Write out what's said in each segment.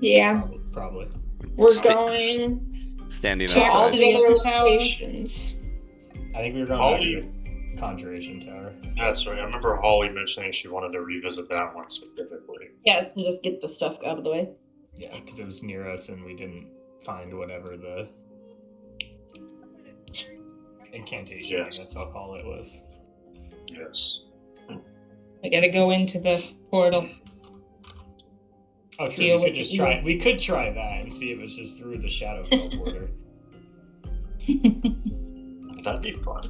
Yeah. Probably. We're going Standing to all outside. the other locations. I think we were going back to the Conjuration Tower. That's right. I remember Holly mentioning she wanted to revisit that one specifically. Yeah, to just get the stuff out of the way. Yeah, because it was near us and we didn't find whatever the incantation, Yes. I guess I'll call it, was. Yes. I gotta go into the portal. Oh, true. Deal We could with just the try. evil. We could try that and see if it's just through the shadow teleporter. That'd be fun.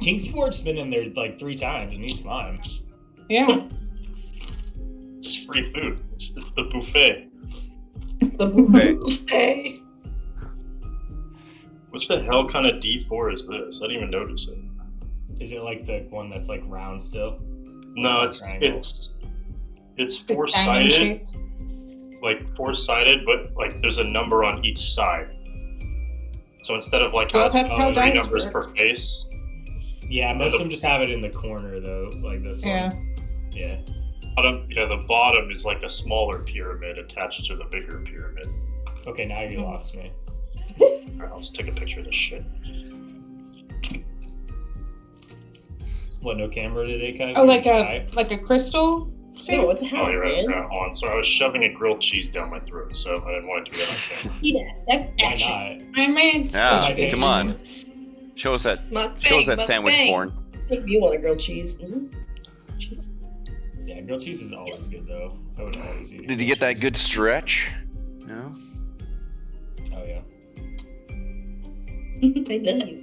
Kingsport's been in there like 3 times and he's fine. Yeah. It's free food. It's the buffet. The Buffet. What the hell kind of D4 is this? I didn't even notice it. Is it like the one that's like round still? No, It's not triangle. it's The diamond 4-sided, shape. like 4-sided, but like there's a number on each side. So instead of like Well, that's how 3 dice numbers work. per face, Yeah, most of them just have it in the corner though, like this Yeah. one. Yeah. the bottom is like a smaller pyramid attached to the bigger pyramid. Okay, now you lost me. Alright, I'll just take a picture of this shit. What? No camera today, Kai? Oh, like Shy? a crystal shape? No, what the hell, Oh, you're right. man? Yeah, hold on. Sorry, I was shoving a grilled cheese down my throat, so I didn't want to do that on camera. Yeah, that's Why action. not? I made Yeah, such good come on. cheese. Show us that Mukbang, sandwich mukbang. porn. If you want a grilled cheese. Yeah, grilled cheese is always good though. I would always eat it. Did you get that good stretch? No? Oh yeah. I did.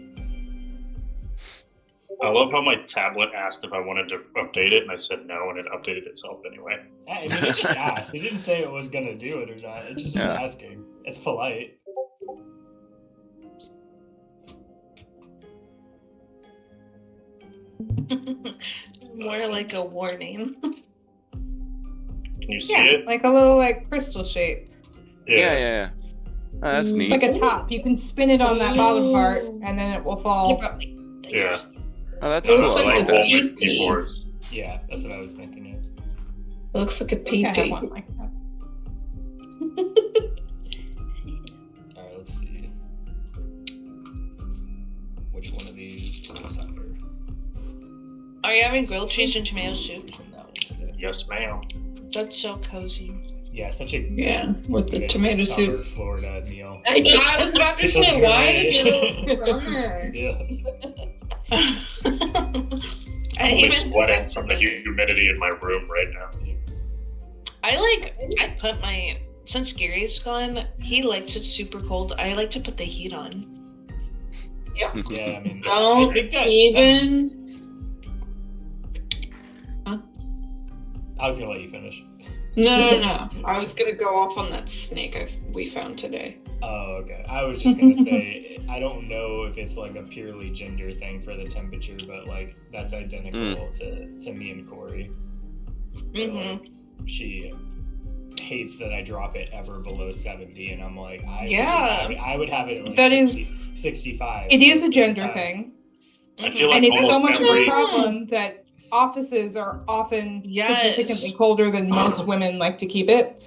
I love how my tablet asked if I wanted to update it, and I said no, and it updated itself anyway. I mean, it just asked. It didn't say it was gonna do it or not. It just was Yeah. asking. It's polite. More like a warning. Can you see Yeah, it? like a little like crystal shape. Yeah. Oh, that's It's neat. like a top. You can spin it on that bottom part, and then it will fall. Yeah. Oh, that's It cool. looks I like like the that. pee- Keyboards. Yeah, that's what I was thinking. Yeah. It looks like a I have pee-pee. one like that. All right, let's see. Which one of these was higher? Are you having grilled cheese and tomato soup? Using that one today. Yes, ma'am. That's so cozy. Yeah, such a Yeah, with the tomato summer soup. Florida meal. I was about to It's say, a why great- the middle of summer? Yeah. I I'm only even sweating from the humidity in my room right now. I put my, since Gary's gone, he likes it super cold. I like to put the heat on. Yeah, I mean, Don't I think that even. I was gonna let you finish. No. I was gonna go off on that snake we found today. Oh, okay. I was just gonna say, I don't know if it's like a purely gender thing for the temperature, but like that's identical to me and Corey. So, like, she hates that I drop it ever below 70, and I'm like, I would have it at like That 60, 65. It is a gender time. thing, I feel like and it's so almost much of every a problem that offices are often Yes. significantly colder than most women like to keep it.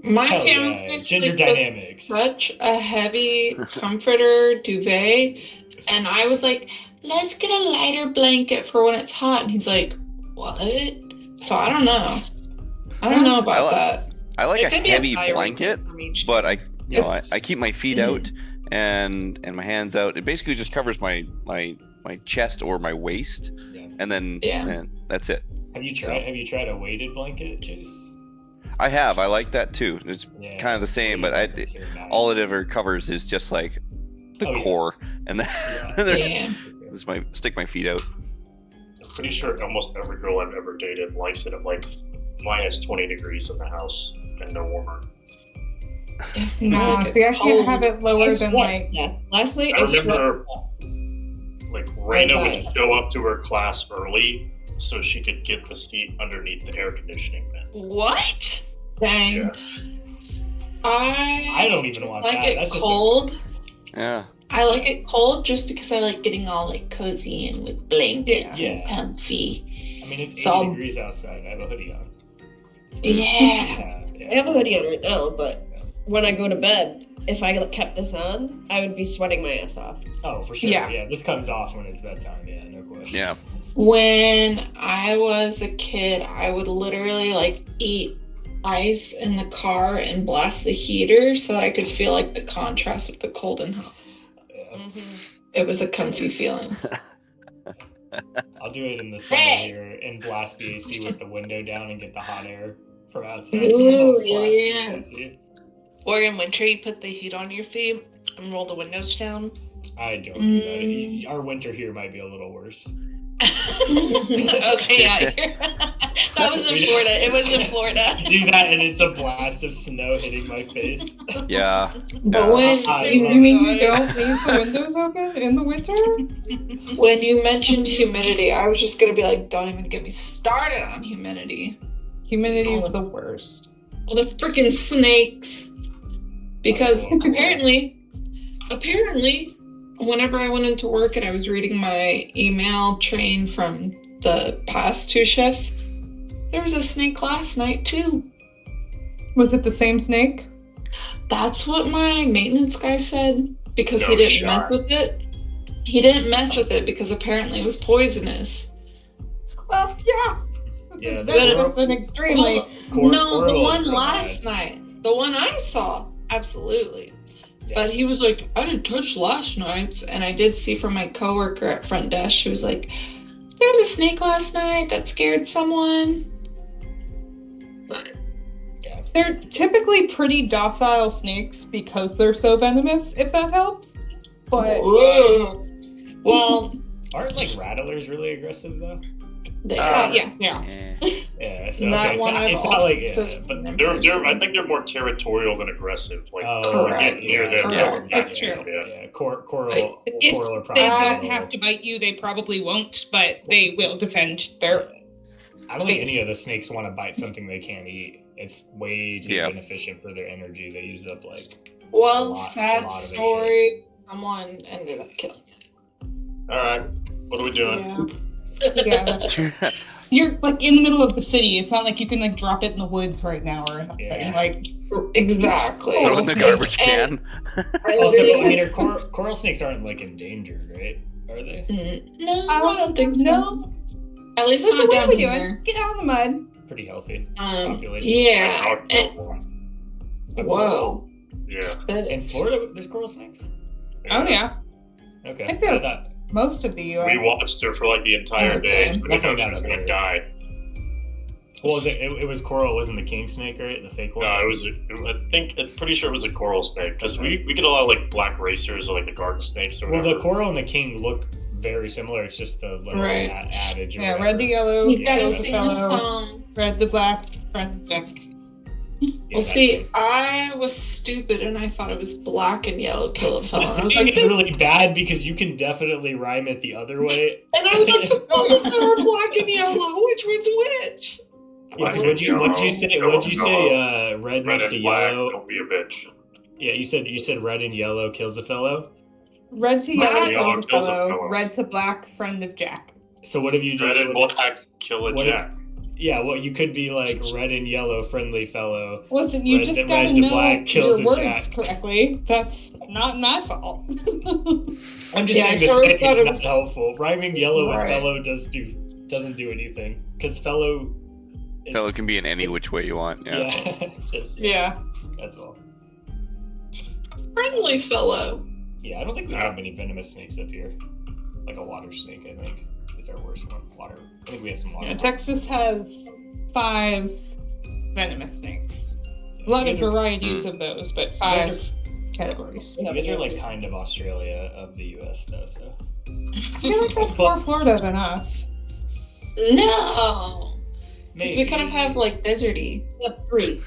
My Hell fiance yeah. sleeps Gender with dynamics. such a heavy comforter duvet, and I was like, let's get a lighter blanket for when it's hot, and he's like, what? So I don't know. I don't know about that. I like It a could be heavy thyroid blanket, thing from each- but It's- I keep my feet out and my hands out. It basically just covers my chest or my waist, Yeah. and then that's it. Have you tried a weighted blanket, Chase? I have. I like that too. It's Yeah. kind of the same, but Weighted blankets are nice. all it ever covers is just like the Oh, yeah. core, and then Yeah. just stick my feet out. I'm pretty sure almost every girl I've ever dated likes it at like minus 20 degrees in the house and no warmer. No, Like see, I can't cold. have it lower I than sweat. like. Yeah. Last night I I sweat. remember like Raina Outside. would show up to her class early so she could get the seat underneath the air conditioning vent. What? Dang. Yeah. I don't even just want like that. it That's just cold. Yeah. I like it cold just because I like getting all like cozy and with blankets Yeah. and comfy. I mean, it's 80 So- degrees outside. I have a hoodie on. Yeah. Yeah. I have a hoodie on right now, but when I go to bed, if I kept this on, I would be sweating my ass off. Oh, for sure. Yeah. Yeah, this comes off when it's bedtime. Yeah, no question. Yeah. When I was a kid, I would literally like eat ice in the car and blast the heater so that I could feel like the contrast of the cold and hot. Yeah. It was a comfy feeling. I'll do it in the summer Hey! here and blast the AC with the window down and get the hot air from outside. Ooh, Blast the yeah. AC. Or in winter, you put the heat on your feet and roll the windows down. I don't do that. Our winter here might be a little worse. Okay, yeah. That was in Florida. It was in Florida. Do that and it's a blast of snow hitting my face. Yeah. But when You mean you don't leave the windows open in the winter? when you mentioned humidity, I was just gonna be like, don't even get me started on humidity. Humidity's the worst. Well, the freaking snakes. Because Oh, cool. apparently, whenever I went into work and I was reading my email train from the past 2 shifts, there was a snake last night too. Was it the same snake? That's what my maintenance guy said, because No he didn't shot. mess with it. He didn't mess with it because apparently it was poisonous. Well, yeah. Yeah, That's an extremely. No, the Coral one is real last bad. night. The one I saw, absolutely. Yeah. But he was like, I didn't touch last night's. And I did see from my coworker at front desk, she was like, there was a snake last night that scared someone. But They're typically pretty docile snakes because they're so venomous, if that helps. But whoa. Well, Aren't like rattlers really aggressive though? they yeah. Yeah, so that okay, one I've it's not like also yeah, seen but in I person. think they're more territorial than aggressive. Like, Correct. get near them. Correct. That's true. Yeah, coral If coral are they probably don't have to bite you, they probably won't, but they will defend their. I don't think any face. of the snakes want to bite something they can't eat. It's way too inefficient for their energy. They use up like Well, a sad lot of their story. Someone ended up killing it. All right, what are we doing? Yeah, that's- you're like in the middle of the city. It's not like you can like drop it in the woods right now or something. Yeah. Like Exactly. Throw it in the garbage And- can. I Also, literally I mean, had- coral snakes aren't like endangered, right? Are they? No, I don't think so. no. At least What not are down we here. doing? Get out of the mud. Pretty healthy. Yeah. Population. Whoa. Yeah. In Florida, there's coral snakes. Oh yeah, Okay. I think they're- I thought most of the U.S. We watched her for like the entire Okay. day. So we didn't know Definitely she was not gonna up die. What was it? It was coral. It wasn't the king snake, right? The fake one. No, I'm pretty sure it was a coral snake because we get a lot of like black racers or like the garden snakes or Well, whatever. the coral and the king look very similar. It's just the little Right. adage. Or Yeah, whatever. red to yellow, You Yeah, gotta kills the sing the fellow. song. Red to black, front deck. Yeah, Well, that see, thing. I was stupid and I thought it was black and yellow kill a fellow. The And I was singing like, is really bad because you can definitely rhyme it the other way. and I was like, oh, if they're black and yellow, which one's which? Yeah, 'cause what'd you say? Red Red next to and black, yellow. don't be a bitch. Yeah, you said red and yellow kills a fellow. Red to Red yellow to kills yellow a kills a fellow. fellow. Red to black, friend of Jack. So what have you Red done? and black, kill a What if- jack. Yeah, well, you could be like red and yellow, friendly fellow. Listen, you Red just to- gotta red to know black kills your a words Jack. correctly. That's not my fault. I'm just Yeah, saying I the sure saying thought is it not was- helpful. Rhyming yellow with Right. fellow doesn't do anything because fellow. Is, Fellow can be in any which way you want. yeah, Yeah. it's just Yeah. That's all. Friendly fellow. Yeah, I don't think we have any venomous snakes up here. Like a water snake, I think, is our worst one. Water. I think we have some water. Yeah, Texas has 5 venomous snakes. A lot You of guys are- varieties of those, but 5 categories. You guys are like kind of Australia of the U.S. though, so. I feel like that's more Florida than us. No. Because we Maybe. kind of have like deserty. We have 3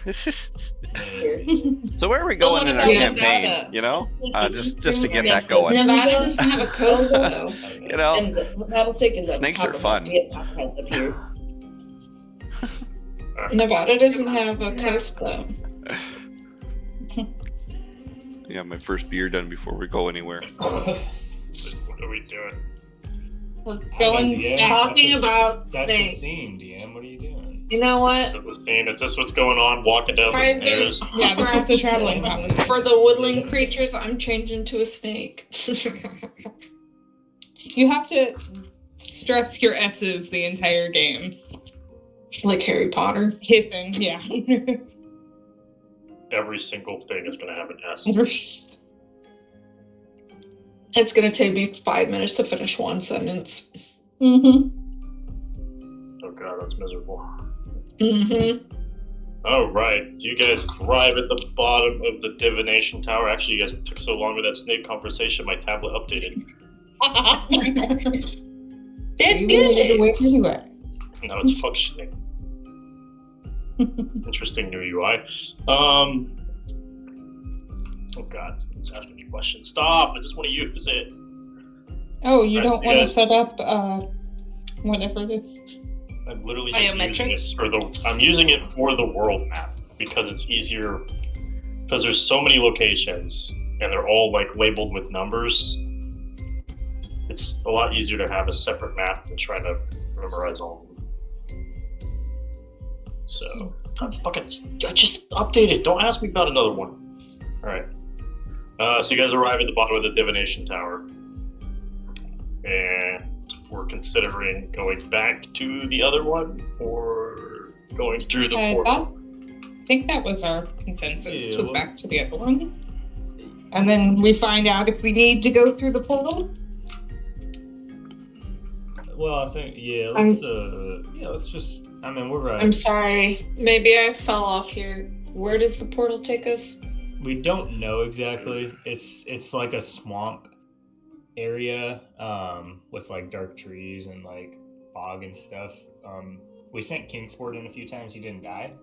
here. So where are we Well, going what in our about campaign? Nevada? You know, just to get Yes, that going. Nevada doesn't have a coast though. You know, And the rattlesnake and the Snakes are copperhead. fun. We have copperheads up here. Nevada doesn't have a coast though. yeah, my first beer done before we go anywhere. What are we doing? We're How about going. DM? Talking Set the- about set the snakes. scene, DM. What are you doing? You know what? Is this what's going on? Walking down the Guys, stairs. Yeah, this is the traveling Scratch conversation. For the woodland creatures, I'm changing to a snake. You have to stress your S's the entire game. Like Harry Potter. Hissing, yeah. Every single thing is going to have an S. It's gonna take me 5 minutes to finish one sentence. Mm-hmm. Oh god, that's miserable. Mm-hmm. Oh, right. So you guys arrive at the bottom of the divination tower. Actually, you guys took so long with that snake conversation, my tablet updated. That's You really need to good. wait anyway. Now it's functioning. It's an interesting new UI. Oh god, it's asking me questions. Stop! I just want to use it. Oh, you Right, don't want to yes. set up whatever it is. I'm literally just using Biometrics? it for I'm using it for the world map because it's easier. Because there's so many locations and they're all like labeled with numbers. It's a lot easier to have a separate map than trying to memorize all of them. So, God, fuck it. I just updated. Don't ask me about another one. Alright. So you guys arrive at the bottom of the divination tower. And we're considering going back to the other one or going through the portal. I think that was our consensus, Yeah, was well- back to the other one. And then we find out if we need to go through the portal. Well, I think let's just. I mean, we're right. I'm sorry. Maybe I fell off here. Where does the portal take us? We don't know exactly. It's like a swamp area with like dark trees and like fog and stuff. We sent Kingsport in a few times. He didn't die.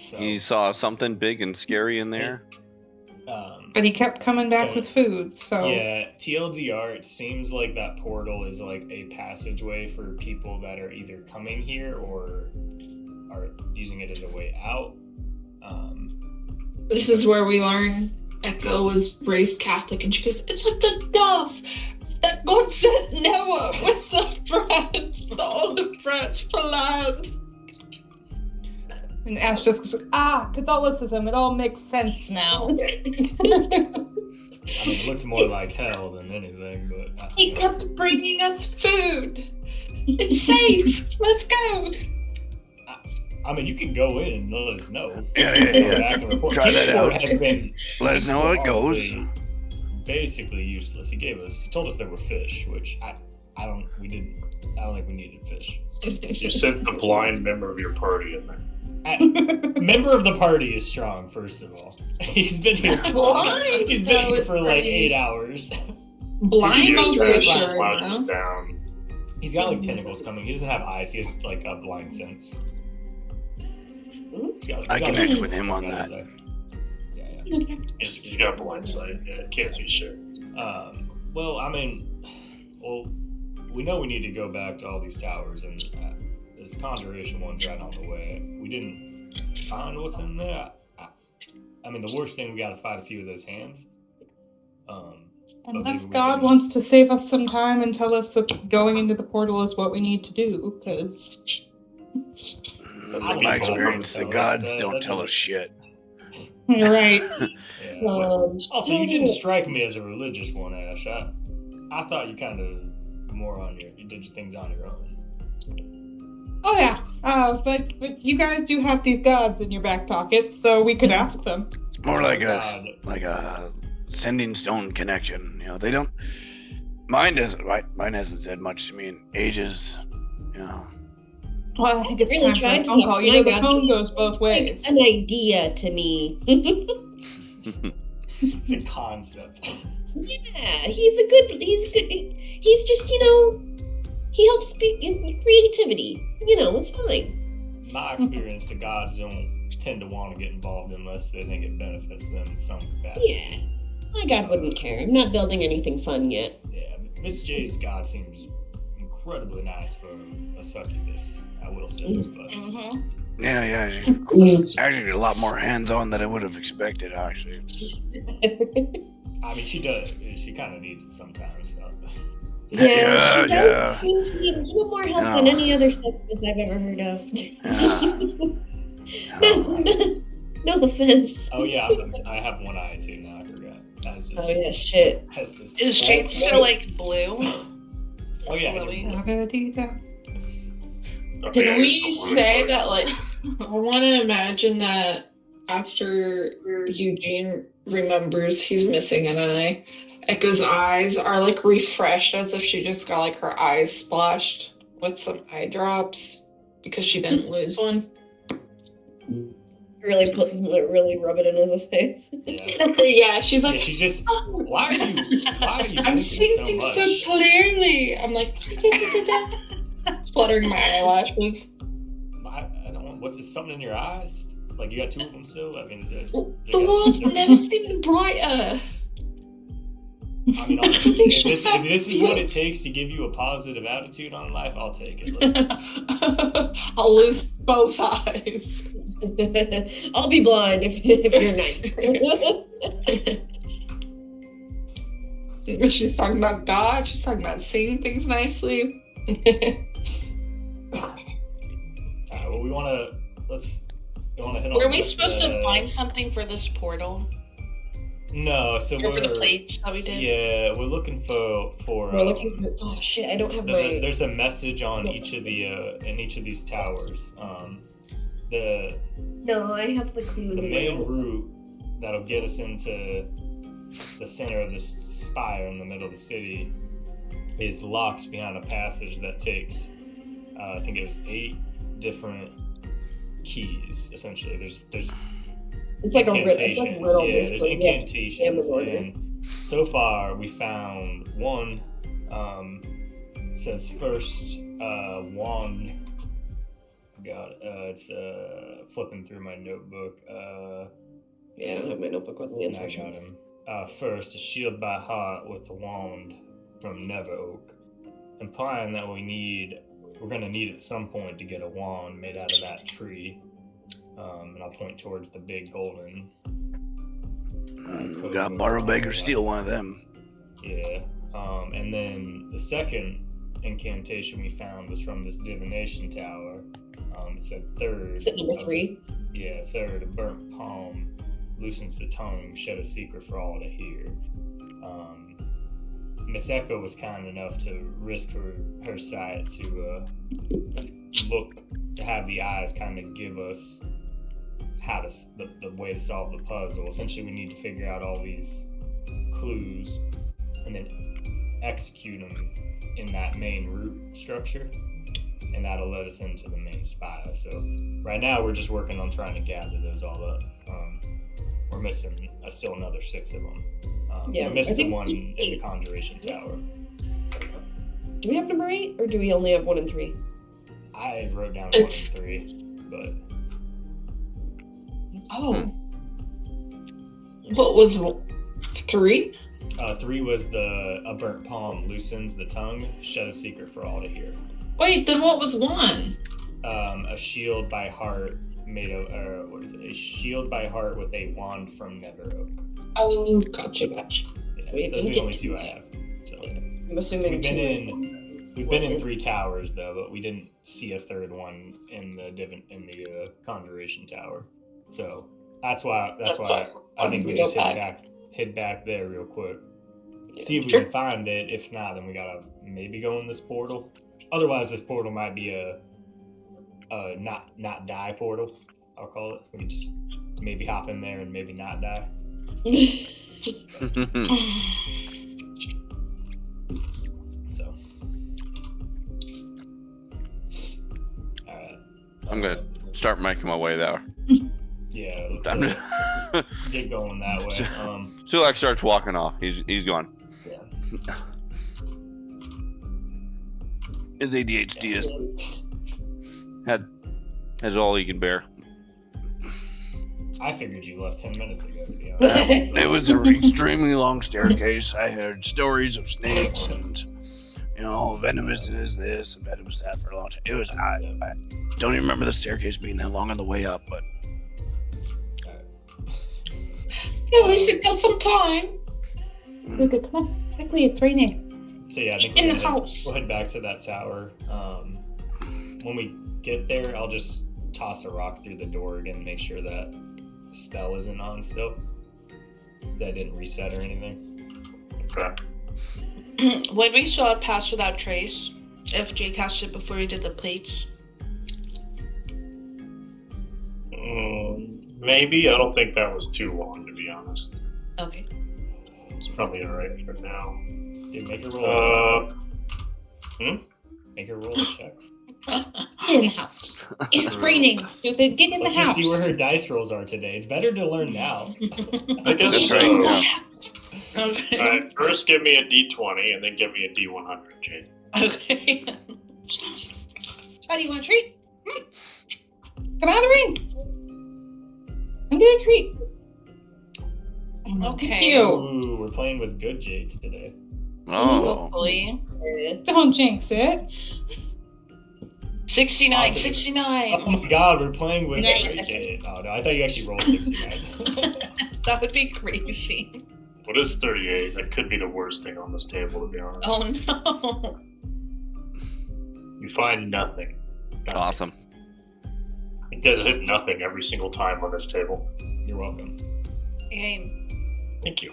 So You saw something big and scary in there? But he kept coming back So- with food, so... yeah, TLDR, it seems like that portal is like a passageway for people that are either coming here or are using it as a way out. This is where we learn Echo was raised Catholic, and she goes, "It's like the dove that God sent Noah with the branch, the olive branch for land." And Ash just goes, Catholicism, it all makes sense now. I mean, it looked more like hell than anything, but He kept bringing us food. It's safe. Let's go. I mean, you can go in and let us know. Yeah. Go back and report. Try that Kingsport out. has been Let us know how it goes. honestly basically useless. He told us there were fish, which I don't think we needed fish. You sent the blind member of your party in there. Member of the party is strong, first of all. He's been here Blind, he's been though, here is for like pretty- 8 hours. Blind, He I'm is pretty that sure. slouches No? down. He's got like tentacles coming. He doesn't have eyes. He has like a blind sense. I connect with him on that. Yeah. He's got blind sight. Yeah, can't see shit. Well, I mean, we know we need to go back to all these towers, and this conjuration one's right on the way. We didn't find what's in there. I mean, the worst thing, we got to fight a few of those hands. Unless we God can- wants to save us some time and tell us that going into the portal is what we need to do, because... In my experience, the gods don't tell us shit. You're right. Yeah. Also, you Oh. didn't strike me as a religious one, Ash. I thought you kind of more on you did your things on your own. Oh yeah, but you guys do have these gods in your back pocket, so we could ask them. It's more like God. a sending stone connection. You know, they don't. Mine hasn't said much to me in ages. You know. Well, I think it's Really time for tried a to phone talk call. to You my know, the god. phone goes both ways. Like an idea to me. It's a concept. Yeah, he's good. He's just, he helps speak in creativity. It's fine. My experience, the gods don't tend to want to get involved unless they think it benefits them in some capacity. Yeah, my god wouldn't care. I'm not building anything fun yet. Yeah, Miss Jade's god seems incredibly nice for a succubus, I will say. But Mm-hmm. Yeah. She's actually a lot more hands-on than I would have expected. Actually, I mean, she does. She kind of needs it sometimes. So. Yeah, she does yeah. seem to need a little more help Yeah. than any other succubus I've ever heard of. No offense. Oh yeah, I have one eye too now. I forgot. That's just. Oh yeah, shit. That's just. Is Jade still like blue? Oh yeah. Glowing? Can we say that, like, I want to imagine that after Eugene remembers he's missing an eye, Echo's eyes are, like, refreshed as if she just got, like, her eyes splashed with some eye drops because she didn't lose one. Really rub it in his face. Yeah. Yeah, she's Yeah, like, she's just. Why are you? I'm blinking seeing things so much? clearly. I'm like, fluttering my eyelashes. I don't. What is something in your eyes? Like you got two of them still? I mean, is it? The world's never seemed brighter. I mean, honestly, Everything's if just this, so if this is what it takes to give you a positive attitude on life, I'll take it. Like, I'll lose both eyes. I'll be blind if you're not. She's talking about God. She's talking about seeing things nicely. well, we want to hit on. Were we what supposed to find something for this portal? No, so Or for the we're plates that we did? yeah, we're looking for. We're looking for. Oh shit! I don't have my. There's a message on each of the in each of these towers. No, I have the clue. The main route that'll get us into the center of this spire in the middle of the city is locked behind a passage that takes I think it was 8 different keys. Essentially, there's It's like it's like riddle. Yeah, there's basically. incantations, Yeah, and so far we found one. It says first wand. God, it's flipping through my notebook. Yeah, I don't have my notebook with me. I got him. First, a shield by heart with a wand from Never Oak, implying that we're gonna need at some point to get a wand made out of that tree. And I'll point towards the big golden. We got borrow, beg, or steal one of them. Yeah. And then the second incantation we found was from this divination tower. It said third. Is it number 3? Yeah, third. A burnt palm loosens the tongue, shed a secret for all to hear. Miss Echo was kind enough to risk her sight to have the eyes kind of give us how to the way to solve the puzzle. Essentially, we need to figure out all these clues and then execute them in that main root structure, and that'll let us into the main spire. So right now we're just working on trying to gather those all up. We're missing still another 6 of them. Yeah, we missed I the think one in the Conjuration Tower. Do we have number 8 or do we only have 1 and 3? I wrote down 1 and 3, but What was 3? 3 was a burnt palm loosens the tongue, shed a secret for all to hear. Wait, then what was 1? A shield by heart made of, a shield by heart with a wand from Never Oak. Oh, gotcha. Yeah, Wait, those are didn't the only get 2 I to have. So I'm assuming we've 2 been is we've been in 3 towers though, but we didn't see a third one in the Conjuration Tower. So that's why I think we just head back there real quick. See if we can find it. If not, then we gotta maybe go in this portal. Otherwise, this portal might be a not die portal. I'll call it. We can just maybe hop in there and maybe not die. So, all right. I'm gonna start making my way there. Yeah, let's get going that way. Sulak starts walking off. He's gone. Yeah. His ADHD has all he can bear. I figured you left 10 minutes ago, to be honest. It was an extremely long staircase. I heard stories of snakes and, venomous is this and venomous that for a long time. It was, I don't even remember the staircase being that long on the way up, but. Yeah, at least it got some time. Luca, come on. Quickly, it's raining. So yeah, I think In we'll the house. we'll head back to that tower. When we get there, I'll just toss a rock through the door again, make sure that spell isn't on still. That didn't reset or anything. Okay. Would we still have Pass Without Trace if Jay cast it before we did the plates? Maybe. I don't think that was too long, to be honest. Okay. It's probably alright for now. Dude, make her roll. Hmm? Make her roll a check. Get in the house. It's raining, stupid. Get in Let's the just house. see where her dice rolls are today. It's better to learn now. I guess That's so. right. Yeah. Okay. Alright, first give me a D20 and then give me a D100, Jane. Okay. How do you want a treat? Come out of the rain. I'm getting a treat. Okay. Thank you. Ooh, we're playing with good Jade today. Oh. Hopefully. Don't jinx it. 69, Positive. 69. Oh my god, we're playing with Nice. great Jade. Oh no, I thought you actually rolled 69. That would be crazy. What is 38? That could be the worst thing on this table, to be honest. Oh no. You find nothing. Awesome. You guys hit nothing every single time on this table. You're welcome. Okay. Thank you.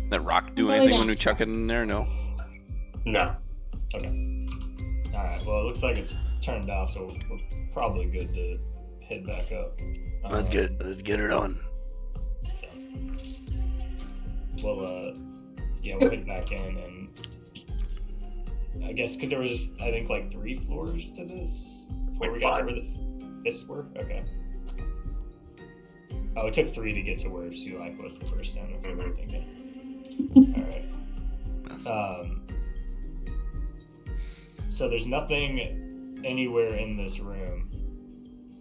That rock do Really anything not. when we chuck it in there? No. No. Okay. Alright, well it looks like it's turned off, so we're probably good to head back up. Let's get it on. So, we'll head back in, and I guess because there was just, I think, like 3 floors to this before Like we got to 5. where the fists were. Okay. Oh, it took 3 to get to where Sulak was the first time. That's what I'm thinking. All right. So there's nothing anywhere in this room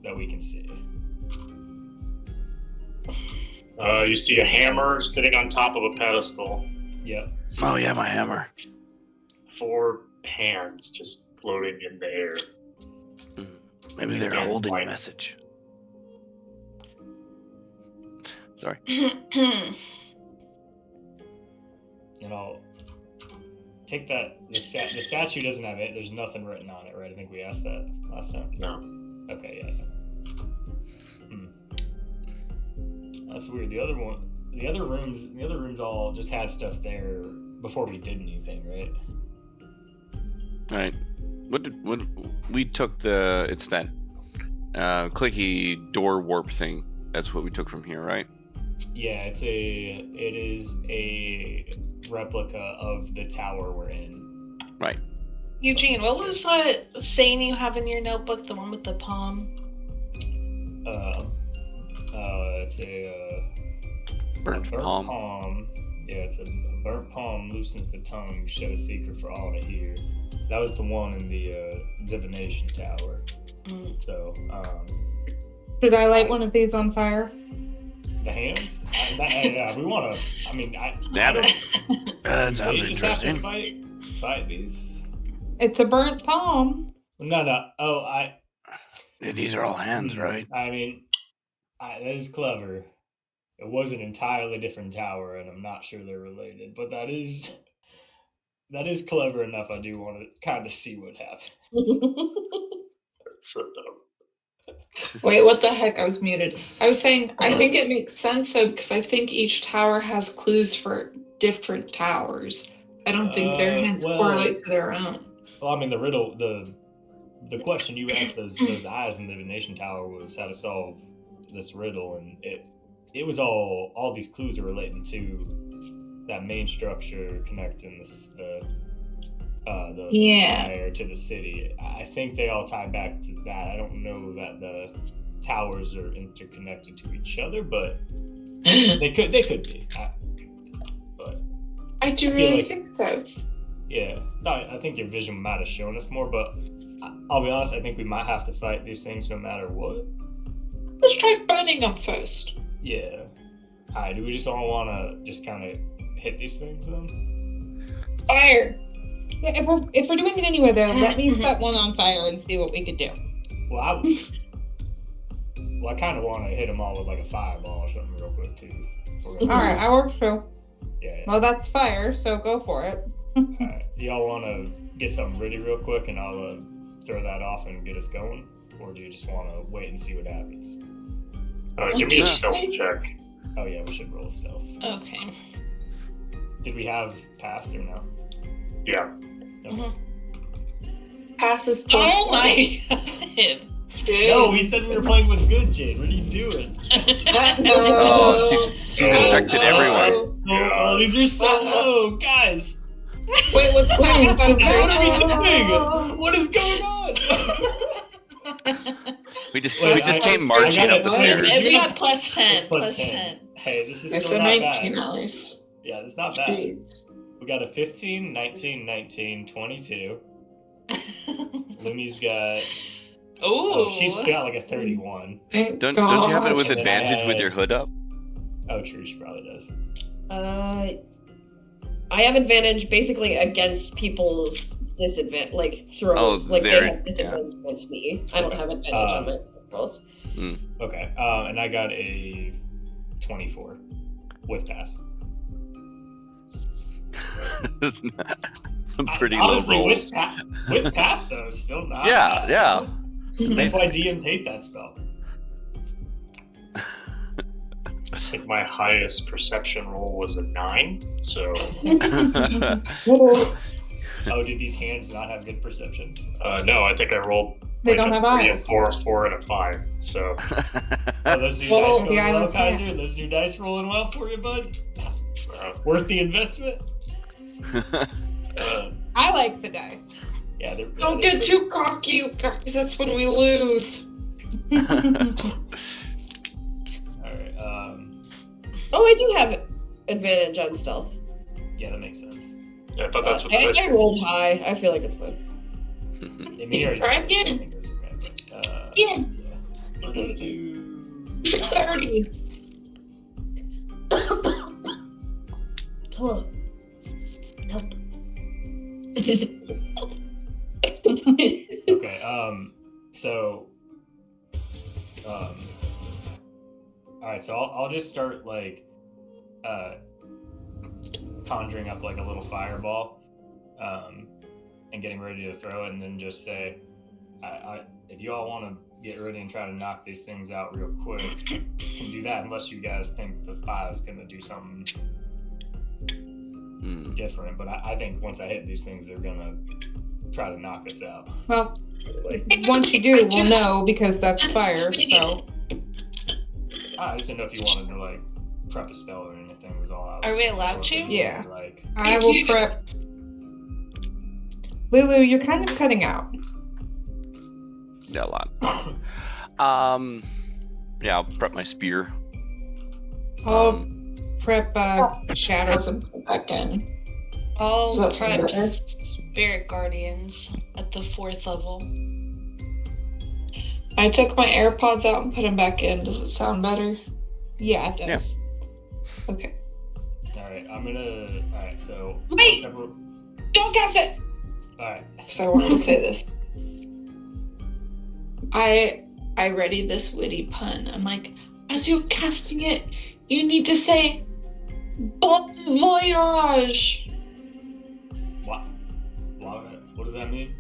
that we can see. You see a hammer sitting on top of a pedestal. Yep. Oh yeah, my hammer. 4 hands just floating in the air. Maybe they're Yeah, holding a white. message. Sorry. And I'll take that. The statue doesn't have it. There's nothing written on it, right? I think we asked that last time. No. Okay, yeah. That's weird. The other rooms all just had stuff there before we did anything, right? All right. What we took it's that clicky door warp thing. That's what we took from here, right? Yeah, it is a replica of the tower we're in. Right. Eugene, what was that saying you have in your notebook? The one with the palm? It's a Burnt palm. Yeah, it's a burnt palm loosens the tongue, shed a secret for all to hear. That was the one in the divination tower. So, Should I light one of these on fire? the hands? Yeah, we want to. I mean, I That don't. that sounds They just have to interesting. fight these. It's a burnt palm. No. Oh, These are all hands, right? I mean, that is clever. It was an entirely different tower, and I'm not sure they're related. But that is clever enough. I do want to kind of see what happens. That's so dumb. Wait, what the heck? I was muted. I was saying, I think it makes sense though, because I think each tower has clues for different towers. I don't think their hints correlate to their own. Well, I mean, the riddle, the question you asked those eyes in the divination tower was how to solve this riddle, and it was all these clues are relating to that main structure connecting the spire to the city. I think they all tie back to that. I don't know that the towers are interconnected to each other, but they could be. But I do feel really like- think so. yeah, I think your vision might have shown us more, but I'll be honest, I think we might have to fight these things no matter what. Let's try burning them first. Yeah. Alright, do we just all want to just kind of hit these things then? Fire. Yeah, if we're doing it anyway, though, let me set one on fire and see what we could do. Well, I kind of want to hit them all with like a fireball or something real quick too. All right, I work too. Yeah. Well, that's fire, so go for it. Alright, y'all want to get something ready real quick, and I'll throw that off and get us going, or do you just want to wait and see what happens? Give me a stealth check. Oh yeah, we should roll stealth. Okay. Did we have pass or no? Yeah. Okay. Passes plus Oh one. my god. No, we said we were playing with good, Jade. What are you doing? Oh, she's infected everyone. Oh, these are so low, guys. Wait, what's going on? What are we doing? What is going on? We just I came got marching it. up the Wait, stairs. It's got plus 10. It's plus Plus 10. 10. Hey, this is It's still a not 19 bad. at least. Yeah, it's not bad. Jeez. We got a 15, 19, 19, 22. Lumi's got... Ooh. Oh, she's got like a 31. Thank Don't you have it God. with And then I advantage with had- your hood up? Oh, true, she probably does. I have advantage basically against people's disadvantage, like throws. Oh, like they there- have disadvantage against me. I don't have advantage on my rolls. Okay, and I got a 24 with pass. It's some pretty Honestly, low rolls. with pass though, still not. Yeah, bad. yeah. That's why DMs hate that spell. I think my highest perception roll was a 9. So Oh, did these hands not have good perception? no, I think I rolled. They don't a have 3, eyes. a 4, and a 5. So Oh, those new Well, dice the going well, island's Kaiser? Those new dice rolling well for you, bud? Worth the investment? I like the dice. Yeah, they're Don't they're get too cocky, you guys. That's when we lose. Alright, Oh, I do have advantage on stealth. yeah, that makes sense. yeah, I thought that's what I rolled high. I feel like it's fine. In me, or Try I again. think it was okay, but, Yeah. Let's do... 30. Hello. Help. Okay, so, alright, so I'll just start, like, conjuring up, like, a little fireball, and getting ready to throw it, and then just say, if you all want to get ready and try to knock these things out real quick, you can do that, unless you guys think the 5 is going to do something different, but I think once I hit these things, they're going to try to knock us out. Well, once you do, we'll know because that's fire. So I just didn't know if you wanted to, like, prep a spell or anything was all out. Are we allowed to? Yeah. Like, I will prep. Lulu, you're kind of cutting out. Yeah, a lot. Yeah, I'll prep my spear. I'll prep shadows. Doesn't put back in. All Does that sound prep better? spirit guardians at the 4th level. I took my AirPods out and put them back in. Does it sound better? Yeah, it does. Okay. alright, alright, so... Wait! several- Don't cast it! Alright. Because I wanted to say this. I ready this witty pun. I'm like, as you're casting it, you need to say bon voyage. What does that mean?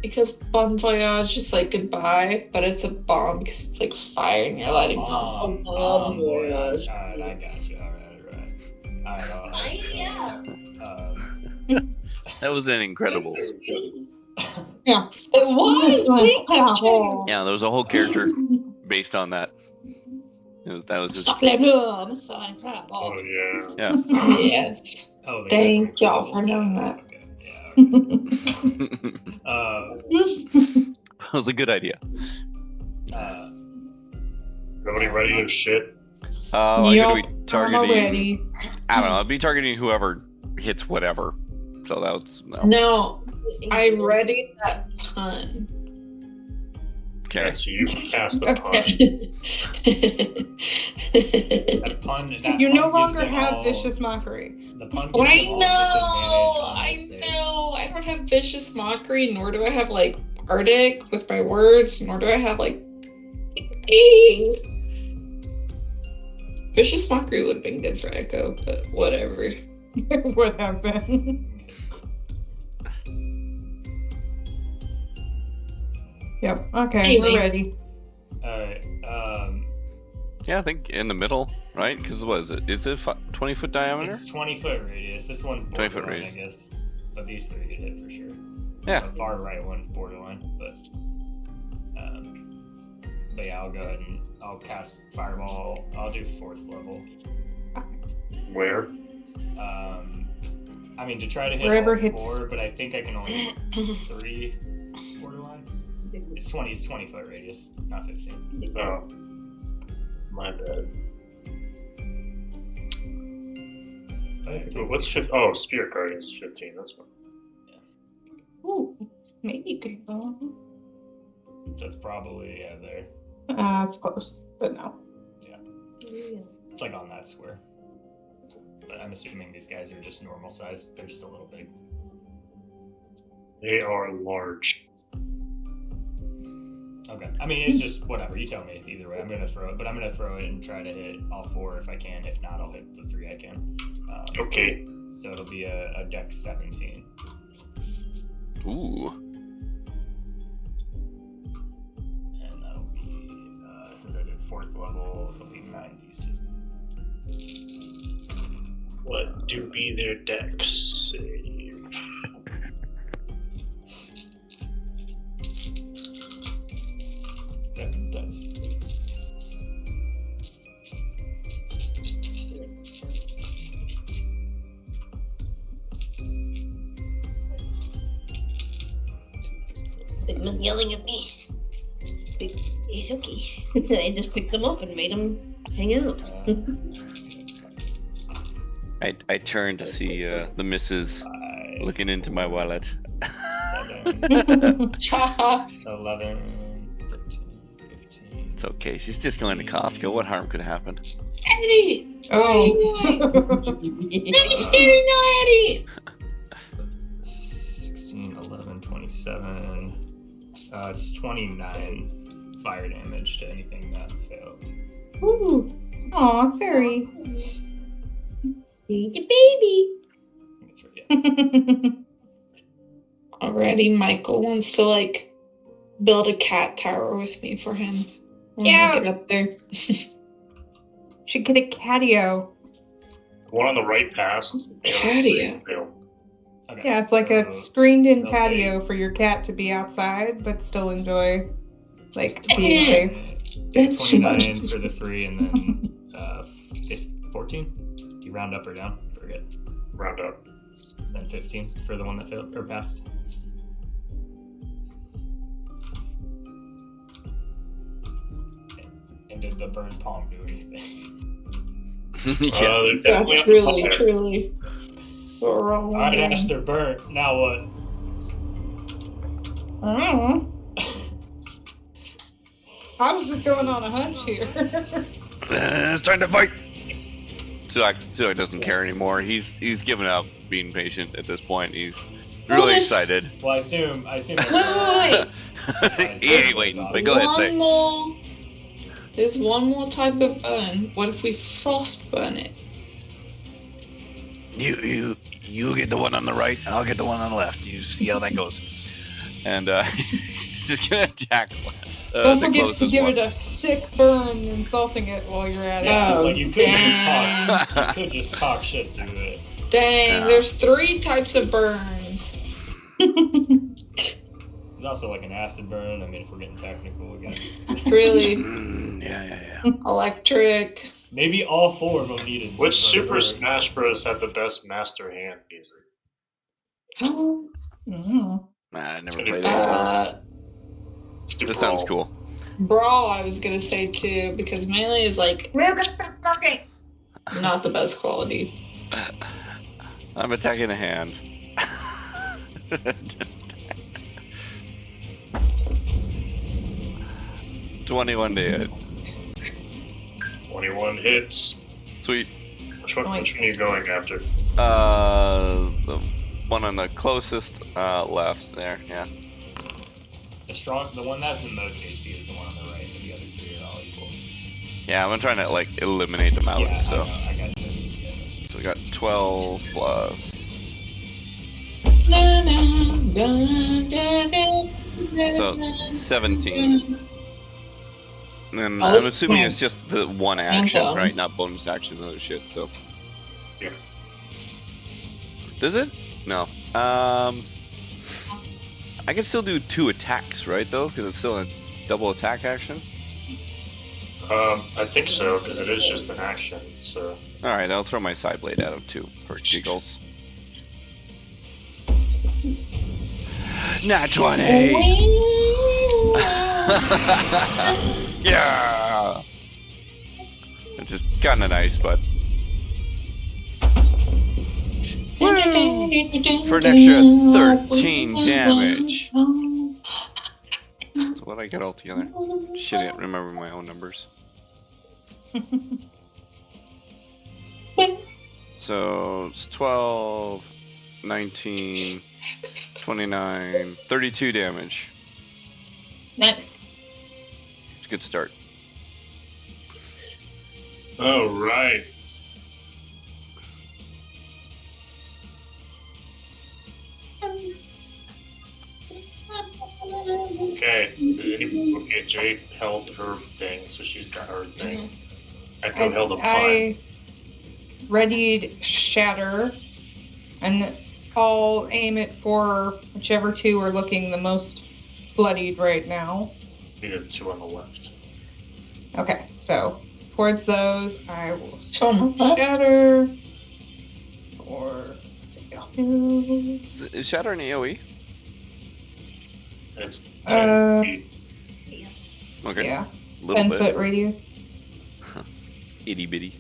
Because bon voyage is like goodbye, but it's a bomb because it's like fire and you're lighting bomb. Bomb voyage. Alright, I got you. Alright. That was an incredible. Yeah. It was! Thank you. Yeah, there was a whole character based on that. That was his. Oh yeah. Yeah. Yes. Oh, Thank y'all for knowing that. Okay, yeah. That was a good idea. Everybody ready to shit? I'm Yup, gonna be I'm targeting. ready. I don't know. I'll be targeting whoever hits whatever. So that was no. No, I ready that pun. Okay. So you cast the pun. That pun. That You pun no gives longer them have all- vicious mockery. The pun gives I them all know, disadvantage on this save. I don't have vicious mockery, nor do I have like bardic with my words, nor do I have like ding. Vicious mockery would have been good for Echo, but whatever. It would have been. Yep. Okay, we're Anyways. ready. Alright, Yeah, I think in the middle, right? Because what is it? Is it 20-foot diameter? it's 20-foot radius. This one's 20-foot borderline, radius. I guess. But these three get hit for sure. Yeah. The far right one's borderline, but yeah, I'll go ahead and I'll cast Fireball. I'll do 4th level. Where? I mean, to try to hit Wherever all hits- 4, but I think I can only hit 3 borderline. It's 20-foot radius, not 15. Oh. My bad. But I think What's 15? Oh, Spirit Guardians is 15. That's fine. Ooh, maybe you could. that's probably there. It's close, but no. It's like on that square. But I'm assuming these guys are just normal size. They're just a little big. They are large. Okay. I mean, it's just whatever. You tell me. Either way, I'm gonna throw it, but I'm gonna throw it and try to hit all 4 if I can. If not, I'll hit the 3 I can. Okay. So it'll be a dex 17. Ooh. And that'll be since I did 4th level, it'll be 96. What do be their dex save? That's Sigmund yelling at me. It's okay. I just picked them up and made them hang out. I turned to see the missus 5, looking into my wallet. 7, 11, 13, 15. It's okay. She's just going to Costco. What harm could happen? Eddie! Oh. I'm staring at Eddie! 16, 11, 27. It's 29 fire damage to anything that failed. Ooh. Aw, sorry. He's a baby. I think it's right, yeah. Already, Michael wants to build a cat tower with me for him. When Yeah. we get up there. Should get a catio. The one on the right passed. the other Catio. three failed. Okay, Yeah, it's like a so screened-in they'll patio take- for your cat to be outside, but still enjoy, being Yeah. safe. That's too much. 29 for the 3, and then 14. Do you round up or down? Forget. Round up. Then 15 for the one that failed or passed. And did the burned palm do anything? Yeah. They're definitely That's on the really, fire. truly what we're all Alright, doing. Ash, they're burnt. Now what? I was just going on a hunch here. It's time to fight. Sulak doesn't care anymore. He's given up being patient at this point. He's really What? excited. Well, I assume. Wait. He ain't waiting. But go ahead, One say. more. There's one more type of burn. What if we frost burn it? You get the one on the right. I'll get the one on the left. You see how that goes. And he's just gonna attack Don't the forget to closest give one. it a sick burn, insulting it while you're at Yeah, it. Oh, like you could damn. just talk. You could just talk shit to it. Dang, Yeah. there's 3 types of burns. There's also like an acid burn. I mean, if we're getting technical again, Really? Yeah. Electric. maybe all 4 of them needed. Which different Super burn. Smash Bros. Had the best master hand music? Mm. I never It's played gonna it. Super This sounds Brawl. cool. Brawl, I was gonna say too, because Melee is not the best quality. I'm attacking a hand. 21 to hit. 21 hits. Sweet. Which one are you going after? The one on the closest left there. Yeah. The one that has the most HP is the one on the right, and the other 3 are all equal. Yeah, I'm trying to eliminate them out. Yeah, so I got you. Yeah. sweet. we got 12 plus. So 17. And I'm assuming it's just the one action, Anthem. right? Not bonus action and other shit, so. Yeah. Does it? No. I can still do 2 attacks, right, though? Because it's still a double attack action? I think so, because it is just an action, so... Alright, I'll throw my side blade at him, too, for giggles. Nat 20! Yeah! It's just kinda nice, but... Woo! For an extra 13 damage. So what did I get altogether? Shit, I don't remember my own numbers. So it's 12, 19, 29, 32 damage. Nice. It's a good start. Oh, right. Okay. Okay, Jade held her thing, so she's got her thing. Echo held a I readied Shatter, and I'll aim it for whichever two are looking the most bloodied right now. We have 2 on the left. Okay, so towards those, I will From Shatter. Or Is Shatter an AoE? It's 10 feet. Okay. yeah, Little 10-foot bit. radius. Itty bitty.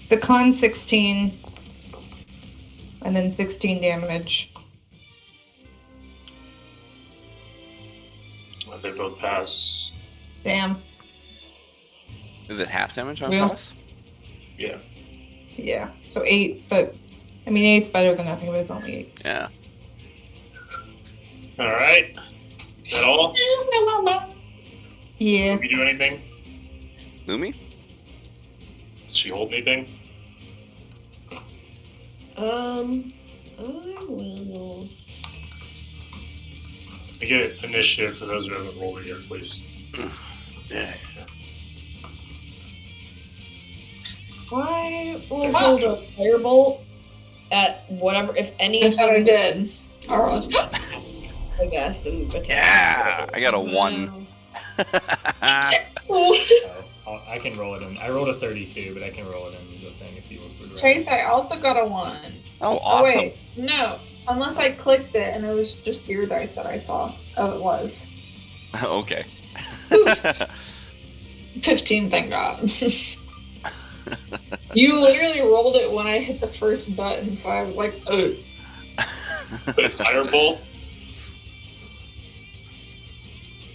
The con 16, and then 16 damage. They both pass. Damn. Is it half damage on Real? pass? Yeah. Yeah. So 8, but I mean 8's better than nothing, but it's only 8. Yeah. Alright. Is that all? Yeah. Did we do anything? Lumi? Did she hold anything? I will. I get initiative for those who haven't rolled it yet, please. Yeah. I will hold a firebolt at whatever, if any. I thought I did. Alright. I guess, and attack. Yeah! I got a 1. Oh, I can roll it in. I rolled a 32, but I can roll it in the thing if you would rather. Chase, I also got a 1. Oh, Oh, awesome. wait. No. Unless I clicked it and it was just your dice that I saw. Oh, it was. Okay. 15, thank God. You literally rolled it when I hit the first button, so I was like, oh. Firebolt?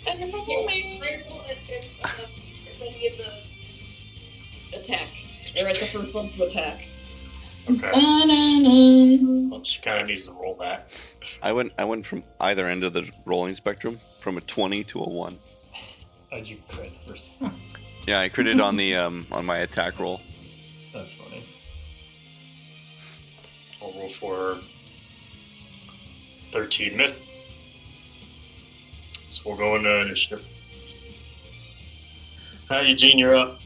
Firebolt if any of the attack. They're at the first one to attack. Okay. Ba-da-dum. Well, she kind of needs to roll that. I went from either end of the rolling spectrum, from a 20 to a 1. How'd you crit first? Yeah, I critted on the on my attack roll. That's funny. I'll roll for 13 miss. So we'll go into initiative. Eugene, you're up.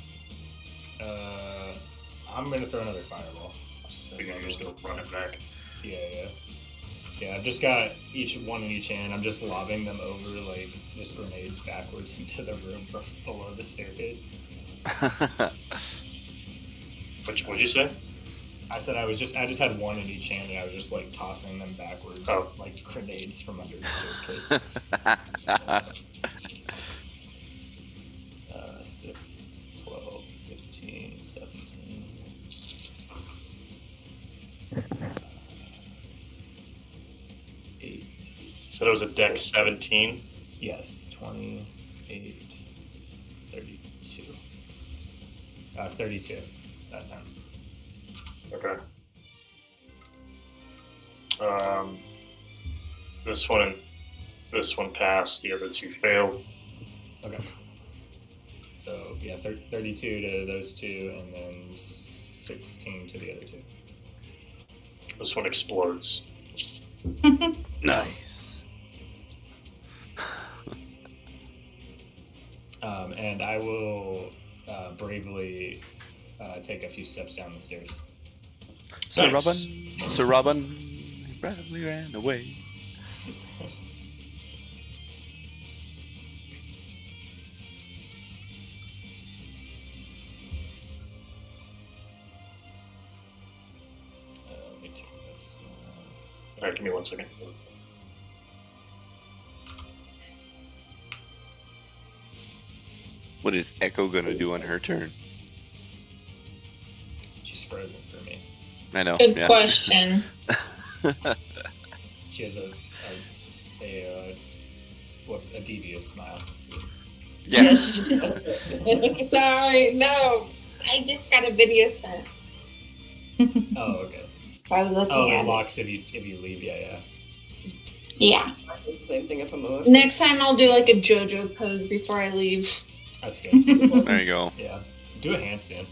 I'm gonna throw another fireball. I think I'm just gonna run it back. Yeah, I've just got each one in each hand. I'm just lobbing them over like just grenades backwards into the room from below the staircase. What'd you say? I said I just had one in each hand and I was just like tossing them backwards like grenades from under the staircase. 6, 12, 15, 17. So that was a dex 17. Yes, 28, 32. 32 that time. Okay. This one passed. The other 2 failed. Okay. So yeah, 32 to those 2, and then 16 to the other two. This one explodes. Nice. And I will bravely take a few steps down the stairs. Sir Nice. Robin bravely ran away. Let me take that spell. Alright, give me 1 second. What is Echo gonna do on her turn? She's frozen for me. I know. Good Yeah. question. She has a devious smile. Yeah. Sorry, no. I just got a video sent. Oh, okay. So I was looking Oh, at it it. locks if you leave. Yeah. Yeah. It's the same thing if I'm a Next time I'll do like a JoJo pose before I leave. That's good. There you go. Yeah. Do a handstand.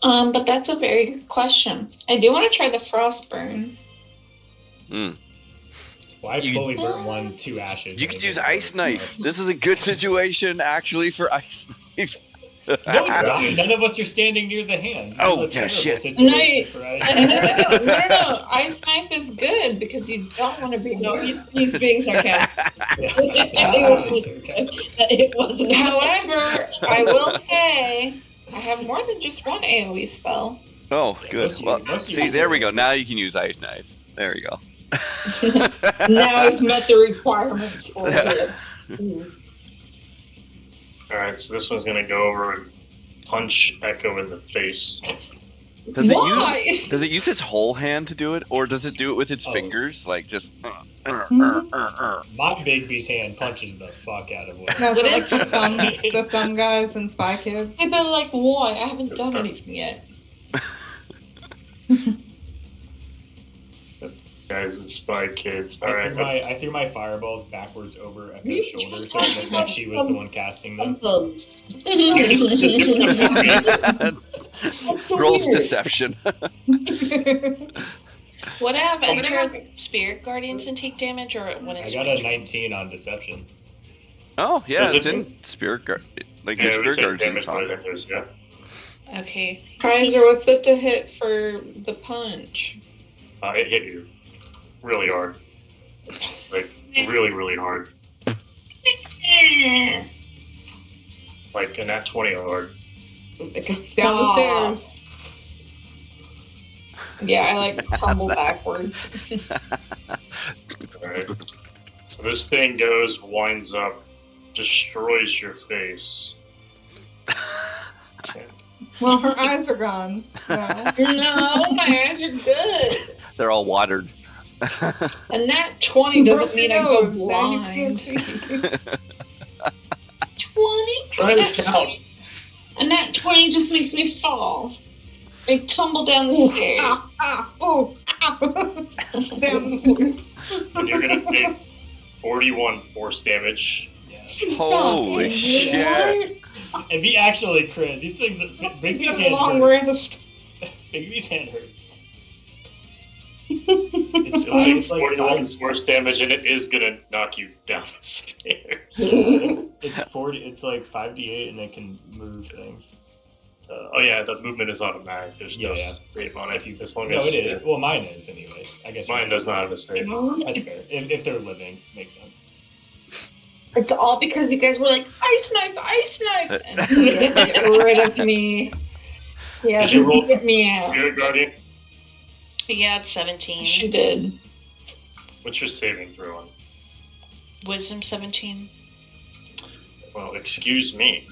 But that's a very good question. I do want to try the frostburn. Mm. Well, I You- fully burnt 1 to ashes. You and could it use didn't Ice work, Knife. This is a good situation, actually, for Ice Knife. No, it's not. None of us are standing near the hands. This Oh, is a yeah, terrible shit. situation for Ice Knife. No. Ice knife is good because you don't want to be. No, he's being sarcastic. Yeah, It wasn't. However, I will say I have more than just one AoE spell. Oh, Yeah, good. most of Well, you- most of see, you there we do. go. Now you can use Ice Knife. There we go. Now I've met the requirements for it. Alright, so this one's gonna go over and punch Echo in the face. Does Why? does it use its whole hand to do it, or does it do it with its Oh. fingers? Like just. My Bigby's hand punches the fuck out of one. No, so like the thumb guys and Spy Kids. I've been like, why? I haven't done anything yet. Guys and Spy Kids. I Alright, threw my fireballs backwards over Echo's You shoulder, just so it looked like she was the one casting them. Thumbs. That's so Rolls weird. deception. Would I have entered Spirit Guardians and take damage, or when it's I got a 19 on deception. Oh yeah, Does it's it- in Spirit Guard. Like yeah, your we Spirit take Guard's in damage when it top. enters, yeah. Okay. Kaiser, what's it to hit for the punch? It hit you really hard. Like, really, really hard. Like, a nat 20 hard. Down the stairs. Yeah, I like tumble backwards. Alright. So this thing goes, winds up, destroys your face. Well, her eyes are gone. Now. No, my eyes are good. They're all watered. A nat 20 doesn't Broke mean your I go nose, now you can't blind. see. 20? Try to count. A nat 20 just makes me fall. I tumble down the stairs. Oh, down the stairs. And you're gonna take 41 force damage. Yeah. Holy Stop. shit. If he actually crit, these things are. Bigby's That's a hand long hurts. rest. Bigby's hand hurts. It's It's takes like 41 force damage, and it is gonna knock you down the stairs. It's 40. It's like 5d8, and it can move things. Oh yeah, the movement is automatic. There's no Yeah. save on it. If you, As long no, as it is. Well, mine is, anyways. I guess mine does not have a save. That's fair. If they're living, makes sense. It's all because you guys were like, ice knife, and so you had to get rid of me. Yeah, Did you roll- get me out. Spirit Guardian, Yeah, it's 17. She did. what's your saving throw on? Wisdom 17. Well, excuse me.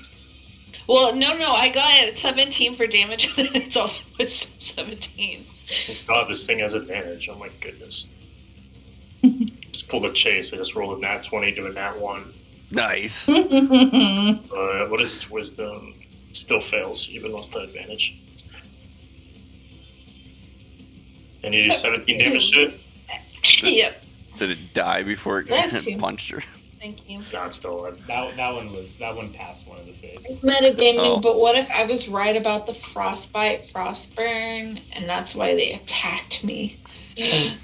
Well, no, I got it 17 for damage, and it's also Wisdom 17. God, this thing has advantage. Oh my goodness. Just pulled a chase. I just rolled a nat 20 to a nat 1. Nice. What is its wisdom? Still fails, even with the advantage. And you do 17 damage to it? Yep. Did it die before it Bless you. punched her? Thank you. Not still alive. That one passed one of the saves. Metagaming, Oh. but what if I was right about the frostbite, frostburn, and that's why they attacked me? I'm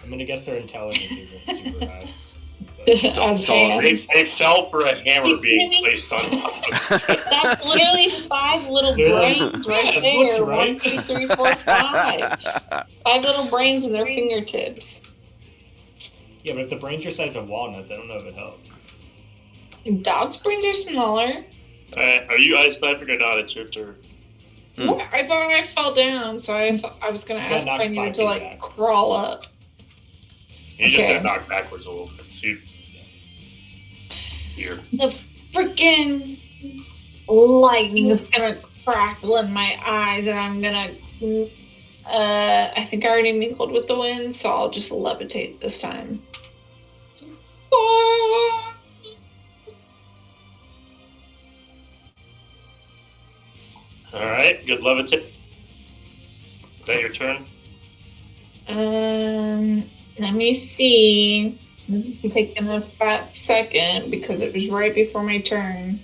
gonna guess their intelligence isn't super high. But As Don't- hands. They fell for a hammer You being kidding me? placed on top of them. That's literally 5 little Yeah. brains right Yeah, there. looks 1, right. 2, 3, 4, 5. 5 little brains in their fingertips. yeah, but if the brains are size of walnuts, I don't know if it helps. Dog's brains are smaller. Are you ice sniping or not? It's your turn. What? I thought I fell down, so I thought I was gonna ask if I knocked needed 5 to feet like back. crawl up. You just Okay. got knocked backwards a little bit. See, here. The freaking lightning is gonna crackle in my eyes, and I'm gonna. I think I already mingled with the wind, so I'll just levitate this time. All right, good levitate. Is that your turn? Let me see. This is taking a fat second because it was right before my turn.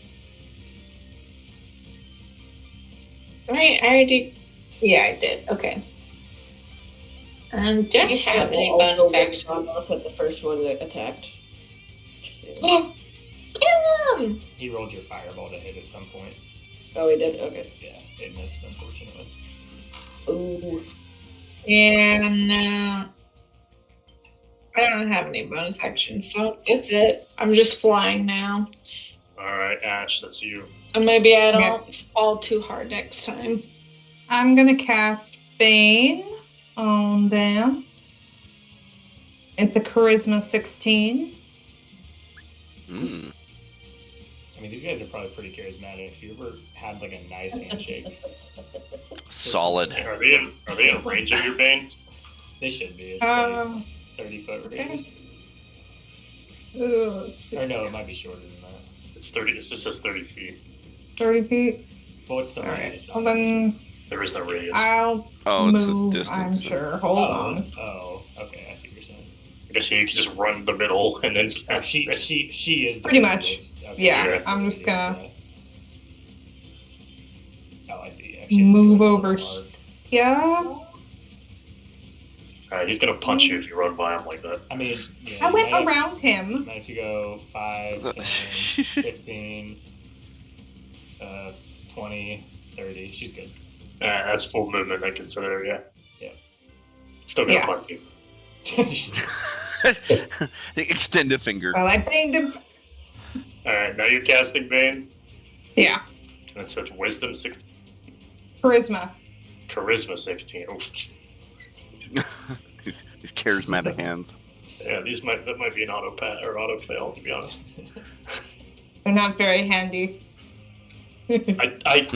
Right, I already. Yeah, I did. Okay. Do I have any also bonus went actions? off at the first one that attacked. Oh, kill him! He rolled your fireball to hit at some point. Oh, he did? Okay. Yeah, it missed, unfortunately. Ooh. And I don't have any bonus actions, so that's it. I'm just flying now. All right, Ash, that's you. So maybe I don't fall too hard next time. I'm gonna cast Bane on them. It's a charisma 16. Mm. I mean, these guys are probably pretty charismatic. If you ever had like a nice handshake, Solid. Are they in range of your bane? they should be. It's like 30-foot okay. radius. Let's see. Or no, it might be shorter than that. It's 30. It just says 30 feet. 30 feet. Well, it's the All right. radius. Well, then There is no radius. I'll Oh, it's move, the distance. I'm sure. Hold on. Oh, okay. I see what you're saying. I guess you could just run the middle and then just. Oh, she is the Pretty much. radius. Okay, Yeah, she is the I'm just radius, gonna yeah. Oh, I see. Actually, move like a over little arc. Yeah. He's gonna punch you if you run by him like that. I mean, yeah, I you went might have- around him. Might have to go 5, 10, 15, 20, 30. She's good. That's full movement, I consider. Yeah. Yeah. Still gonna Yeah. punch you. Extend a finger. Well, I banged him. All right, now you're casting Bane. Yeah. And it says Wisdom 16, Charisma. Charisma 16. Oof. These charismatic hands. Yeah, that might be an auto fail, to be honest. They're not very handy. I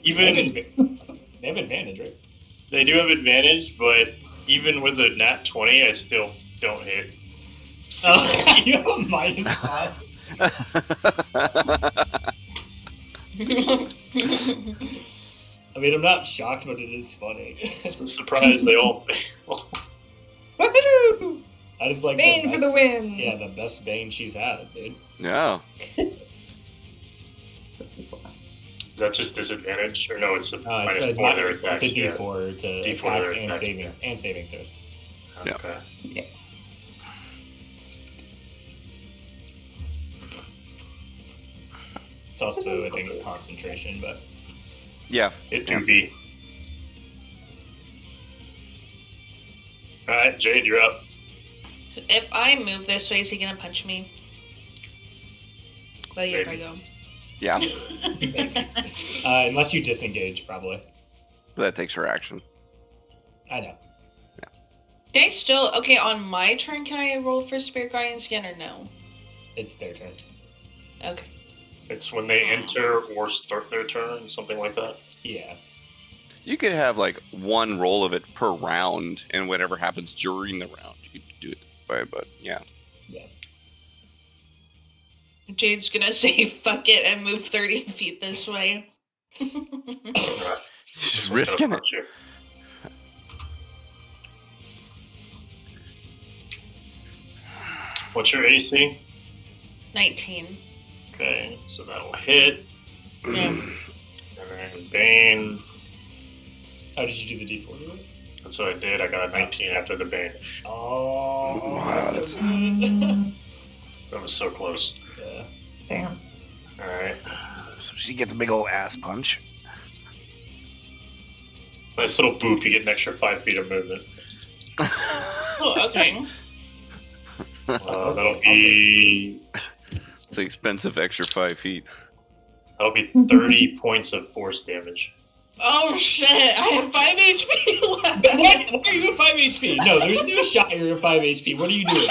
even They have advantage, right? they do have advantage, but even with a nat 20, I still don't hit. Oh, you have a -5. I mean, I'm not shocked, but it is funny. I'm surprised they all. Woohoo! I just like Bane for the win. Yeah, the best Bane she's had, dude. Yeah. This is the one. Is that just disadvantage, or no? It's a It's -4 their attacks. It's a yeah. D4 to D4 attacks their and attacks, saving throws. Yeah. Okay. It's also, I think, concentration, but Yeah. It do be. All right, Jade, you're up. If I move this way, is he gonna punch me? Well, here I go. Yeah. unless you disengage, probably. But that takes her action. I know. Can I still on my turn? Can I roll for Spirit Guardians again or no? It's their turns. Okay. It's when they enter or start their turn, something like that. Yeah. You could have like one roll of it per round, and whatever happens during the round, you could do it that way. But yeah. Jade's gonna say fuck it and move 30 feet this way. She's risking it. You. What's your AC? 19. Okay, so that'll hit. Yeah. And then Bane. How did you do the D4 to it? That's what I did. I got a 19 after the Bane. Oh, Wow, that's so that's- good. That was so close. Yeah. Damn. Alright. So she gets a big old ass punch. Nice little boop. You get an extra 5 feet of movement. Oh, okay. That'll be It's an expensive extra 5 feet. 30 points of force damage. Oh shit! I have 5 HP left. What? Why are you at 5 HP? No, there's no shot you're at 5 HP. What are you doing?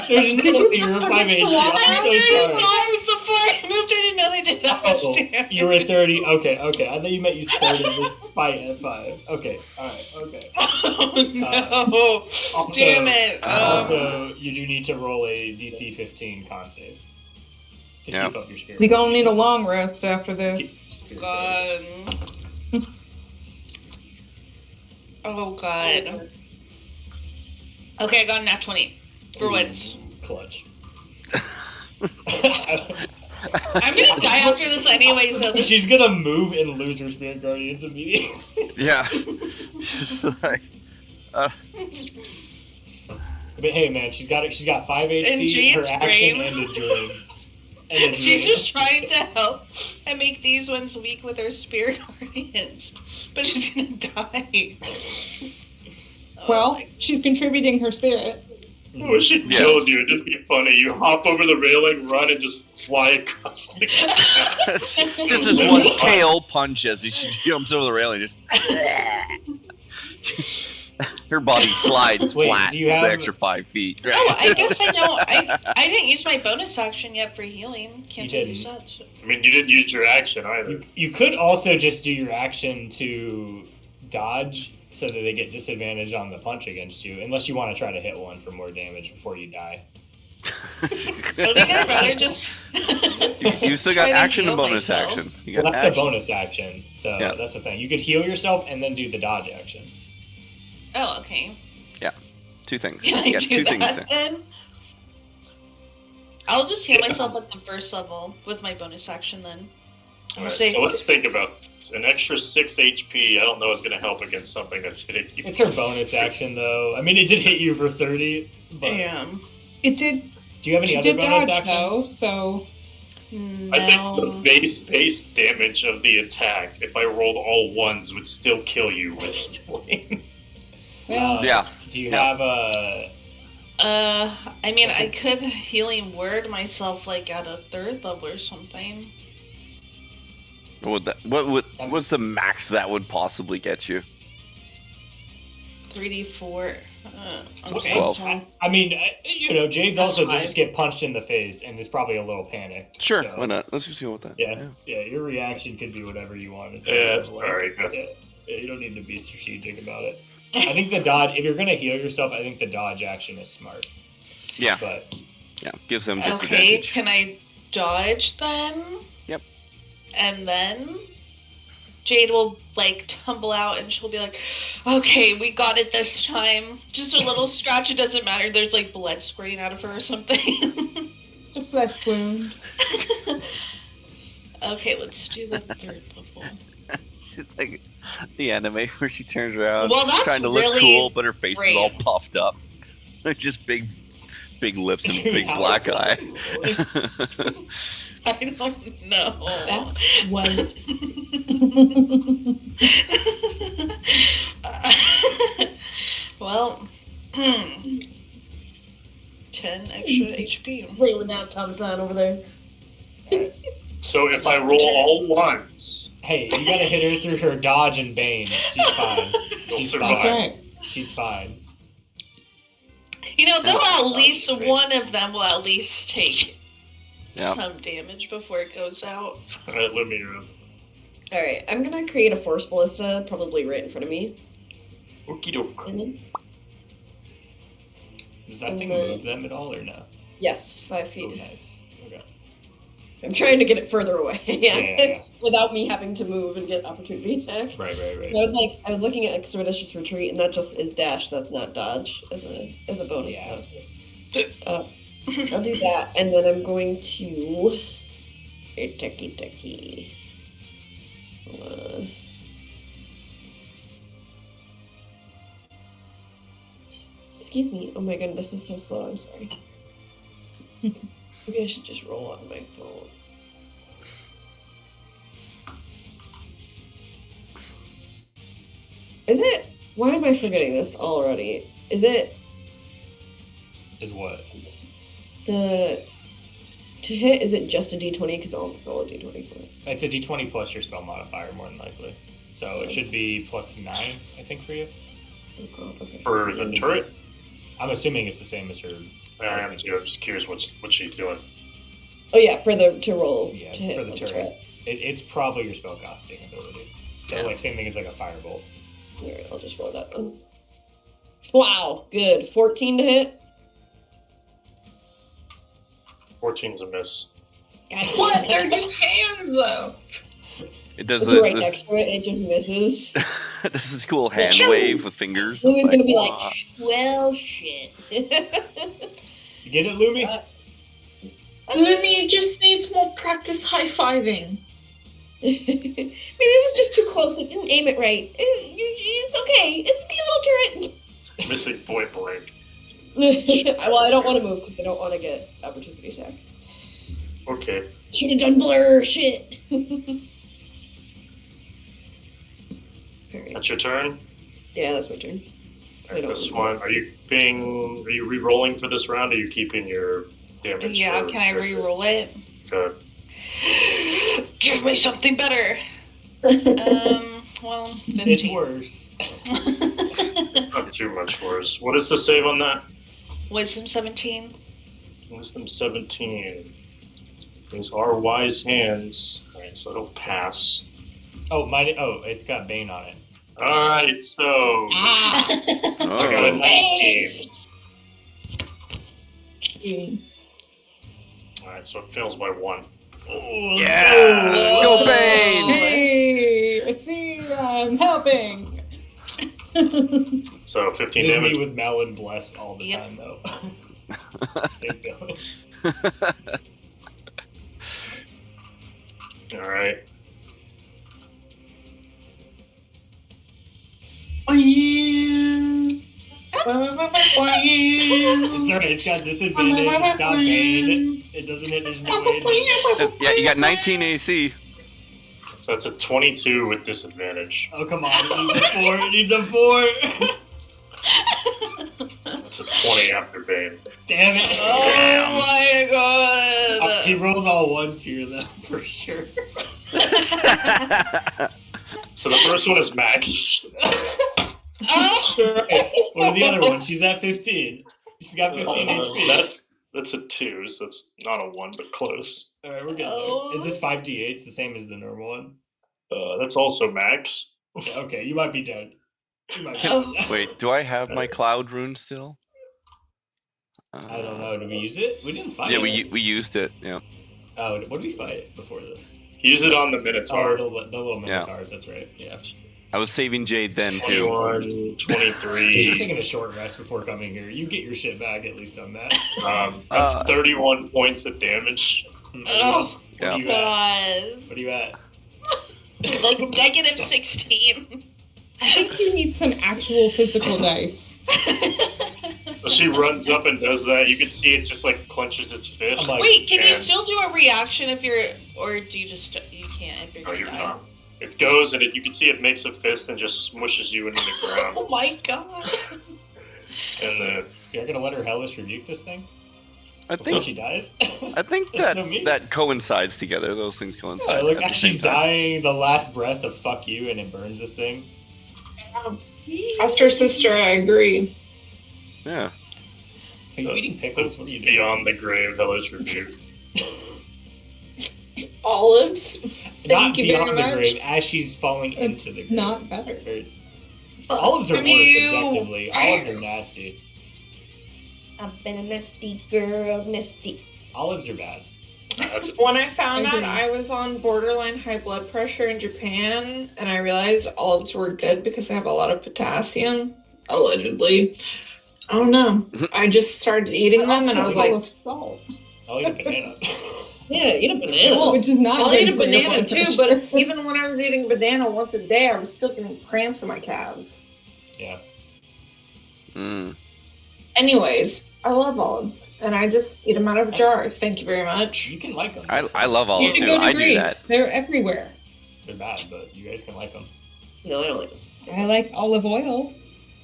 There's no way you're at 5 HP. I I'm was so sorry. 35 before I moved. I didn't know they did that much Oh, damage. you were at 30. Okay. I thought you meant you started this fight at 5. Okay. Alright. Okay. Oh no! Also, Damn it! Also, you do need to roll a DC 15 con save to Yeah. keep up your spirit. We gonna need a long rest after Keep this. spirit. God. Oh god. Okay, I got a nat 20 for wins. Clutch. I'm gonna die after this anyway, so this She's gonna move and lose her spirit guardians immediately. Yeah. Just like. But hey, man, she's got 5 HP, And her Jade's action, brain. and a dream. And a she's dream. just trying to help and make these ones weak with her spirit guardians, but she's gonna die. Oh Well, my- she's contributing her spirit. When she Yeah. kills you, it'd just be funny. You hop over the railing, run, and just fly across the Just this one KO punch as she jumps over the railing. Just her body slides Wait, flat do you have- the extra 5 feet. Oh, I guess I know. I didn't use my bonus action yet for healing. Can't You do didn't. such. I mean, you didn't use your action either. You could also just do your action to dodge so that they get disadvantage on the punch against you, unless you want to try to hit one for more damage before you die. I think I'd rather just. You still got try to action heal and bonus myself. action. You Well, got that's action. a bonus action, so Yeah. that's the thing. You could heal yourself and then do the dodge action. Oh, okay. 2 things. Can I You got do 2 things that there. then? I'll just heal Yeah. myself at the first level with my bonus action then. I'm Alright, saying. so let's think about this. An extra 6 HP. I don't know is going to help against something that's hitting you. It's her bonus action, though. I mean, it did hit you for 30, but It did. do you have any She other did bonus dodge actions? though, so I think the base damage of the attack, if I rolled all ones, would still kill you with healing. well, Yeah. Do you Yeah. have a... I mean, I could healing word myself like at a 3rd level or something. What's the max that would possibly get you? 3d4. Okay. 12. I mean, Jade's That's also fine. just get punched in the face and is probably a little panicked. Sure, so, why not? Let's just go with that. Yeah, your reaction could be whatever you want. It's Yeah, like- alright. Yeah, you don't need to be strategic about it. I think the dodge, if you're going to heal yourself, I think the dodge action is smart. Yeah, But yeah. Gives them Okay, disadvantage. can I dodge then? Yep. And then Jade will like tumble out and she'll be like, okay, we got it this time. Just a little scratch, it doesn't matter. There's like blood spraying out of her or something. it's a flesh wound. Okay, let's do the 3rd level. She's like the anime where she turns around Well, that's trying to look really cool, but her face is all brave. puffed up. Just big lips and Dude, big how- black eye. I don't know. That was. Well, 10 extra HP. Playing with that automaton over there. So if I roll all ones, hey, you got to hit her through her dodge and bane. She's fine. you'll She's survive. Okay. She's fine. You know, they'll Oh, at least great. one of them will at least take Yeah. some damage before it goes out. Alright, let me know. Alright, I'm gonna create a force ballista, probably right in front of me. Okie doke. And then, Does that thing Mhm. move them at all or no? yes, 5 Oh, feet. nice. Okay. I'm trying to get it further away. Yeah. Without me having to move and get opportunity attack. Right. So I was looking at Expeditious Retreat, and that just is dash. That's not dodge as a bonus. Yeah. So. I'll do that, and then I'm going to techie. Excuse me. Oh my goodness, this is so slow. I'm sorry. Maybe I should just roll on my phone. Is it? Why am I forgetting this already? Is it Is what? the to hit? Is it just a d20? Because I'll roll a d20 for it. It's a d20 plus your spell modifier, more than likely. So it should be plus 9, I think, for you. Oh god. Okay. For the turret? I'm assuming it's the same as your. I am too. I'm just curious what she's doing. Oh yeah, to roll. Yeah, to hit for the on turret. It's probably your spellcasting ability. So Yeah. like same thing as like a firebolt. Alright, I'll just roll that then. Wow, good. 14 to hit. 14's a miss. What? They're just hands, though. It does It's right this, next to it. It just misses. this is cool hand wave with fingers. Lumi's It's gonna be "Wah." like, well, shit. You get it, Lumi? Lumi just needs more practice high-fiving. Maybe it was just too close. It didn't aim it right. It's okay. It's a little turret. Missing point blank. Well, I don't want to move because I don't want to get opportunity attack. Okay. Should have done blur. Shit. Alright. That's your turn. Yeah, that's my turn. I don't This wanna- one, are you re-rolling for this round? Or are you keeping your damage? Yeah, for- can I re-roll it? Okay. Give me something better. Well, 15. It's worse. Not too much worse. What is the save on that? Wisdom 17. Wisdom 17. These are wise hands. Alright, so it'll pass. Oh, it's got Bane on it. Alright, so I got a Oh. 19. Alright, so it fails by 1. Oh, Yeah! Go Whoa. Bane! Hey, I see. I'm helping. So 15 Disney damage. with Mel and Bless all the Yep. time, though. Stay going. Alright. It's alright, it's got disadvantage, it's got Bane, it doesn't hit, there's no way. Yeah, you got 19 AC. So that's a 22 with disadvantage. Oh, come on, it needs a 4, That's a 20 after Bane. Damn it. Oh my god. He rolls all ones here, though, for sure. So the first one is max. Right. What are the other ones? She's at 15. She's got 15 HP. That's a 2, so that's not a 1, but close. Alright, we're good there. Is this 5d8s, the same as the normal one? That's also max. Okay, you might be dead. You might be Oh. dead. Wait, do I have my cloud rune still? I don't know. Did we use it? We didn't fight Yeah, it. we used it. Yeah. Oh, what did we fight before this? Use it on the Oh, Minotaur. the little minotaurs. That's right. Yeah. I was saving Jade then too. 21, He's 23. taking a short rest before coming here. You get your shit back at least on that. That's 31 points of damage. Oh What are you at? god. What are you at? Like negative 16. I think you need some actual physical dice. So she runs up and does that. You can see it just like clenches its fist. I'm like, Wait, can you And- still do a reaction if you're, or do you just, you can't if you're Oh, gonna you're die? not. It goes and you can see it makes a fist and just smushes you into the ground. Oh my god. And you're gonna let her hellish rebuke this thing I before think she dies? I think That's so mean. that coincides together. Those things coincide. Yeah, look, at the as same she's time. dying, the last breath of "fuck you" and it burns this thing. Ask her sister, I agree. Yeah. Are you eating pickles? What are you doing? beyond the grave, hellish rebuke. Olives. Not Thank you very beyond the much. grave, as she's falling It's into the grave. not better. Olives are Can worse, you- objectively. Olives are nasty. I've been a nasty girl, nasty. Olives are bad. That's a, When I found out agree. I was on borderline high blood pressure in Japan, and I realized olives were good because they have a lot of potassium, allegedly. I don't know. I just started eating them, and I was full like, of salt, I'll eat a banana. Yeah, eat a banana. Well, which is not I'll good eat a for your banana blood too, pressure. but even when I was eating a banana once a day, I was still getting cramps in my calves. Yeah. Mm. Anyways, I love olives, and I just eat them out of a jar. Thank you very much. You can like them. I love You olives should too. go to I do Greece. that. They're everywhere. They're bad, but you guys can like them. No, I don't like them. I like olive oil.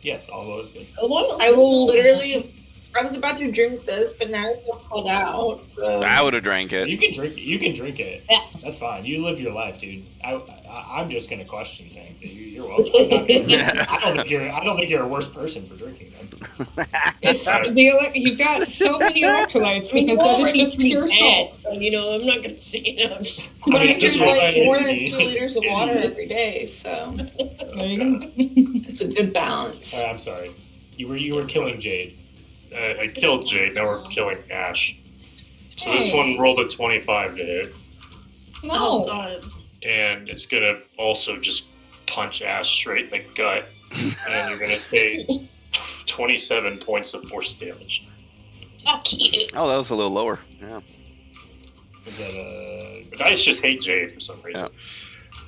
Yes, olive is good. I will literally. I was about to drink this, but now it's all pulled out. So. I would have drank You it. can drink it. You can drink it. Yeah. That's fine. You live your life, dude. I'm just gonna question things. You're welcome. I'm not gonna, I don't think you're a worse person for drinking them. It's you've got so many electrolytes I mean, because that is just pure salt. So, I'm not gonna say it. But I this drink is like why more than you- 2 liters of water every day, so There you go. it's a good balance. All right, I'm sorry. You were killing Jade. I killed Jade, now we're killing Ash. So Hey. this one rolled a 25 to hit, Oh No. god. and it's gonna also just punch Ash straight in the gut, and you're gonna take 27 points of force damage. Fuck you. Oh, that was a little lower. Yeah. Is that The dice just hate Jade for some reason.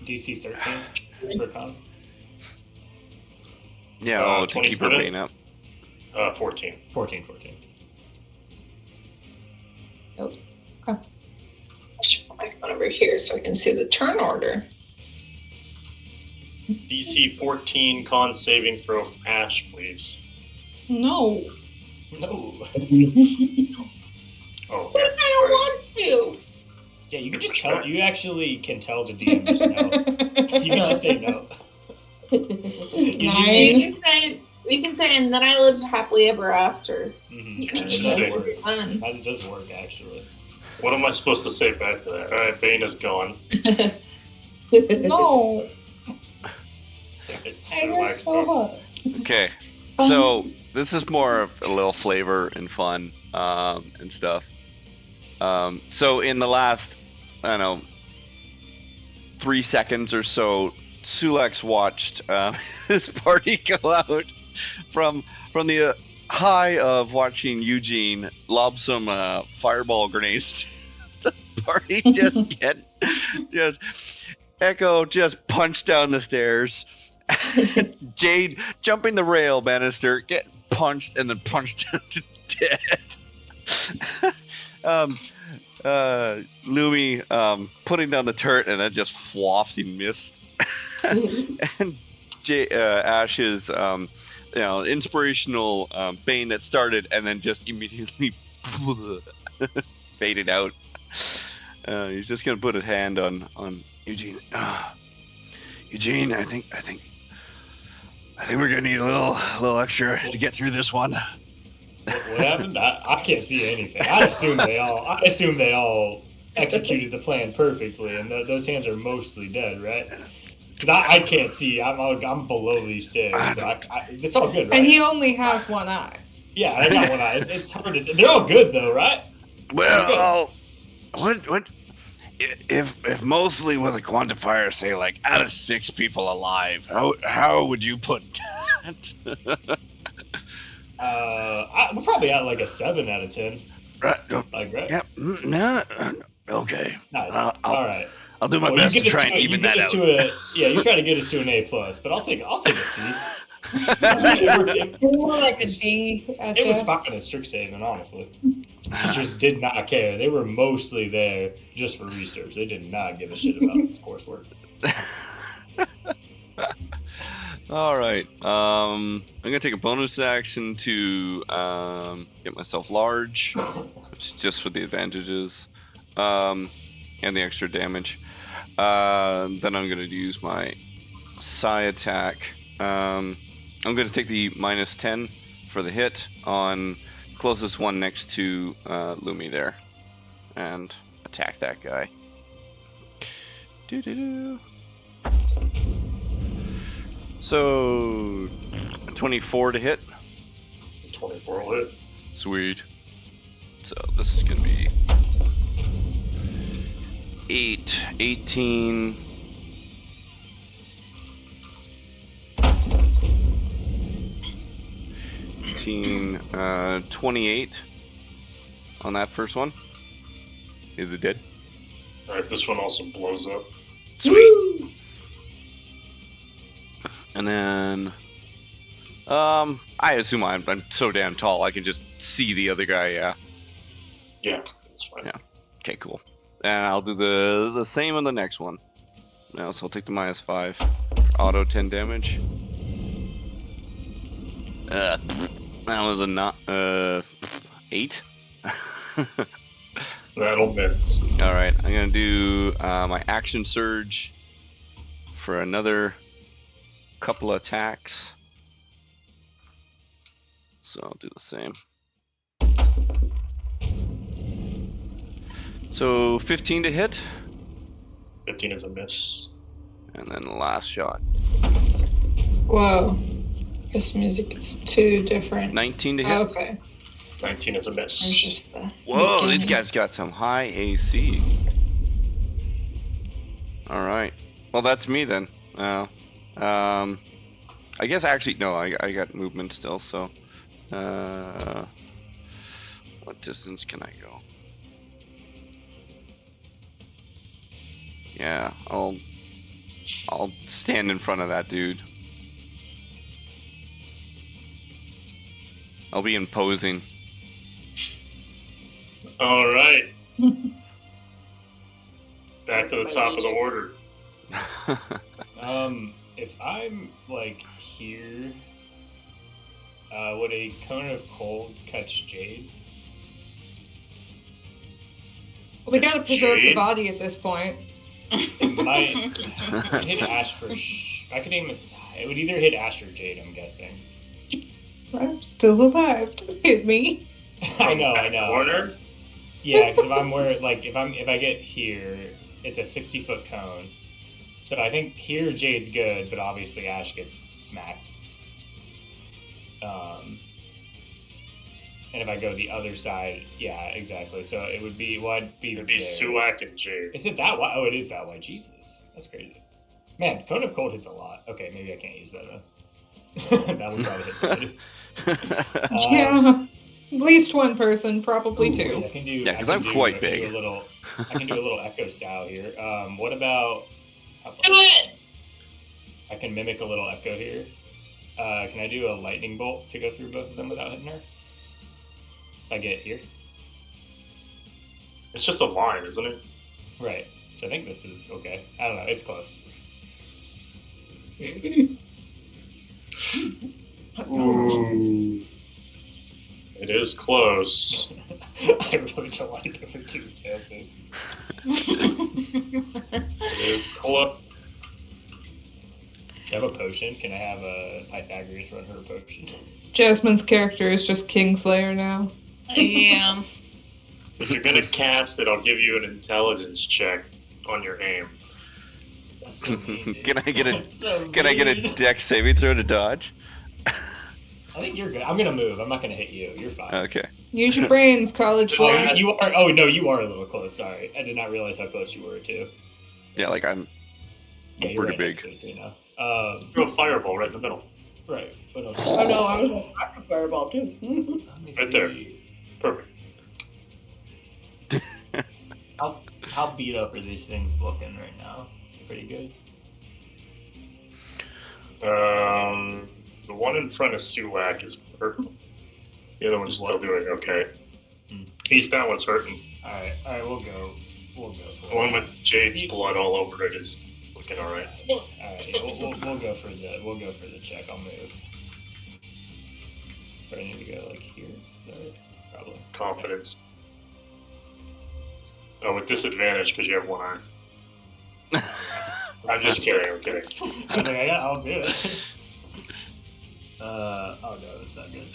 DC 13 for con? Yeah. Uh, To keep her 27? pain up. 14. 14. I should put my phone over here so I can see the turn order. DC 14 con saving throw from Ash, please. No. No. Oh, What if I don't want to? Yeah, you can just tell. You actually can tell the DM just no. You can just say no. Nine. You can say, and then I lived happily ever after. Mm-hmm. Interesting. Fun. That does work actually. What am I supposed to say back to that? Alright, Bane is gone. No. It's I hurt relaxed so mode. hard. Okay. So this is more of a little flavor and fun and stuff. So in the last, I don't know, 3 seconds or so, Sulex watched his party go out from the high of watching Eugene lob some fireball grenades. The party just Echo just punched down the stairs. Jade jumping the rail banister, get punched and then punched to death. Lumi putting down the turret and then just wafting mist. And Ash's inspirational bane that started and then just immediately faded out. He's just gonna put his hand on Eugene. Eugene, I think we're gonna need a little extra to get through this one. What happened? I can't see anything. I assume they all executed the plan perfectly, and those hands are mostly dead, right? Because I can't see. I'm below these stairs, so it's all good, right? And he only has one eye. Yeah, I got one eye. It's hard to see. They're all good though, right? Well, what if mostly with a quantifier, say like out of 6 people alive, how would you put that? We're probably at like a 7 out of 10. Right. Like, right? Yep. No. Okay. Nice. All right. I'll do my Well, best to try and even that out. You try to get us to an A+, but I'll take a C. More like a D. It was fine at Strixhaven, honestly. Teachers did not care. They were mostly there just for research. They did not give a shit about this coursework. All right. I'm gonna take a bonus action to get myself large, which is just for the advantages, and the extra damage. Then I'm gonna use my psi attack. I'm gonna take the -10 for the hit on closest one next to Lumi there, and attack that guy. So 24 to hit. 24 will hit. Sweet. So this is gonna be 18. 18 14, 28 on that first one. Is it dead? Alright, this one also blows up. Sweet. And then, I assume I'm so damn tall I can just see the other guy. Yeah. Yeah, that's fine. Yeah. Okay, cool. And I'll do the same on the next one. Now, so I'll take the -5 for auto 10 damage. That was a 8. That'll miss. All right, I'm gonna do my action surge for another couple attacks. So I'll do the same. So 15 to hit, 15 is a miss. and then the last shot. Whoa. This music is too different. 19 to hit. Oh, okay. 19 is a miss. There's just the Whoa, these beginning. guys got some high AC. All right. Well, that's me then. I guess actually no, I got movement still. So, what distance can I go? Yeah, I'll stand in front of that dude. I'll be imposing. Alright. Back to the top of the order. If I'm like here, would a cone of cold catch Jade? We gotta preserve the Jade? body at this point. It might hit Ash for I could aim it. It would either hit Ash or Jade, I'm guessing. I'm still alive. Don't hit me. I know. Corner? Yeah, because if I get here, it's a 60-foot cone. So I think here Jade's good, but obviously Ash gets smacked. And if I go the other side, yeah, exactly. So it would be It'd be Sulak and Jade. Is it that way? Oh, it is that way. Jesus, that's crazy. Man, Cone of Cold hits a lot. Okay, maybe I can't use that though. That would probably hit somebody. Yeah. At least one person, probably two. I can do. Yeah, 'cause I I'm can quite do big. I can do a little echo style here. What about? How about Do it! I can mimic a little echo here. Can I do a lightning bolt to go through both of them without hitting her? If I get here, It's just a line, isn't it? right? So I think this is okay. I don't know. It's close. Ooh. It is close. I really don't want to go for 2 fail saves. It is close. Do I have a potion? Can I have a Pythagoras run her a potion? Jasmine's character is just Kingslayer now. Yeah. If you're gonna cast it, I'll give you an intelligence check on your aim. That's so mean, dude. Can I get a That's so Can I get a mean. dex saving throw to dodge? I think you're good. I'm gonna move. I'm not gonna hit you. You're fine. Okay. Use your brains, college Oh, boy. you are. Oh no, you are a little close. Sorry, I did not realize how close you were too. Yeah, like I'm Yeah, you're pretty right big. next to it, too now. Throw a fireball right in the middle. Right. What else? Oh no, I was going back to fireball too. Let me Right there. see. Perfect. How beat up are these things looking right now? Pretty good. The one in front of Sulak is hurt. The other one's still doing okay. That one's hurting. All right, we'll go for The one it. with Jade's blood all over it is looking all right. All right, yeah, we'll go for the check. I'll move. But I need to go like here. Is that right? Probably. Confidence. Oh, with disadvantage because you have one eye. I'm just kidding. I'm kidding. I was like, I'll do it. Oh no, that's not good.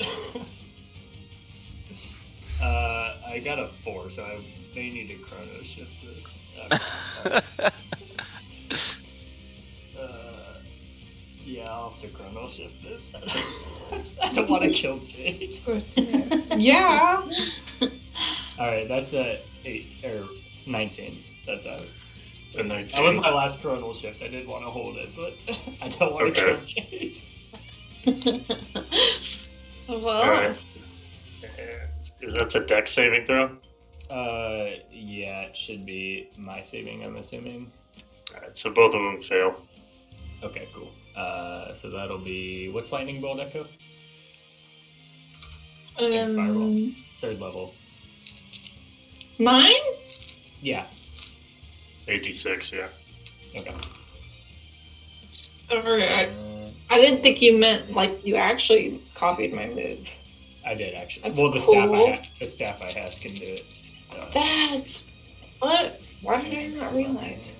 I got a 4, so I may need to chrono shift this. Yeah, I'll have to chrono shift this. I don't want to kill Jade. Yeah. Alright, that's a 8 or 19. That's out. And That was 19. my last chronal shift. I did want to hold it, but I don't want to Okay. kill Jade. Well, Is that a deck saving throw? Yeah, it should be my saving, I'm assuming. Alright, so both of them fail. Okay, cool. So that'll be, what's Lightning Bolt Echo? Thanks, Fireball. 3rd level. Mine? Yeah. 86, yeah. Okay. Alright. I didn't think you meant like you actually copied my move. I did actually. That's Well, cool. the staff I has can do it. That's what? Why did I not realize?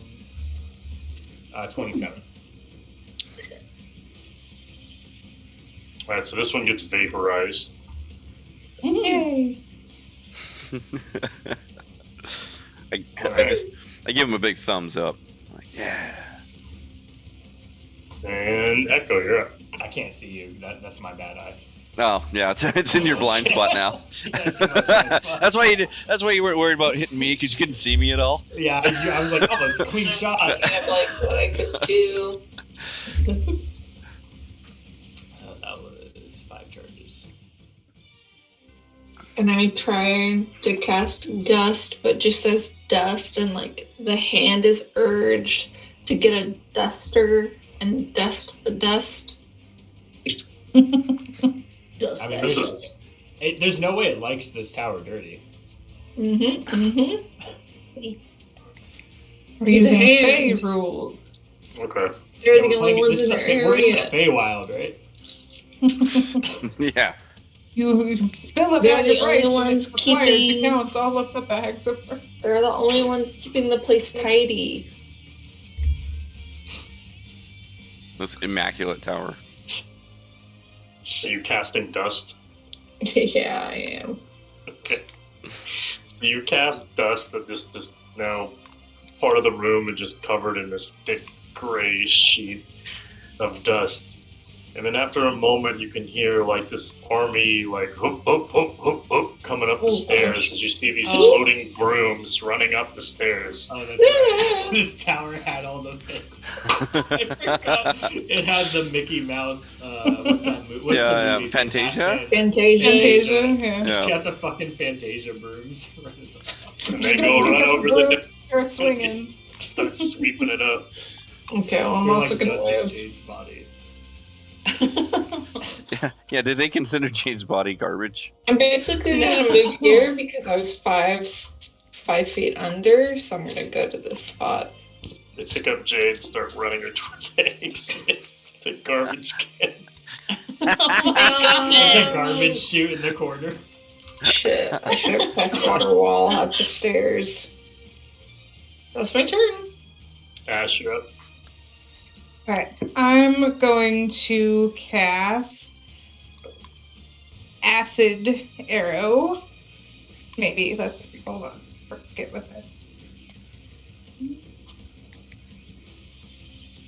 27. Alright, so this one gets vaporized. Yay! I give him a big thumbs up. Like, yeah. And Echo, you're up. I can't see you. That's my bad eye. Oh yeah, it's in your blind spot now. Yeah, it's in my blind spot. That's why you weren't worried about hitting me because you couldn't see me at all. Yeah, I was like, oh, it's a clean shot. I have like what I could do. That was 5 charges. And I tried to cast dust, but just says dust, and like the hand is urged to get a duster and dust the dust. Just I mean, that. there's no way it likes this tower dirty. Using Using hand. Fey rules. Okay. They're Yeah, the we're only playing- ones this in is their the- We're in the area. Feywild, right? Yeah. You spill a They're bag the of rice only and ones it's required to keeping- count all of the bags of rice. They're the only ones keeping the place tidy. This immaculate tower. Are you casting dust? Yeah, I am. Okay. So you cast dust that just is now part of the room and just covered in this thick gray sheet of dust. And then after a moment, you can hear like this army, like hoop, hoop, hoop, hoop, hoop, coming up the Oh, stairs gosh. as you see these Oh. floating brooms running up the stairs. Oh, that's right. This tower had all the fake. I forgot. It had the Mickey Mouse. What's that movie? What's Yeah, the movie? Fantasia? Fantasia. Fantasia, yeah. Yeah. It's got the fucking Fantasia brooms. And they go run over the Start swinging. start sweeping it up. Okay, well, I'm We're also like gonna dusting move. Jade's body. Yeah. Did they consider Jade's body garbage? I'm basically gonna move here because I was 5 feet under, so I'm gonna go to this spot. They pick up Jade, start running her towards the exit. The garbage can. Oh my There's a goodness. garbage chute in the corner. Shit, I should have pressed water wall up the stairs. That's my turn. Ash, you're up. Alright, I'm going to cast Acid Arrow. Maybe, let's hold on. Forget what that's.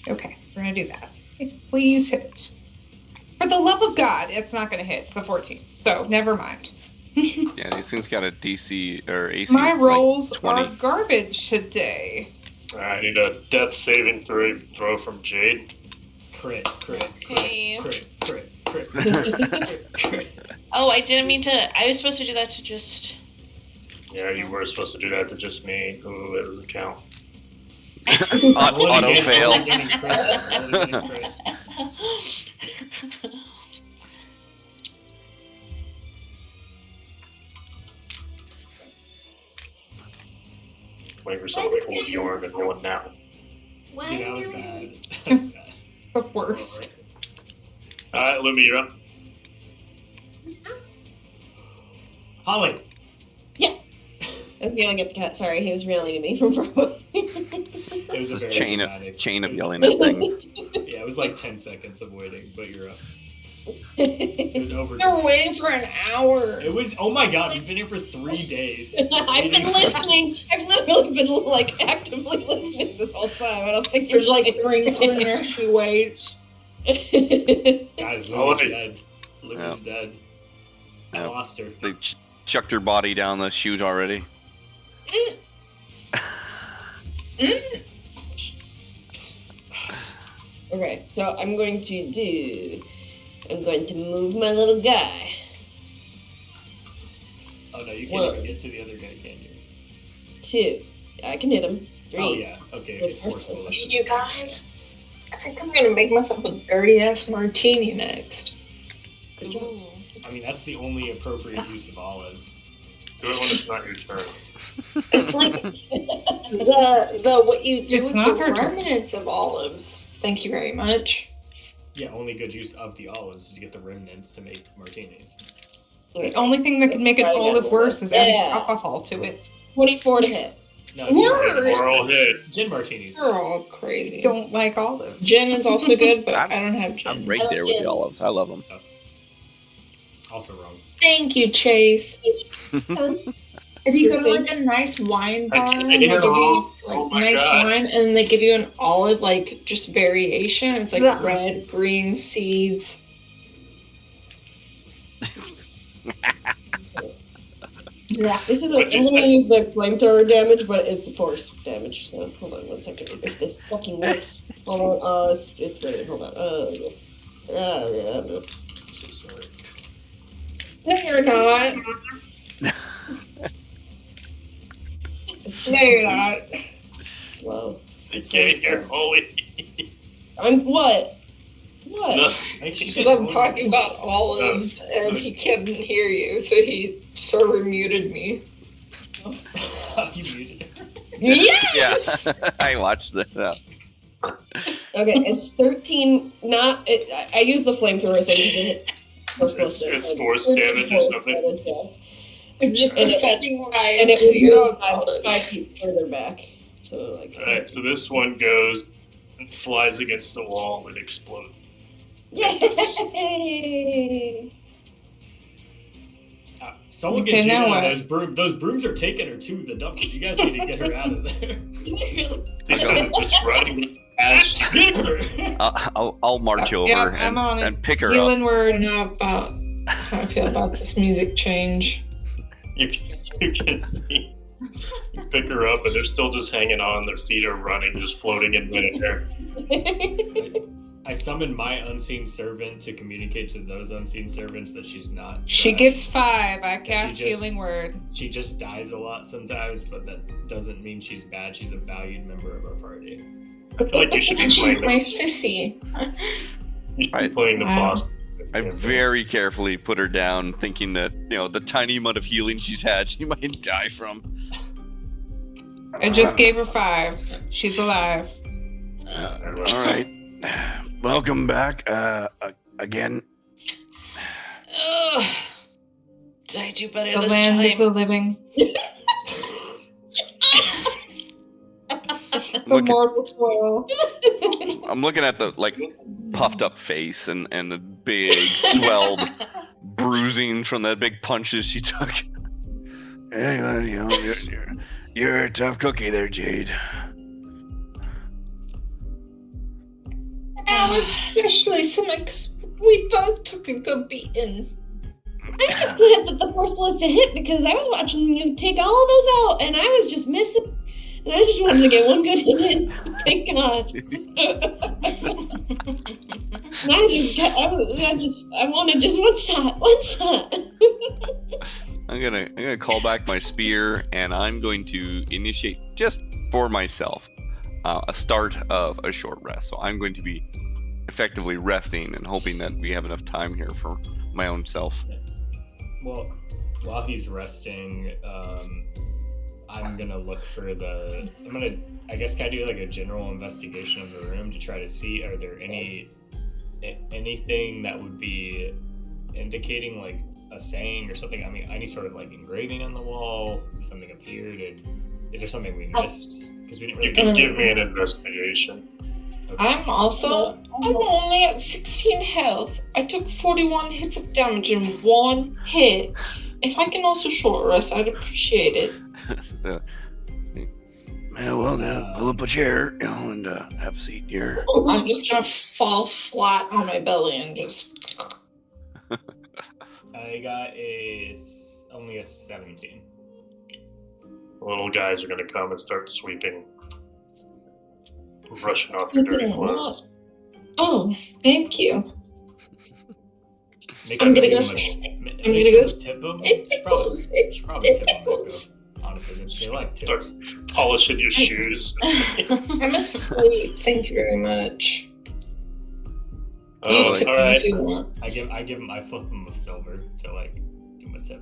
Okay, we're gonna do that. Please hit. For the love of God, it's not gonna hit the 14. So never mind. Yeah, these things got a DC or AC. My of, rolls like 20. are garbage today. I need a death saving throw from Jade. Crit, crit, Okay. crit, crit, crit, crit, crit. Oh, I didn't mean to. I was supposed to do that to just. Yeah, you were supposed to do that to just me. Ooh, that doesn't count. Auto fail. Waiting for someone to pull the arm and roll it now. Dude, that was bad. That was bad. The worst. Alright, Lumi, you're up. Holly. I was yelling at the cat. Sorry, he was yelling at me from far away. It was a This very is chain dramatic. of it was- yelling at things. Yeah, it was like 10 seconds of waiting, but you're up. It was over. We were waiting for an hour. It was. Oh my god, we've been here for 3 days. I've been listening. I've literally been like actively listening this whole time. I don't think There's you're like 3 cleaner she waits. Guys, Lumi's wait. dead. Lumi's dead. I Yeah. lost her. They chucked her body down the chute already. Okay, so I'm going to do I'm going to move my little guy. Oh no, you can't One. even get to the other guy, can you? 2. I can hit him. 3. Oh yeah, okay. With It's first forceful. person. That's You guys, I think I'm gonna make myself a dirty ass martini next. Good job. Ooh. I mean, that's the only appropriate use of olives. Do it when it's not your turn. It's like the what you do It's with not the her turn. remnants of olives. Thank you very much. Yeah, only good use of the olives is to get the remnants to make martinis. The only thing that could make an Let's try olive again. worse is adding Yeah. alcohol to it. 24 to hit. No, Worse. Oral hit. gin martinis. You're all crazy. Don't like olives. Gin is also good, but I'm- I don't have I'm gin. right there with the olives. I love them. Also wrong. Thank you, Chase. If you go to like a nice wine bar I and can't they hear give you all. like Oh my nice God. wine and they give you an olive like just variation, it's like Ugh. red, green, seeds. Yeah. This is What'd I'm you gonna say? use the flamethrower damage, but it's force damage. So hold on 1 second. If this fucking works, hold on. It's raining. Hold on. Yeah. So sorry. No, you're not. It's No, just you're not. slow. I can't hear Holy. I'm what? What? No. I think she's Because just I'm talking about olives and he couldn't hear you, so he server muted me. You muted her. Yes! Yeah, I watched that. Okay, it's 13. I use the flamethrower thing because it's It's force damage or something? I'm just And it- defending my And it opinion would on move 5 olives. feet further back. So like. Alright, so this one goes and flies against the wall and explodes. Yay! Someone Okay, get Gina now on what? those brooms. Those brooms are taking her to the dump. You guys need to get her out of there. Just running past. Get her! I'll march over Yep, I'm on it. and pick her up. Healing I word. don't know about how I feel about this music change. You pick her up and they're still just hanging on. Their feet are running, just floating in midair. I summon my unseen servant to communicate to those unseen servants that she's not. She trash. gets 5. I she cast just- healing word. She just dies a lot sometimes, but that doesn't mean she's bad. She's a valued member of our party. I feel like you should be And she's playing my sissy. the boss. I very carefully put her down, thinking that, the tiny amount of healing she's had, she might die from. I just gave her 5. She's alive. All right. Welcome back again. Ugh. Did I do better The this land of the time? living. The Look at- mortal coil. I'm looking at the puffed up face and the big swelled bruising from the big punches she took. Yeah, you're a tough cookie there, Jade. Now, especially someone, because we both took a good beating. I'm just glad that the force blows to hit because I was watching you take all of those out and I was just missing. And I just wanted to get one good hit in. Thank God. And I wanted just one shot. I'm gonna call back my spear, and I'm going to initiate, just for myself, a start of a short rest. So I'm going to be effectively resting and hoping that we have enough time here for my own self. Well, while he's resting, I'm gonna look for the. I guess, can I do like a general investigation of the room to try to see are there anything that would be indicating like a saying or something? I mean, any sort of like engraving on the wall, something appeared, and is there something we missed? Because we didn't You really. can give me an investigation. Okay. I'm only at 16 health. I took 41 hits of damage in one hit. If I can also short rest, I'd appreciate it. Well, now pull up a chair, and have a seat here. I'm just gonna fall flat on my belly and just. I got it's only a 17. The little guys are gonna come and start sweeping, brushing off your dirty clothes. Oh, thank you. Make I'm sure gonna you go. make I'm sure gonna go. you tip them. It tickles. Should probably It tip them. tickles. Honestly, they like Start tips. polishing your shoes. I'm asleep. Thank you very much. You Oh, tip all them right. if you want. I give them. I flip them with silver to like give them a tip.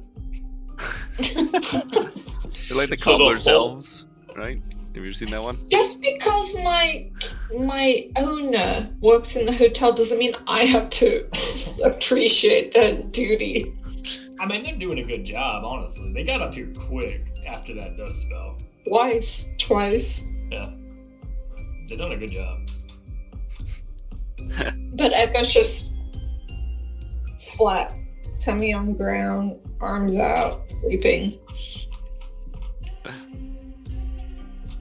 They're like the So the cobbler's whole- elves, right? Have you seen that one? Just because my owner works in the hotel doesn't mean I have to appreciate their duty. I mean, they're doing a good job, honestly. They got up here quick after that dust spell. Twice. Yeah, they've done a good job. But Echo's just flat, tummy on ground, arms out, sleeping.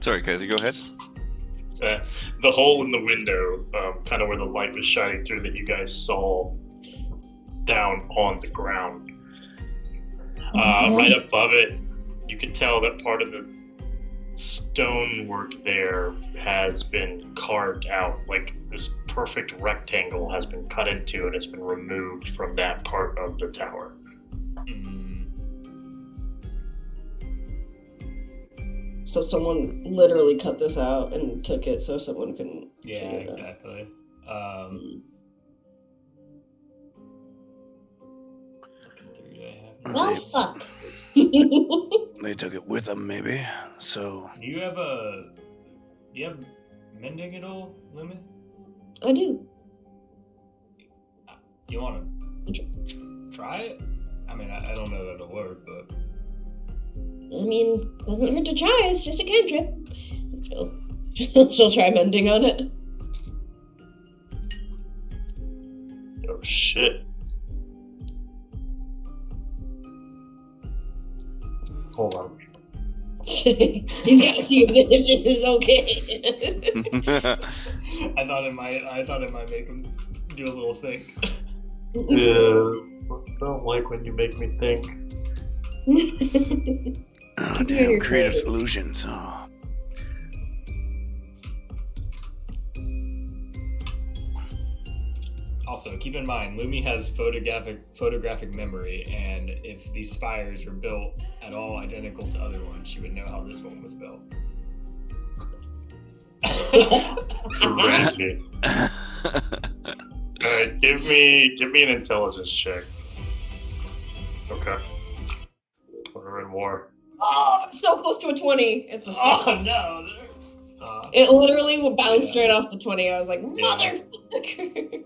Sorry, Kaiser, go ahead. The hole in the window, kind of where the light was shining through that you guys saw down on the ground. Right above it, you could tell that part of the stonework there has been carved out. Like this perfect rectangle has been cut into and it's been removed from that part of the tower. So someone literally cut this out and took it so someone couldn't. Yeah, figure it out. exactly. Looking through, they have Well, They- fuck. They took it with them, maybe. So Do you have mending at all, Lumen? I do. You want to try it? I mean, I don't know that it'll work, but I mean, doesn't hurt to try. It's just a cantrip. She'll try mending on it. Oh shit. Hold on. He's got to see if this is okay. I thought it might make him do a little think. Yeah, I don't like when you make me think. oh, Keep doing damn, your creative clothes. solutions. Oh. Also, keep in mind, Lumi has photographic memory, and if these spires were built at all identical to other ones, she would know how this one was built. Crazy. Alright, give me an intelligence check. Okay. Put her in more. Oh, I'm so close to a 20. It's a 6. Oh no! It literally bounced Yeah. straight off the 20. I was like, Yeah. motherfucker.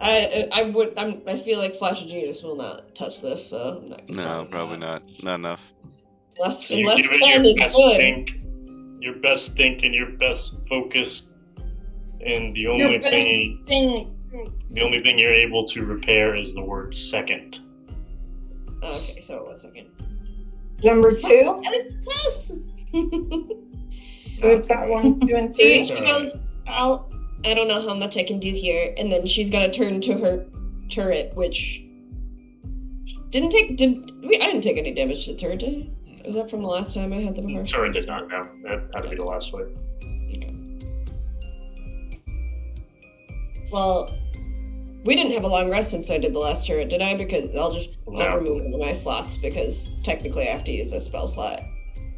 I feel like Flash of Genius will not touch this, so I'm not gonna No, probably not. Not enough. Unless, So you unless give it 10 your is best good. think, and your best focus, and the Your only best thing thing. you're able to repair is the word second. Okay, so it was second. Number 2. I was close. We've got 1, 2, and She 3. goes, I don't know how much I can do here, and then she's gonna turn to her turret, which didn't take. I didn't take any damage to the turret. Did I? Was that from the last time I had the before? Turret did not know. That had to be the last fight. Okay. Well, we didn't have a long rest since I did the last turret, did I? Because I'll No. remove one of my slots because technically I have to use a spell slot.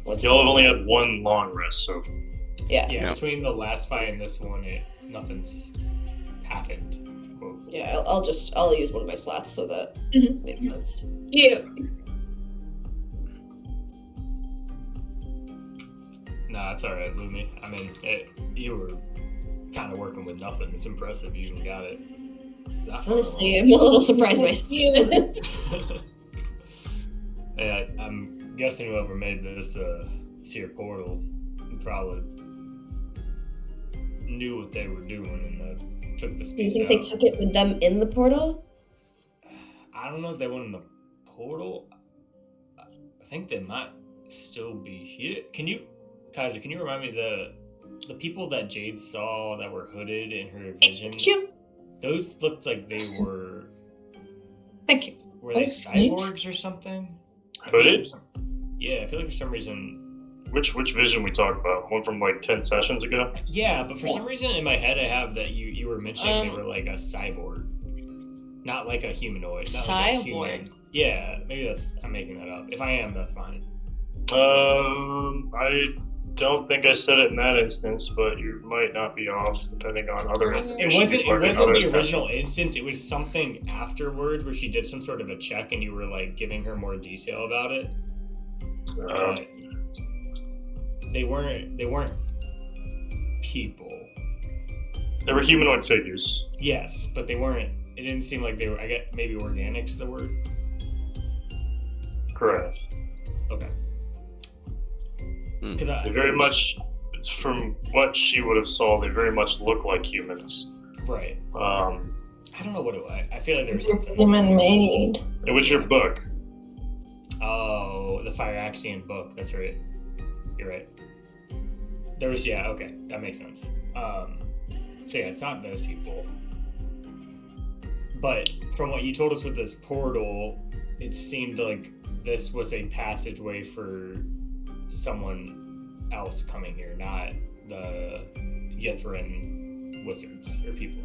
Y'all have only had one long rest, so Yeah. Yeah, between the last fight and this one, nothing's happened. Quote. Yeah, I'll use one of my slots so that Mhm. makes sense. Yeah. Nah, it's alright, Lumi. I mean, you were kind of working with nothing. It's impressive you even got it. that far Honestly, along. I'm a little surprised myself. Yeah, I'm guessing whoever made this here portal probably knew what they were doing and took this Do you piece think out. they took it with them in the portal? I don't know if they went in the portal. I think they might still be here. Kaiser, can you remind me the people that Jade saw that were hooded in her vision? Those looked like they were. Thank you. Were they Oh, sweet. cyborgs or something? Hooded? Yeah, I feel like for some reason. which vision we talked about? One from like 10 sessions ago? Yeah, but for some reason in my head I have that you were mentioning they Um, were like a cyborg. Not like a humanoid. Not like a human. Cyborg. Yeah, maybe I'm making that up. If I am, that's fine. I don't think I said it in that instance, but you might not be off, depending on other It information. wasn't you've learned in the other original sessions. instance. It was something afterwards where she did some sort of a check and you were like giving her more detail about it. But they weren't people. They were humanoid figures. Yes, but they weren't. It didn't seem like they were. I get maybe organic's the word. Correct. Okay. Hmm. Because They very much, from what she would have saw, they very much look like humans. right. I I don't know what it was. I feel like there was something. Human made. It was your book. Oh, the Phyrexian book. That's right. You're right. There was okay, that makes sense. So yeah, it's not those people. But from what you told us with this portal, it seemed like this was a passageway for someone else coming here, not the Yithrin wizards or people.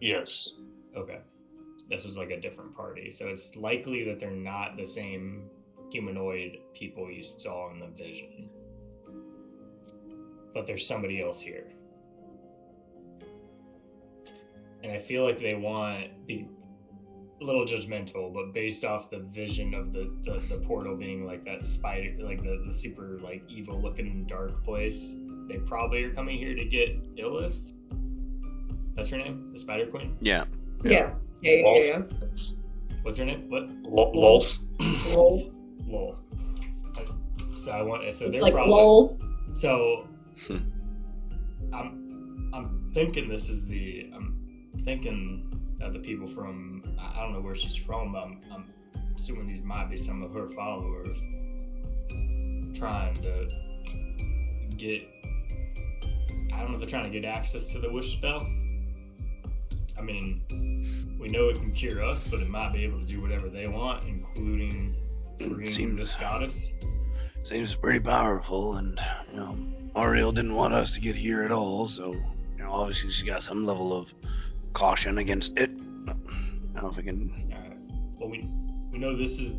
Yes. Okay. This was like a different party. So it's likely that they're not the same humanoid people you saw in the vision. But there's somebody else here. And I feel like they be a little judgmental, but based off the vision of the portal being like that spider, like the super like evil looking dark place, they probably are coming here to get Illith. That's her name? The Spider Queen? Yeah. Yeah. What's her name? What? Lolf. Lol. Lol. So It's they're like probably lol. so I'm thinking this is I'm thinking the people from I don't know where she's from, but I'm assuming these might be some of her followers trying to get I don't know if they're trying to get access to the wish spell. I mean, we know it can cure us, but it might be able to do whatever they want, including freeing this goddess. Seems pretty powerful, and Ariel didn't want us to get here at all, so obviously she's got some level of caution against it. I don't know if we can. Well, we know this is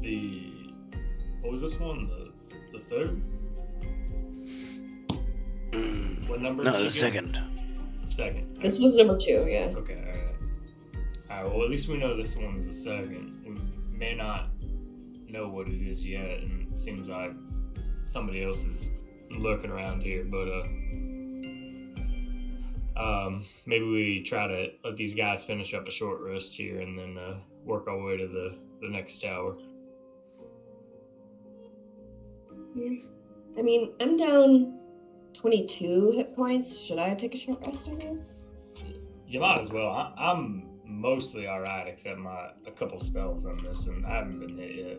what was this one? The third? What number? No, did the she get? second. Second. This was number 2, yeah. Okay, alright. Well, at least we know this one was the second. We may not know what it is yet, and it seems like somebody else is lurking around here, but maybe we try to let these guys finish up a short rest here and then work our way to the next tower. Yeah. I mean, I'm down 22 hit points. Should I take a short rest, I guess? You might as well. I'm mostly alright, except a couple spells on this, and I haven't been hit yet.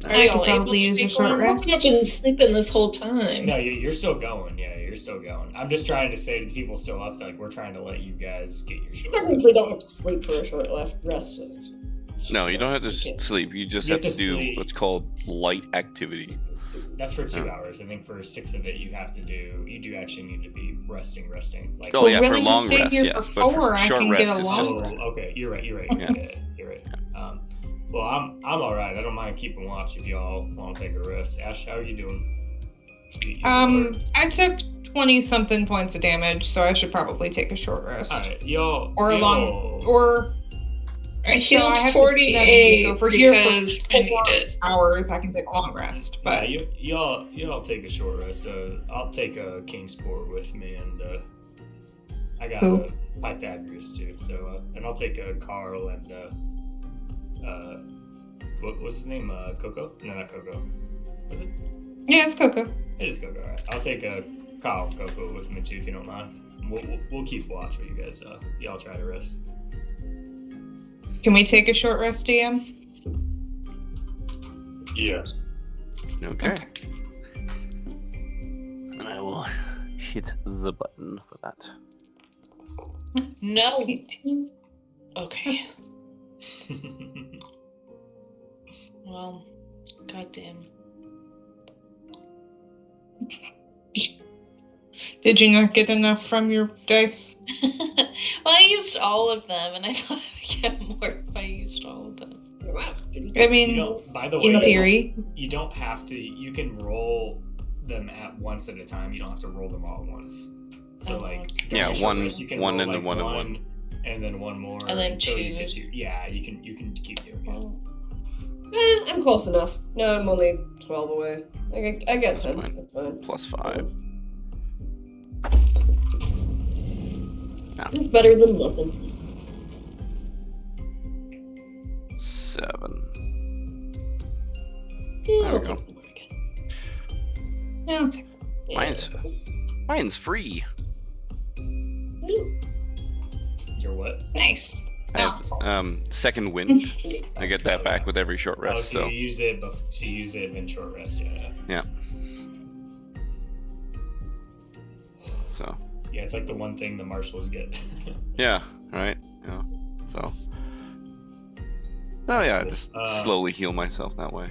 I could probably use a short rest. I've been sleeping this whole time. No, you're still going. Yeah, you're still going. I'm just trying to say to the people still up, like, we're trying to let you guys get your short rest. Technically don't have to sleep for a short rest. No, you don't have to sleep. You just have to do sleep. what's called light activity. That's for 2 hours. I think for 6 of it, you do actually need to be resting. Like, Oh, yeah, for willing to long stay rest, here yes. for But for 4, I short can rest, get a it's long just... okay, you're right. Yeah. Yeah, you're right. Well, I'm all right. I don't mind keeping watch if y'all want to take a rest. Ash, how are you doing? I took 20-something points of damage, so I should probably take a short rest. All right, y'all. Or a long, or I healed I have to 48 so if we're here because for I need 4 it. hours, I can take a long rest. But yeah, y'all take a short rest. I'll take a Kingsport with me, and I got Who? a Pythagoras too. So and I'll take a Carl and what was his name? Coco? No, not Coco. Was it? yeah, it's Coco. It is Coco. All right. I'll take a Carl and Coco with me too, if you don't mind. We'll keep watch with you guys. Y'all try to rest. Can we take a short rest, DM? Yes. Okay. And I will hit the button for that. No. 18. Okay. Well, goddamn. Did you not get enough from your dice? Well, I used all of them, and I thought I would get more if I used all of them. Wow. I mean, You don't, by the way, in you don't- theory. you don't have to. You can roll them at once at a time. You don't have to roll them all at once. So like, during Yeah, a short one- rest, you can one roll, and then like, one and one. and then one more, And then until you get two. to. Yeah, you can keep doing it. Oh. I'm close enough. No, I'm only 12 away. I get That's 10. fine. That's fine. +5. It's better than nothing. 7. Yeah, There I'll we go. take it, I guess. Yeah. Yeah. Mine's free. Your what? Nice. I have second wind. I get that back with every short Oh, rest. so So you use it. So you use it in short rest. Yeah. So Yeah, it's like the one thing the marshals get. yeah, right. Yeah. So. Oh yeah, I just slowly heal myself that way.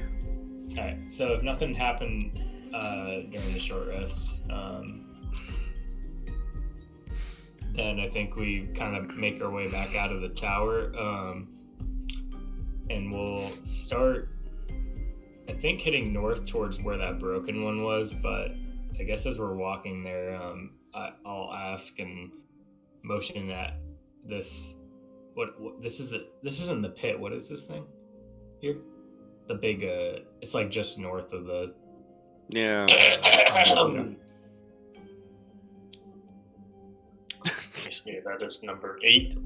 Alright, so if nothing happened during the short rest, then I think we kind of make our way back out of the tower, and we'll start, I think, heading north towards where that broken one was, but I guess as we're walking there, I'll ask and motion that this, what this isn't the pit. What is this thing here? The big, it's like just north of the. Yeah. Let me see, that is number 8.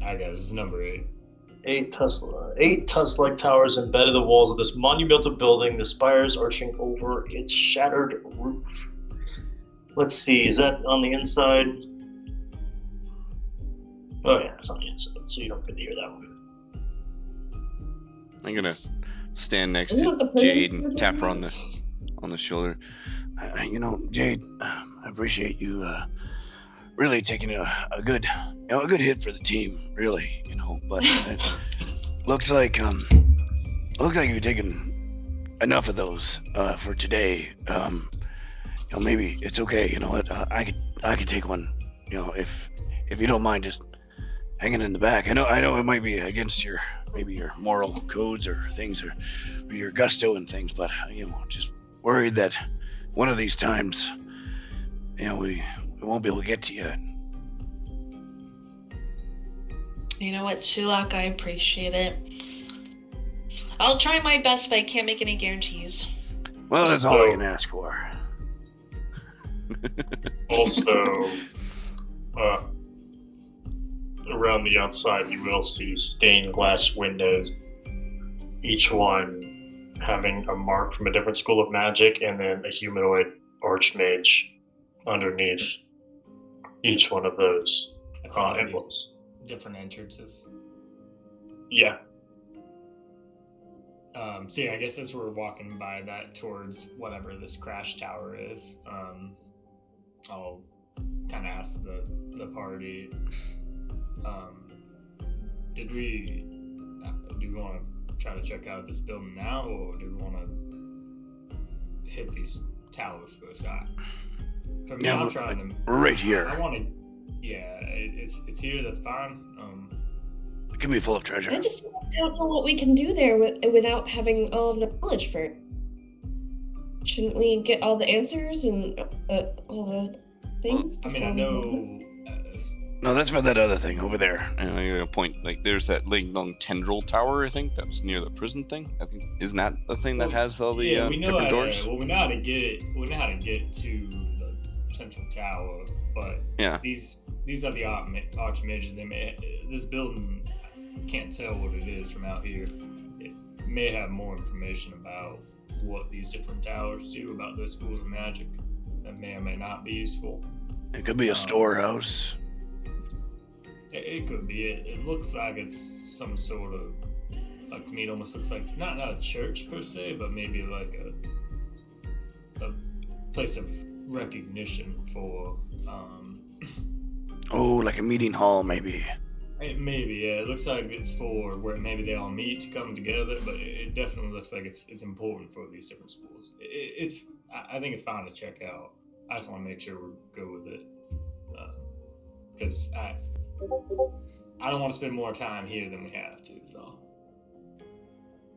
I guess it's number 8. 8 tusk-like towers embedded in the walls of this monumental building, the spires arching over its shattered roof. Let's see, is that on the inside? Oh yeah, it's on the inside, so you don't get to hear that one. I'm gonna stand next Isn't to that the prison Jade you're and tap her talking on the shoulder. Jade, I appreciate you really taking a good hit for the team, really, but it looks like you've taken enough of those for today. Maybe it's okay. You know what? I could take one. If you don't mind, just hanging in the back. I know it might be against your moral codes or things or your gusto and things, but just worried that one of these times, we won't be able to get to you. You know what, Sulak, I appreciate it. I'll try my best, but I can't make any guarantees. Well, that's all I can ask for. Also, around the outside, you will see stained glass windows, each one having a mark from a different school of magic, and then a humanoid archmage underneath each one of those That's all these emblems. different entrances. Yeah. So yeah, I guess as we're walking by that towards whatever this crash tower is, I'll kind of ask the party, do we want to try to check out this building now, or do we want to hit these towers first? For me, I'm trying to. We're right here. I want to. Yeah, it's here. That's fine. It can be full of treasure. I just don't know what we can do there without having all of the knowledge for it. Shouldn't we get all the answers and all the things? I mean, I know. No, that's about that other thing over there. And I'm gonna point, there's that long tendril tower, I think, that was near the prison thing. I think, isn't that the thing that has all the different doors? We know how to get. We know how to get to the central tower, but yeah, these are the archmages. This building, can't tell what it is from out here. It may have more information about what these different towers do about their schools of magic that may or may not be useful. It could be a storehouse. It could be. It looks like it's some sort of, like, to me it almost looks like not a church per se, but maybe like a place of recognition for like a meeting hall, maybe. Maybe, yeah. It looks like it's for where maybe they all meet to come together, but it definitely looks like it's important for these different schools. I think it's fine to check out. I just want to make sure we're good with it, because I don't want to spend more time here than we have to. So,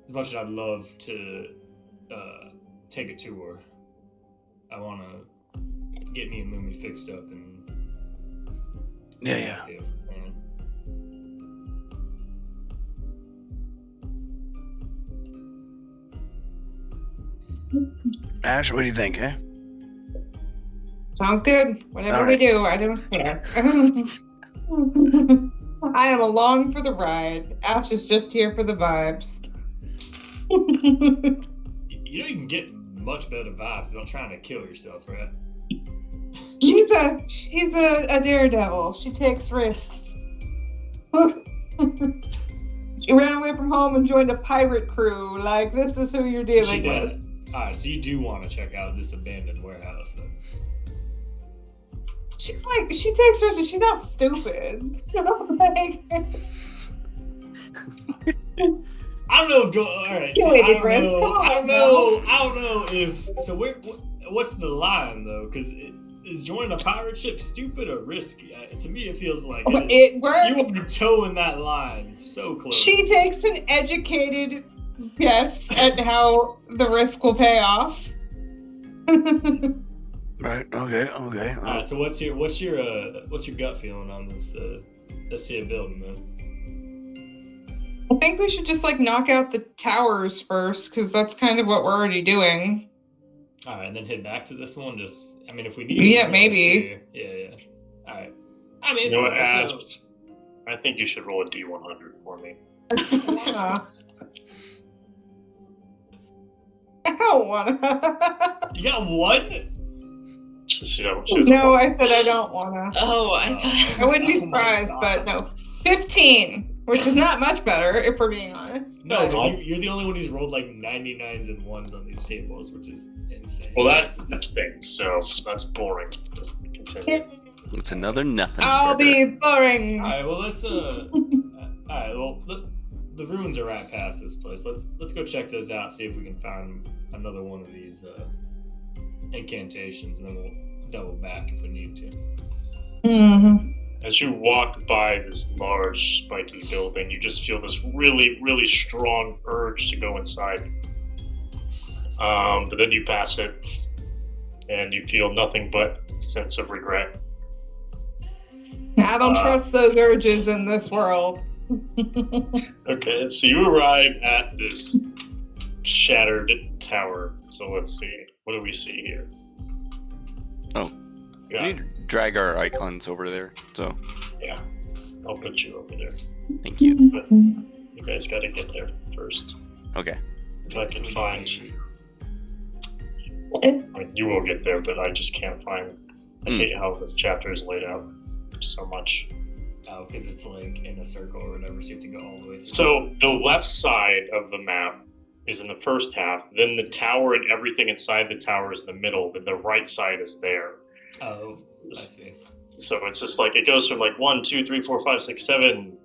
as much as I'd love to take a tour, I want to get me and Lumi fixed up and Yeah. Ash, what do you think, eh? Sounds good. Whatever All we right. do, I don't care. I am along for the ride. Ash is just here for the vibes. You know you can get much better vibes without trying to kill yourself, right? She's a daredevil. She takes risks. She ran away from home and joined a pirate crew. Like, this is who you're So she dealing did. with. Alright, so you do want to check out this abandoned warehouse then? She's like, she takes risks. She's not stupid. Like, I don't know if alright. You See, waited, I don't Rick. know. Come on I don't now. know. I don't know if so. What's the line though? Because is joining a pirate ship stupid or risky? To me, it feels like it worked. you are toeing that line so close. She takes an educated guess at how the risk will pay off. Right. Okay. Alright, so what's your gut feeling on this here building then? I think we should just like knock out the towers first, because that's kind of what we're already doing. All right, and then head back to this one. Just, I mean, if we need. Yeah, more, maybe. Yeah. All right. I mean, it's You know what, fine, Ash? so- I think you should roll a D100 for me. I don't wanna. You got one? Just, she doesn't No, want- I said I don't wanna. Oh, I thought. I wouldn't be Oh my surprised, God. but no. 15, which is not much better, if we're being honest. No, but- but you're the only one who's rolled like 99s and 1s on these tables, which is insane. Well, that's the thing, so that's boring. Continue. It's another nothing. I'll be boring. All right, well let's all right, well the ruins are right past this place. Let's go check those out. See if we can find another one of these incantations, and then we'll double back if we need to. Mm-hmm. As you walk by this large, spiky building, you just feel this really, really strong urge to go inside. But then you pass it, and you feel nothing but a sense of regret. I don't trust those urges in this world. Okay, so you arrive at this shattered tower. So let's see. What do we see here? Oh. Yeah, We need to drag our icons over there. So, I'll put you over there. thank you. But you guys gotta get there first. Okay. If I can find... I mean, you will get there, but I just can't find... I hate how the chapter is laid out so much. Oh, because it's like in a circle or whatever, so you have to go all the way through. So the left side of the map is in the first half, then the tower and everything inside the tower is the middle, then the right side is there. Oh, I see. So it's just like, it goes from like 1, 2, 3, 4, 5, 6, 7,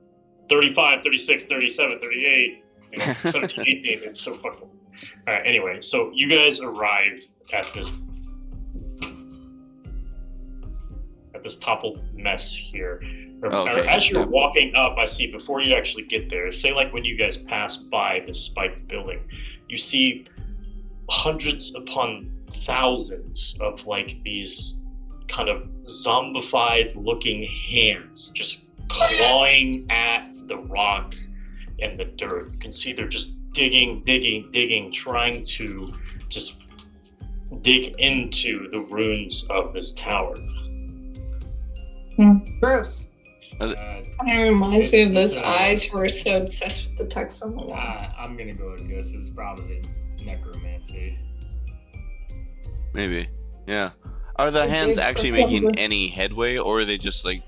35, 36, 37, 38, 17, 18, it's so fucking... Alright, anyway, so you guys arrive at this toppled mess here. Okay, As you're yeah. walking up, I see, before you actually get there, say like when you guys pass by this spiked building, you see hundreds upon thousands of like these kind of zombified looking hands just clawing at the rock and the dirt. You can see they're just digging, trying to just dig into the ruins of this tower. Gross. Kind of reminds me of those So- eyes who are so obsessed with the text on the wall. I'm gonna go and guess this is probably necromancy. Maybe. Yeah. Are the I hands did actually for making flavor. any headway, or are they just like,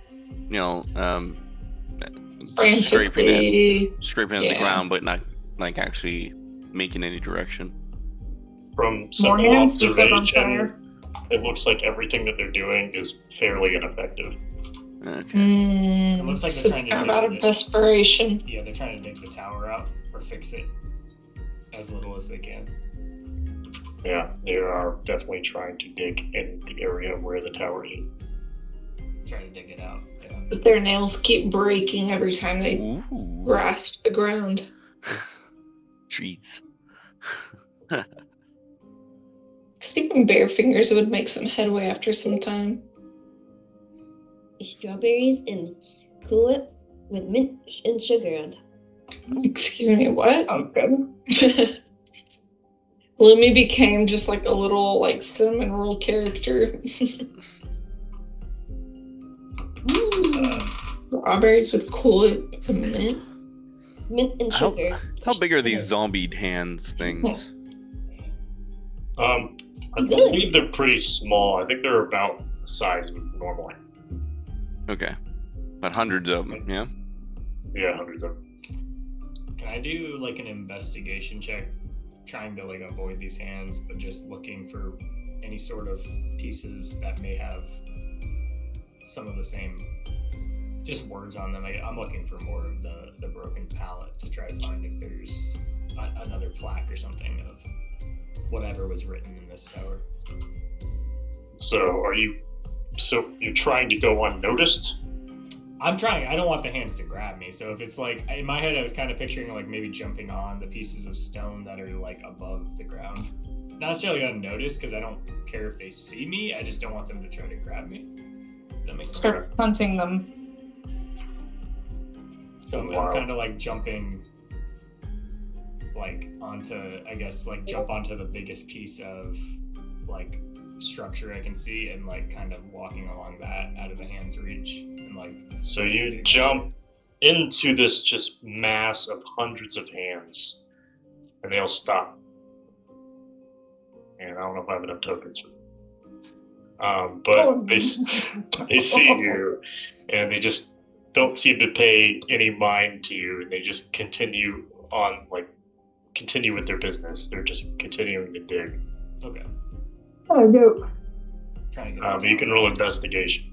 scraping Frantically. at the Yeah. ground, but not like actually making any direction? From More simple hands than set on fire. observation, it looks like everything that they're doing is fairly ineffective. Okay. It looks like So they're it's trying kind to of out dig of it. desperation. Yeah, they're trying to dig the tower out or fix it as little as they can. Yeah, they are definitely trying to dig in the area where the tower is. try to dig it out. Yeah. But their nails keep breaking every time they Ooh. grasp the ground. Treats. Even bare fingers would make some headway after some time. Strawberries and Cool Whip with mint and sugar on top. Excuse me, what? Oh, good. Lumi became just like a little like cinnamon roll character. Strawberries with Cool Whip and mint. Mint and sugar. How big are these zombie hands things? I believe they're pretty small. I think they're about the size of normal. Okay. But hundreds of them, yeah? Yeah, hundreds of them. Can I do like an investigation check, trying to like avoid these hands, but just looking for any sort of pieces that may have some of the same, just words on them? I'm looking for more of the broken palette to try to find if there's another plaque or something of whatever was written in this tower. So you're trying to go unnoticed? I'm trying. I don't want the hands to grab me. So if it's like, in my head, I was kind of picturing like maybe jumping on the pieces of stone that are like above the ground. Not necessarily unnoticed, because I don't care if they see me. I just don't want them to try to grab me. Does that make sense? Start hunting them. So I'm kind of like jumping like onto, I guess, like jump onto the biggest piece of like structure I can see and like kind of walking along that out of the hand's reach and like. So you jump into this just mass of hundreds of hands and they'll stop. And I don't know if I have enough tokens for them. But they see you and they just don't seem to pay any mind to you, and they just continue with their business. They're just continuing to dig. Okay. Oh, no. Trying to But you can roll investigation.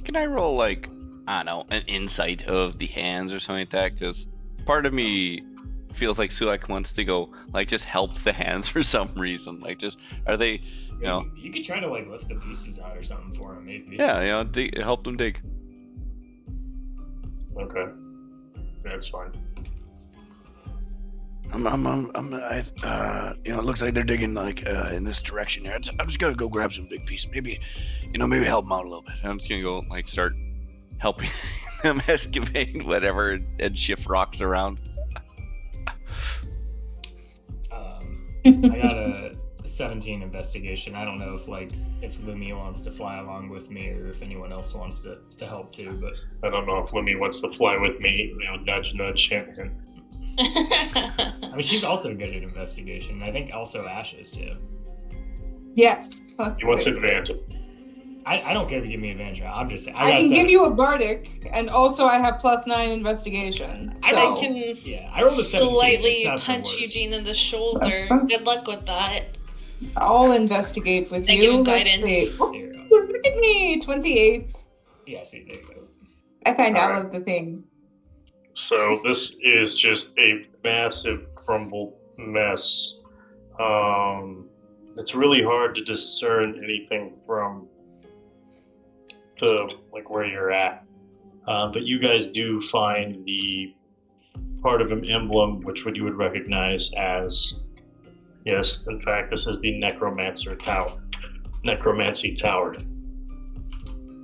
Can I roll, like, I don't know, an insight of the hands or something like that? Because part of me feels like Sulak wants to go, like, just help the hands for some reason. Like, just, are they, you know... You could try to, like, lift the pieces out or something for him, maybe. Yeah, you know, help them dig. Okay. That's fine. You know, it looks like they're digging like in this direction here. I'm just gonna go grab some big pieces. Maybe help them out a little bit. I'm just gonna go like start helping them excavate whatever and shift rocks around. I got a 17 investigation. I don't know if Lumi wants to fly along with me or if anyone else wants to help too, but I don't know if Lumi wants to fly with me. You know, nudge, nudge, hint, hint. I mean, she's also good at investigation. I think also Ash is too. Yes. He wants advantage. I don't care if you give me advantage. I'm just saying. I can give you a bardic, and also I have +9 investigation. So. I can I rolled a 17. slightly It's punch worse. Eugene in the shoulder. That's fine. Good luck with that. I'll investigate with I you. give him Let's guidance. see. Oh, Here you go. look at me, 28. Yeah, see, there you go. I find all Alright. of the things. So this is just a massive crumbled mess. It's really hard to discern anything from like where you're at. But you guys do find the part of an emblem which you would recognize as, yes, in fact, this is the Necromancy Tower.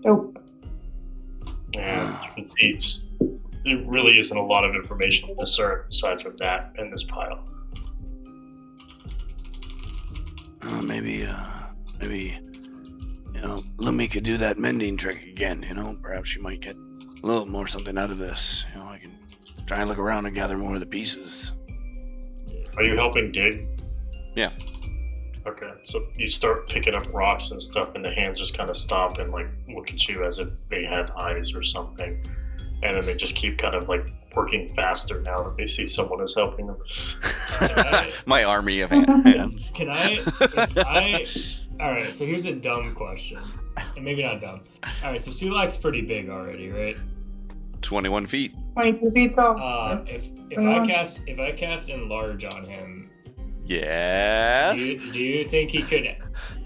Nope. And you can see just there really isn't a lot of information to discern aside from that in this pile. Maybe, you know, Lumi could do that mending trick again, you know? Perhaps she might get a little more something out of this. You know, I can try and look around and gather more of the pieces. Are you helping dig? Yeah. Okay, so you start picking up rocks and stuff, and the hands just kind of stop and like look at you as if they had eyes or something, and then they just keep kind of like working faster now that they see someone is helping them. My army of hands. Can I? All right. So here's a dumb question, and maybe not dumb. All right. So Sulak's pretty big already, right? 21 feet. 22 feet tall. If I cast enlarge on him, Yes. do you think he could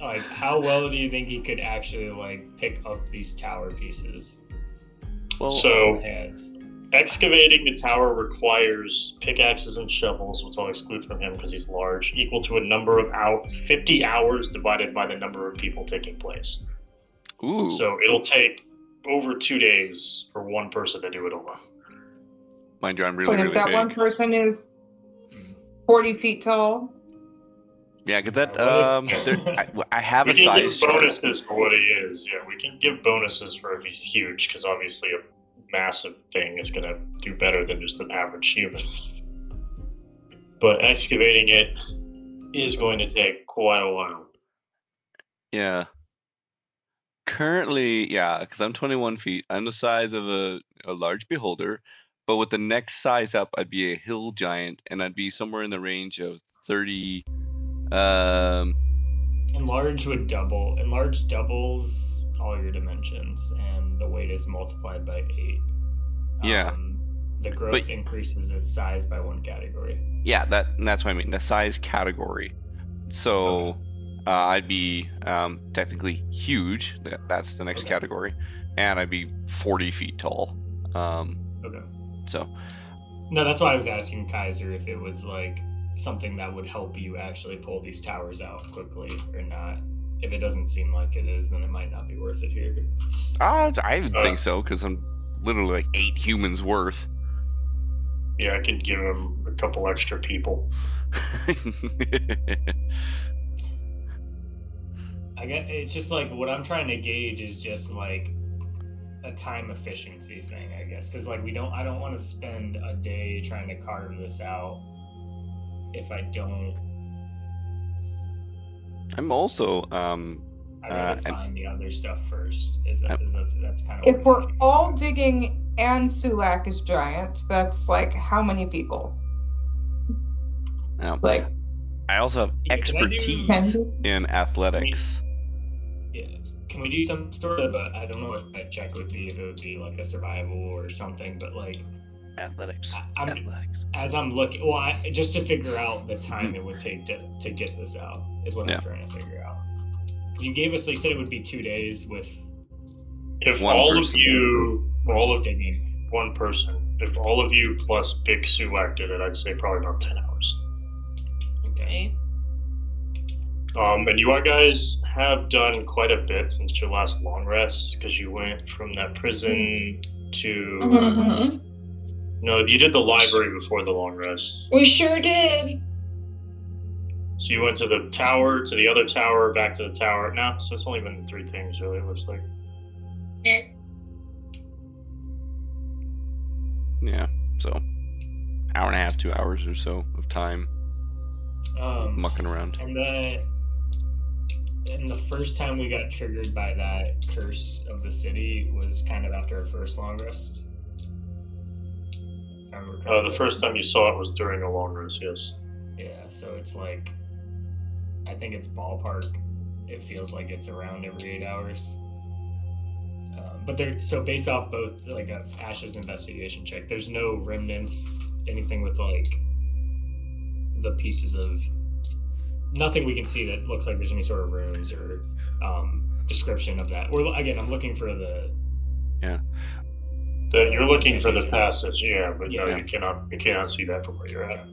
Like, how well do you think he could actually like pick up these tower pieces? Well, So, Hands. excavating the tower requires pickaxes and shovels, which I'll exclude from him because he's large, equal to a number of 50 hours divided by the number of people taking place. ooh. So it'll take over 2 days for one person to do it alone. Mind you, I'm really, But if really that big. one person is 40 feet tall, Yeah, because that What I have We a can size give chart. bonuses for what he is. Yeah, we can give bonuses for if he's huge, because obviously a massive thing is going to do better than just an average human. But excavating it is going to take quite a while. Yeah. Currently, yeah, because I'm 21 feet. I'm the size of a large beholder, but with the next size up, I'd be a hill giant, and I'd be somewhere in the range of 30. Enlarge would double. Enlarge doubles all your dimensions, and the weight is multiplied by 8. Yeah. The growth increases its size by 1 category. Yeah, that's what I mean. The size category. So I'd be technically huge. That's the next category, and I'd be 40 feet tall. Okay. So. No, that's why I was asking Kaiser if it was like something that would help you actually pull these towers out quickly or not. If it doesn't seem like it is, then it might not be worth it here. I would think so, because I'm literally like 8 humans worth. Yeah, I could give him a couple extra people. It's just like what I'm trying to gauge is just like a time efficiency thing, I guess, because like I don't want to spend a day trying to carve this out if I don't. I'm also I gotta find the other stuff first. That's kind of. if we're all digging and Sulak is giant, that's like how many people? Like, I also have expertise in athletics. Can we do some sort of I don't know what that check would be, if it would be like a survival or something, but like athletics. As I'm looking, just to figure out the time it would take to get this out is what I'm trying to figure out. You gave us, you said it would be 2 days with. If one all person. of you, one person, if all of you plus Big Sulak did it, I'd say probably about 10 hours. Okay. And you guys have done quite a bit since your last long rest, because you went from that prison to. No, you did the library before the long rest. We sure did. So you went to the tower, to the other tower, back to the tower. No, so it's only been 3 things, really, it looks like. Yeah, so hour and a half, 2 hours or so of time mucking around. And the first time we got triggered by that curse of the city was kind of after our first long rest. The first time you saw it was during a long rest, yes. Yeah, so it's like, I think it's ballpark. It feels like it's around every 8 hours. So based off both like Ash's investigation check, there's no remnants, anything with like the pieces of nothing we can see that looks like there's any sort of runes or description of that. Or again, I'm looking for the. Yeah. You're looking for the passage, but no, you cannot see that from where you're at.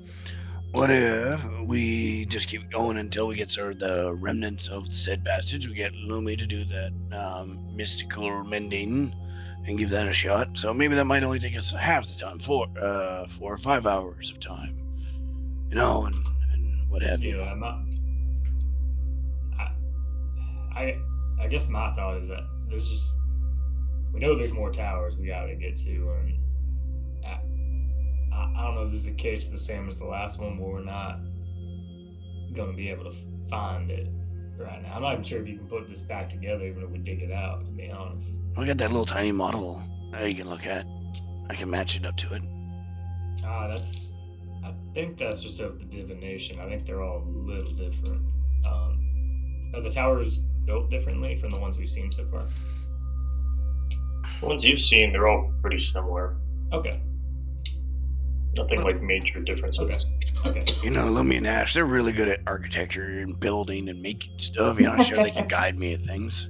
What if we just keep going until we get the remnants of the said passage? We get Lumi to do that mystical mending and give that a shot. So maybe that might only take us half the time, 4 or 5 hours of time, and what have you. I'm not. I guess my thought is that we know there's more towers we gotta get to, and I don't know if this is the case the same as the last one where we're not going to be able to find it right now. I'm not even sure if you can put this back together even if we dig it out, to be honest. I got that little tiny model that you can look at. I can match it up to it. I think that's just of the divination. I think they're all a little different. Are the towers built differently from the ones we've seen so far? The ones you've seen, they're all pretty similar. Okay. Nothing like major differences. Okay. You know, Lumi and Ash, they're really good at architecture and building and making stuff. You know, I'm sure they can guide me at things.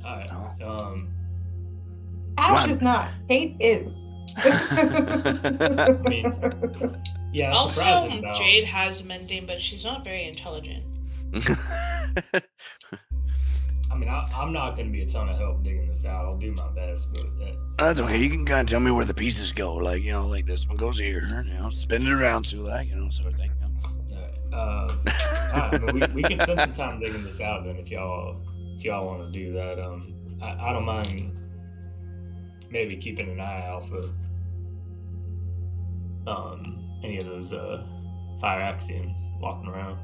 Alright. Oh. Ash Come is not. Kate is. I mean, yeah, that's Also, surprising though. Jade has mending, but she's not very intelligent. I mean, I'm not going to be a ton of help digging this out. I'll do my best, but That's okay. You can kind of tell me where the pieces go. Like, you know, like this one goes here. You know, spin it around, Sulak, you know, sort of thing. I mean, we can spend some time digging this out then if y'all want to do that. I don't mind maybe keeping an eye out for any of those fire axiom walking around.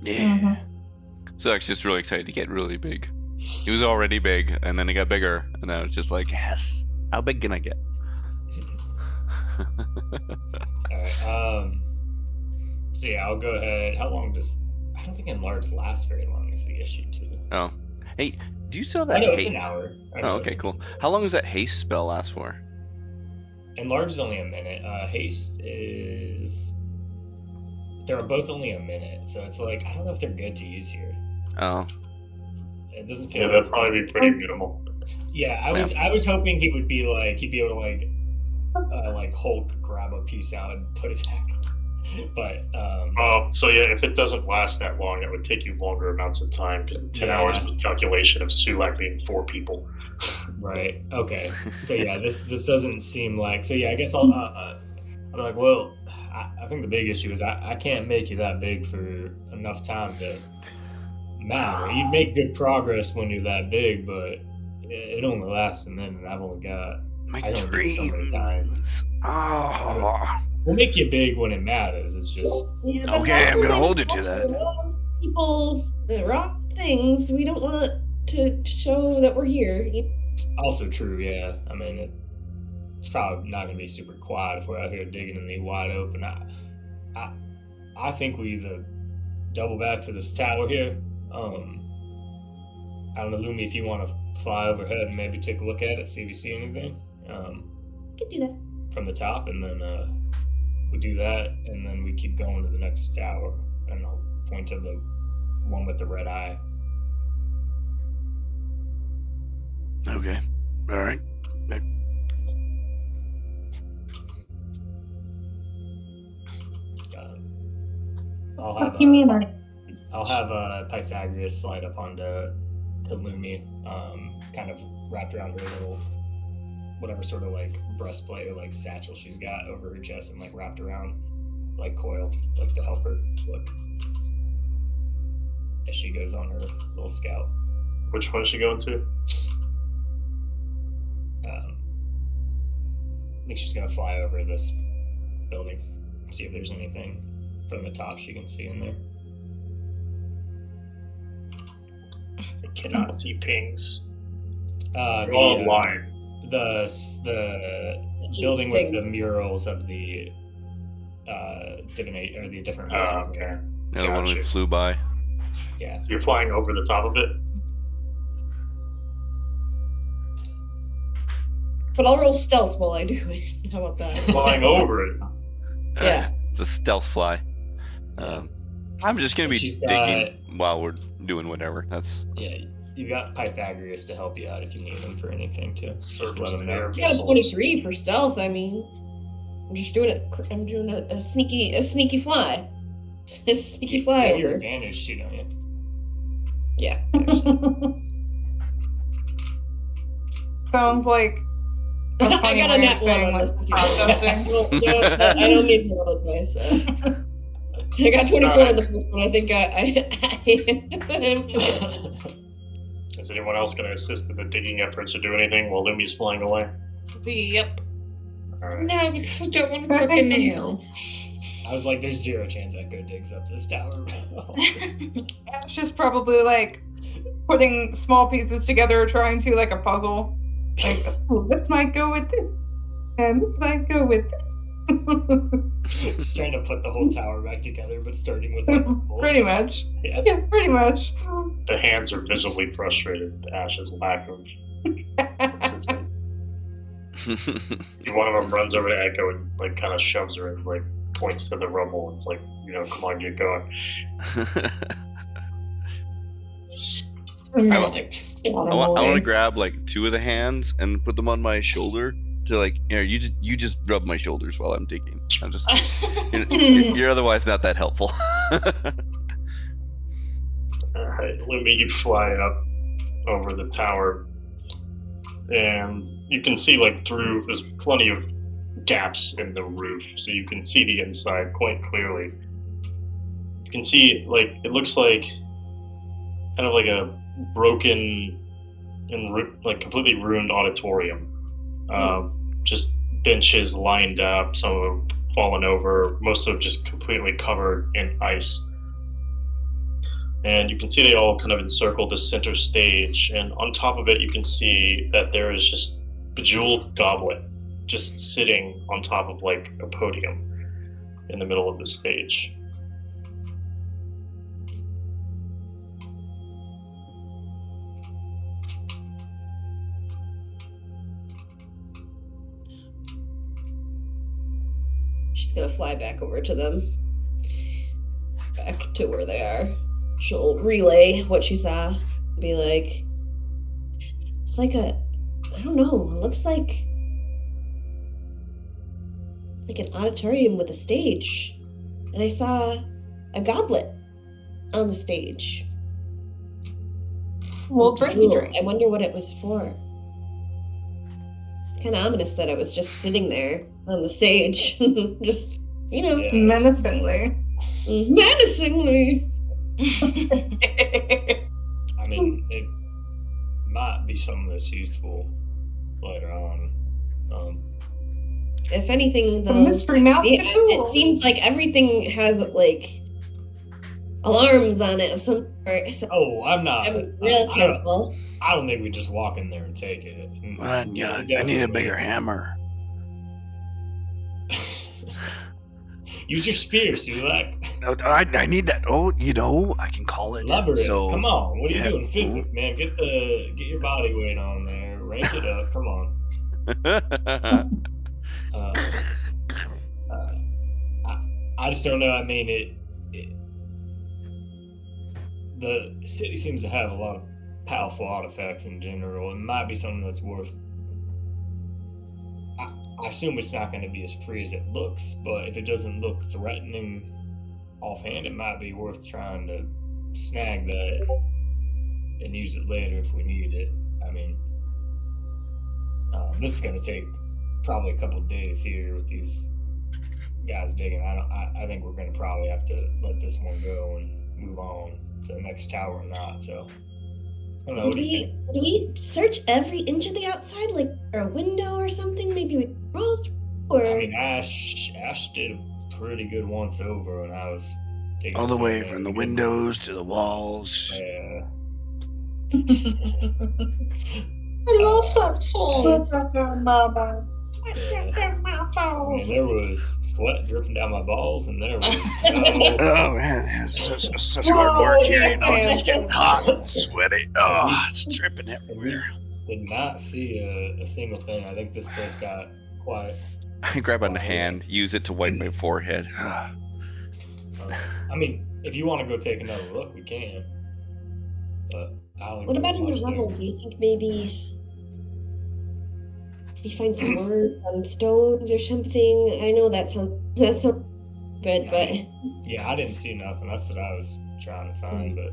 Yeah. So I'm just really excited to get really big. He was already big, and then he got bigger, and now it's just like, yes, how big can I get? Alright, so yeah, I'll go ahead. How long does... I don't think enlarge lasts very long is the issue, too. Oh. Hey, do you still have I that know it's haste? an hour. Oh, okay, cool. How long does that haste spell last for? Enlarge is only a minute. Haste is... They're both only a minute, so it's like, I don't know if they're good to use here. Oh. It doesn't feel Yeah, that'd probably be pretty minimal. Yeah, I was hoping he would be like, he'd be able to like Hulk grab a piece out and put it back. But So yeah, if it doesn't last that long, it would take you longer amounts of time because the 10 hours was calculation of Sulak being 4 people. right, okay. So yeah, this doesn't seem like. So yeah, I guess I'm like, well, I think the big issue is I can't make you that big for enough time to matter. You make good progress when you're that big, but it only lasts a minute. I've only got My I don't think so many times. dreams. Oh. We'll make you big when it matters. It's just Yeah, but Okay, that's I'm gonna the hold way you to that. a lot of People, rock things. We don't want to show that we're here. also true. Yeah, I mean it's probably not gonna be super quiet if we're out here digging in the wide open. I think we either double back to this tower here. I don't know, Lumi, if you want to fly overhead and maybe take a look at it, see if you see anything. Could do that. From the top, and then we do that, and then we keep going to the next tower, and I'll point to the one with the red eye. Okay. All right. I'll have you mean I'll have Pythagoras slide up onto Lumi, kind of wrapped around her little whatever sort of like breastplate or like satchel she's got over her chest, and like wrapped around like coiled, like to help her look as she goes on her little scout. Which one is she going to? I think she's gonna fly over this building, see if there's anything from the top she can see in there. I cannot see pings. The Online. the building with the murals of the divinate or the different. Oh, okay. The other one we Gotcha. flew by. Yeah. You're flying over the top of it? But I'll roll stealth while I do it. How about that? Flying over it. Yeah. It's a stealth fly. I'm just gonna be She's digging while we're doing whatever. That's Yeah. You got Pythagoras to help you out if you need him for anything too. Just let him know. I got a 23 for stealth. I mean, I'm just doing it. I'm doing a sneaky fly. A sneaky You have your flyover. advantage sheet on you. Yeah. Sounds like a I funny got a way nat of 1 saying on like this. processing. I don't need to roll it twice. I got 24 in the first one. I think Is anyone else going to assist in the digging efforts or do anything while Lumi's flying away? Yep. Alright. No, because I don't want to broke a nail. I was like, there's zero chance Echo digs up this tower. It's just probably like putting small pieces together, trying to like a puzzle. Like, oh, this might go with this, and this might go with this. Just trying to put the whole tower back together, but starting with like, Pretty much. Yeah. Yeah, pretty much. The hands are visibly frustrated with Ash's lack of consistency. One of them runs over to Echo and like kind of shoves her and like points to the rubble and it's like, come on, get going. I I want to grab like 2 of the hands and put them on my shoulder to like, you just rub my shoulders while I'm digging. I'm just, you're otherwise not that helpful. Alright, Lumi, you fly up over the tower and you can see like through, there's plenty of gaps in the roof, so you can see the inside quite clearly. You can see like, it looks like kind of like a broken and like completely ruined auditorium. Just benches lined up, some of them fallen over, most of them just completely covered in ice. And you can see they all kind of encircle the center stage, and on top of it you can see that there is just bejeweled goblet just sitting on top of like a podium in the middle of the stage. She's gonna fly back over to them. Back to where they are. She'll relay what she saw. Be like, it's like I don't know, it looks like an auditorium with a stage. And I saw a goblet on the stage. Well, Just a drinky jewel. drink. I wonder what it was for. It's kind of ominous that it was just sitting there on the stage. Just, Yeah. Menacingly. menacingly. I mean, it might be something that's useful later on. If anything, A though, mystery mouse it tool. seems like everything has like alarms on it of some sort. So Oh, I'm not. I'm real careful. I don't think we just walk in there and take it. Yeah, I need a bigger hammer. Use your spear, Sulak. No, I need that. Oh, I can call it. Lever it. So, Come on. What are yeah. you doing? Physics, man. Get your body weight on there. Rank it up. Come on. I just don't know. I mean, the city seems to have a lot of powerful artifacts in general. It might be something that's worth. I assume it's not going to be as free as it looks, but if it doesn't look threatening offhand, it might be worth trying to snag that and use it later if we need it. I mean, this is going to take probably a couple of days here with these guys digging. I think we're going to probably have to let this one go and move on to the next tower or not. So, I don't know. Did we search every inch of the outside, like or a window or something? Maybe we crawled through, or I mean, Ash did a pretty good once over when I was digging all the some way there. from the windows to the walls. Yeah. I love that song. I mean, there was sweat dripping down my balls, and there was Oh man, it's such hard work here. It's just getting hot and sweaty. Oh, it's dripping everywhere. did not see a single thing. I think this place got quiet. I grab on the hand, use it to wipe my forehead. I mean, if you want to go take another look, we can. But I don't think what about there's in the much there. rubble? Do you think maybe we find some words on stones or something? I know that's good, but Yeah, I didn't see nothing. That's what I was trying to find. But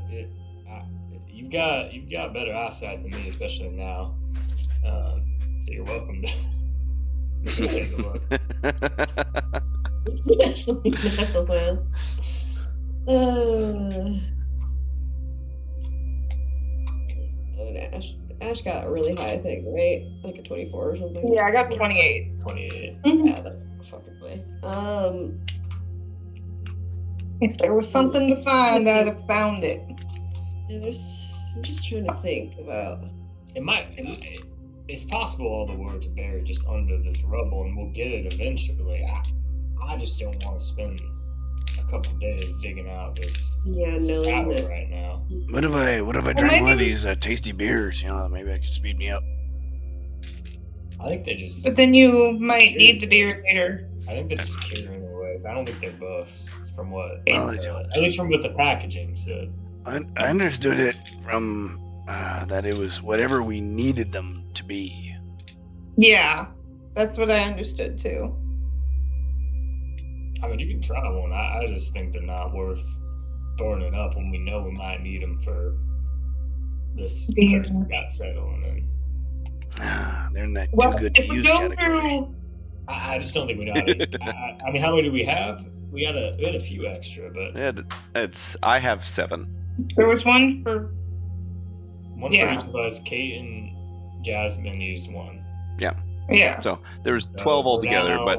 you've got better eyesight than me, especially now. So you're welcome to take a look. especially now. Ash got really high, I think, right? Like a 24 or something. Yeah, I got 28. 28. Yeah, that fucking way. If there was something to find, I'd have found it. Yeah, I'm just trying to think about. It's possible all the words are buried just under this rubble, and we'll get it eventually. I just don't want to spend a couple of days digging out this tower right now. What if I drank one of these tasty beers? Maybe I could speed me up. I think they just. But then you might need the beer later. I think they're just carrying away. I don't think they're buffs, from what. Well, at least from what the packaging said. I understood it from that it was whatever we needed them to be. Yeah, that's what I understood too. I mean, you can try one. I just think they're not worth throwing it up when we know we might need them for this curse we got settled in. They're not Well, too good to if we use go category. through, I just don't think we know how to. I mean, how many do we have? We had a few extra, but Yeah, I have 7. there was one for. one Yeah. for each of us. Kate and Jasmine used one. Yeah. So there was So 12 we're altogether, down- but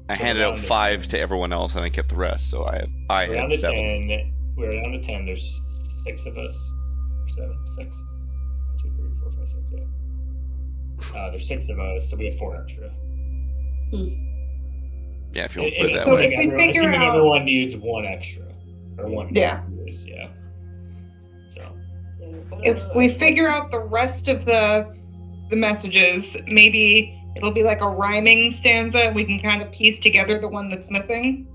I so handed we're out down to 5 10. to everyone else, and I kept the rest. So I We're down had to 7. 10. We're down to 10. There's 6 of us. 7, 6. 1, 2, 3, 4, 5, 6. Yeah. There's 6 of us, so we have 4 extra. Yeah, if you want to put it that So way. if we figure assuming out- everyone needs 1 extra, or 1. Yeah. Use, yeah. So. If we figure out the rest of the messages, maybe it'll be like a rhyming stanza. We can kind of piece together the one that's missing.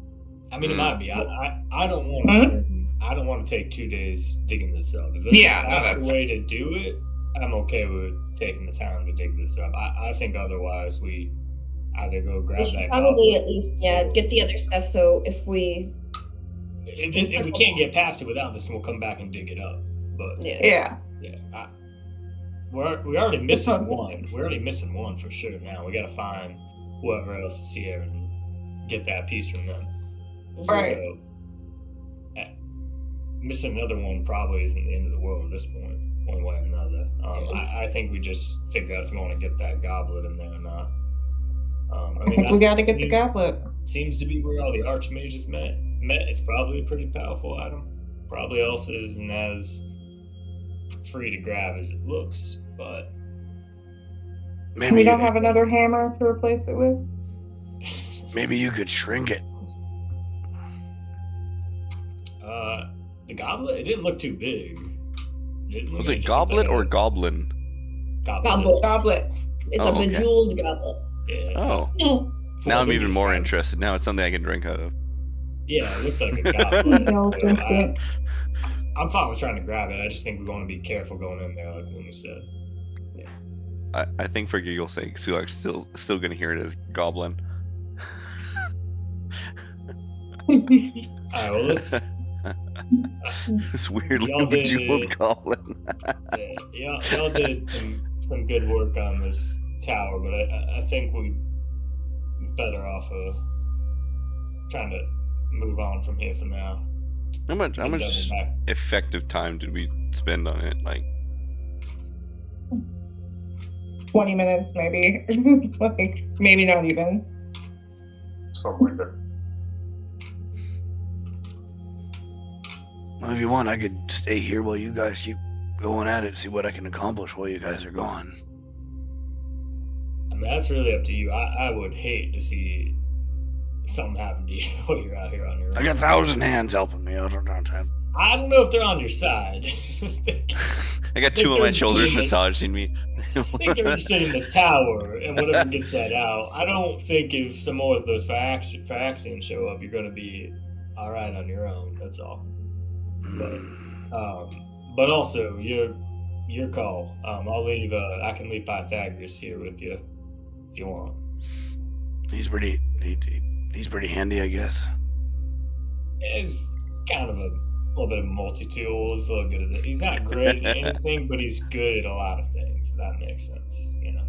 I mean, it might be. I don't want Huh? to. I don't want to take 2 days digging this up. If there's Yeah, a no, faster that's way to do it, I'm okay with taking the time to dig this up. I think otherwise we either go grab We should that. probably goblet, at least, or- get the other stuff. So if we, If we can't get past it without this, then we'll come back and dig it up. But Yeah. we're already missing That's what- one. We're already missing one for sure. Now we got to find whoever else is here and get that piece from them. Right. So, missing another one probably isn't the end of the world at this point, one way or another. I think we just figure out if we want to get that goblet in there or not. I think we got to get the goblet. Seems to be where all the archmages met. It's probably a pretty powerful item. Probably also isn't as free to grab as it looks, but Maybe We don't have another hammer to replace it with. Maybe you could shrink it. the goblet, it didn't look too big. Was it goblet or goblin? Goblet. Goblet. It's Oh, a okay. bejeweled goblet. Yeah. Oh, now I'm even more interested. Now it's something I can drink out of. Yeah, it looks like a goblet. No, So drink it. I'm fine with trying to grab it. I just think we're going to be careful going in there, like when we said. I think for giggle's sake, Sulak's still gonna hear it as goblin. Alright, well, let's. This weirdly Y'all did- bejeweled goblin. Yeah, y'all did some good work on this tower, but I think we're better off trying to move on from here for now. How much And double back. effective time did we spend on it? Like, 20 minutes, maybe. Like, maybe not even. Something like that. Well, if you want, I could stay here while you guys keep going at it, see what I can accomplish while you guys are gone. I mean, that's really up to you. I would hate to see something happen to you while you're out here on your own. I got 1,000 hands helping me out on time. I don't know if they're on your side. I got two on my shoulders massaging me. I think they're interested in the tower and whatever gets that out. I don't think if some more of those factions show up, you're going to be all right on your own. That's all. But also, your call. I'll leave. I can leave Pythagoras here with you if you want. He's pretty handy, I guess. He's kind of a little bit of a multi-tool. He's a little good at it. He's not great at anything, but he's good at a lot of things. If that makes sense, you know.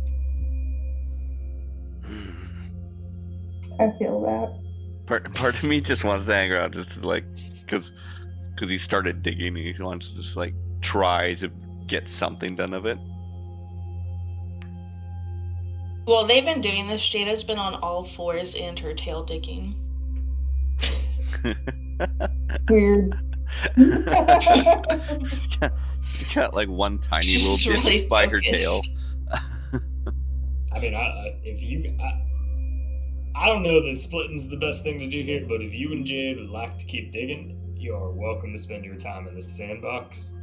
I feel that. Part of me just wants to hang around, just to, like, because he started digging and he wants to just like try to get something done of it. Well, they've been doing this. Jada's been on all fours and her tail digging. Weird. She's got like one tiny She's little bit really by her focused. tail. I mean, I don't know that splitting's the best thing to do here, but if you and Jade would like to keep digging, you are welcome to spend your time in the sandbox.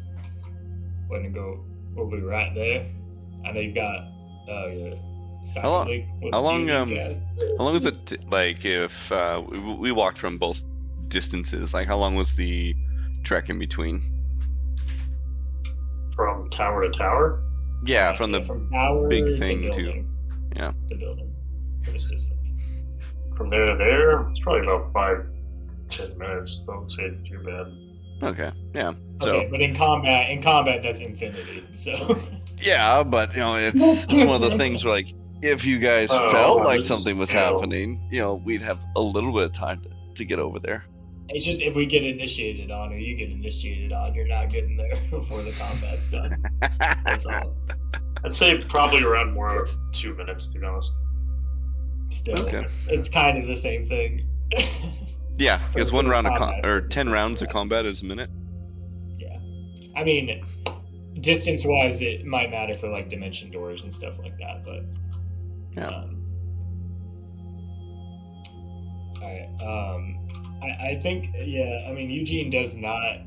We'll be right there. I know you've got Secondly, how long, these How guys. long is it like if we walked from both distances? Like how long was the trek in between? From tower to tower? Yeah, from the from tower big thing to to building. yeah. The building. It's just From there to there, it's probably about 5-10 minutes. Don't say it's too bad. Okay, yeah. So okay, but in combat that's infinity. So yeah, but it's one of the things where like if you guys Oh, felt like this is something was scale. happening, we'd have a little bit of time to get over there. it's just if we get initiated on or you get initiated on, you're not getting there before the combat's done. That's all. I'd say probably around more 2 minutes, to be honest. Still, Okay. it's kind of the same thing. Yeah, For- because for one the round of combat or purposes, 10 rounds of yeah. combat is a minute. Yeah, I mean, distance-wise, it might matter for like dimension doors and stuff like that, but Yeah. I think I mean Eugene does not.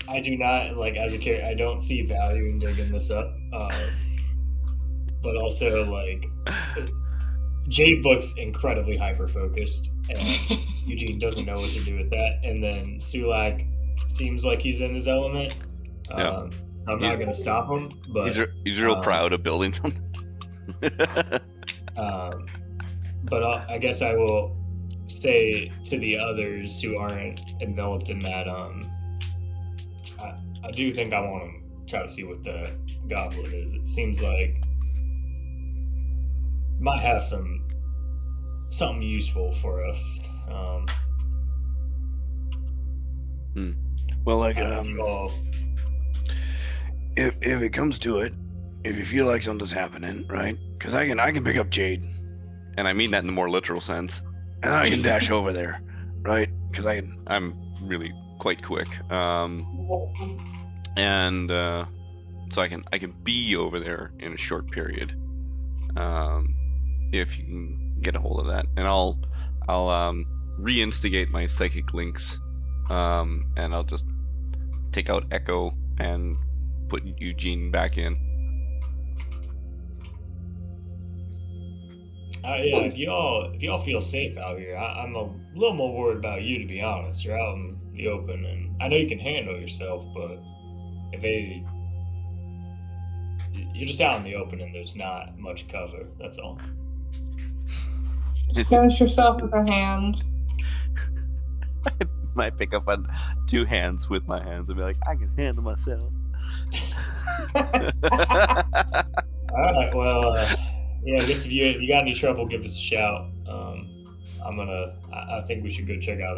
I do not like as a character. I don't see value in digging this up, but also like Jade looks incredibly hyper focused, and Eugene doesn't know what to do with that. And then Sulak seems like he's in his element. Yeah. I'm not going to stop him, but He's real proud of building something. but I guess I will say to the others who aren't enveloped in that, I do think I want to try to see what the goblet is. It seems like it might have something useful for us. Well, like, Well, if it comes to it, if you feel like something's happening, right? Because I can pick up Jade, And I mean that in the more literal sense. and I can dash over there, right? Because I'm really quite quick. And so I can be over there in a short period. If you can get a hold of that. And I'll reinstigate my psychic links. And I'll just take out Echo and put Eugene back in. if y'all feel safe out here, I'm a little more worried about you, to be honest. You're out in the open, and I know you can handle yourself, but you're just out in the open, and there's not much cover. That's all. Finish yourself with a hand. Might pick up on two hands with my hands and be like, I can handle myself. All right. Well, I guess if you got any trouble, give us a shout. I think we should go check out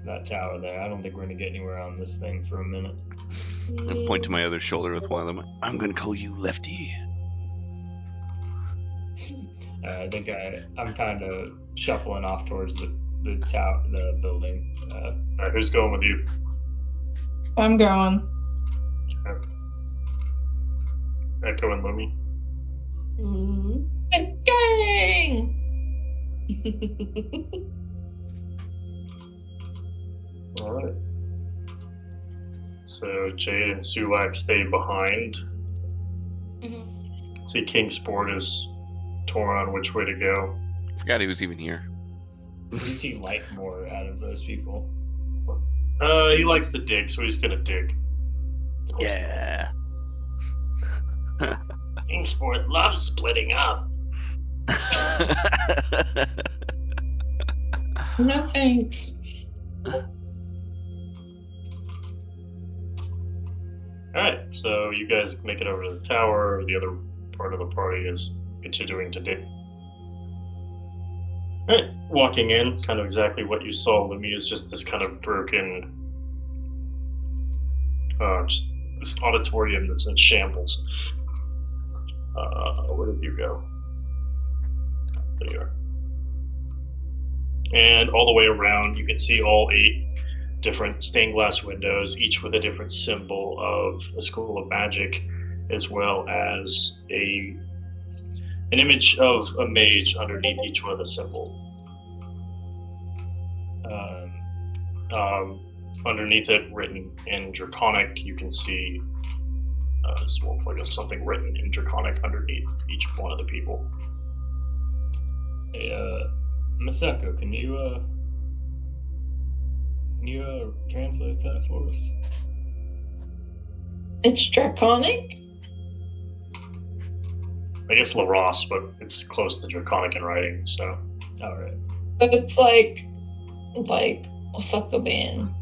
that tower there. I don't think we're gonna get anywhere on this thing for a minute. And point to my other shoulder with one of them. I'm gonna call you Lefty. I think I'm kind of shuffling off towards the tower, the building. All right, who's going with you? I'm going. Echo and Lumi. Mhm. Gang! All right. So Jade and Sulak stay behind. Mhm. See, Kingsport is torn on which way to go. Forgot he was even here. We see light more out of those people. He likes to dig, so he's gonna dig. Of course he Yeah. Kingsport loves splitting up. No thanks. Alright, so you guys make it over to the tower. The other part of the party is continuing to dig. Alright, walking in, kind of exactly what you saw, Lumi, is just this kind of broken, just this auditorium that's in shambles. Where did you go? There you are. And all the way around, you can see all 8 different stained glass windows, each with a different symbol of a school of magic, as well as an image of a mage underneath each one of the symbols. Underneath it, written in Draconic, you can see something written in Draconic underneath each one of the people. Hey, Masako, can you translate that for us? It's draconic? I guess LaRosse, but it's close to Draconic in writing, so. Alright. So it's like Osaka Ban.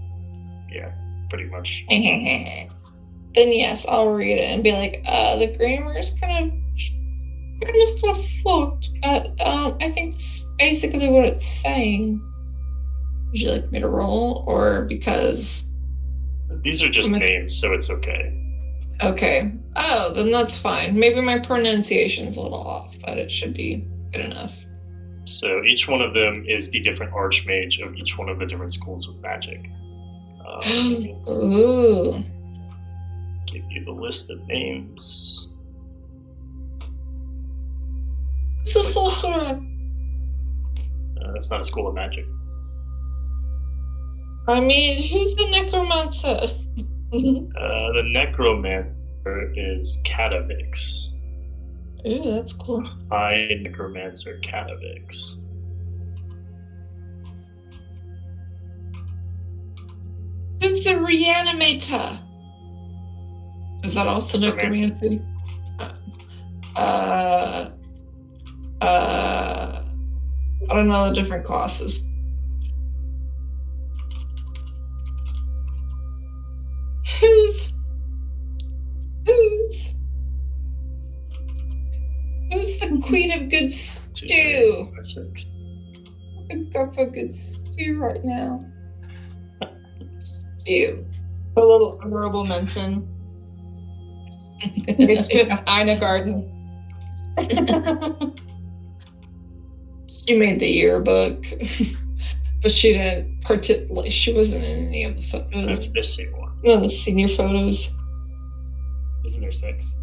Yeah, pretty much. Then yes, I'll read it and be like, the grammar's kind of fucked, but I think it's basically what it's saying. Would you like me to roll, or because These are just names, so it's okay. Okay. Oh, then that's fine. Maybe my pronunciation's a little off, but it should be good enough. So each one of them is the different archmage of each one of the different schools of magic. Ooh. Give you the list of names. It's a sorcerer. That's not a school of magic. I mean, who's the necromancer? The necromancer is Catavix. Ooh, that's cool. High necromancer Catavix. Who's the reanimator? Is that also necromancy? I don't know the different classes. Who's the queen of good stew? I'm going for good stew right now. Stew. A little honorable mention. It's just Ina Garden. She made the yearbook, but she didn't she wasn't in any of the photos. I'm missing one. No, the senior photos. Isn't there 6?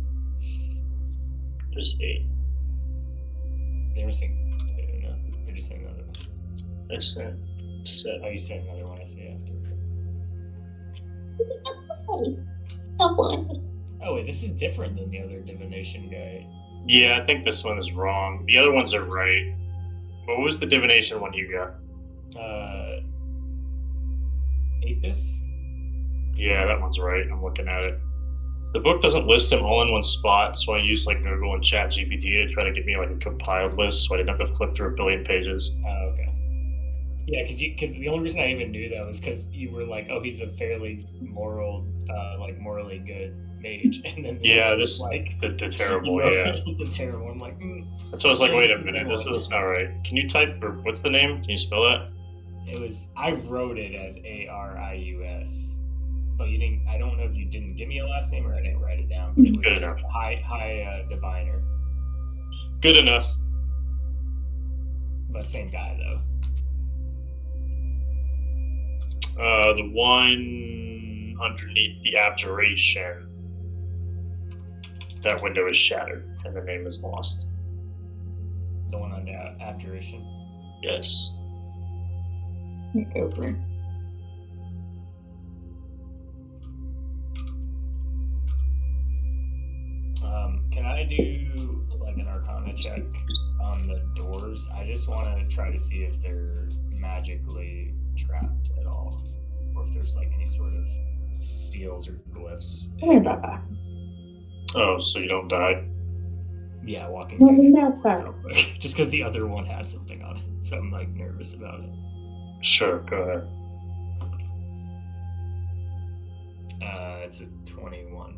There's 8. They're missing 2, no? They're just saying another one. I said. Oh, you said another one, I see after. Oh, wait, this is different than the other divination guy. Yeah, I think this one is wrong. The other ones are right. But what was the divination one you got? Apis? Yeah, that one's right. I'm looking at it. The book doesn't list them all in one spot, so I used like Google and ChatGPT to try to get me like a compiled list, so I didn't have to flip through a billion pages. Oh, okay. Yeah, because the only reason I even knew that was because you were like, oh, he's a fairly morally good mage, and then this like the terrible, yeah. The terrible. I'm like, That's why I was like, wait a minute, this is not right. Can you type, or what's the name? Can you spell that? I wrote it as Arius, but you didn't. I don't know if you didn't give me a last name or I didn't write it down. But it was Good enough. High diviner. Good enough. But same guy though. The one underneath the abjuration, that window is shattered and the name is lost. The one on the abjuration. Yes. Go for it. Can I do like an Arcana check on the doors? I just want to try to see if they're magically trapped at all, or if there's like any sort of seals or glyphs. Oh, so you don't die? Yeah, walking through real quick. Just because the other one had something on it, so I'm like nervous about it. Sure, go ahead. It's a 21.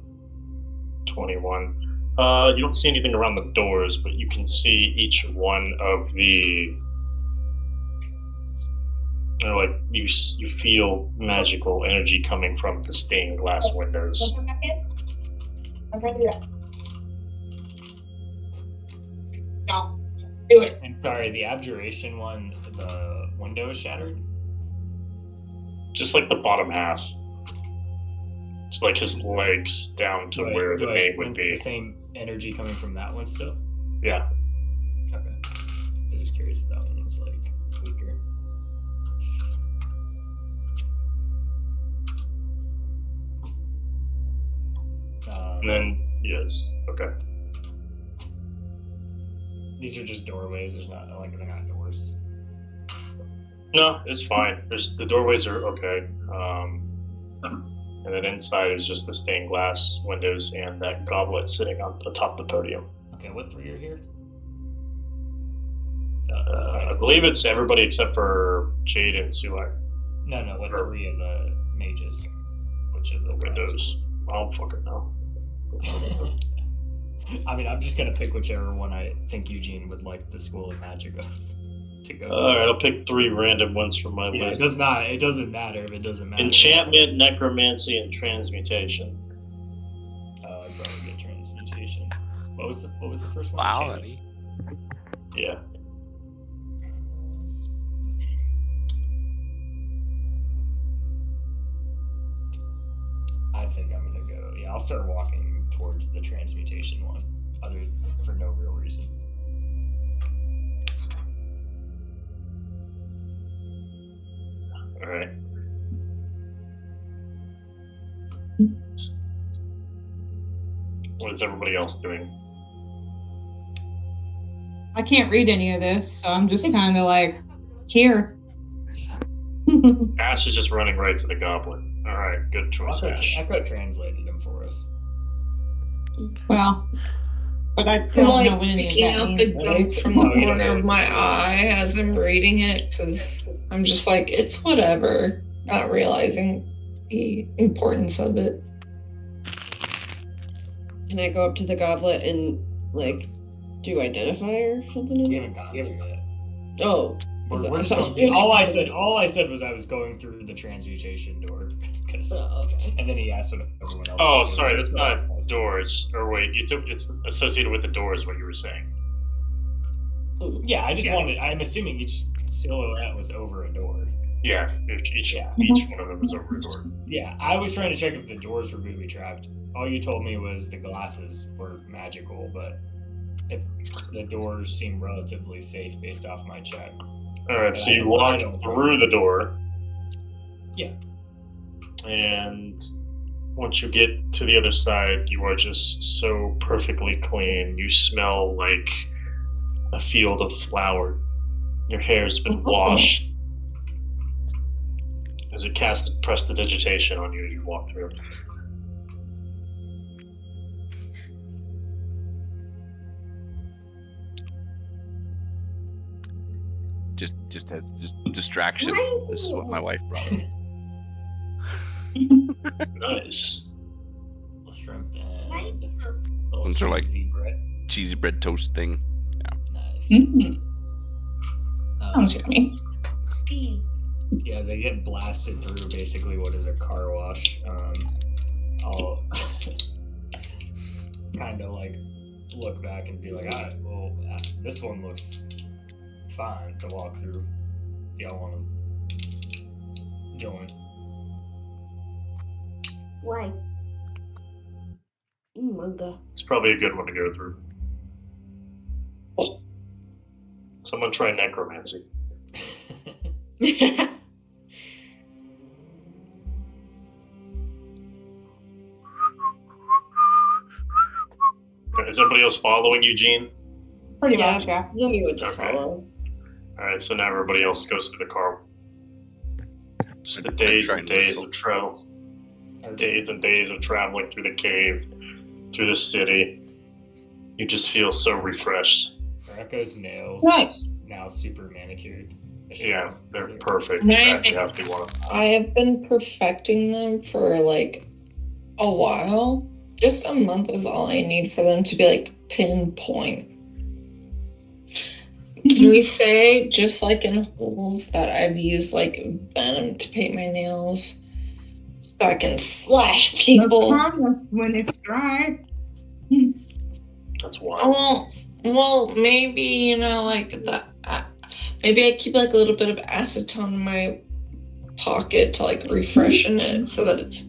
21. You don't see anything around the doors, but you can see each one of the. Like you feel magical energy coming from the stained glass windows. No, do it. And sorry, the abjuration one, the window is shattered? Just like the bottom half. It's like his legs down to where the name would be. The same energy coming from that one still? Yeah. Okay. I was just curious if that one was like weaker. And then, yes, okay. These are just doorways. There's not like they're not doors. No, it's fine. The doorways are okay. And then inside is just the stained glass windows and that goblet sitting on the top of the podium. Okay, what 3 are here? I believe it's everybody except for Jade and Sulak. No, what 3 of the mages? Which of the windows? I don't fucking know. I mean, I'm just gonna pick whichever one I think Eugene would like the School of Magic to go. Alright, I'll pick 3 random ones from my list. It doesn't matter if it doesn't matter. Enchantment, necromancy, and transmutation. Oh, I'd probably get transmutation. What was the first one? Wow, honey. Yeah. I think I'm gonna go. Yeah, I'll start walking towards the transmutation one, for no real reason. All right. What is everybody else doing? I can't read any of this, so I'm just kind of like, here. Ash is just running right to the goblin. All right, good choice, Ash. Echo translated them for us. Well, but I I'm don't like know what any picking of that out the means. gum from the Oh, yeah, corner of it's my just- eye as I'm reading it, because I'm just like, it's whatever, not realizing the importance of it. Can I go up to the goblet and like do identifier or something? We haven't gotten there yet. Oh, We're I just thought going, it was all I said was I was going through the transmutation door. okay. And then he asked what everyone else. Oh, was doing. sorry, that's not doors. Or wait, it's associated with the door is what you were saying. Yeah, I just wanted. I'm assuming each silhouette was over a door. Yeah, each one of them is over a door. Yeah, I was trying to check if the doors were booby trapped. All you told me was the glasses were magical, but if the doors seem relatively safe based off my check. Alright, so you walk through the door. Yeah. And once you get to the other side, you are just so perfectly clean. You smell like a field of flower. Your hair's been washed. As it casts prestidigitation on you as you walk through. Just as distraction. This is what my wife brought me. Nice. Shrimp and Those are like cheesy bread. cheesy bread toast thing. Nice. Sounds yummy. Yeah, as I get blasted through basically what is a car wash, I'll kind of like look back and be like, alright, well, this one looks fine to walk through. If y'all want to join. Why? Manga. It's probably a good one to go through. Someone try necromancy. Is everybody else following Eugene? Pretty Yeah. much, yeah. Then we would just Okay. follow. Alright, so now everybody else goes to the car. Just the days and days of travel. Days and days of traveling through the cave, through the city. You just feel so refreshed. Echo's nails Nice. now super manicured. Yeah, they're perfect. Right. Actually, have to want to. I have been perfecting them for like a while. Just a month is all I need for them to be like pinpoint. Can we say, just like in holes, that I've used like venom to paint my nails so I can slash people? Harmless when it's dry. That's wild. Well, maybe, you know, like that. Maybe I keep like a little bit of acetone in my pocket to like refreshen it so that it's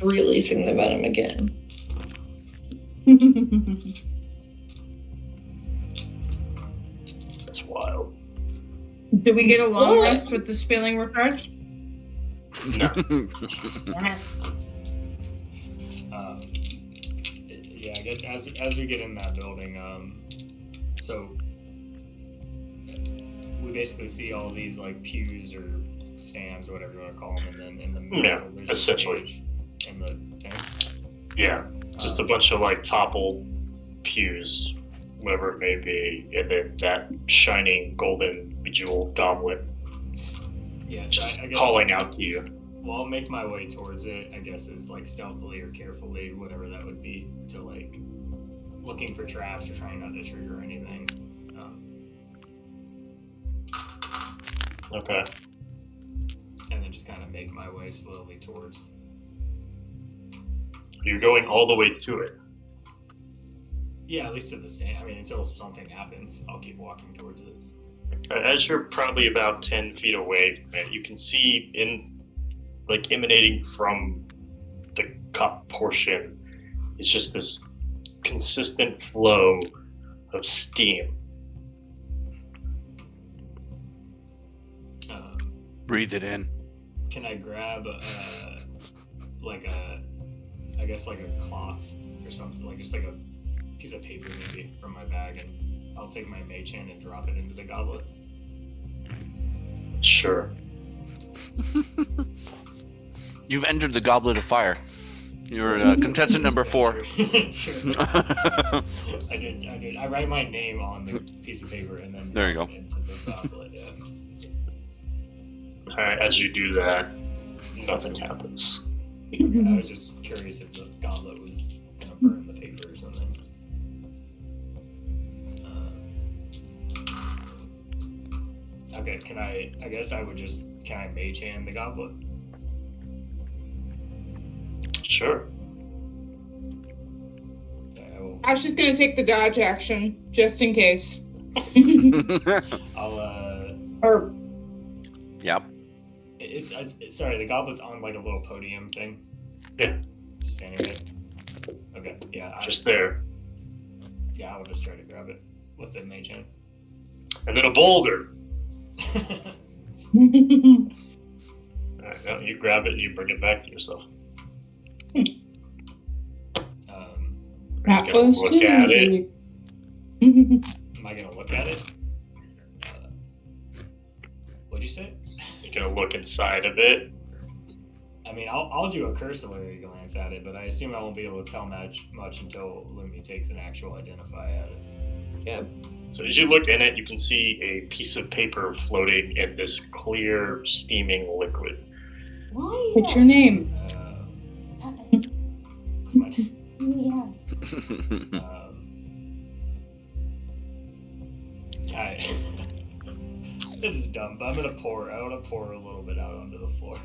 releasing the venom again. That's wild. Did we get a long What? rest with the spilling refresh? No. Yeah, I guess as we get in that building, So we basically see all these like pews or stands or whatever you want to call them, and then in the middle Yeah, there's essentially. a stage in the thing. Yeah, just a bunch of like toppled pews, whatever it may be, and then that shining golden bejeweled goblet Yeah, so just I guess calling out to you. Well, I'll make my way towards it. I guess is like stealthily or carefully, whatever that would be, to like looking for traps or trying not to trigger anything. Okay. And then just kind of make my way slowly towards. You're going all the way to it. Yeah, at least to the stand. I mean, until something happens, I'll keep walking towards it. As you're probably about 10 feet away from it, you can see emanating from the cup portion is just this consistent flow of steam. Breathe it in. Can I grab I guess like a cloth or something, like just like a piece of paper maybe from my bag, and I'll take my mage hand and drop it into the goblet. Sure. You've entered the goblet of fire. You're contestant number 4. Sure. I did. I write my name on the piece of paper and then There you drop go. it into the goblet. Yeah. Alright, as you do that, nothing happens. I was just curious if the goblet was gonna burn the paper or something. Okay, I guess I would just, can I mage hand the goblet? Sure. Okay, I will, Ash is gonna take the dodge action, just in case. I'll, Or Yep. it's sorry, the goblet's on like a little podium thing. Yeah. Just standing there. Okay, yeah, Just there. yeah, I'll just try to grab it with the mage hand. And then a boulder. Alright, now you grab it and you bring it back to yourself. that Gonna was look too at easy. Am I gonna look at it? What'd you say? You're gonna look inside of it. I mean, I'll do a cursory glance at it, but I assume I won't be able to tell much until Lumi takes an actual identify at it. Yeah. So as you look in it, you can see a piece of paper floating in this clear, steaming liquid. What's your name? My, this is dumb, but I want to pour a little bit out onto the floor.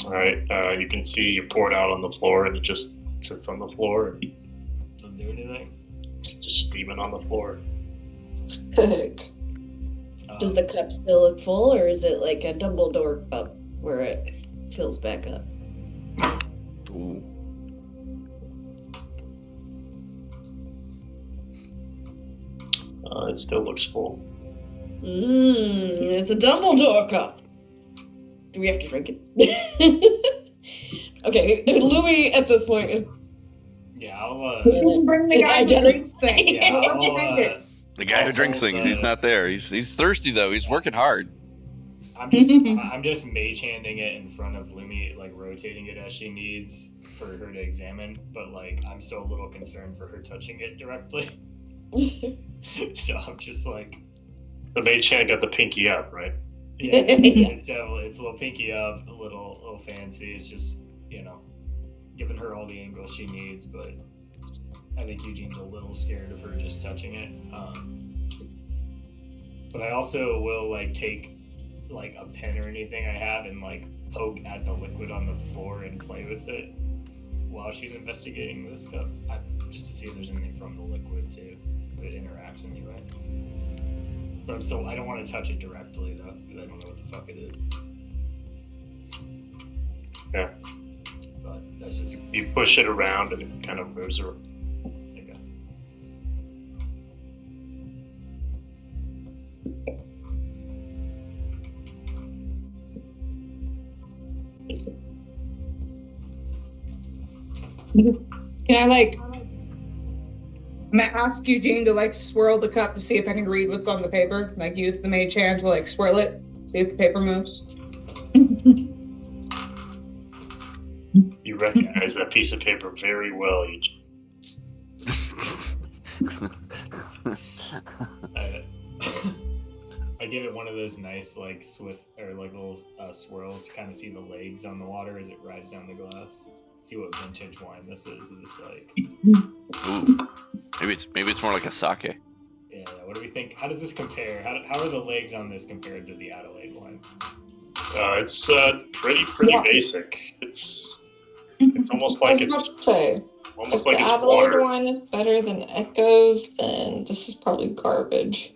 Alright, you can see you pour it out on the floor and it just sits on the floor and Doesn't do anything. it's just steaming on the floor. Sick. Does the cup still look full, or is it like a Dumbledore cup where it fills back up? Ooh. It still looks full. It's a Dumbledore cup. Do we have to drink it? Okay, Louis at this point is. Yeah, I'll Bring the guy who drinks things. yeah, Let's I'll, drink it. The guy who drinks things, he's not there. He's thirsty though. He's working hard. I'm just mage handing it in front of Lumi, like rotating it as she needs for her to examine, but like I'm still a little concerned for her touching it directly. So I'm just like, The mage hand got the pinky up, right? yeah, it's a little pinky up, a little fancy. It's just, giving her all the angles she needs, but I think Eugene's a little scared of her just touching it. But I also will like take like a pen or anything I have and like poke at the liquid on the floor and play with it while she's investigating this cup, just to see if there's anything from the liquid too, if it interacts anyway. But I don't want to touch it directly though, because I don't know what the fuck it is. Yeah. But that's just You push it around and it kind of moves around. okay. Can I I'm gonna ask Eugene to swirl the cup to see if I can read what's on the paper. Use the mage hand to swirl it, see if the paper moves. You recognize that piece of paper very well, Eugene. I give it one of those nice, swift or little swirls to kind of see the legs on the water as it rides down the glass. See what vintage wine this is. Is this Ooh. Maybe it's more like a sake. Yeah. What do we think? How does this compare? How are the legs on this compared to the Adelaide wine? It's pretty basic. It's almost like I was about to say, almost if like the it's Adelaide water. wine is better than Echo's, then this is probably garbage.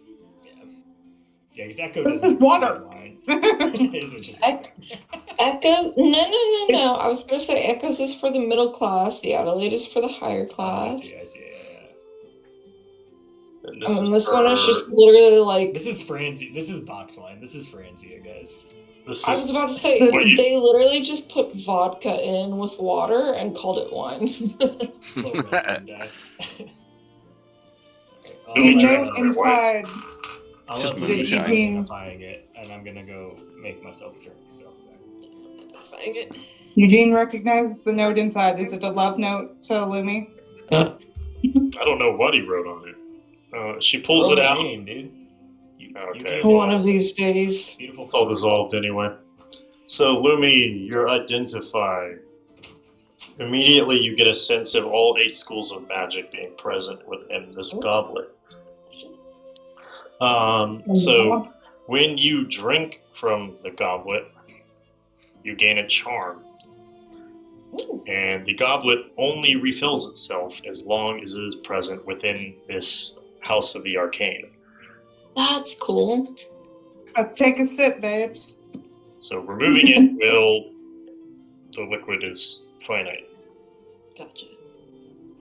Yeah, because Echo This doesn't is water. wine. It is just water. Echo? No. I was gonna say Echo's is for the middle class. The Adelaide is for the higher class. I see. And This one is just literally This is Franzia. This is box wine. This is Franzia, guys. I was about to say, they literally just put vodka in with water and called it wine. The note inside. I'll Just let moonshine. Lucy Eugene. identifying it, and I'm gonna go make myself a drink. Identifying it. Eugene recognizes the note inside. Is it a love note to Lumi? I don't know what he wrote on it. She pulls it out. Game, dude. Okay. One of these days. Beautiful. It's all dissolved anyway. So, Lumi, you're identified. Immediately, you get a sense of all 8 schools of magic being present within this goblet. So, when you drink from the goblet, you gain a charm. And the goblet only refills itself as long as it is present within this House of the Arcane. That's cool. Let's take a sip, babes. So removing it the liquid is finite. Gotcha.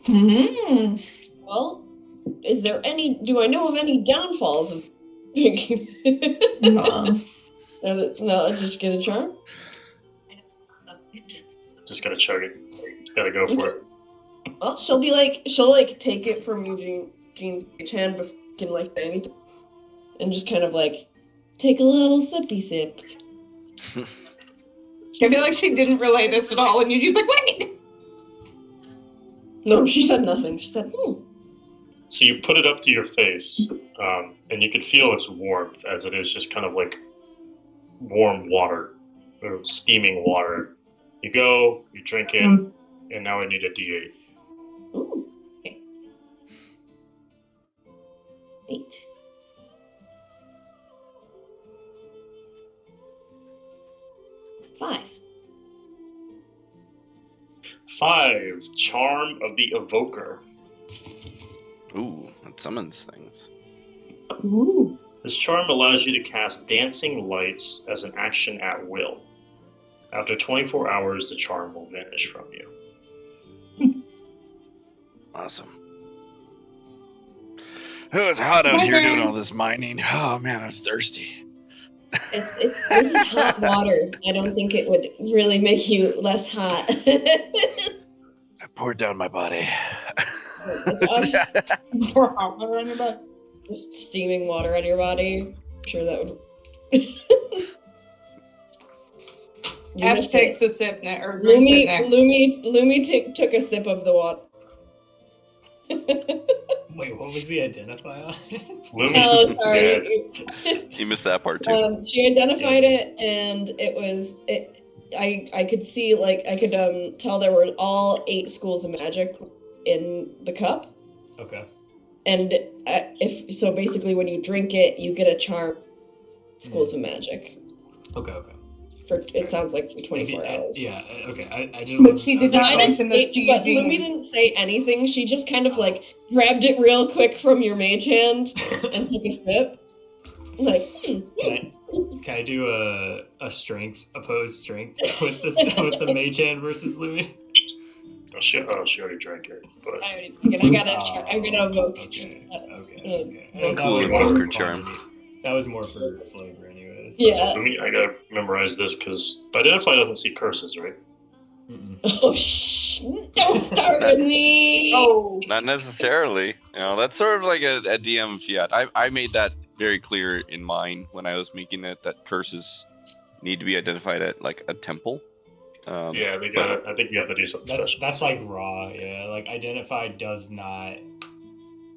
Mm. Well, do I know of any downfalls of drinking? No. No, just get a charm? Just gotta chug it. Just gotta go for it. Well, she'll take it from Eugene's hand before he can say anything. And just kind of take a little sippy sip. I feel like she didn't relay this at all, and Eugene's like, wait! No, she said nothing. She said, So you put it up to your face, and you can feel its warmth as it is just kind of like warm water, or steaming water. You go, you drink it, and now I need a D8. Ooh. Okay. 8. 5. 5, Charm of the Evoker. Ooh, that summons things. Ooh. This charm allows you to cast Dancing Lights as an action at will. After 24 hours, the charm will vanish from you. Awesome. Oh, it's hot out here doing all this mining. Oh man, I'm thirsty. This is hot water. I don't think it would really make you less hot. I poured down my body. Pour hot water on your butt. Just steaming water on your body. I'm sure that would. F takes a sip or drinks it next. Lumi took a sip of the water. Wait, what was the identify on it? Oh, sorry. You missed that part too. She identified it, and it was I could see I could tell there were all 8 schools of magic in the cup. Okay. And basically when you drink it, you get a charm. Schools of magic. Okay. It sounds like for 24 hours. Yeah. Okay. I just. But she did not mention this to But Eugene. Lumi didn't say anything. She just kind of grabbed it real quick from your mage hand and took a sip. Can I do a opposed strength with the mage hand versus Lumi? Oh, she already drank it. But I gotta evoke. Okay. Cool evoker charm. That was more for flavor, anyways. Yeah. So I gotta memorize this because Identify doesn't see curses, right? Oh, shh. Don't start with me. Oh, Not necessarily. That's sort of like a DM fiat. I made that very clear in mine when I was making it that curses need to be identified at like a temple. Yeah, they got. I think you have to do something special. That's like raw. Yeah, like identify does not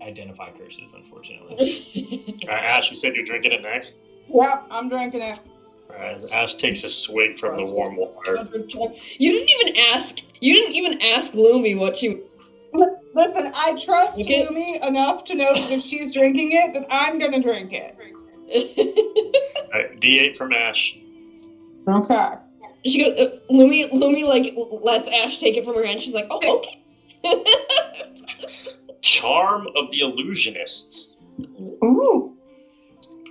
identify curses, unfortunately. Ash, you said you're drinking it next. yep, I'm drinking it. Alright, Ash takes a swig from the warm water. You didn't even ask. You didn't even ask Lumi what she. Listen, I trust Okay. Lumi enough to know that if she's drinking it, that I'm gonna drink it. Alright, D8 from Ash. Okay. She goes. Lumi like lets Ash take it from her hand. She's like, oh, okay. Charm of the Illusionist. Ooh.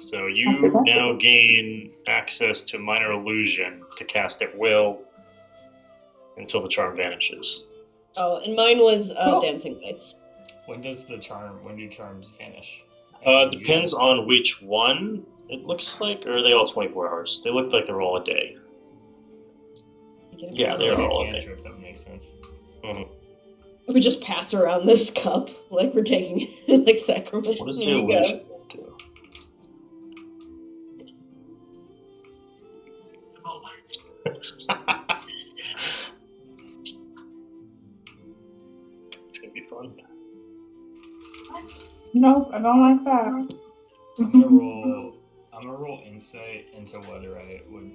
So you now gain access to minor illusion to cast at will until the charm vanishes. Oh, and mine was Cool. dancing lights. When do charms vanish? Depends on which one. It looks like, or are they all 24 hours? They look like they're all a day. Yeah, they're all a day. Cantrip, that would make sense. Mm-hmm. We just pass around this cup like we're taking like sacrament. What does the Here you go. illusion do? It's gonna be fun. Nope, I don't like that. I'm gonna roll insight into whether I would.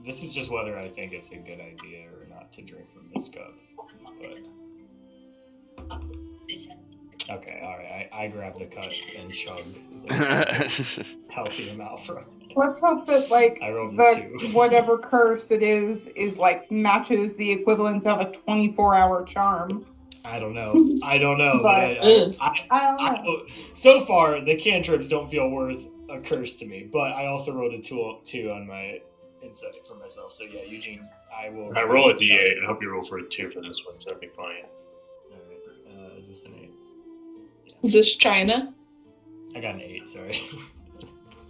This is just whether I think it's a good idea or not to drink from this cup. But okay, all right. I grab the cup and chug the healthy amount from it. Let's hope that like I rolled a the 2. whatever curse it is like matches the equivalent of a 24-hour charm. I don't know. But But- I I don't know. so far the cantrips don't feel worth a curse to me. But I also rolled a 2 on my insight for myself. So yeah, Eugene, I will. I roll a D8. I hope you roll for a 2 for this one, so that'd be fine. Alright, is this an 8? Is this China? I got an 8, sorry.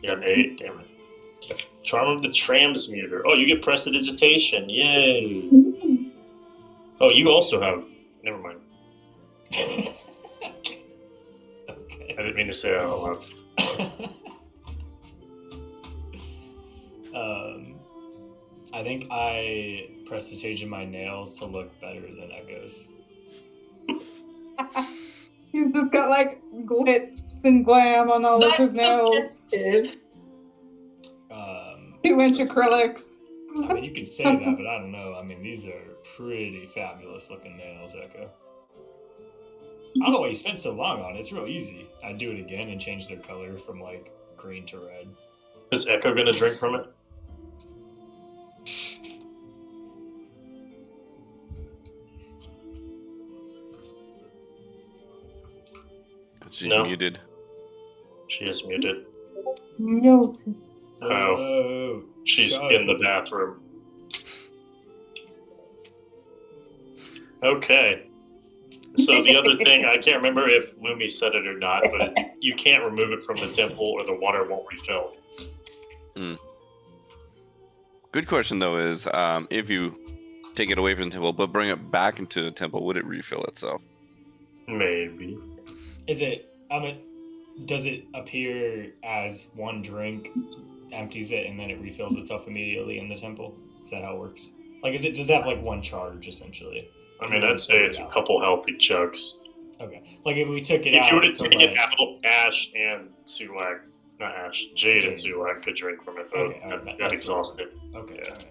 You got an 8, damn it. Charm of the Transmuter. Oh, you get prestidigitation. Yay. Oh, you also have. Never mind. Okay. I didn't mean to say that out loud. I think I prestidigitation my nails to look better than Echo's. He's just got like glitz and glam on all of his nails. Subjective. 2-inch acrylics. I mean, you could say that, but I don't know. I mean, these are pretty fabulous looking nails, Echo. I don't know why you spent so long on it. It's real easy. I'd do it again and change their color from like green to red. Is Echo gonna drink from it? She's No. muted. She is muted. Yo. Oh. She's shut in the up. bathroom. Okay. So the other thing, I can't remember if Lumi said it or not, but you can't remove it from the temple or the water won't refill. Good question though is if you take it away from the temple but bring it back into the temple, would it refill itself? Maybe. Is it? Does it appear as one drink empties it and then it refills itself immediately in the temple? Is that how it works? Like, does it have like one charge essentially? I mean, I'd say it's a couple healthy chugs. Okay. Like if we took it If out. you were to to, take like- it out, Ash and Sulak, not Ash, Jade and Sulak could drink from it, though. Okay, alright, got that's exhausted. Okay. Yeah. All right.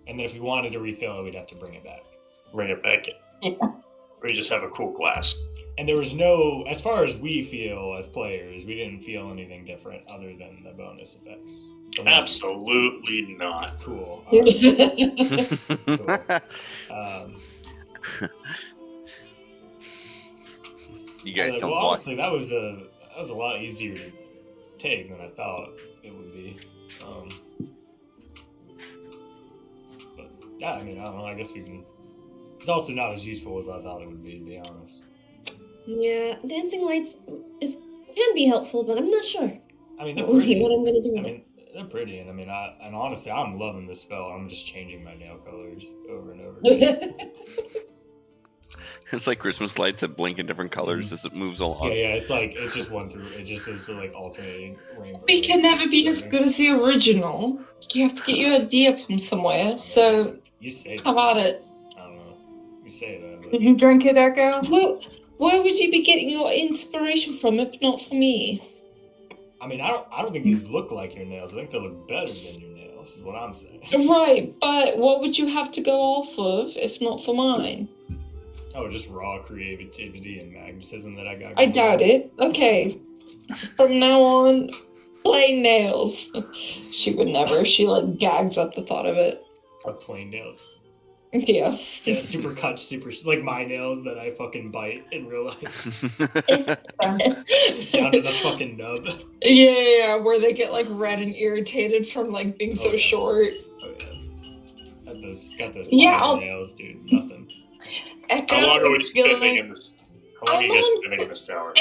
And then if we wanted to refill it, we'd have to bring it back. Bring it back in. Or you just have a cool glass. And there was no, as far as we feel as players, we didn't feel anything different other than the bonus effects. The ones- Absolutely not. Cool. Yeah. You guys Like, don't well, want. honestly, that was a lot easier to take than I thought it would be. But yeah, I mean, I don't know. I guess we can. It's also not as useful as I thought it would be, to be honest. Yeah, dancing lights can be helpful, but I'm not sure. I mean, they're What pretty. I'm gonna do I with it. mean, They're pretty, and I mean, and honestly, I'm loving this spell. I'm just changing my nail colors over and over. It's like Christmas lights that blink in different colors as it moves along. Yeah, it's just one through. It just is like alternating rainbow. We can never be as good as the original. You have to get your idea from somewhere. So you say how about it? I don't know. You say that. But... Did you drink it, Echo? Well, where would you be getting your inspiration from if not for me? I mean, I don't think these look like your nails. I think they look better than your nails. Is what I'm saying. Right, but what would you have to go off of if not for mine? Oh, just raw creativity and magnetism that I got. I doubt it. Okay. From now on, plain nails. She would never. She like gags at the thought of it. Plain nails. Yeah. Yeah, super cut, like my nails that I fucking bite in real life. Down to the fucking nub. Yeah, where they get like red and irritated from like being so short. Oh yeah. Got those nails, dude. Nothing. Echo How long are we is spending feeling... in this? How long are you guys spending in this tower?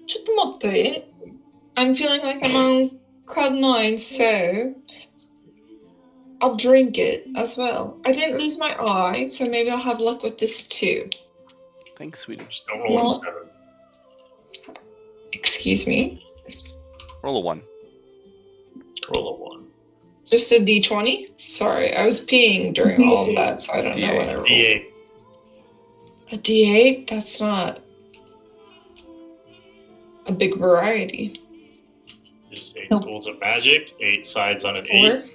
ちょっと待って. I'm feeling like I'm on cloud 9, so I'll drink it as well. I didn't lose my eye, so maybe I'll have luck with this too. Thanks, sweetie. Just don't roll a 7. Excuse me? Roll a 1. Roll a 1. Just a D20? Sorry, I was peeing during all of that, so I don't know what I rolled. D8. A D8? That's not a big variety. There's 8 schools of magic, 8 sides on an 8. 4?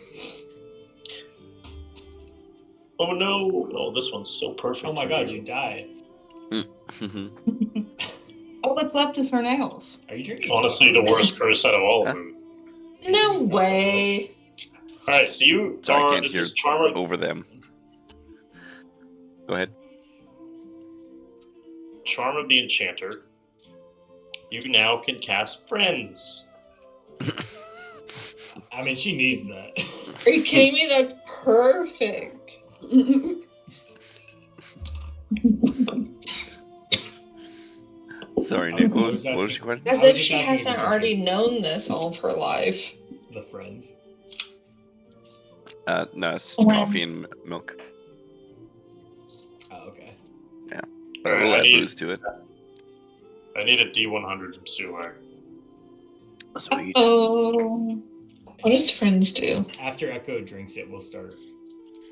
Oh no! Oh, this one's so perfect. Oh my god, you died. All that's left is her nails. Are you drinking? Honestly, the worst curse out of all of them. No way. Alright, so you Sorry, I are. can't This hear is Charma. over them. Go ahead. Charma the Enchanter. You now can cast Friends. I mean, she needs that. Are you kidding me? That's perfect. Sorry, Nick. What was your question? As I was if just she asking if hasn't you already known this all of her life. The Friends. No, it's coffee and milk. Oh, okay. Yeah, but we'll add booze to it. I need a D100 from Sulak. Sweet. Oh. What does Friends do? After Echo drinks it, we'll start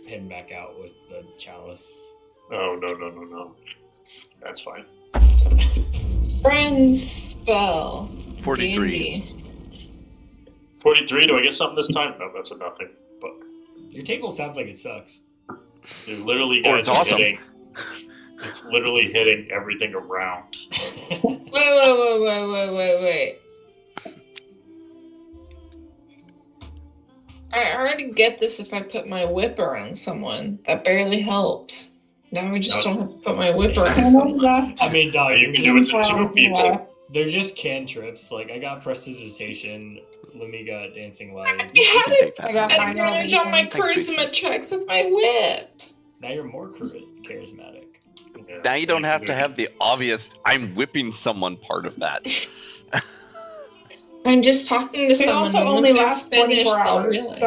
heading back out with the chalice. Oh, no. That's fine. Friends spell. 43. D&D. 43, do I get something this time? No, that's a nothing. But Your table sounds like it sucks. you're literally Or guys it's are awesome. it's literally hitting everything around. Wait. I already get this if I put my whip around someone. That barely helps. Now I just don't have to put my whip around someone. I mean, dog, You can do it to 2 people. they're just cantrips. Like, I got Prestidigitation, Lemmy got Dancing Lights. You You had can take that. I got mine advantage on my Thanks, sweetie. charisma checks with my whip. Now you're more charismatic. Yeah. Now you don't have to have the obvious "I'm whipping someone" part of that. I'm just talking to It someone. also and only once they're lasts finished, 24 they'll hours, realize.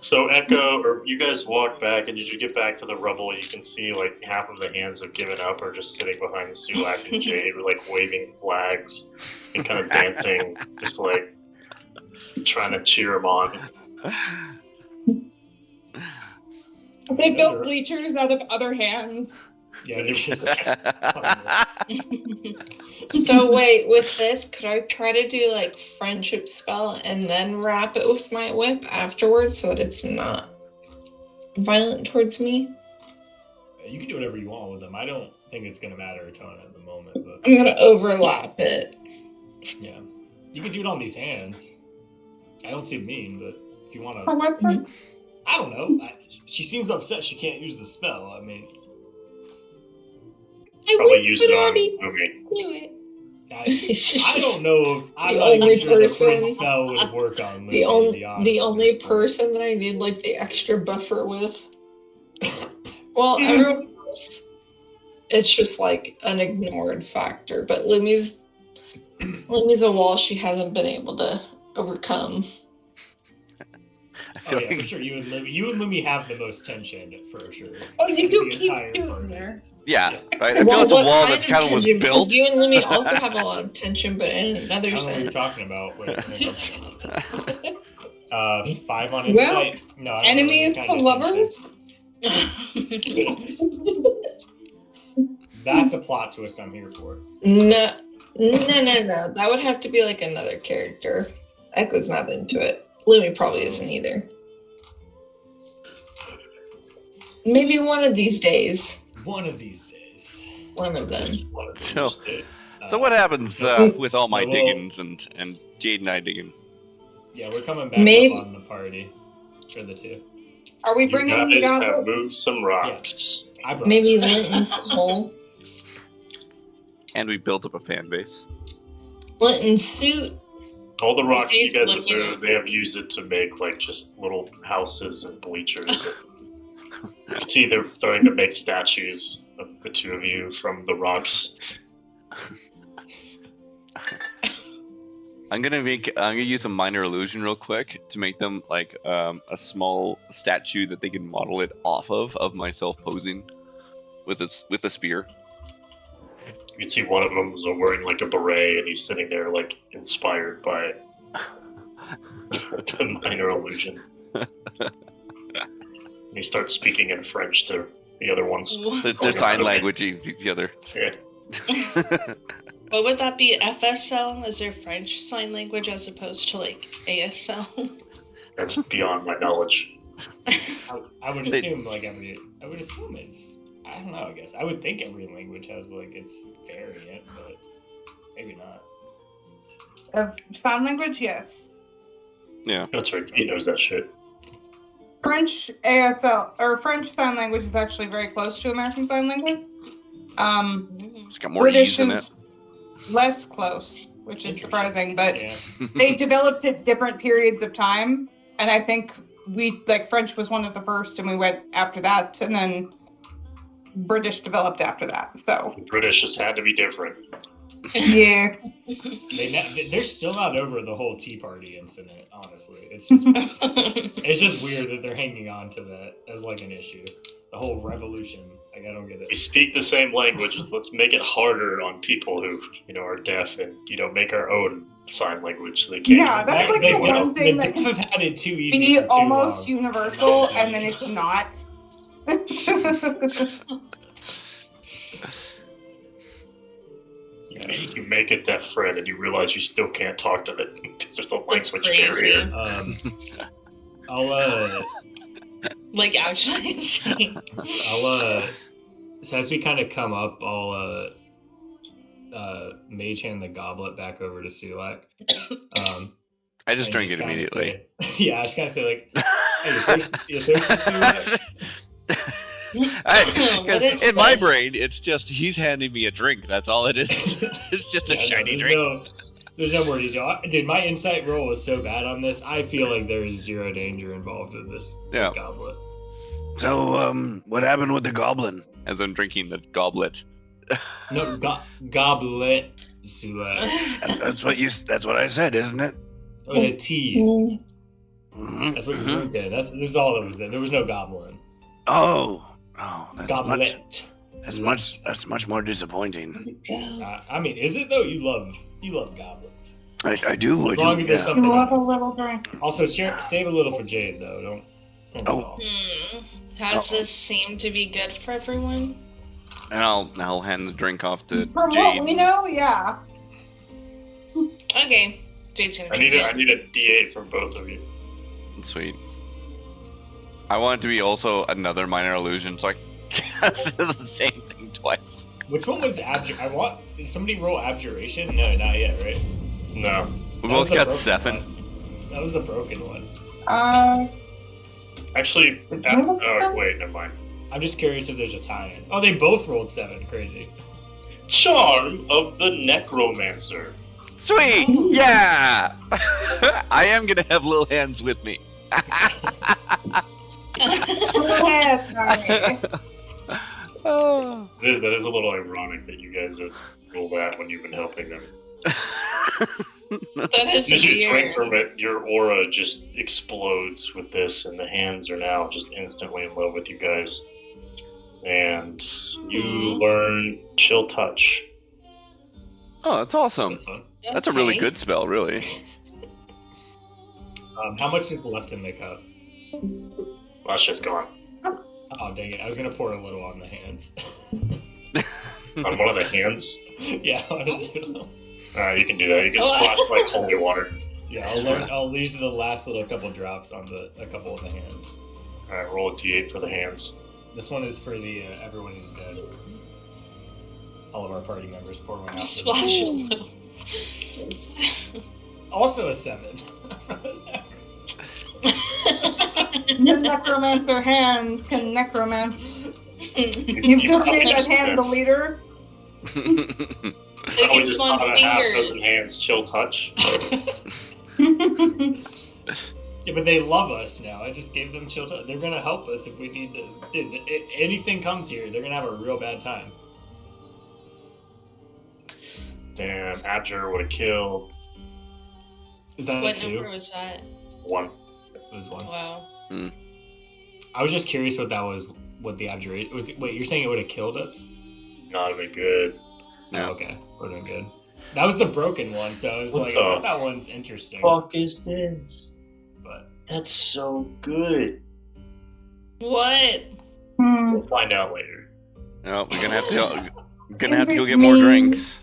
So Echo, or you guys walk back, and as you get back to the rubble, you can see like half of the hands have given up, or just sitting behind Sulak and Jade, like waving flags and kind of dancing, just like trying to cheer them on. They built bleachers out of other hands. Yeah, they're just. So wait, with this, could I try to do like friendship spell and then wrap it with my whip afterwards so that it's not violent towards me? You can do whatever you want with them. I don't think it's gonna matter a ton at the moment, but I'm gonna overlap it. yeah, you can do it on these hands. I don't see it mean, but if you want For to, what purpose? I don't know. She seems upset she can't use the spell. I mean, I Probably whip use would it on already Umi. do it. I don't know if I'm The not even only sure the friend person- spell would work on The Lucy, to be only honest the at only this point. person that I need like the extra buffer with. Well, everyone else, it's just like an ignored factor. But Lumi's a wall she hasn't been able to overcome. Oh yeah, for sure. You and Lumi have the most tension for sure. Oh, you do The keep entire shooting party. there. Yeah, right. I feel it's a what wall kind that's kind of was tension? built. Because you and Lumi also have a lot of tension, but in I another don't know what you're sense. talking about. Wait. 5 on Well, insight. No, I don't know any Enemies kind to of tension. lovers? That's a plot twist I'm here for. No. That would have to be like another character. Echo's not into it. Lumi probably isn't either. Maybe one of these days. One of these days. One of them. So what happens with all my so we'll- diggings and Jade and I digging? Yeah, we're coming back Maybe- up on the party for the two. Are we You bringing the guys have goblet? moved some rocks. I brought Maybe Linton's Cole. And we built up a fan base. Linton's suit. All the rocks you guys have Looking moved, at- they have used it to make like just little houses and bleachers. You can see they're starting to make statues of the two of you from the rocks. I'm gonna use a minor illusion real quick to make them like a small statue that they can model it off of myself posing with a spear. You can see one of them is wearing like a beret, and he's sitting there like inspired by the minor illusion. And he starts speaking in French to the other ones. The sign language the other. Yeah. What would that be? FSL? Is there French sign language as opposed to like ASL? That's beyond my knowledge. I would assume like I would assume it's. I don't know. I guess I would think every language has like its variant, but maybe not. Of sign language, yes. Yeah. That's right. He knows that shit. French ASL or French Sign Language is actually very close to American Sign Language. It's got more British E's in it. is less close, which is surprising, but Yeah. they developed at different periods of time, and I think French was one of the first, and we went after that, and then British developed after that. So The British just had to be different. yeah, They're still not over the whole Tea Party incident. Honestly, it's just weird that they're hanging on to that as like an issue. The whole revolution. Like I don't get We it. speak the same language. Let's make it harder on people who, are deaf and, make our own sign language so they can't. Yeah, that's like the one thing that have had it too easy. be for too almost long. universal, and then it's not. You make a deaf friend and you realize you still can't talk to them because there's a language crazy. barrier. I'll Like actually insane. so as we kind of come up, I'll mage hand the goblet back over to Sulak. I just and drank it kinda immediately. say- yeah, I was gonna say like, hey, you thirsty, Sulak? What is In my this? brain, it's just he's handing me a drink. That's all it is. It's just a Yeah, no, shiny there's drink. There's no more detail. Dude, my insight roll was so bad on this. I feel like there is zero danger involved with this Yeah. goblet. So, what happened with the goblin? As I'm drinking the goblet. No, goblet, Sulak. That's what I said, isn't it? Oh, the tea. Mm-hmm. That's what you're drinking. This is all that was there. There was no goblin. Oh, that's Goblet. That's much more disappointing. I mean, is it though? You love goblins. I do. As long as there's yeah. something. Love a little drink. Also, save a little for Jade though. Don't Oh. all. Has this seemed to be good for everyone? And I'll hand the drink off to From Jade. what we know, yeah. Okay. Jade's gonna I drink need it. a D8 from both of you. Sweet. I want it to be also another minor illusion, so I can't say the same thing twice. Which one was did somebody roll abjuration? No, not yet, right? No. We That was both the got broken 7. one. That was the broken one. Actually, What was that? wait, never mind. I'm just curious if there's a tie-in. Oh, they both rolled 7. Crazy. Charm of the Necromancer. Sweet! Yeah! I am gonna have little hands with me. Oh. That is a little ironic that you guys would roll that when you've been helping them. That As is soon as you drink weird. from it, your aura just explodes with this, and the hands are now just instantly in love with you guys. And you learn Chill Touch. Oh, that's awesome. That's fun. That's a really Okay. good spell, really. How much is left in the cup? That's just gone. Oh, dang it. I was going to pour a little on the hands. On one of the hands? Yeah, I want to do You can do that. You can splash like holy water. Yeah, I'll use the last little couple drops on a couple of the hands. Alright, roll a d8 for the hands. This one is for the everyone who's dead. All of our party members pour one out. Splash a little. Also a 7. Your necromancer hand can necromance. You You've just probably made that just- hand the leader. They Probably get just one taught a half finger. dozen hands Chill Touch. Yeah, but they love us now. I just gave them chill touch. They're gonna help us if we need to. Dude, if anything comes here, they're gonna have a real bad time. Damn, Abjur would have killed Is that a What 2? number was that? 1. It was 1. Wow. I was just curious what that was. What the abjuration was. Wait, you're saying it would have killed us? Not even good. No. Oh, okay, would have been good. That was the broken one, so I was What like, the I thought that one's interesting. Fuck is this? But That's so good. What? We'll find out later. No, we're gonna have to. We're gonna Is have to go it get more mean? drinks.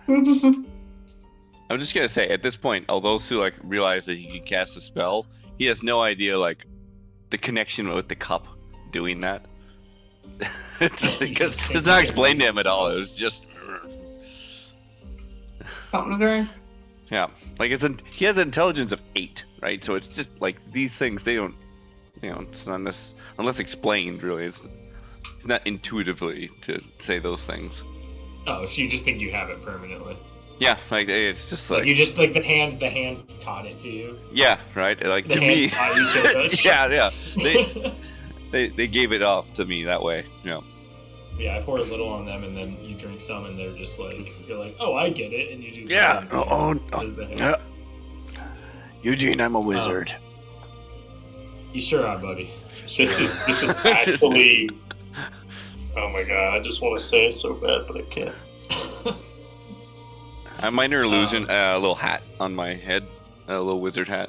I'm just gonna say, at this point, although Sue realized that he could cast a spell, he has no idea the connection with the cup doing that. Because it's not explained to him at all. It was just. Something to drink. Yeah, he has an intelligence of 8, right? So it's just these things. They don't, it's not unless explained. Really, it's not intuitively to say those things. oh, so you just think you have it permanently? Yeah, it's just Like you just the hands taught it to you. yeah, right. The To me, hands taught you chill touch. yeah. They gave it off to me that way. Yeah. Yeah, I pour a little on them, and then you drink some, and they're just you're like, oh, I get it, and you do. The Yeah. same thing as the hand. Yeah. Eugene, I'm a wizard. You sure are, buddy. Sure This is are. this is actually. Oh my god! I just want to say it so bad, but I can't. A minor illusion, a little hat on my head, a little wizard hat.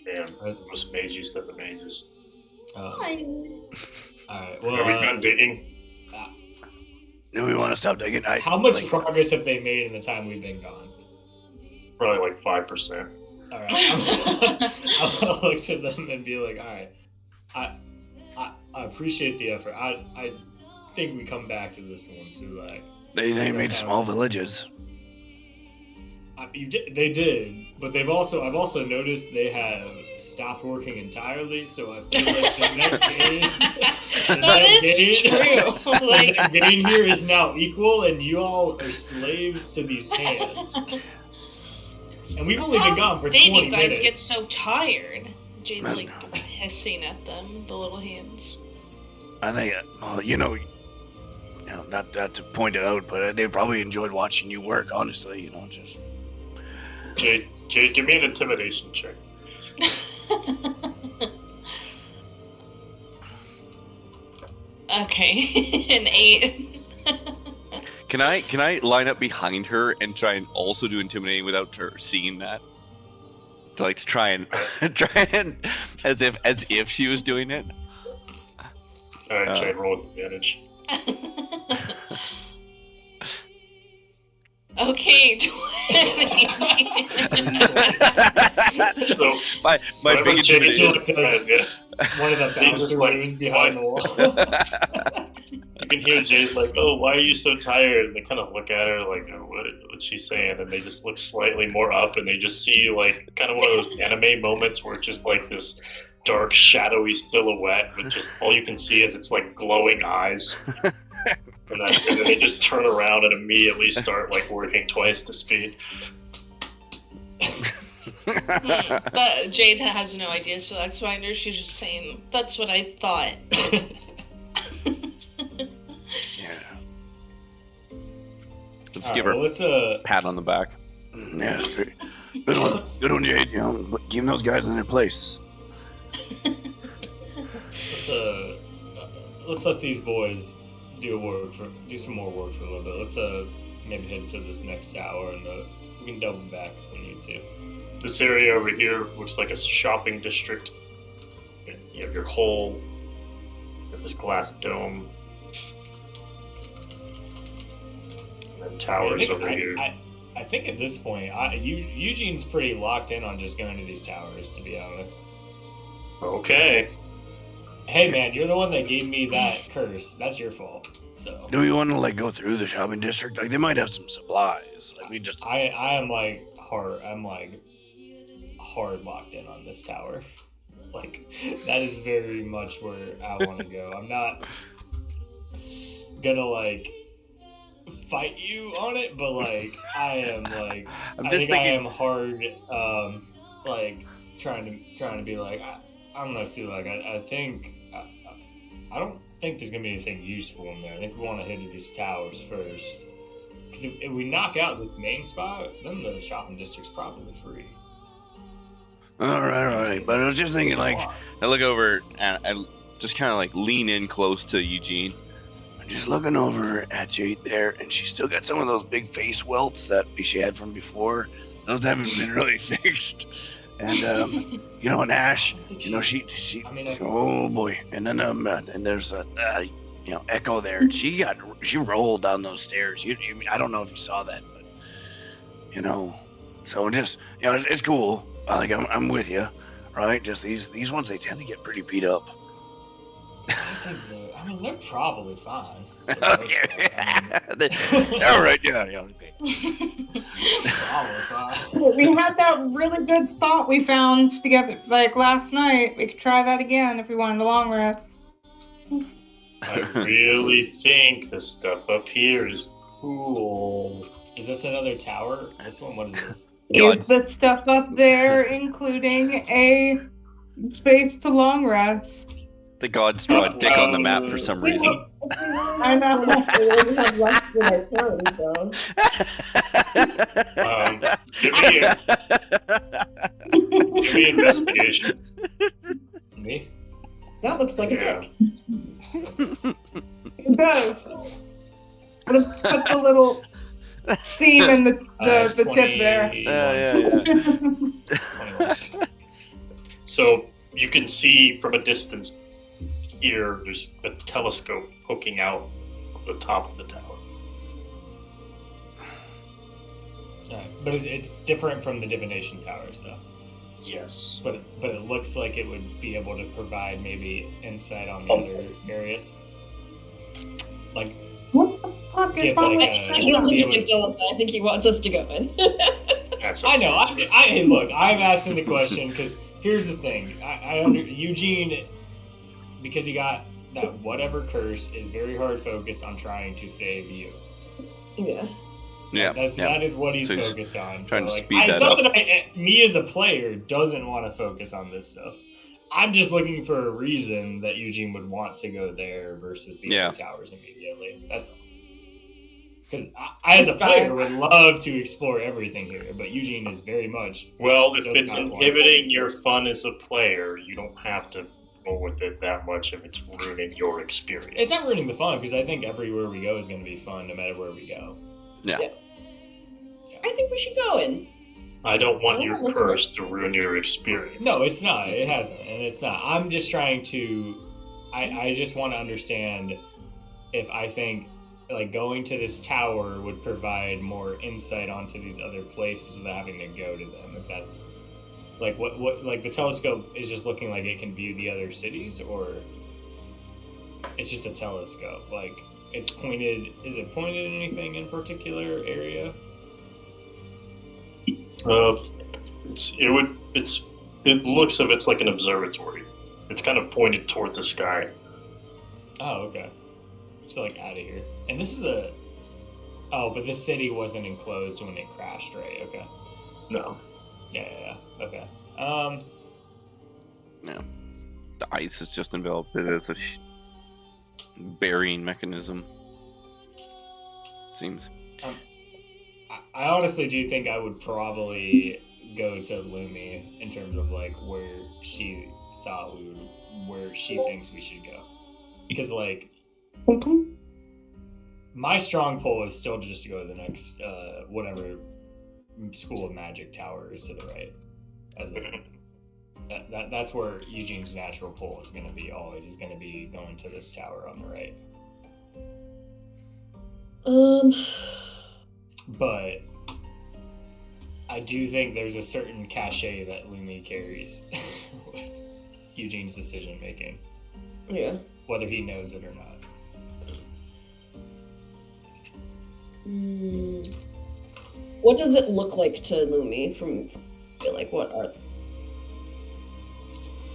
Damn, most mages than the mages. All right. Well, Are we done digging? Do we want to stop digging? how much progress have they made in the time we've been gone? Probably like 5%. All right. I'm gonna look to them and be like, all right, I appreciate the effort. I think we come back to this one. So They made small villages. they did, but I've also noticed they have stopped working entirely. So I feel like the net gain, That is true. the net gain here is now equal, and you all are slaves to these hands. And we've only been gone for 20 Did you guys minutes. get so tired? Jade's hissing at them, the little hands. I think, not to point it out, but they probably enjoyed watching you work. Honestly, just. Jade, give me an intimidation check. Okay, an 8. Can I line up behind her and try and also do intimidating without her seeing that? To try and as if she was doing it. Alright, Jade, roll with advantage. Okay, 20. So, my whatever big Jade intimidation. does, yeah. One of the They just, bouncers like, who's behind the wall. You can hear Jade like, "Oh, why are you so tired?" And they kind of look at her like, oh, "What's she saying?" And they just look slightly more up, and they just see kind of one of those anime moments where it's just this dark, shadowy silhouette with just all you can see is its glowing eyes. And then they just turn around and immediately start working twice the speed. But Jade has no idea, so that's why she's just saying, that's what I thought. Yeah. Just give her let's a pat on the back. Yeah, great. Good one, Jade. You know, keeping those guys in their place. let's let these boys do some more work for a little bit. Let's maybe head to this next tower, and we can double back if we need to. This area over here looks like a shopping district. You have your hole, you have this glass dome, and then towers over here. I think at this point, Eugene's pretty locked in on just going to these towers, to be honest. Okay. Hey man, you're the one that gave me that curse. That's your fault. So. Do we want to go through the shopping district? Like they might have some supplies. I'm hard locked in on this tower. That is very much where I want to go. I'm not gonna fight you on it, but I am I am hard trying to be I don't know, Sue, I think I don't think there's gonna be anything useful in there. I think we want to head to these towers first, because if we knock out this main spot, then the shopping district's probably free. All right. But I was just thinking, I look over and I just kind of lean in close to Eugene. I'm just looking over at Jade there, and she's still got some of those big face welts that she had from before. Those haven't been really fixed. And and Ash, she oh boy. And then and there's Echo there. She rolled down those stairs. I don't know if you saw that, but so just it's cool. I'm with you, right? Just these ones, they tend to get pretty beat up. They're probably fine. Okay. All right, yeah, okay. We had that really good spot we found together last night. We could try that again if we wanted a long rest. I really think the stuff up here is cool. Is this another tower? This one? What is this? Is the stuff up there including a space to long rest? The gods draw a dick on the map for some reason. I know. We have less than our turns, though. Give me investigation. Me? That looks like a dick. It does. Put the little seam in the tip there. Yeah. So you can see from a distance here, there's a telescope poking out of the top of the tower. But it's different from the divination towers, though. Yes. But it looks like it would be able to provide maybe insight on the other areas. What the fuck is wrong with I don't think he can tell us that. I think he wants us to go in. I know. Hey, look, I'm asking the question because here's the thing. Eugene, because he got that whatever curse, is very hard focused on trying to save you. Yeah. That is what he's focused on. Trying to so, speed that up. Me as a player doesn't want to focus on this stuff. I'm just looking for a reason that Eugene would want to go there versus the other towers immediately. That's all. Because I, as a player, would love to explore everything here, but Eugene is very much... Well, if it's inhibiting your fun as a player, you don't have to roll with it that much if it's ruining your experience. It's not ruining the fun, because I think everywhere we go is going to be fun no matter where we go. Yeah. I think we should go in. I don't want your curse to ruin your experience. No, it's not. It hasn't, and it's not. I'm just trying to... I just want to understand if I think... going to this tower would provide more insight onto these other places without having to go to them. If that's what the telescope is just looking like it can view the other cities, or it's just a telescope. It's pointed. Is it pointed at anything in particular area? It looks if it's like an observatory. It's kind of pointed toward the sky. Oh, okay. So out of here. And this is the... Oh, but this city wasn't enclosed when it crashed, right? Okay. No. Yeah. Okay. Yeah. The ice has just enveloped it as a burying mechanism. Seems. I honestly do think I would probably go to Lumi in terms of like where she thinks we should go, because like my strong pull is still just to go to the next whatever School of Magic tower is to the right. That's where Eugene's natural pull is going to be always. Is going to be going to this tower on the right. But I do think there's a certain cachet that Lumi carries with Eugene's decision making. Yeah. Whether he knows it or not. What does it look like to Lumi from like what are...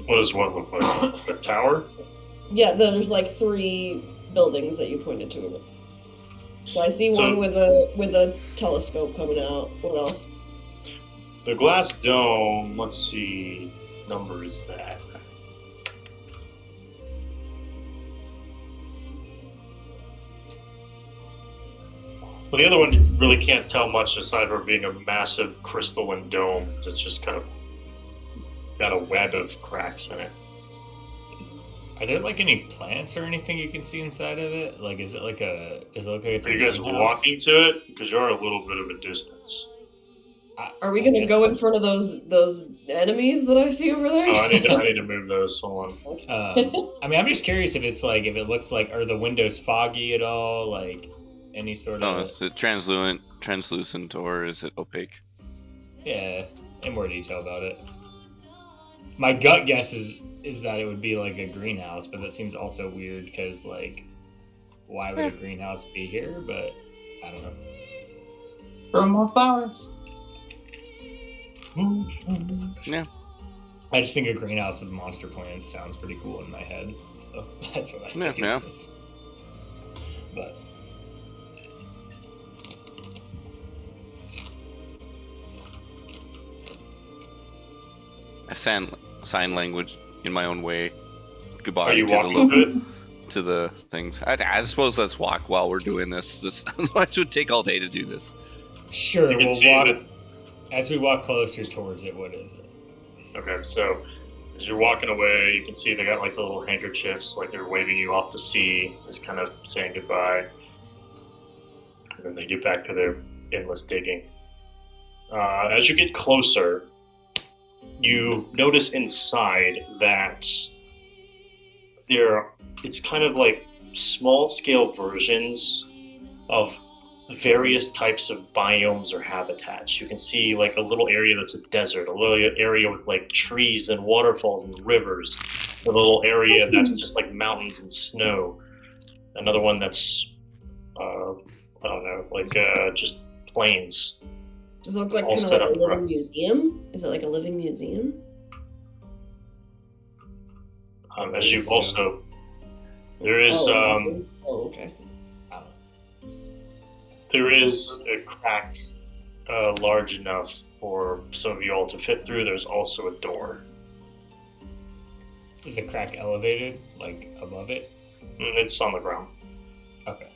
What does what look like? The tower? Yeah, there's like 3 buildings that you pointed to. So I see one with a telescope coming out. What else? The glass dome, let's see, number is that? Well, the other one you really can't tell much aside from being a massive crystalline dome that's just kind of got a web of cracks in it. Are there like any plants or anything you can see inside of it? Like, does it look like it's Are you guys walking to it? Because you're a little bit of a distance. Are we gonna go in front of those enemies that I see over there? Oh, I need to move those. Hold on. I mean, I'm just curious if it's like, if it looks like, are the windows foggy at all? Like, any sort of... Oh, is it translucent, or is it opaque? Yeah, in more detail about it. My gut guess is that it would be like a greenhouse, but that seems also weird because, like, why would a greenhouse be here? But I don't know. Grow more flowers. Yeah. I just think a greenhouse with monster plants sounds pretty cool in my head, so that's what I think. Yeah. It is. But I sign language in my own way. Goodbye Are you to walking to the things. I suppose let's walk while we're doing this. Otherwise, it would take all day to do this. sure, You can we'll see walk that- as we walk closer towards it. What is it? Okay, so as you're walking away, you can see they got like the little handkerchiefs, like they're waving you off to sea, just kind of saying goodbye. And then they get back to their endless digging. As you get closer, you notice inside that it's kind of like small scale versions of various types of biomes or habitats. You can see like a little area that's a desert, a little area with like trees and waterfalls and rivers, a little area that's just like mountains and snow, another one that's I don't know, like just plains. Does it look like All kind of set like a up living front. museum? Is it like a living museum? As you also, there is Oh, okay. there is a crack large enough for some of you all to fit through. There's also a door. Is the crack elevated, like above it? It's on the ground. Okay.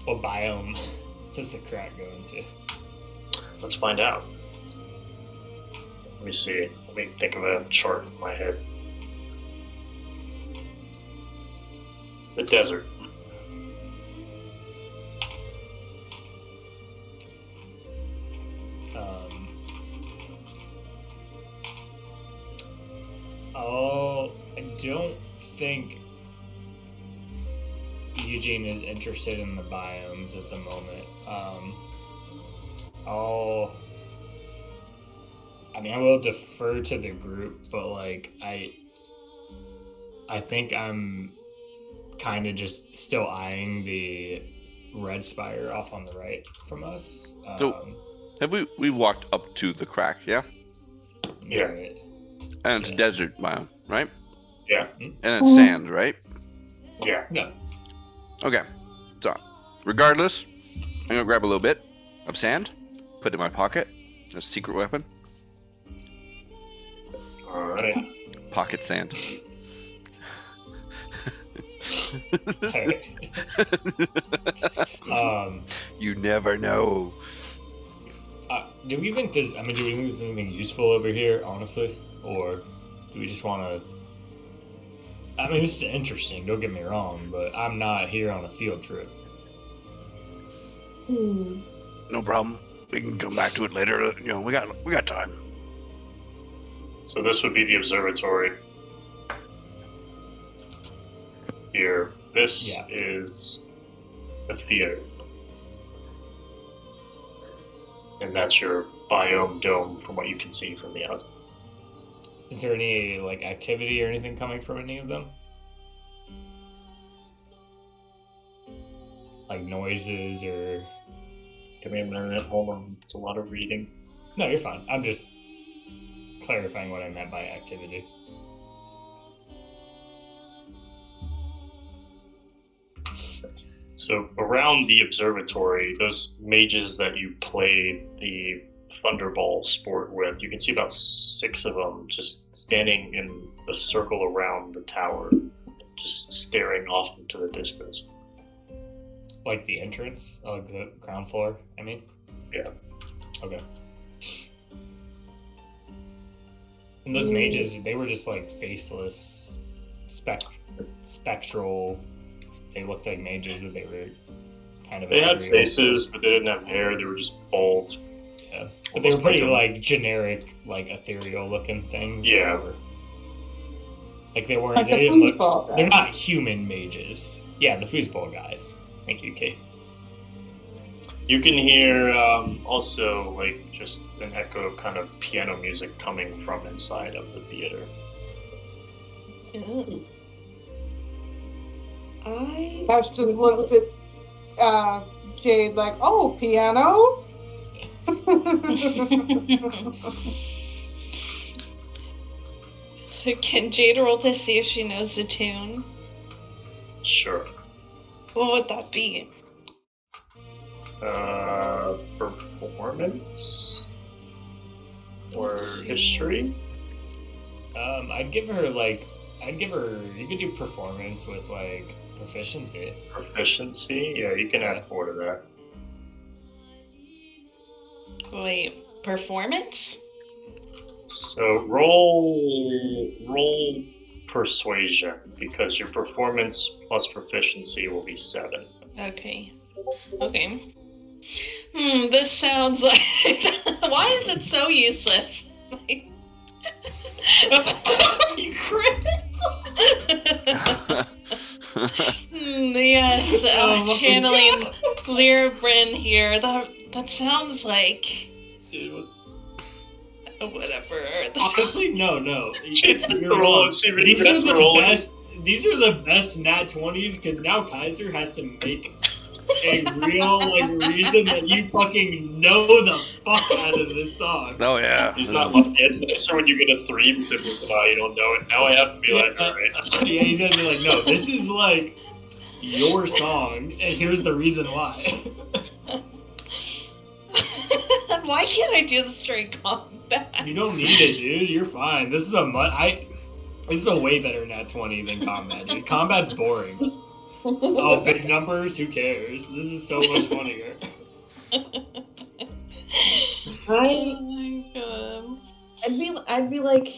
What biome does the crack go into? Let's find out. Let me see. Let me think of a chart in my head. The desert. I don't think Eugene is interested in the biomes at the moment. I will defer to the group, but like I think I'm kind of just still eyeing the red spire off on the right from us. So, have we walked up to the crack? Yeah. Yeah. Right. And it's Yeah. desert biome, right? Yeah. And it's sand, right? Yeah. No. Okay. So, regardless, I'm gonna grab a little bit of sand, put it in my pocket. A secret weapon. All right. Pocket sand. Alright. You never know. Do we think there's anything useful over here, honestly? Or do we just want to... I mean, this is interesting, don't get me wrong, but I'm not here on a field trip. No problem. We can come back to it later. You know, we got time. So this would be the observatory. Here. This is the theater. And that's your biome dome from what you can see from the outside. Is there any, like, activity or anything coming from any of them? Like noises or... Give me a minute, hold on. It's a lot of reading. No, you're fine. I'm just clarifying what I meant by activity. So around the observatory, those mages that you played the Thunderball sport with, you can see about 6 of them just standing in a circle around the tower, just staring off into the distance. Like the entrance? Like the ground floor, I mean? Yeah. Okay. And those mages, they were just like faceless, spectral. They looked like mages, but they were kind of... They had ethereal. faces, but they didn't have hair. They were just bald. Yeah. But they were pretty like generic, like ethereal looking things. Yeah. So, like they weren't... Like the They didn't look... foosball guys. They're not human mages. Yeah, the foosball guys. Thank you, Kate. You can hear also like just an echo of kind of piano music coming from inside of the theater. Ash just looks at Jade like, oh, piano? Can Jade roll to see if she knows the tune? Sure. What would that be? Performance or history? I'd give her, you could do performance with, like, proficiency. Proficiency? Yeah, you can add 4 to that. Wait, performance? So roll persuasion, because your performance plus proficiency will be 7. Okay. This sounds like... Why is it so useless? You crit! Yes, channeling Lyra Bryn here. That sounds like... Whatever. Honestly, no. She has You're to roll. wrong. She really has to roll. These are the best nat 20s because now Kaiser has to make a real reason that you fucking know the fuck out of this song. Oh yeah. He's not lucky. It's nicer when you get a 3 because if you don't know it. Now I have to be like, alright. Yeah, he's gonna be like, no, this is like your song, and here's the reason why. Why can't I do this during combat? You don't need it, dude. You're fine. This is a way better nat 20 than combat, dude. Combat's boring. Oh, big numbers? Who cares? This is so much funnier. Oh my god. I'd be like,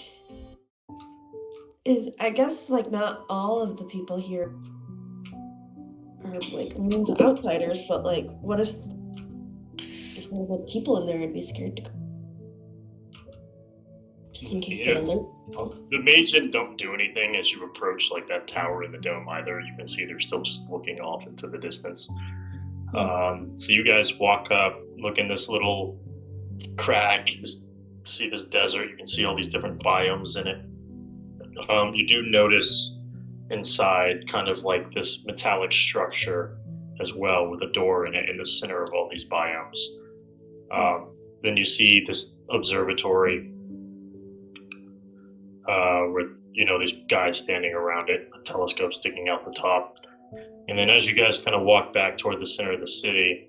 I guess like not all of the people here are like immune to outsiders, but like what if there's like people in there, I'd be scared to go. Just in case they alert. The mages don't do anything as you approach like that tower in the dome either. You can see they're still just looking off into the distance. So you guys walk up, look in this little crack, see this desert. You can see all these different biomes in it. You do notice inside kind of like this metallic structure as well with a door in it in the center of all these biomes. Then you see this observatory with these guys standing around it, a telescope sticking out the top. And then as you guys kind of walk back toward the center of the city,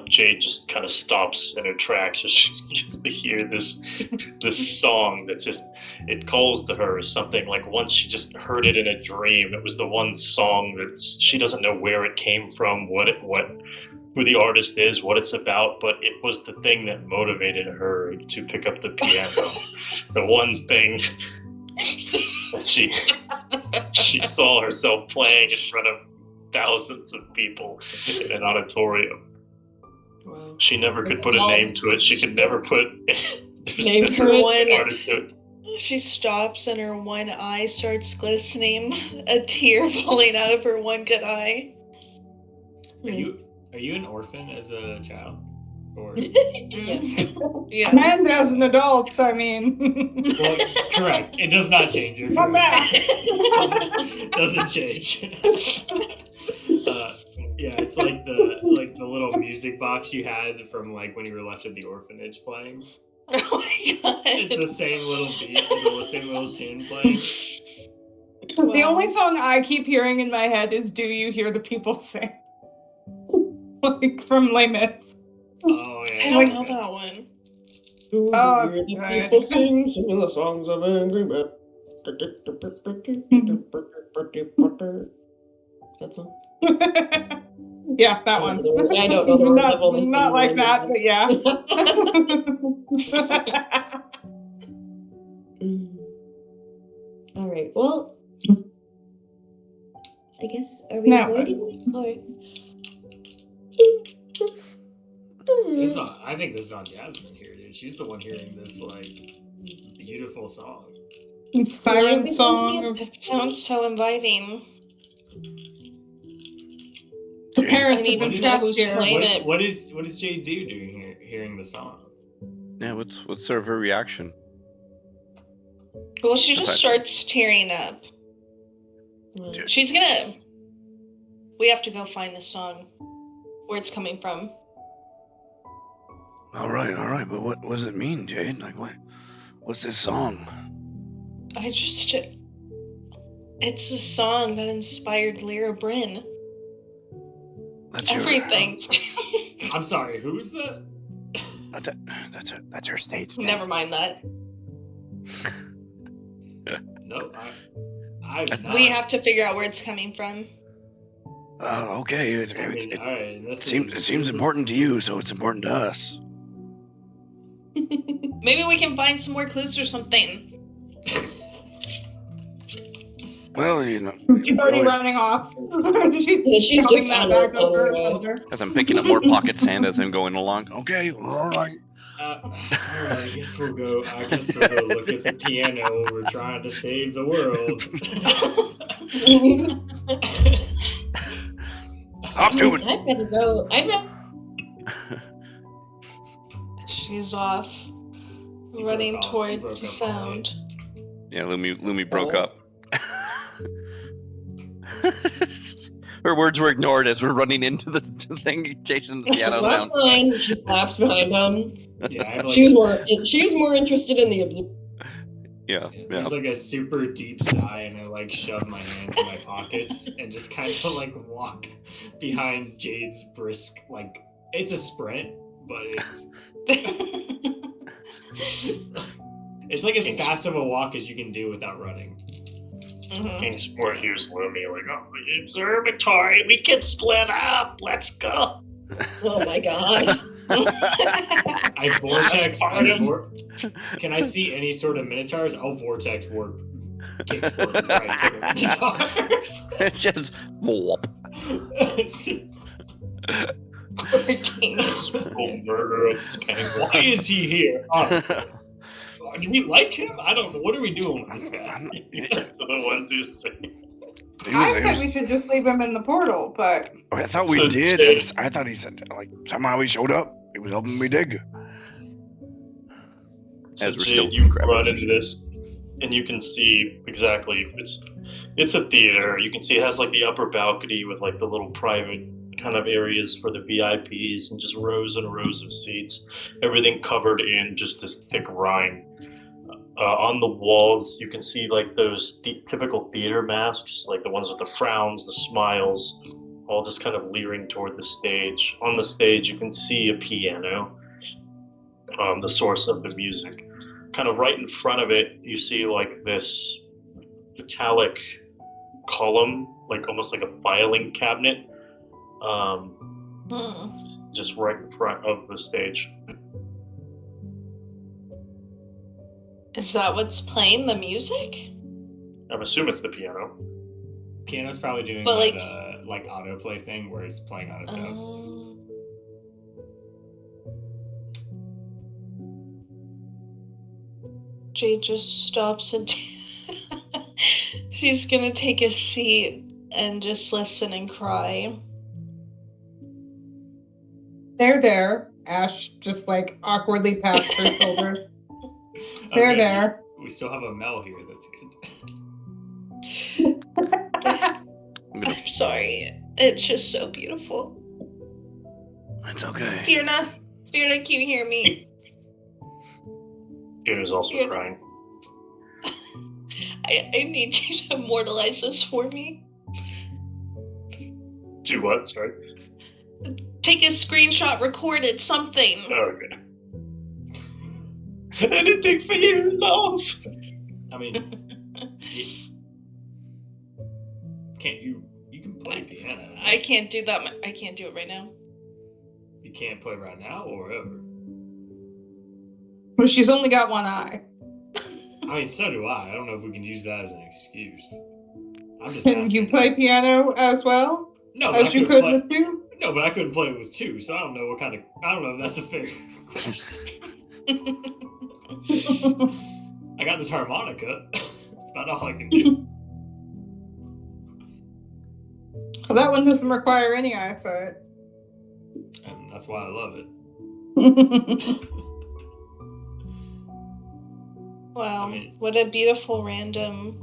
Jade just kind of stops in her tracks as she gets to hear this song that it calls to her something like once she just heard it in a dream. It was the one song that she doesn't know where it came from, who the artist is, what it's about, but it was the thing that motivated her to pick up the piano. The one thing that she saw herself playing in front of thousands of people in an auditorium. Wow. She never could put a name to it. She could never put Name to it. an artist to it. She stops and her one eye starts glistening, a tear falling out of her one good eye. Are you an orphan as a child? Or Yeah. And as an adult, I mean. well, correct. It does not change. You're Come correct. back. doesn't change. Yeah, it's like the little music box you had from like when you were left at the orphanage playing. Oh my god. It's the same little beat, the same little tune playing. The only song I keep hearing in my head is "Do You Hear the People Sing?" Like from Les Mis. Oh yeah. I don't know that one. Oh, the good. people singing the songs of angry men. That's one. Yeah, that one. I don't know the words of all these Not like that, but yeah. All right. Well, I guess are we Now avoiding or? I think this is on Jasmine here, dude. She's the one hearing this like beautiful song. Siren song of It sounds so inviting. the parents I have been need to know trapped who's here. playing it. What does Jade do during hearing the song? Yeah, what's sort of her reaction? Well, she just starts tearing up. She's gonna. We have to go find this song. Where it's coming from. All right, but what does it mean, Jade? Like, what's this song? It's a song that inspired Lyra Bryn. That's Everything. I'm sorry, who's the? That's her stage name. Never mind that. No, I We have to figure out where it's coming from. Okay. It seems important to you, so it's important to us. Maybe we can find some more clues or something. Well, She's already running off. She's just shoving that on back her over her own. shoulder. As I'm picking up more pocket sand as I'm going along. Okay, all right. All right, I guess we'll go look at the piano. We're trying to save the world. Up to it. I'd better go. She's off, running towards the sound. Yeah, Lumi broke up. Her words were ignored as we're running into the thing, chasing the piano That's sound. fine. She slaps behind them. Yeah, She was more interested in the observer. Yeah. There's like a super deep sigh, and I like shove my hands in my pockets and just kind of like walk behind Jade's brisk. Like it's a sprint, but it's like as fast of a walk as you can do without running. King Sport here's Lumi like, oh, the observatory, we can split up. Let's go. Oh my god. I vortex. Can I see any sort of minotaurs? I'll vortex warp. King Sport right to the minotaurs. It's just whoop. Murder of this penguin. Why is he here? Honestly. Do we like him? I don't know. What are we doing with this guy? The ones who say. I said we should just leave him in the portal, but I thought we did. I thought he said like somehow he showed up. He was helping me dig. As we're Jade, still you grabbing run into this, and you can see exactly. It's a theater. You can see it has like the upper balcony with like the little private kind of areas for the VIPs and just rows and rows of seats. Everything covered in just this thick rind. On the walls, you can see like those typical theater masks, like the ones with the frowns, the smiles, all just kind of leering toward the stage. On the stage, you can see a piano, the source of the music. Kind of right in front of it, you see like this metallic column, like almost like a filing cabinet, just right in front of the stage. Is that what's playing the music? I assume it's the piano. Piano's probably doing But, that like autoplay thing where it's playing on its own. Jade just stops and she's gonna take a seat and just listen and cry. There. Ash just like awkwardly pats her shoulder. Okay, There. We still have a Mel here. That's good. I'm sorry. It's just so beautiful. It's okay. Fiona, can you hear me? Fiona's also Fiona. crying. I need you to immortalize this for me. Do what? Sorry. Take a screenshot, record it, something. Oh, okay. Anything for you, love. I mean, you can play piano. I can't do that. I can't do it right now. You can't play right now or ever. Well, she's only got one eye. I mean, so do I. I don't know if we can use that as an excuse. I'm just Can asking. you play piano as well? No, but As you could with two? No, but I couldn't play it with two, so I don't know I don't know if that's a fair question. I got this harmonica. That's about all I can do. Well, that one doesn't require any eyesight. And that's why I love it. Wow, I mean- what a beautiful random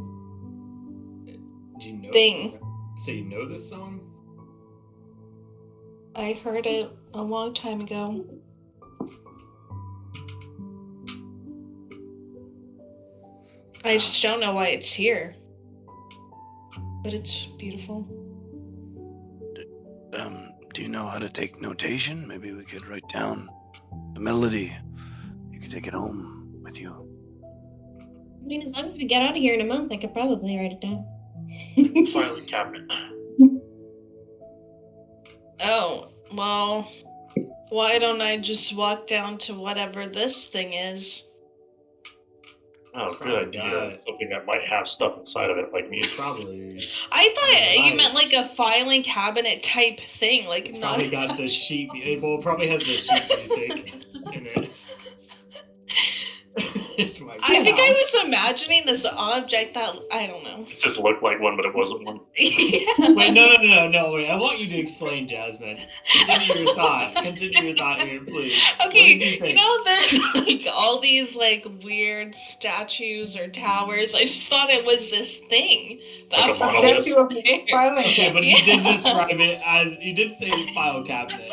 Do you know thing. So you know this song? I heard it a long time ago. I just don't know why it's here. But it's beautiful. Do you know how to take notation? Maybe we could write down the melody. You could take it home with you. I mean, as long as we get out of here in a month, I could probably write it down. Filing cabinet. Oh, well, why don't I just walk down to whatever this thing is? Oh, good Probably idea. got- Something that might have stuff inside of it, like music. Probably. I thought you Right. meant like a filing cabinet type thing, like It's not. probably got the sheet. Well, it probably has the sheet music in it. It's my I think guess. I was imagining this object that I don't know. It just looked like one, but it wasn't one. Yeah. Wait, no. Wait, I want you to explain, Jasmine. Continue your thought here, please. What Okay, did you think? there's like all these like weird statues or towers. I just thought it was this thing. Like a That was monolith? Statue of there. Violence. Okay, but you did describe it as you did say file cabinet.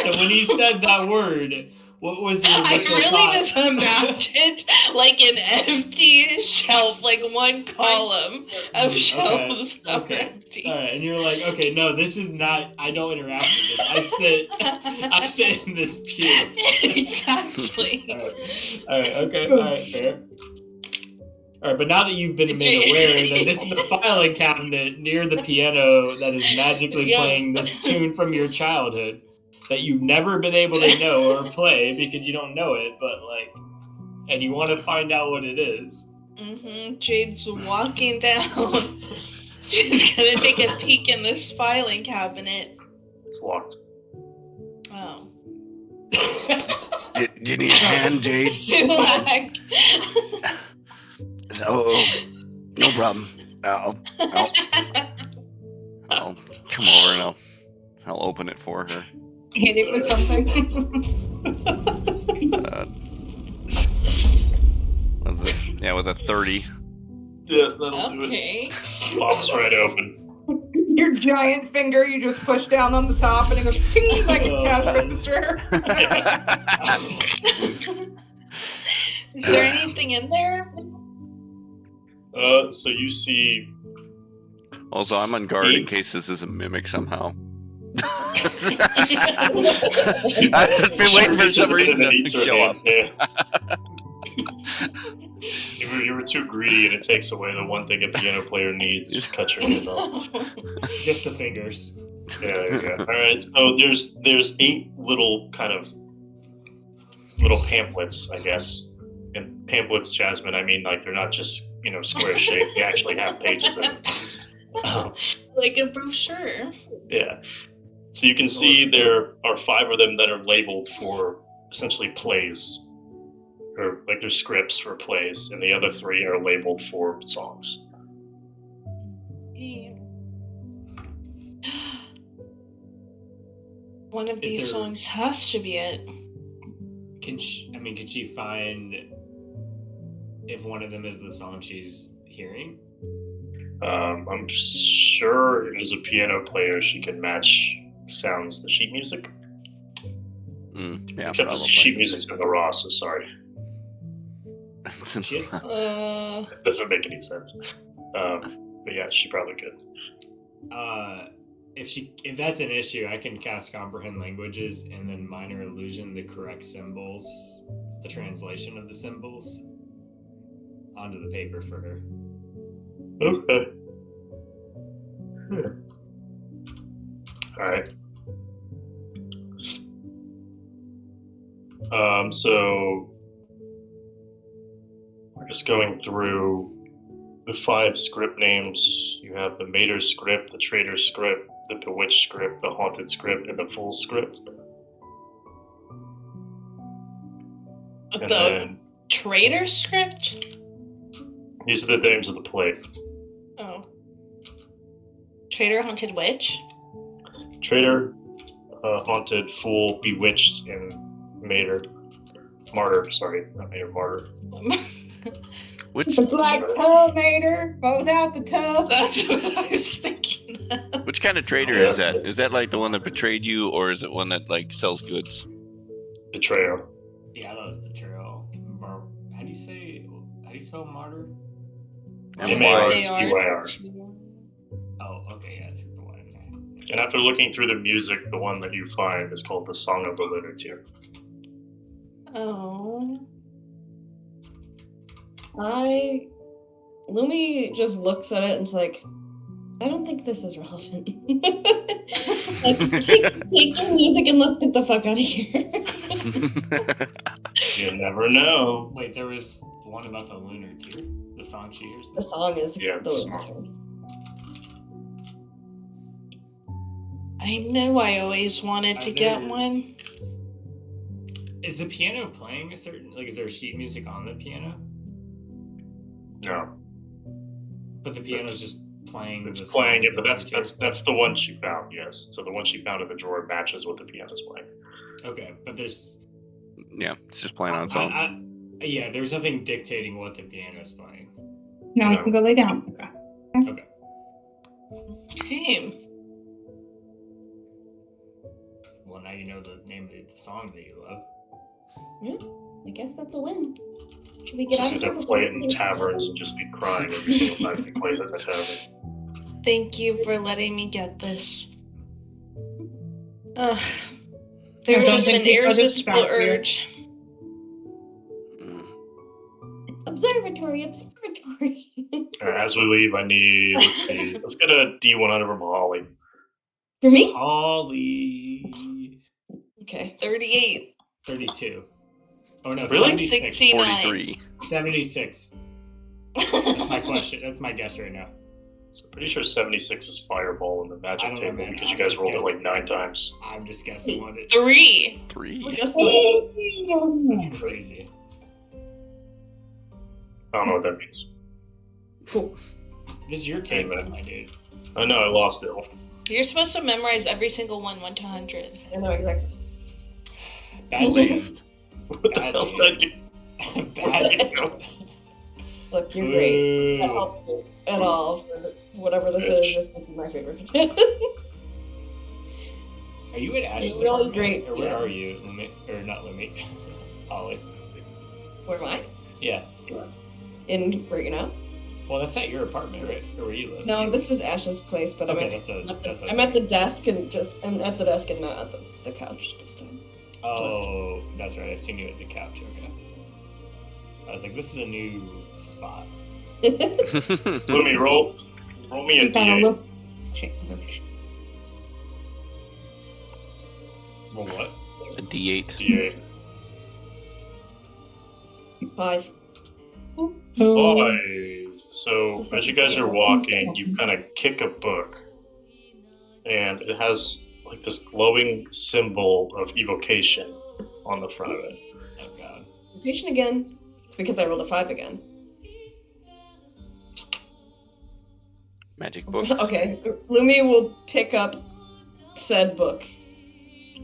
So when you said that word, what was your I initial really thought? just imagined like an empty shelf, like one column of shelves that were Okay. empty. All right, and you're like, okay, no, this is not. I don't interact with this. I sit in this pew. Exactly. All right, okay, all right, fair. All right, but now that you've been made aware that this is a filing cabinet near the piano that is magically Yeah. playing this tune from your childhood that you've never been able to know or play because you don't know it, but like, and you want to find out what it is. Jade's walking down. She's gonna take a peek in this filing cabinet. It's locked. Oh. Do you need a hand, Jade? Sulak. Oh, no problem. I'll come over and I'll open it for her. Hit it with something. Was it? Yeah, with a 30. Yeah, that'll do it. Okay. Pops right open. Your giant finger, you just push down on the top and it goes ting like a cash register. Is there anything in there? So you see Also, I'm on guard in Eight. case this is a mimic somehow. I've been waiting for Reaches some in reason and to eats her show up. hand. Yeah. You were too greedy, and it takes away the one thing a piano player needs. Just cut your hand off. Just the fingers. Yeah, there you go. All right. So there's 8 little kind of little pamphlets, I guess. And pamphlets, Jasmine, I mean, like, they're not just, square shaped. They actually have pages in them. Like a brochure. Yeah. So you can see there are 5 of them that are labeled for essentially plays. Or, like, they're scripts for plays. And the other 3 are labeled for songs. One of these songs has to be it. Can she find if one of them is the song she's hearing? I'm sure as a piano player, she can match sounds to sheet music. Yeah, Except the sheet music's in the raw, so sorry. It doesn't make any sense. But yeah, she probably could. If that's an issue, I can cast Comprehend Languages and then Minor Illusion the correct symbols, the translation of the symbols, onto the paper for her. Okay. Alright. So we're just going through the 5 script names. You have the Mater script, the Traitor script, the Bewitched script, the Haunted script, and the Fool script. And then Traitor script? These are the names of the play. Oh. Traitor, Haunted, Witch? Traitor, Haunted, Fool, Bewitched, and Mater. Martyr, sorry, not Mater, Martyr. Which The black toe, Mater, but without the toe. That's what I was thinking. which kind of traitor is that? Is that like the one that betrayed you, or is it one that like sells goods? Betrayal. Yeah, that was betrayal. How do you spell martyr? M-A-R-T-Y-R. Oh, okay, yeah, that's the one. And after looking through the music, the one that you find is called The Song of the Lunateer. Oh. Lumi just looks at it and is like, I don't think this is relevant. Like, take your music and let's get the fuck out of here. You never know. Wait, there was one about the lunar tear. The song she hears. The song is Yeah, the the Lunar song. Tears. I know I always wanted to get there- one. Is the piano playing a certain is there sheet music on the piano? No. But the piano's just playing. It's the playing song it, but of the that's the one she found, yes. So the one she found in the drawer matches what the piano's playing. Okay, but there's. Yeah, it's just playing on its own. Yeah, there's nothing dictating what the piano's playing. Now we can go lay down. Okay. Okay. Well, now you know the name of the song that you love. I guess that's a win. Should we get out She's of here? gonna play it in taverns and just be crying every single time she plays at the tavern. Thank you for letting me get this. Yeah, There's don't just think an we put it irresistible back here. urge. Observatory. Alright, as we leave, I need, let's get a D100 from Holly. For me? Holly. Okay. 38. 32. Oh no, Really? 76. 69. 43. 76. That's my question. That's my guess right now. So I'm pretty sure 76 is Fireball in the I magic don't know, table man. because you I'm guys just rolled it guessing. like 9 times. I'm just guessing what it. 3. 3. Just That's crazy. I don't know what that means. Cool. This is your table, my dude. I know, I lost it. You're supposed to memorize every single one, 1 to 100. I know exactly. Bad Least. What the Bad hell did I do? dude. Bad dude. Look, you're great. That Boo. helped me at all for whatever this is. This is my favorite. Are you at Ash's It's really apartment? great, Or where yeah. are you, Lumi? Or not Lumi? Holly. Where am I? Yeah. In right now? Well, that's not your apartment, right? Or where you live? No, this is Ash's place, but Okay, I'm at the desk and I'm at the desk and not at the couch this time. Oh, that's right. I've seen you at the couch. Okay. I was like, this is a new spot. Let me roll me a D8. Well, what? A D8. D8. 5. Five. So as you guys are walking, you kind of kick a book, and it has like this glowing symbol of evocation on the front of it. Oh god. Evocation again. It's because I rolled a 5 again. Magic books. Okay, Lumi will pick up said book.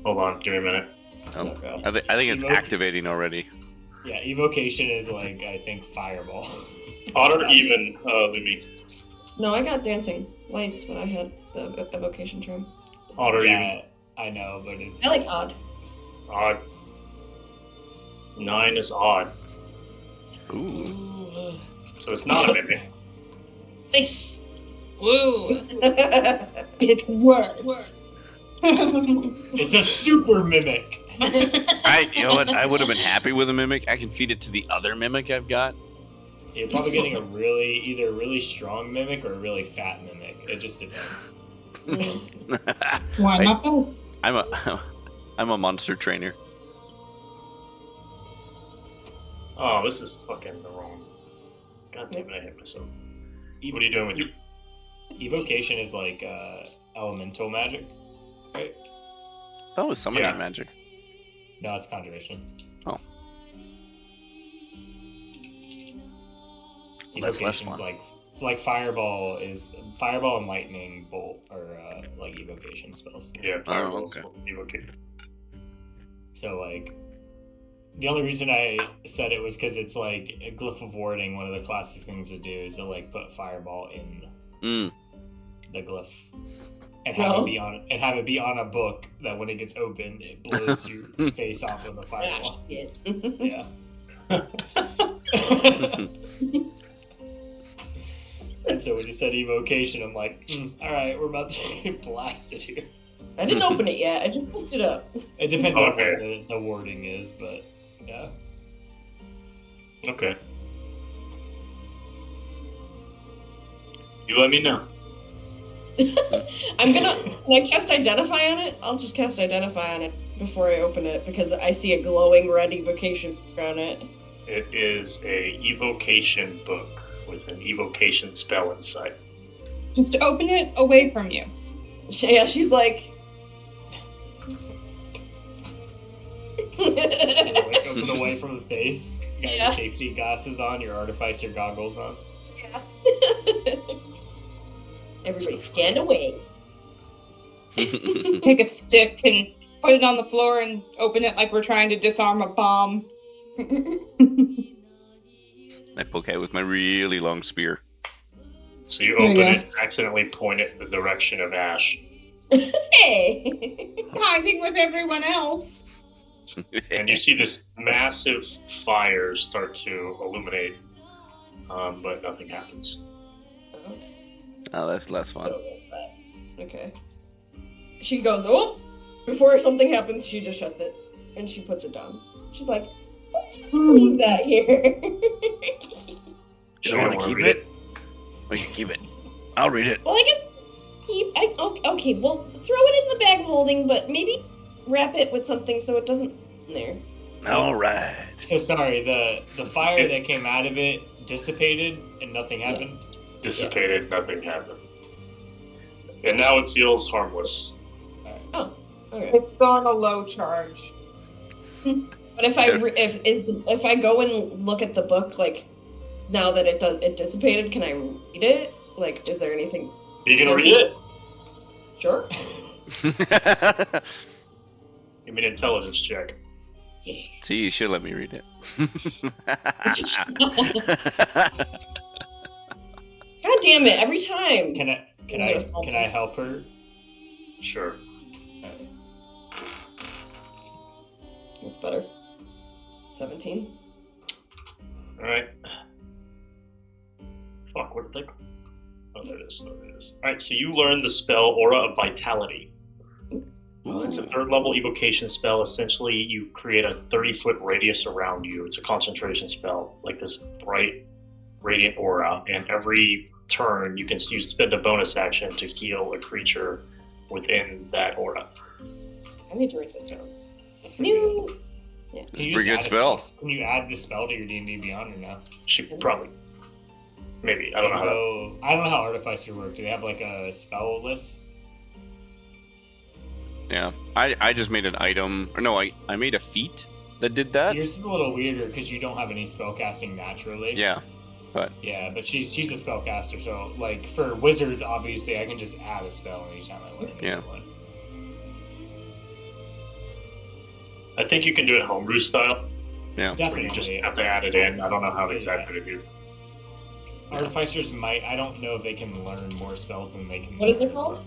Hold on, give me a minute. Oh, Oh, God. I think it's Evoke- activating already. Yeah, evocation is like, I think, fireball. Odd or even, Lumi? No, I got dancing lights when I had the evocation term. Odd or even? Yeah, I know, but it's... I like odd. Odd. 9 is odd. Ooh. So it's not a mimic. Nice. Woo! It's worse. It's a super mimic. You know what? I would have been happy with a mimic. I can feed it to the other mimic I've got. You're probably getting either a really strong mimic or a really fat mimic. It just depends. Why not both? I'm a monster trainer. Oh, this is fucking the wrong. God damn it, I hit myself. What are you doing with your... Evocation is like elemental magic, right? That was summoning Yeah. magic. No, it's conjuration. Oh. That's less Evocation's fun. like fireball and lightning bolt are like evocation spells. Yeah, fireball okay. evocation. So like the only reason I said it was because it's like a glyph of warding. One of the classic things to do is to like put fireball in the glyph and have it be on a book that when it gets opened it blows your face off of the fireball. Yeah. And so when you said evocation, I'm like, all right, we're about to get blasted here. I didn't open it yet. I just picked it up. It depends on Okay. what the wording is, but yeah. Okay. You let me know. Can I cast Identify on it? I'll just cast Identify on it before I open it because I see a glowing red evocation on it. It is a evocation book with an evocation spell inside. Just open it away from you. Yeah, she's like. Like open away from the face. You got Yeah. your safety glasses on, your artificer goggles on. Yeah. Everybody stand away. Take a stick and put it on the floor and open it like we're trying to disarm a bomb. I poke at it with my really long spear. So you There you open go. it, accidentally point it in the direction of Ash. Hey. Hiding with everyone else. And you see this massive fire start to illuminate, but nothing happens. Oh, that's less fun. Okay. She goes, oh! Before something happens, she just shuts it. And she puts it down. She's like, let's just leave that here. You don't want to keep it? We can keep it. I'll read it. Well, I guess okay, well, throw it in the bag of holding, but maybe wrap it with something so it doesn't in there. All right. So sorry, the fire that came out of it dissipated and nothing happened. Dissipated, nothing happened. And now it feels harmless. Oh, okay. It's on a low charge. But if I go and look at the book, like now that it dissipated, can I read it? Like, is there anything? You gonna read it? Sure. Give me an intelligence check. See, you should let me read it. God damn it! Every time. Can I help her? Sure. What's better? 17. Alright. Fuck, what did they... Oh, there it is. Alright, so you learn the spell Aura of Vitality. It's a 3rd level evocation spell. Essentially, you create a 30-foot radius around you. It's a concentration spell, like this bright, radiant aura. And every turn, you can spend a bonus action to heal a creature within that aura. I need to write this down. That's pretty good. New. Yeah. It's a pretty good spell. Can you add the spell to your D&D Beyond or no? She probably... Maybe. I don't know how to... I don't know how Artificer work. Do they have like a spell list? Yeah, I just made an item, or no, I made a feat that did that. Yours is a little weirder because you don't have any spellcasting naturally. Yeah, but she's a spellcaster, so like for wizards, obviously I can just add a spell anytime I want to. Yeah. One. I think you can do it homebrew style. Yeah. Where Definitely. you just have to add it in. I don't know how exactly to do. Artificers might. I don't know if they can learn more spells than they can. What is it called?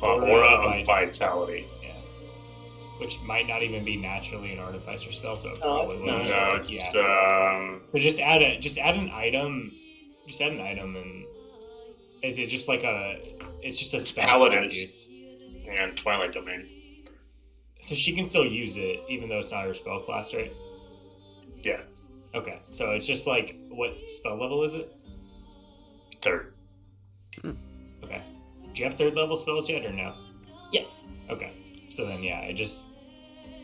Aura of Vitality. Yeah. Which might not even be naturally an Artificer spell, so it Oh, probably No, wouldn't. it's So just add an item. Just add an item, and is it just like a? It's just a spell. Paladins. use. and Twilight Domain. So she can still use it, even though it's not her spell class, right? Yeah, Okay, so it's just like, what spell level is it? 3rd. Okay. Do you have 3rd level spells yet, or no? Yes. Okay. So then, yeah,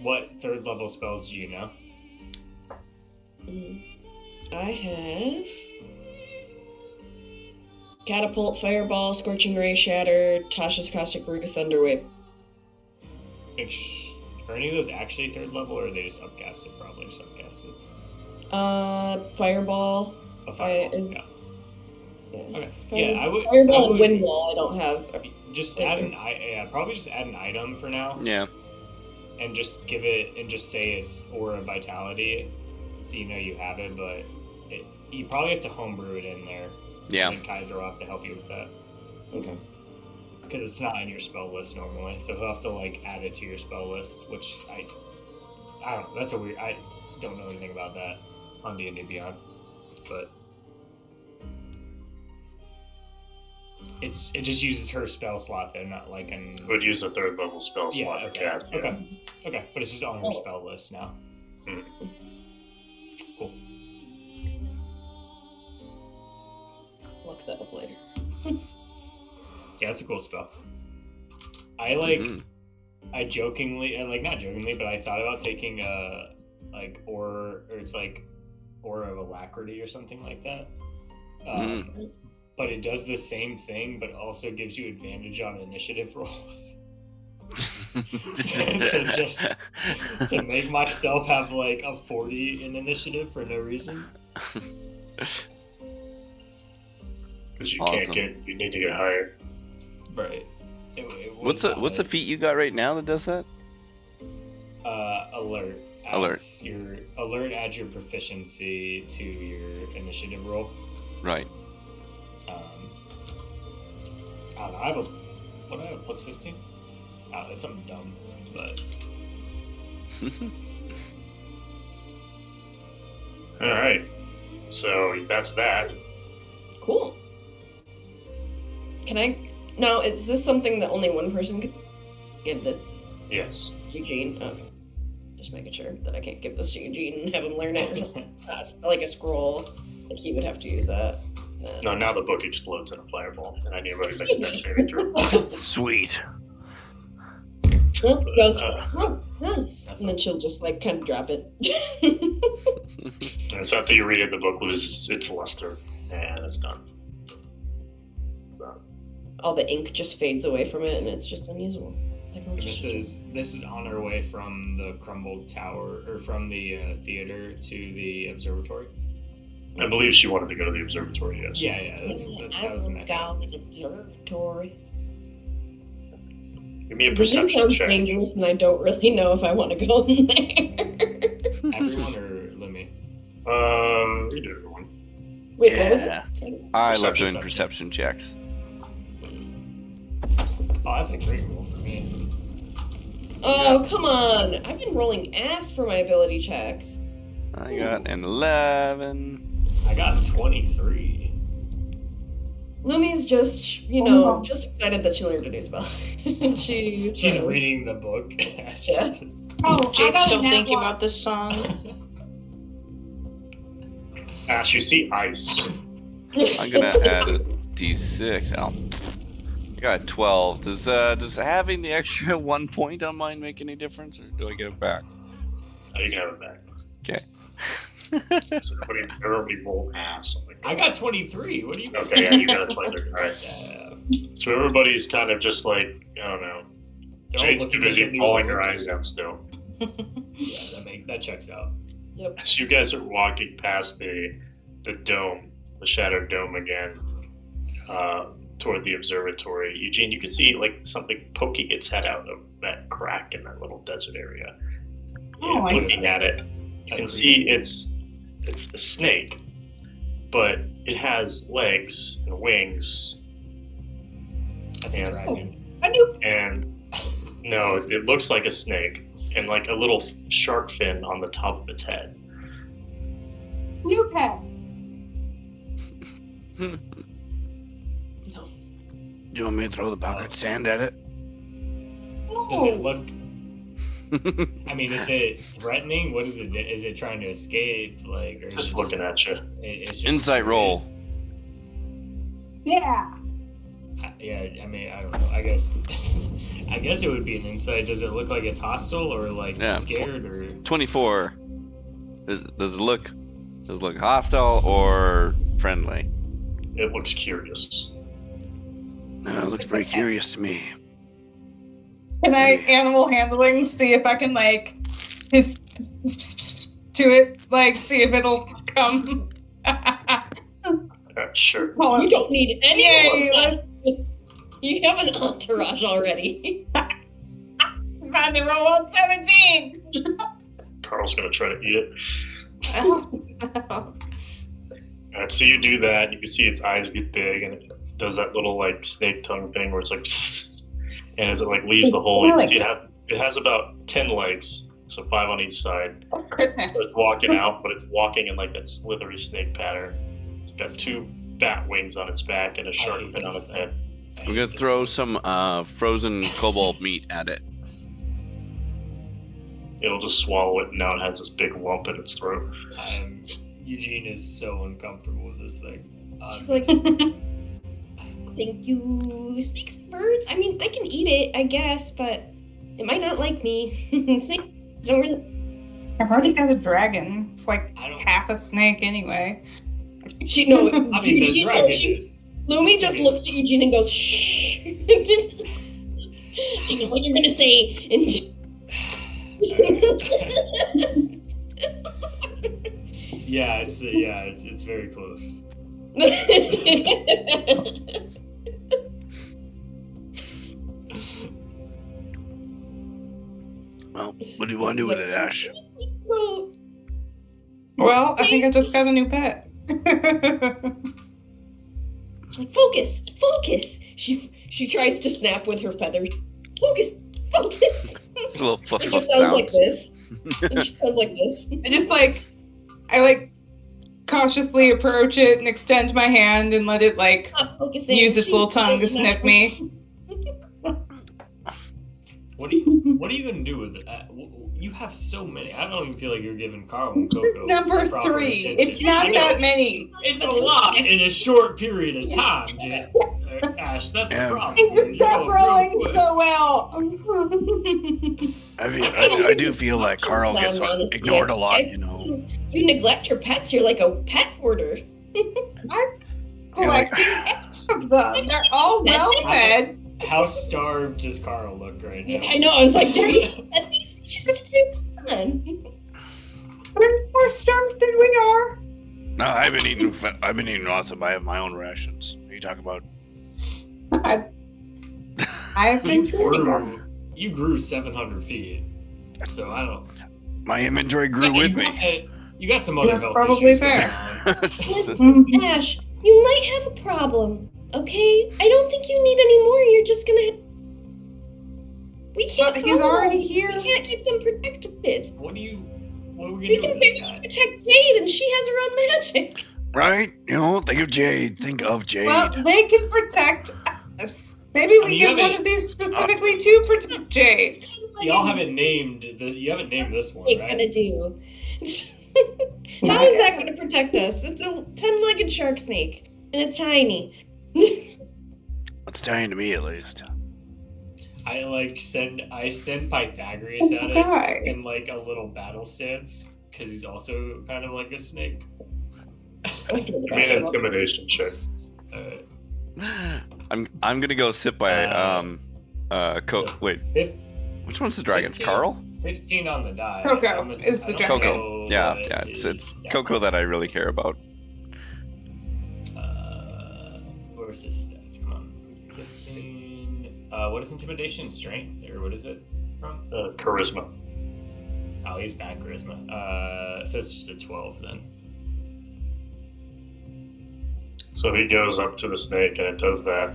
what 3rd level spells do you know? I have Catapult, Fireball, Scorching Ray, Shatter, Tasha's Caustic Brew, Thunderwave. Are any of those actually 3rd level, or are they just upcasted? Probably just upcasted. Fireball. Oh, fireball. is- Yeah. Yeah. Okay. Yeah, I would. Fireball I and would Wind Wall I don't have. just add probably just add an item for now, Yeah. and just give it and just say it's Aura Vitality, so you know you have it. But you probably have to homebrew it in there. Yeah. And Kaiser will have to help you with that. Okay. Because it's not in your spell list normally, so he'll have to like add it to your spell list, which I don't know. That's a weird. I don't know anything about that on D&D Beyond, but it just uses her spell slot though, not like an. Would use a 3rd level spell Yeah. slot. Okay. Yeah. Okay. But it's just on her spell list now. Cool. Look that up later. Yeah, that's a cool spell. I like. Mhm. I jokingly, and like not jokingly, but I thought about taking like or it's like Aura of Alacrity or something like that. But it does the same thing, but also gives you advantage on initiative rolls. So just to make myself have like a 40 in initiative for no reason. Because you Awesome. you need to get higher. Right. What's the feat you got right now that does that? Alert. Alert. Adds your proficiency to your initiative roll. Right. I don't know. I have a plus 15? That's something dumb, but All right. So that's that. Cool. Can I? Now, is this something that only one person could give this Yes. Eugene? Okay. Just making sure that I can't give this to Eugene and have him learn it or something. Like a scroll. That he would have to use that. No, now the book explodes in a fireball, and I need everybody to make a dexterity throw. Sweet. Well, he goes, Uh, oh, nice. That's And then she'll just like kind of drop it. And so after you read it, the book loses its luster, and it's done. So All the ink just fades away from it and it's just unusable. this is on our way from the crumbled tower, or from the theater to the observatory. I believe she wanted to go to the observatory. Yes. Yeah, that was the next one. to the observatory. Give me a The zoo perception sounds check. dangerous and I don't really know if I want to go in there. Everyone or Lumi? You do everyone. Wait, what was it? Yeah. Sorry. I love Perception. doing perception checks. Oh, that's a great roll for me. Oh, come on. I've been rolling ass for my ability checks. I got an 11. I got 23. Lumi's just, just excited that she learned a new spell. She's reading the book. Yeah. Oh, I Jade's got still a nat thinking one. about this song. Ash, you see ice. I'm gonna add a d6. Oh, I got a 12. Does having the extra 1 point on mine make any difference, or do I get it back? Oh, you can have it back. Okay. So everybody rolled ass. Oh my God. I got 23. What do you mean? Okay, yeah, you got a 23. All right. Yeah. So everybody's kind of just like, I don't know. They're all Jade's looking too busy at me bawling like- her eyes out still. Yeah, that checks out. So you guys are walking past the dome, the shattered dome again, toward the observatory. Eugene, you can see like something poking its head out of that crack in that little desert area. Oh, And looking at it, you can see it's a snake, but it has legs and wings. That's a And- dragon. And no, it looks like a snake and like a little shark fin on the top of its head. New pet. You want me to throw the pocket sand at it? Does it look? I mean, is it threatening? What is it? Is it trying to escape? Like, or is Just it looking at you. It's just Insight roll. Yeah. Yeah, I mean, I don't know. I guess it would be an insight. Does it look like it's hostile or like Yeah. scared or? 24. Does it look hostile or friendly? It looks curious. No, it looks pretty curious to me. Can I animal handling see if I can like his to it, like see if it'll come? Sure. You don't need any Yay, more. You have an entourage already. Finally roll on 17. Carl's gonna try to eat it. Alright, so you do that. You can see its eyes get big, and it does that little like snake tongue thing where it's like, and as it like leaves the hole, you can see it has about 10 legs, so 5 on each side. Oh, goodness. So it's walking out, but it's walking in like that slithery snake pattern. It's got 2 bat wings on its back and a shark fin on its head. I'm gonna throw some frozen cobalt meat at it. It'll just swallow it, and now it has this big lump in its throat. Eugene is so uncomfortable with this thing. She's like, thank you, snakes and birds. I mean, I can eat it, I guess, but it might not like me. Snakes don't really. I've already got a dragon. It's like I don't. half a snake anyway. I I mean, mean, the Eugene, dragon she- is. Lumi just looks at Eugene and goes, shh. You know what you're gonna say, and just. Yeah, it's very close. Well, what do you want to do with it, Ash? Well, I think I just got a new pet. She's like, focus. She tries to snap with her feathers. Focus. It's a little fluff It fluff just sounds like sounds. this. It just sounds like this. I cautiously approach it and extend my hand and let it Not focusing. use its little tongue to She's sniff not- me. What are you gonna do with it? You have so many. I don't even feel like you're giving Carl and Coco Number proper 3. attention. It's not that many. It's a lot in a short period of time, Jay. Ash, that's the Yeah. problem. It just You're kept going growing real quick. so well. I do feel like Carl gets ignored a lot, you know. You neglect your pets. You're like a pet hoarder. Collecting of them. They're all well fed. How starved does Carl look right now? I know. I was like, dude, at these fishes, come on. They're more starved than we are. No, I've been eating lots of my own rations. What are you talking about? I have been feeding them. You grew 700 feet, so I don't. My inventory grew with me. You got some other That's health probably issues going fair. on. Ash, you might have a problem. Okay, I don't think you need any more. You're just gonna. We can't. But he's follow already them. here. We can't keep them protected. What are we We gonna do can with barely this guy? protect Jade, and she has her own magic. Right? Think of Jade. Think of Jade. Well, they can protect us. Maybe we you get one haven't- of these specifically to protect Jade. Y'all haven't named you haven't named this one, They right? kind of do. Not How is yet. that going to protect us? It's a 10-legged shark snake, and it's tiny. It's tiny to me, at least. I send Pythagoras at Guy. it in like a little battle stance because he's also kind of like a snake. Give me an intimidation check. I'm gonna go sit by wait, which one's the dragons? 15. Carl? 15 on the die. Coco is the I don't dragon. Coco. know Yeah, what yeah. it It's is. Coco that I really care about. Where's his stats? Come on. 15. What is intimidation? Strength, or what is it from? Charisma. Oh, he's bad charisma. So it's just a 12 then. So he goes up to the snake and it does that.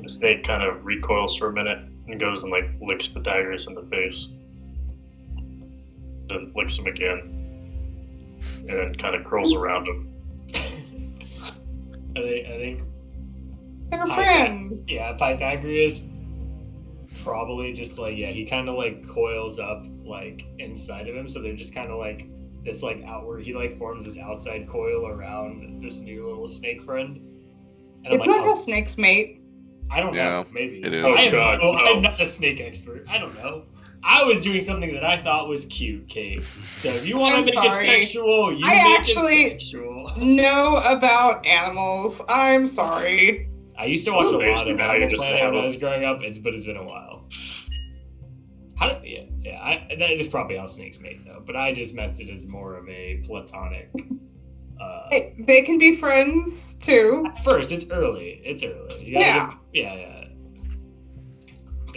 The snake kind of recoils for a minute and goes and like licks Pythagoras in the face. Then licks him again. And then kind of curls around him. I think They're friends. Yeah, Pythagoras probably just he kind of coils up inside of him, so they're just kind of this outward. He forms this outside coil around this new little snake friend. And Isn't that how snakes mate? I don't Yeah, know. Maybe it is. I'm not a snake expert. I don't know. I was doing something that I thought was cute, Kate. So if you want I'm to make sorry. it sexual, you I make actually- it sexual. Know about animals. I'm sorry. I used to watch a Okay, lot so of now you Animal just Planet have when I a- was growing up, but it's been a while. That is probably how snakes mate, though. But I just meant it as more of a platonic. Hey, they can be friends too. At first, it's early. You gotta yeah.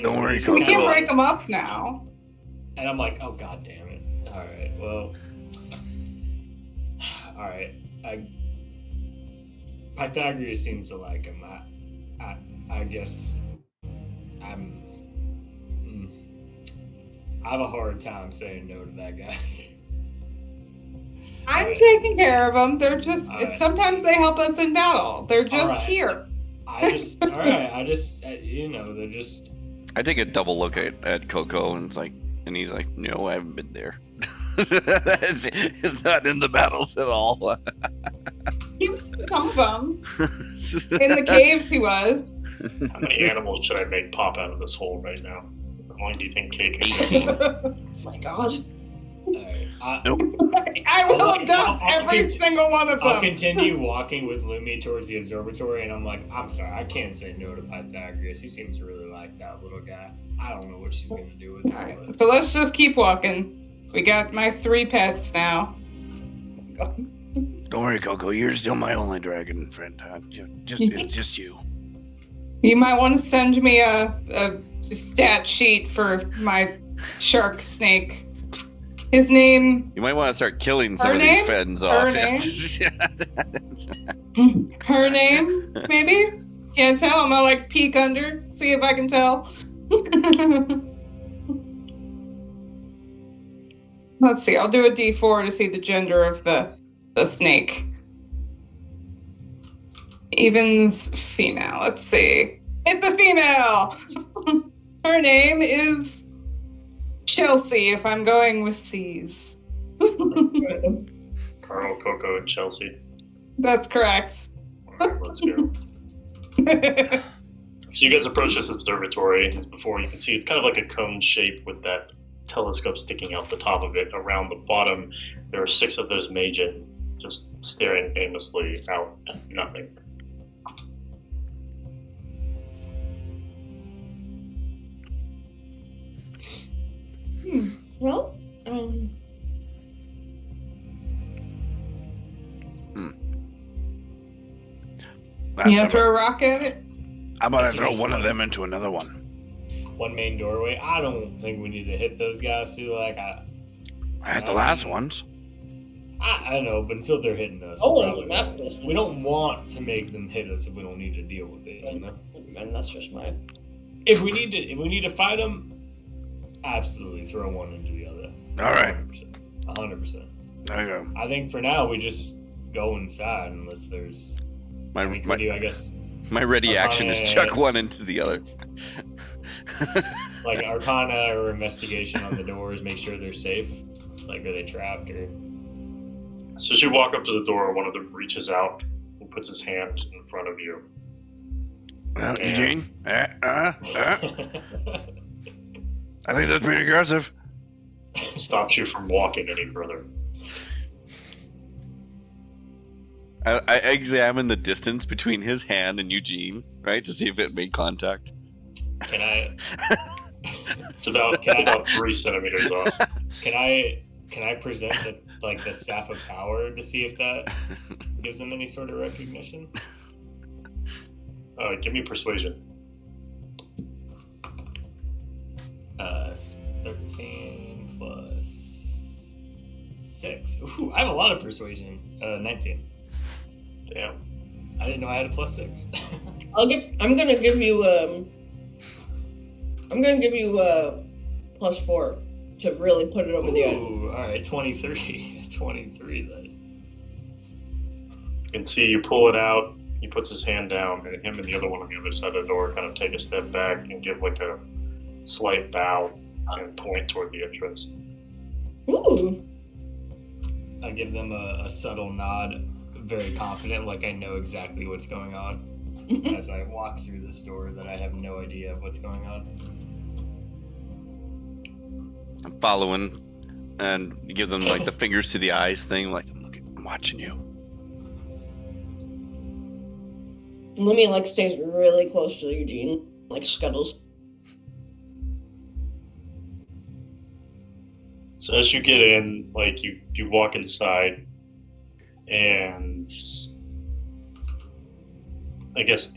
Don't worry, It's Coco. We kinda can like- break them up now. And I'm like, oh god damn it! All right, well, all right. Pythagoras seems to like him. I guess I have a hard time saying no to that guy. I'm Alright. taking care of them. They're just Alright. sometimes they help us in battle. They're just Alright. here. they're just. I take a double look at Coco and he's like, no, I haven't been there. it's not in the battles at all. He was in some of them. In the caves, he was. How many animals should I make pop out of this hole right now? How long do you think Kate can go? 18. Oh my god. Nope. I will adopt every single one of I'll them. continue walking with Lumi towards the observatory, and I'm like, I'm sorry, I can't say no to Pythagoras. He seems to really like that little guy. I don't know what she's gonna do with him. Alright, but- so let's just keep walking. We got my 3 pets now. Don't worry, Coco. You're still my only dragon friend. It's just you. You might want to send me a stat sheet for my shark snake. His name, You might want to start killing some Her of name? these friends Her off. her name, maybe? Can't tell. I'm gonna peek under, see if I can tell. Let's see. I'll do a D4 to see the gender of the snake. Evens female. Let's see. It's a female. Her name is Chelsea. If I'm going with C's. Carl, Coco, and Chelsea. That's correct. Alright, let's go. So you guys approach this observatory. Before you can see, it's kind of like a cone shape with that telescope sticking out the top of it. Around the bottom, there are 6 of those Magen just staring aimlessly out at nothing. Well, You gonna throw a rock at it? How about I That's throw just one of like- them into another one? One main doorway. I don't think we need to hit those guys too. I had the last ones. I know, but until they're hitting us, Oh, we there's a probably map won't. this we don't want to make them hit us if we don't need to deal with it. You know? and that's just my. If we need to fight them, absolutely throw one into the other. All right. 100%. 100%. There you go. I think for now we just go inside unless there's. My we could do, I guess. my ready action is chuck one into the other. Like Arcana or investigation on the doors, make sure they're safe. Like, are they trapped or? So as you walk up to the door, one of them reaches out and puts his hand in front of you. Well, Eugene? I think that's pretty aggressive. Stops you from walking any further. I examine the distance between his hand and Eugene, right, to see if it made contact. Can I? It's about 3 centimeters off. Can I present the staff of power to see if that gives them any sort of recognition? Give me persuasion. 13 plus 6. Ooh, I have a lot of persuasion. 19. Damn. I didn't know I had a plus 6. I'm gonna give you +4 to really put it over the edge. Ooh, all right, 23. 23 then. You can see you pull it out. He puts his hand down, and him and the other one on the other side of the door kind of take a step back and give like a slight bow and point toward the entrance. Ooh. I give them a subtle nod, very confident, like I know exactly what's going on. As I walk through this door, that I have no idea of what's going on. I'm following and give them like the fingers to the eyes thing, like I'm watching you. Lumi stays really close to Eugene, scuttles. So as you get in, you walk inside, and I guess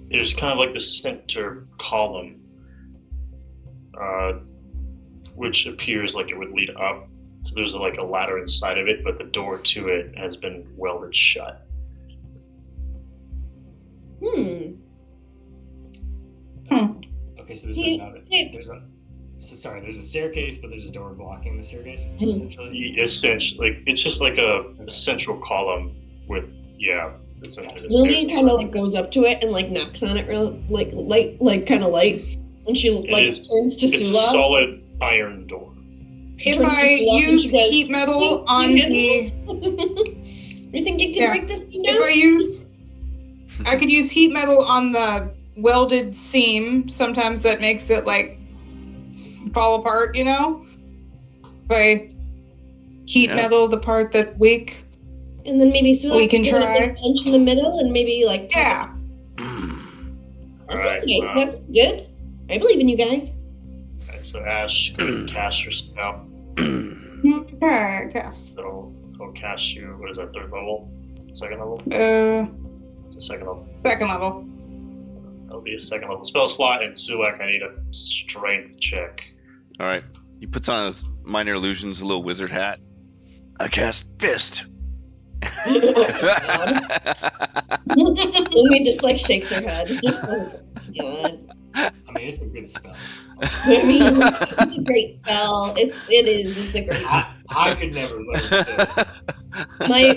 there's kind of the center column, which appears like it would lead up. So there's a ladder inside of it, but the door to it has been welded shut. Okay, so there's a staircase, but there's a door blocking the staircase. Essentially, it's just like a central column with essentially. Lily kind of goes up to it and knocks on it real light, and she turns to It's Sula. a solid iron door. If I use heat metal on the, you think you can break this thing down? I could use heat metal on the welded seam. Sometimes that makes it fall apart, If I heat metal the part that's weak. And then maybe Sula we can try punch in the middle and maybe yeah. That's That's good. I believe in you guys. Alright, so Ash, cast your spell. Okay, cast. So I'll cast you. What is that? 3rd level? 2nd level? It's a 2nd level. 2nd level. That'll be a 2nd level spell slot, and Sulak, I need a strength check. All right. He puts on his minor illusions, a little wizard hat. I cast Fist. Lumi just shakes her head. God. I mean, it's a good spell. I mean, it's a great spell. It's a great spell. I could never learn this. My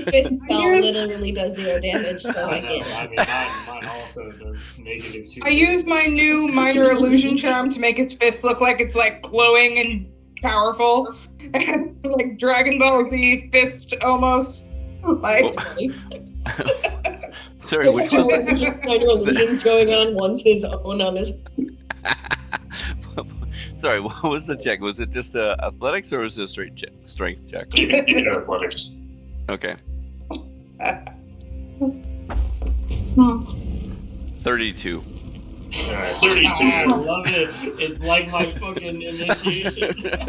fist spell literally does 0 damage, so I get it. I mean, mine also does -2. I use my new minor illusion charm to make its fist look like it's glowing and powerful. Dragon Ball Z fist almost. Sorry, which one? Minor illusions going on, one's his own on his. Sorry, what was the check? Was it just athletics or was it a straight strength check? You can athletics. Okay. 32. Alright, 32. I love it. It's like my fucking initiation. That's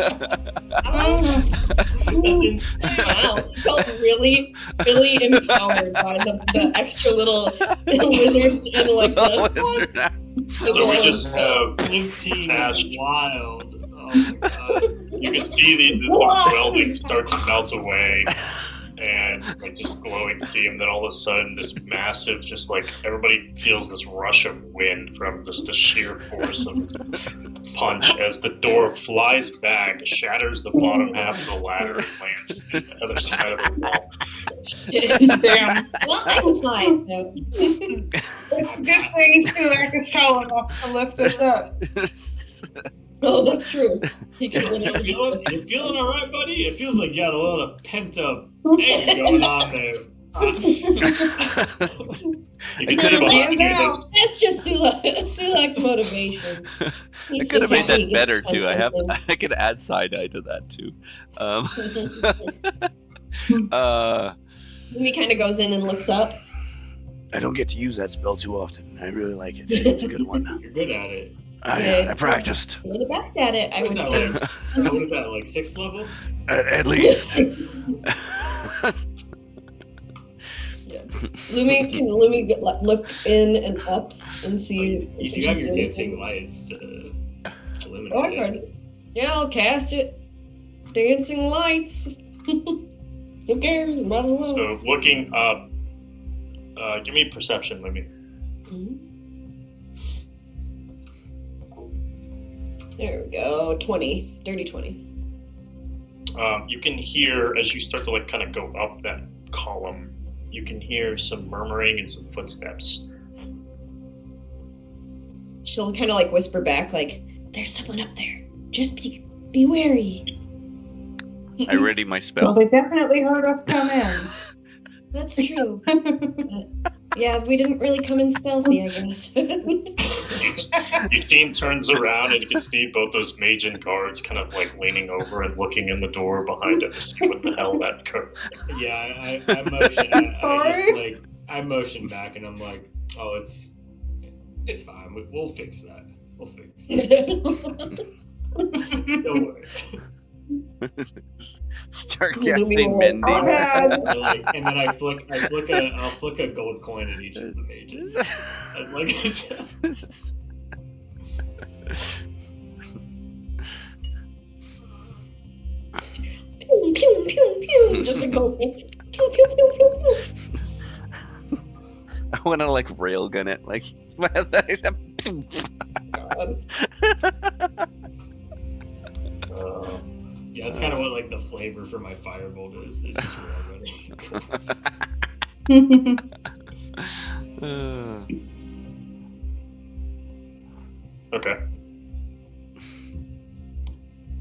insane. Wow, I felt really, really empowered by the extra little wizards and the. So we just have 15 Ash. is wild. Oh my god. You can see the welding start to melt away, and like just glowing steam. Then all of a sudden, this massive, just like everybody feels this rush of wind from just the sheer force of its punch as the door flies back, shatters the bottom half of the ladder, and lands on the other side of the wall. Damn. Well, I can fly. So. It's a good thing Sulak is tall enough to lift us up. Oh, that's true. He can You literally feeling, just- you feeling all right, buddy? It feels like you got a little pent up anger going on there. You can No, see behind you now. this. That's just Sulak's motivation. I He's could have just made happy that he better gets too. to punch I could add side eye to that too. something. Uh, He kind of goes in and looks up. I don't get to use that spell too often. I really like it. It's a good one. You're good at it. I practiced. You're the best at it, I What is would that say. like? What is that like? 6th level? At least. Yeah. Lumi look in and up and see. You if do she have sees your anything. dancing lights to eliminate Oh, I it. could. Yeah, I'll cast it. Dancing lights. Who cares? Might as well. So looking up, give me perception, Lemmy. Mhm. There we go. 20. Dirty 20. You can hear as you start to like kind of go up that column. You can hear some murmuring and some footsteps. She'll kind of like whisper back, like, "There's someone up there. Just be wary." I ready my Well, spell. they definitely heard us come in. That's true. Yeah, we didn't really come in stealthy, I guess. Eugene turns around and you can see both those mage and guards kind of like leaning over and looking in the door behind it to see what the hell that Yeah, I motion. I motion back and I'm like, oh, it's fine. We'll fix that. We'll fix that. Don't worry. Start Lumi casting will- mending. Oh, God. And then I'll flick a gold coin at each of the mages. As like Pew, pew, pew, pew. Just a go. Pew, pew, pew, pew, pew. I want to like railgun it, like. God. yeah, that's kind of what like the flavor for my firebolt is. It's just railgunning. Okay.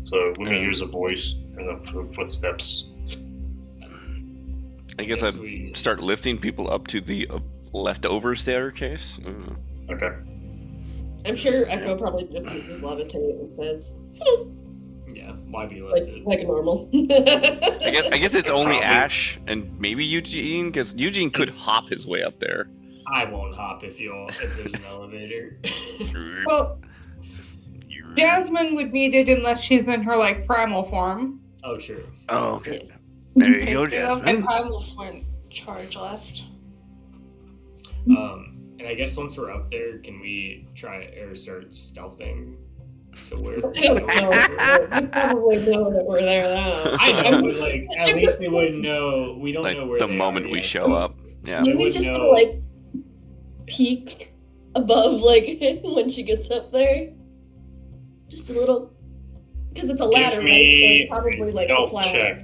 So Lumi hears a voice and the footsteps. I guess I'd we start lifting people up to the leftover staircase. Okay. I'm sure Echo probably just uses levitate and says, yeah, why be like lifted? normal. I guess it's only Probably. Ash and maybe Eugene, because Eugene could It's- hop his way up there. I won't hop if there's an elevator. Well, Jasmine would need it unless she's in her like primal form. Oh, true. Oh, okay. There you go, I don't have Jasmine. primal form charge left. And I guess once we're up there, can we try or start stealthing to where? I don't know. You probably know that we're there now. I know, but like at least they wouldn't know. We don't Like know where the they moment are we yet. show up. Yeah. You Lumi's would just know. gonna like peek above, like when she gets up there, just a little, because it's a ladder, Give right? So me it's probably like stealth flat. check.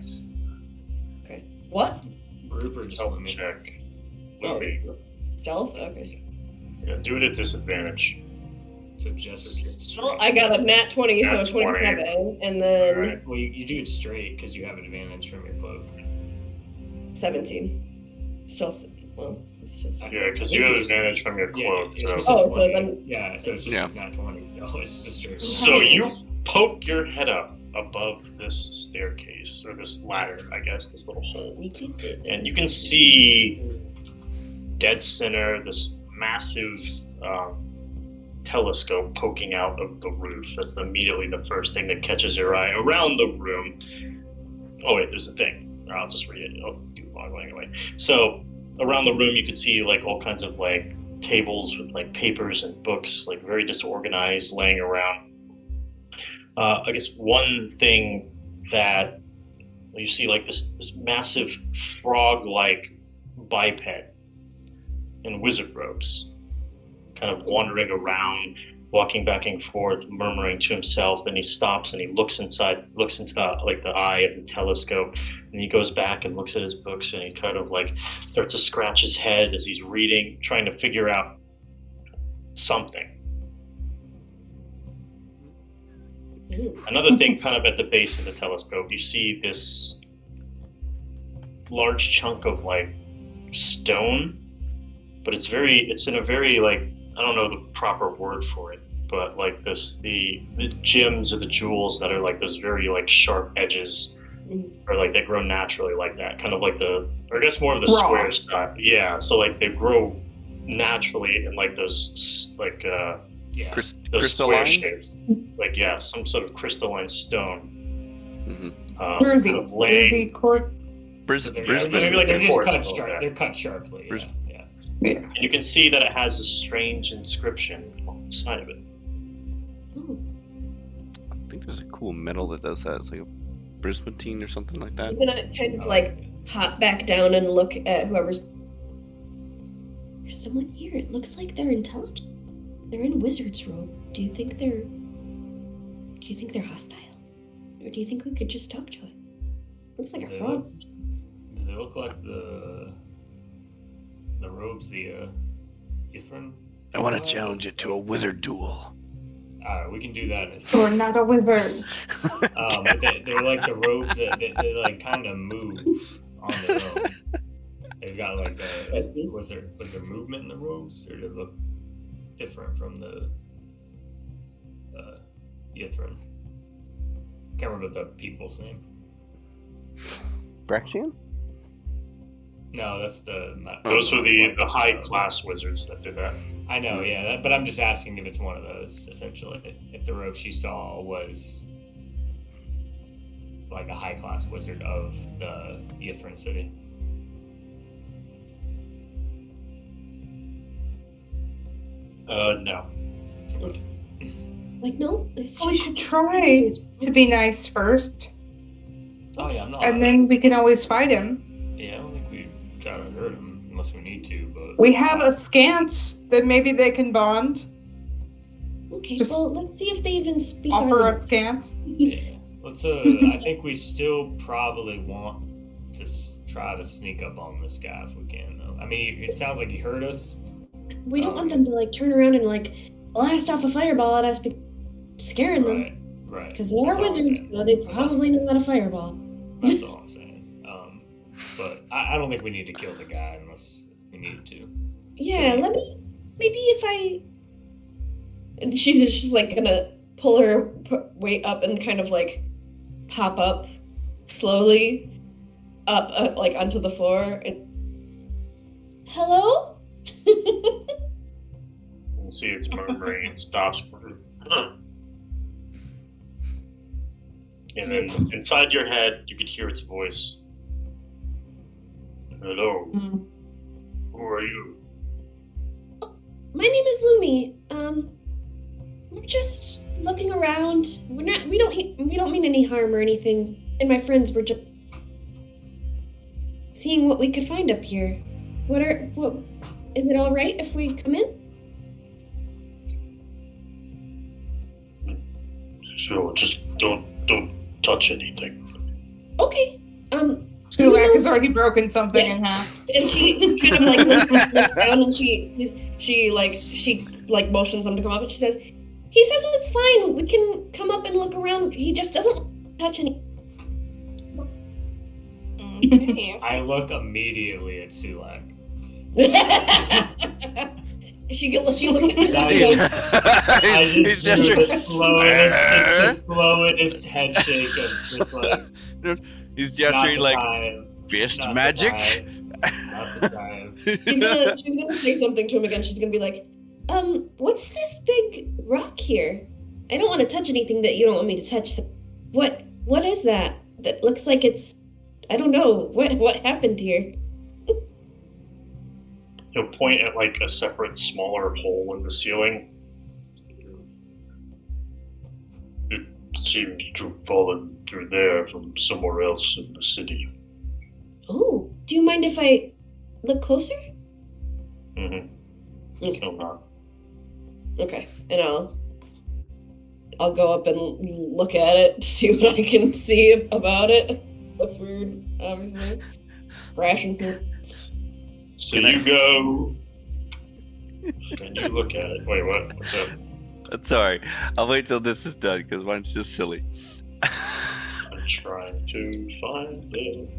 Okay. What? Group or just Stealth Lumi? check. Oh. Lumi. Stealth? Okay. Yeah, do it at disadvantage. So just Well, I got a nat 20, so Nat a 27, 20. and then Alright, well, you do it straight because you have advantage from your cloak. 17. Still, well, it's just. Yeah, because you have advantage from your cloak. it's just So. a Oh, so 20. then- Yeah, so it's just Yeah. not 20 still. It's just straight. So you poke your head up above this staircase, or this ladder, I guess, this little hole. And you can see dead center this massive telescope poking out of the roof. That's immediately the first thing that catches your eye. Around the room. Oh wait, there's a thing. I'll just read it. I'll do it long anyway. So around the room, you could see like all kinds of like tables with like papers and books, like very disorganized, laying around. I guess one thing that You see like this massive frog-like biped in wizard robes, kind of wandering around, walking back and forth, murmuring to himself. Then he stops and he looks into the eye of the telescope, and he goes back and looks at his books, and he kind of like starts to scratch his head as he's reading, trying to figure out something. Another thing, kind of at the base of the telescope, you see this large chunk of like stone, but it's in a very like, I don't know the proper word for it, but like the gems or the jewels that are like those very like sharp edges, or like they grow naturally like that, kind of like I guess more of the Raw. square style. Yeah, so like they grow naturally in like those like those square Crystalline? shapes. Like some sort of crystalline stone. Mm-hmm. Jersey. Kind of laying- Jersey court. They're Brisbane. they're cut sharply. Yeah. Yeah. Yeah. And you can see that it has a strange inscription on the side of it. I think there's a cool metal that does that. It's like a Brisbane or something like that. I'm gonna kind of like hop back down and look at whoever's. There's someone here. It looks like they're intelligent. They're in wizard's robe. Do you think they're hostile? Or do you think we could just talk to it? Looks like a frog. Do they look like the robes, the Ithran? I want to challenge it to a wizard duel. Alright, we can do that. So we're not a wizard. But they're like the robes that they like kind of move on their own. They've got like was there movement in the robes, or did it look different from the Ithran? Can't remember the people's name. Braxian? No, that's Those were the high class wizards that did that. I know, yeah, but I'm just asking if it's one of those, essentially. If the robe she saw was like a high class wizard of the Ithran city. No. Like, no. It's So we just- should try to be nice first, Oh yeah, I'm not. and then we can always fight him. Yeah, I don't think we try to hurt him unless we need to. But We have a scant that maybe they can bond. Okay, Just well, let's see if they even speak. Offer our a scant. yeah, let's. I think we still probably want to try to sneak up on this guy if we can. Though. I mean, it sounds like he heard us. We don't want them to like turn around and like blast off a fireball at us, scaring them. Right. Because they are That's all I'm wizards, saying. so they That's all- probably know how to fireball. That's all I'm saying. But I don't think we need to kill the guy unless we need to. Yeah, let me. Maybe if I. And she's just like gonna pull her weight up and kind of like pop up slowly up like onto the floor. And... Hello? You see it's murmuring and stops. And then inside your head, you could hear its voice. Hello. Who are you? My name is Lumi. We're just looking around. We don't mean any harm or anything. And my friends were just seeing what we could find up here. What is it all right if we come in? Sure, just don't touch anything. Okay. Sulak has already broken something in half. And she kind of like looks down and she motions him to come up and she says, "He says it's fine. We can come up and look around. He just doesn't touch any." Okay. I look immediately at Sulak. She looks at you and He's goes, I He's just do just the slowest head shake of just like He's not gesturing the like time, fist not the magic. time, not the time. she's gonna say something to him again. She's gonna be like, what's this big rock here? I don't want to touch anything that you don't want me to touch. So what is that? That looks like it's, I don't know. What happened here? He'll point at like a separate, smaller hole in the ceiling. seem to have fallen through there from somewhere else in the city. Oh, do you mind if I look closer? Mm-hmm. Okay. Still not. Okay, and I'll go up and look at it to see what I can see about it. Looks weird, obviously. Crashing through. So you go and you look at it. Wait, what? What's up? Sorry, I'll wait till this is done because mine's just silly. I'm trying to find it.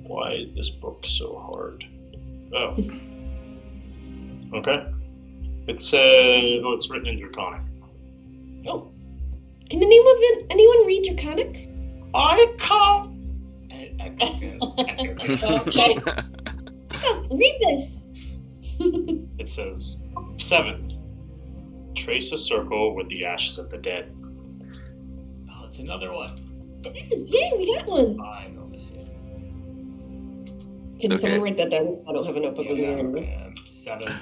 Why is this book so hard? Oh. Okay. It's it's written in Draconic. Oh, can anyone read Draconic? I can't. Okay. Oh, read this. It says 7. Trace a circle with the ashes of the dead. Oh, it's another one. Yes, yeah, we got one. Finally. Can Okay. someone write that down? Because I don't have a notebook with me. Remember? 7.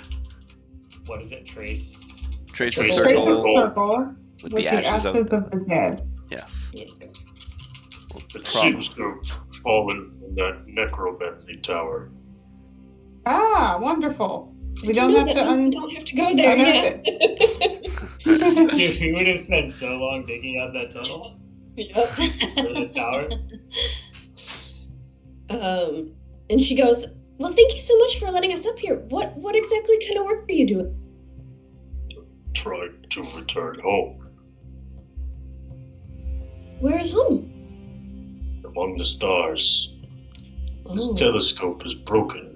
What is it? Trace. Trace a Trace a Trace a circle circle with with the ashes of the dead. Yes. It Promise. seems to have fallen in that necromancy tower. Ah, wonderful. So we Did you don't know have that to means we don't have to go there. unearth Yeah. Dude, we would have spent so long digging out that tunnel Yep. for the tower. And she goes, "Well, thank you so much for letting us up here. What exactly kind of work are you doing?" Trying to return home. Where is home? Among the stars. This Oh. telescope is broken.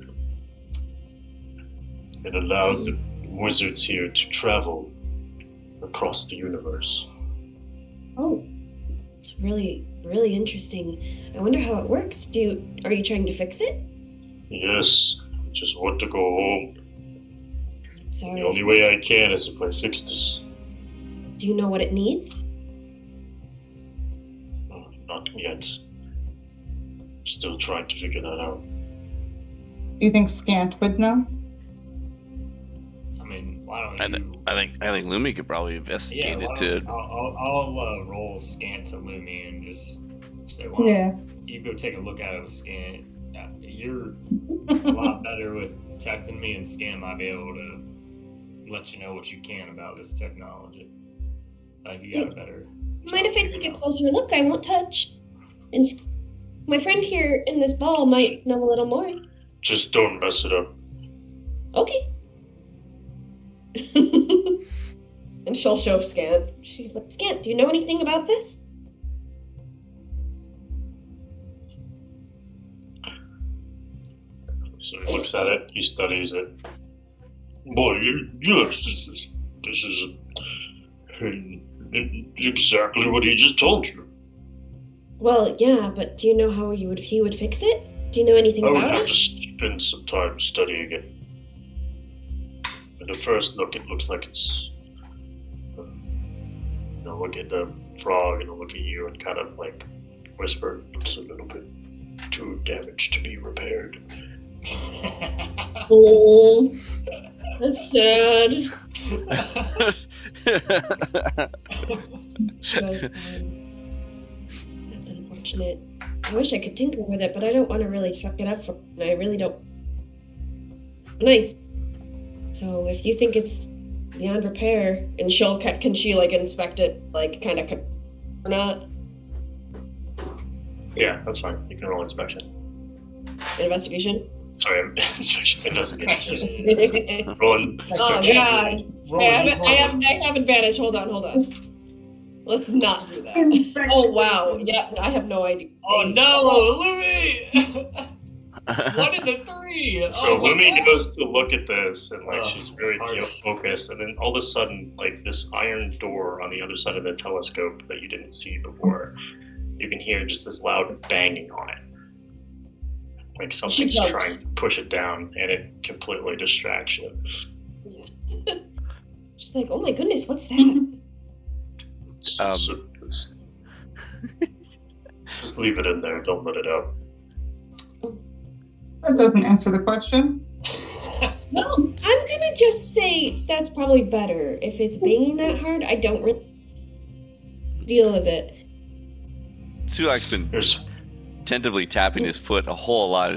It allowed the wizards here to travel across the universe. Oh. It's really, really interesting. I wonder how it works. Are you trying to fix it? Yes, I just want to go home. Sorry. The only way I can is if I fix this. Do you know what it needs? Not yet. Still trying to figure that out. Do you think Scant would know? I mean, why don't I you? think Lumi could probably investigate why it don't- too. I'll roll scan to Lumi and just say, "Well, you go take a look at it with scan. You're a lot better with tech than me, and scan might be able to let you know what you can about this technology. Like you got a better." Mind if I take a closer look? I won't touch. And my friend here in this ball might know a little more. Just don't mess it up. Okay. And she'll show Scant. She's like, "Scant, do you know anything about this?" So he looks at it, he studies it. Boy, yes, this is exactly what he just told you. Well, yeah, but do you know how he would fix it? Do you know anything I would about have it? to spend some time studying it. At the first look, it looks like it's. Look at the frog and look at you and kind of like whisper, "Looks a little bit too damaged to be repaired." Oh, that's sad. She goes, "That's unfortunate. I wish I could tinker with it, but I don't want to really fuck it up for. I really don't. Nice. So if you think it's beyond repair, and can she like inspect it, like kind of or not? Yeah, that's fine. You can roll inspection. Investigation. Sorry, inspection. Investigation. Inspection. Rolling. Oh inspection. God! I have advantage. Hold on. Let's not do that. Inspection. Oh wow! Yeah, I have no idea. Oh no, Lumi! 1 in the 3. So Oh my Lumi God. goes to look at this, and like Oh, she's very it's hard. focused, and then all of a sudden, like this iron door on the other side of the telescope that you didn't see before, you can hear just this loud banging on it, like something's jumps. trying to push it down, and it completely distracts you. She's like, "Oh my goodness, what's that?" Just leave it in there. Don't let it out. That doesn't answer the question. Well, I'm gonna just say that's probably better. If it's banging that hard, I don't really deal with it. Sulak's been There's tentatively tapping his foot a whole lot.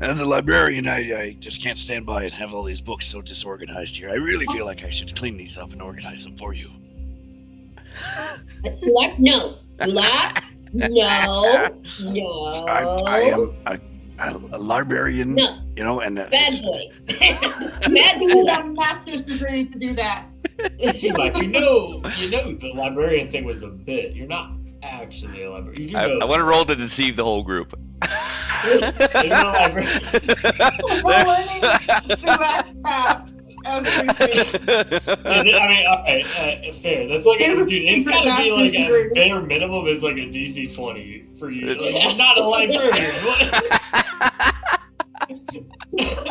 As a librarian, I just can't stand by and have all these books so disorganized here. I really feel like I should clean these up and organize them for you. Sulak, no. Sulak, no. No. I am a librarian, No. you know, and Bad boy. Bad You boy. got a master's degree to do that. Like you know, the librarian thing was a bit. You're not actually a librarian. You do know I want to roll to deceive the whole group. You're not a librarian. We're learning Sulak fast as we speak. I mean, okay, fair. That's like, dude, it's gotta be like a bare minimum is like a DC 20 for you. Like, you're not a librarian.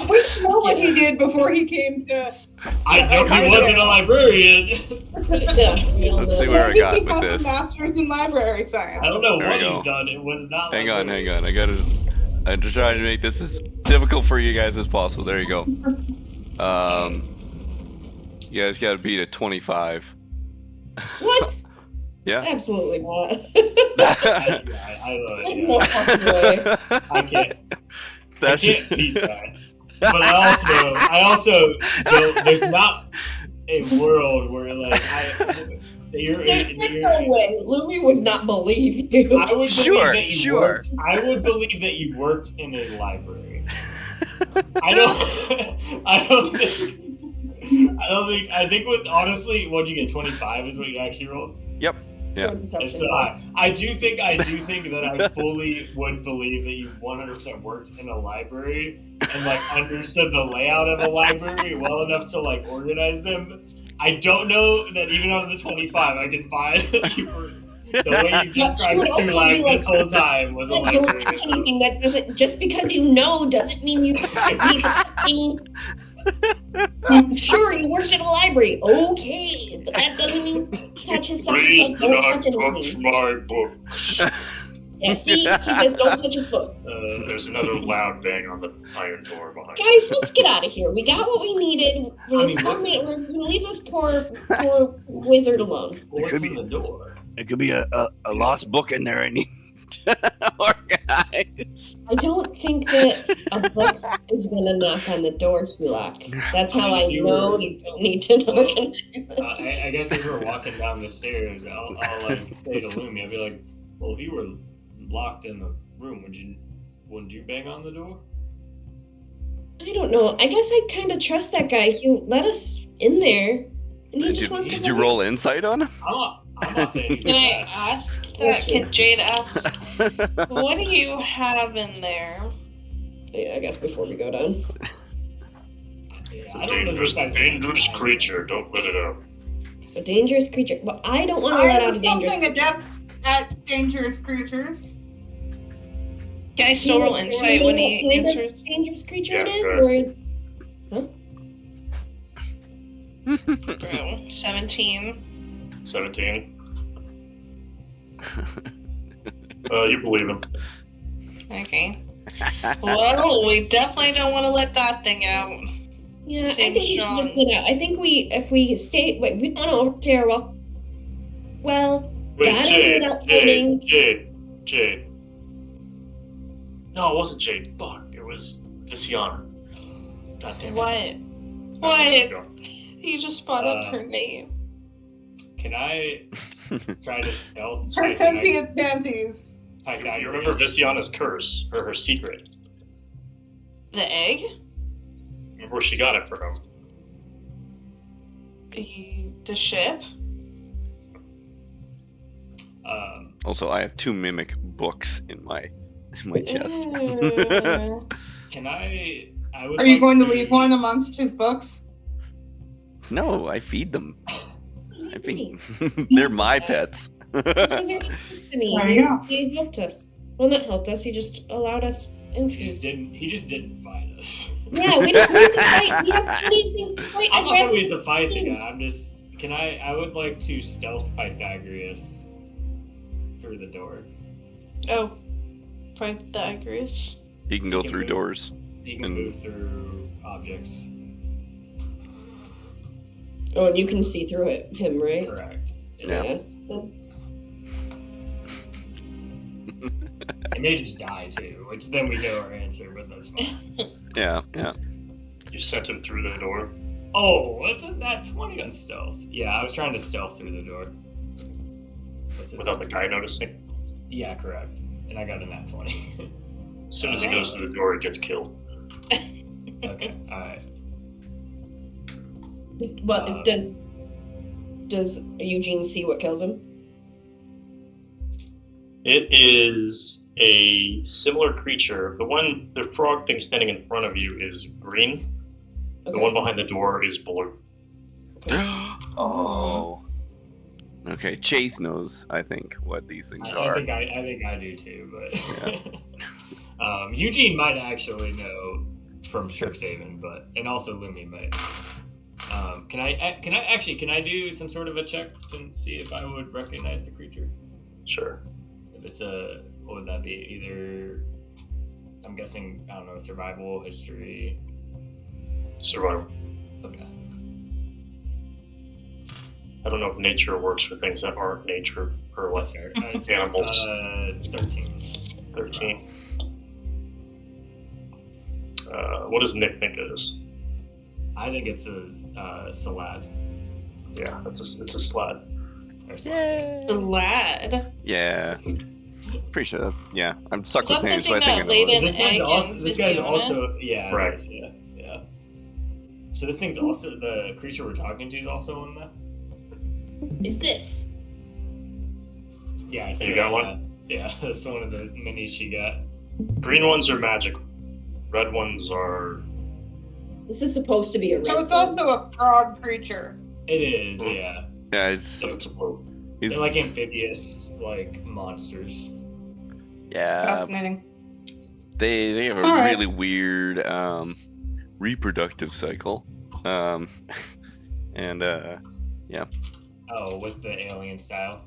We know what he did before he came to. I know he wasn't a librarian. Let's see where I got He with got a this. master's in library science. I don't know There what we go. he's done. It was not. Hang on. librarian. I'm just trying to make this as difficult for you guys as possible. There you go. You guys gotta beat a 25. What? Yeah. Absolutely not. Yeah, There's no fucking way. I can't. That's I can't beat that. But I also don't. There's not a world where like There's no way. Lumi would not believe you. I would believe Sure, that you sure. worked. I would believe that you worked in a library. I don't think. I think with honestly, what'd you get? 25 is what you actually rolled. Yep. Yeah. And so I do think that I fully would believe that you 100% worked in a library and like understood the layout of a library well enough to like organize them. I don't know that even on the 25 I can find that you were the way you Yeah, she would described also your life be like, this whole time was a Don't library. touch anything. That doesn't. Just because you know doesn't mean you need to things. Sure, you worked in a library. Okay, but that doesn't mean touch his stuff. He please said, do don't not touch touch anything. my books. Yeah, see, he says don't touch his book. There's another loud bang on the iron door behind. Guys, let's get out of here. We got what we needed. I mean, We're gonna leave this poor wizard alone. What's could in be- the door? it could be a lost book in there. I need to organize. I don't think that a book is gonna knock on the door, Sulak. That's how I know you don't need to knock on I guess as we're walking down the stairs, I'll like say to Lumi, I'll be like, well, if you were locked in the room, wouldn't you bang on the door? I don't know. I guess I kind of trust that guy. He let us in there, and he just wants to. Did you roll insight on him? I'm not saying he's Can I bad. ask That's that? Can Jade ask, what do you have in there? Yeah, I guess before we go down. Yeah, I don't know this guy's Dangerous creature. Don't let it out. A dangerous creature. Well, I don't want to let I'm out a dangerous something adept at dangerous creatures. Can I still roll insight when he kind answers? of dangerous creature it Yeah, is, sure. or Bro, 17. 17. You believe him. Okay. Well, we definitely don't want to let that thing out. yeah, I Seems think we should strong. just get out. I think if we stay, wait, we don't want to overstay our well, Wait, got in Jade, without fighting. Jade. No, it wasn't Jade. Fuck, it was Visiana. God damn it. What? What? You just brought up her name. Can I try to stealth? It's her sentient panties. You remember Visiana's curse, or her secret? The egg? Remember where she got it from? The ship? Also, I have 2 mimic books in my chest. Can I would Are you like going to leave one amongst his books? No, I feed them. He's I feed nice. They're my pets. This wizard is nice to me. There you go. He helped us. Well, not helped us. He just allowed us He just entry. didn't fight us. Yeah, we don't need to fight. We have plenty of things to fight. I'm I'd not saying rather- we need to fight the guy. I'm just. Can I would like to stealth Pythagoras through the door. Oh, Pythagoras. You can go through doors. He can And- move through objects. Oh, and you can see through him, right? Correct. Yeah. It may just die too, which then we know our answer, but that's fine. Yeah. You sent him through the door. Oh, wasn't that 20 on stealth? Yeah, I was trying to stealth through the door. Without the guy noticing. Yeah, correct. And I got a nat 20. As soon as he goes to the door, he gets killed. Okay, alright. What does Eugene see what kills him? It is a similar creature. The frog thing standing in front of you is green. Okay. The one behind the door is blue. Oh. Okay, Chase knows, I think, what these things I are. think I do too, but Eugene might actually know from Strixhaven, and also Lumi might. Can I do some sort of a check to see if I would recognize the creature? Sure. If it's what would that be? Either, I'm guessing, I don't know, survival, history. Survival. Okay. I don't know if nature works for things that aren't nature or That's like fair. animals. 13. 13. What does Nick think it is? I think it's a salad. Yeah, it's a slad. Or salad. Lad. Yeah. Pretty sure that's, yeah. I'm stuck Is with that the names, so I thing think I that know laid what it in is. This guy's egg also yeah, Right. it is, yeah. So this thing's also, the creature we're talking to is also on that? Is this? Yeah, it's You the, got one? Yeah, that's one of the minis she got. Green ones are magic. Red ones are. Is this supposed to be a red So it's one? also a frog creature. It is, yeah. Yeah, So it's a blue. They're like amphibious, like monsters. yeah. Fascinating. They have a All right. really weird reproductive cycle. And Oh, with the alien style.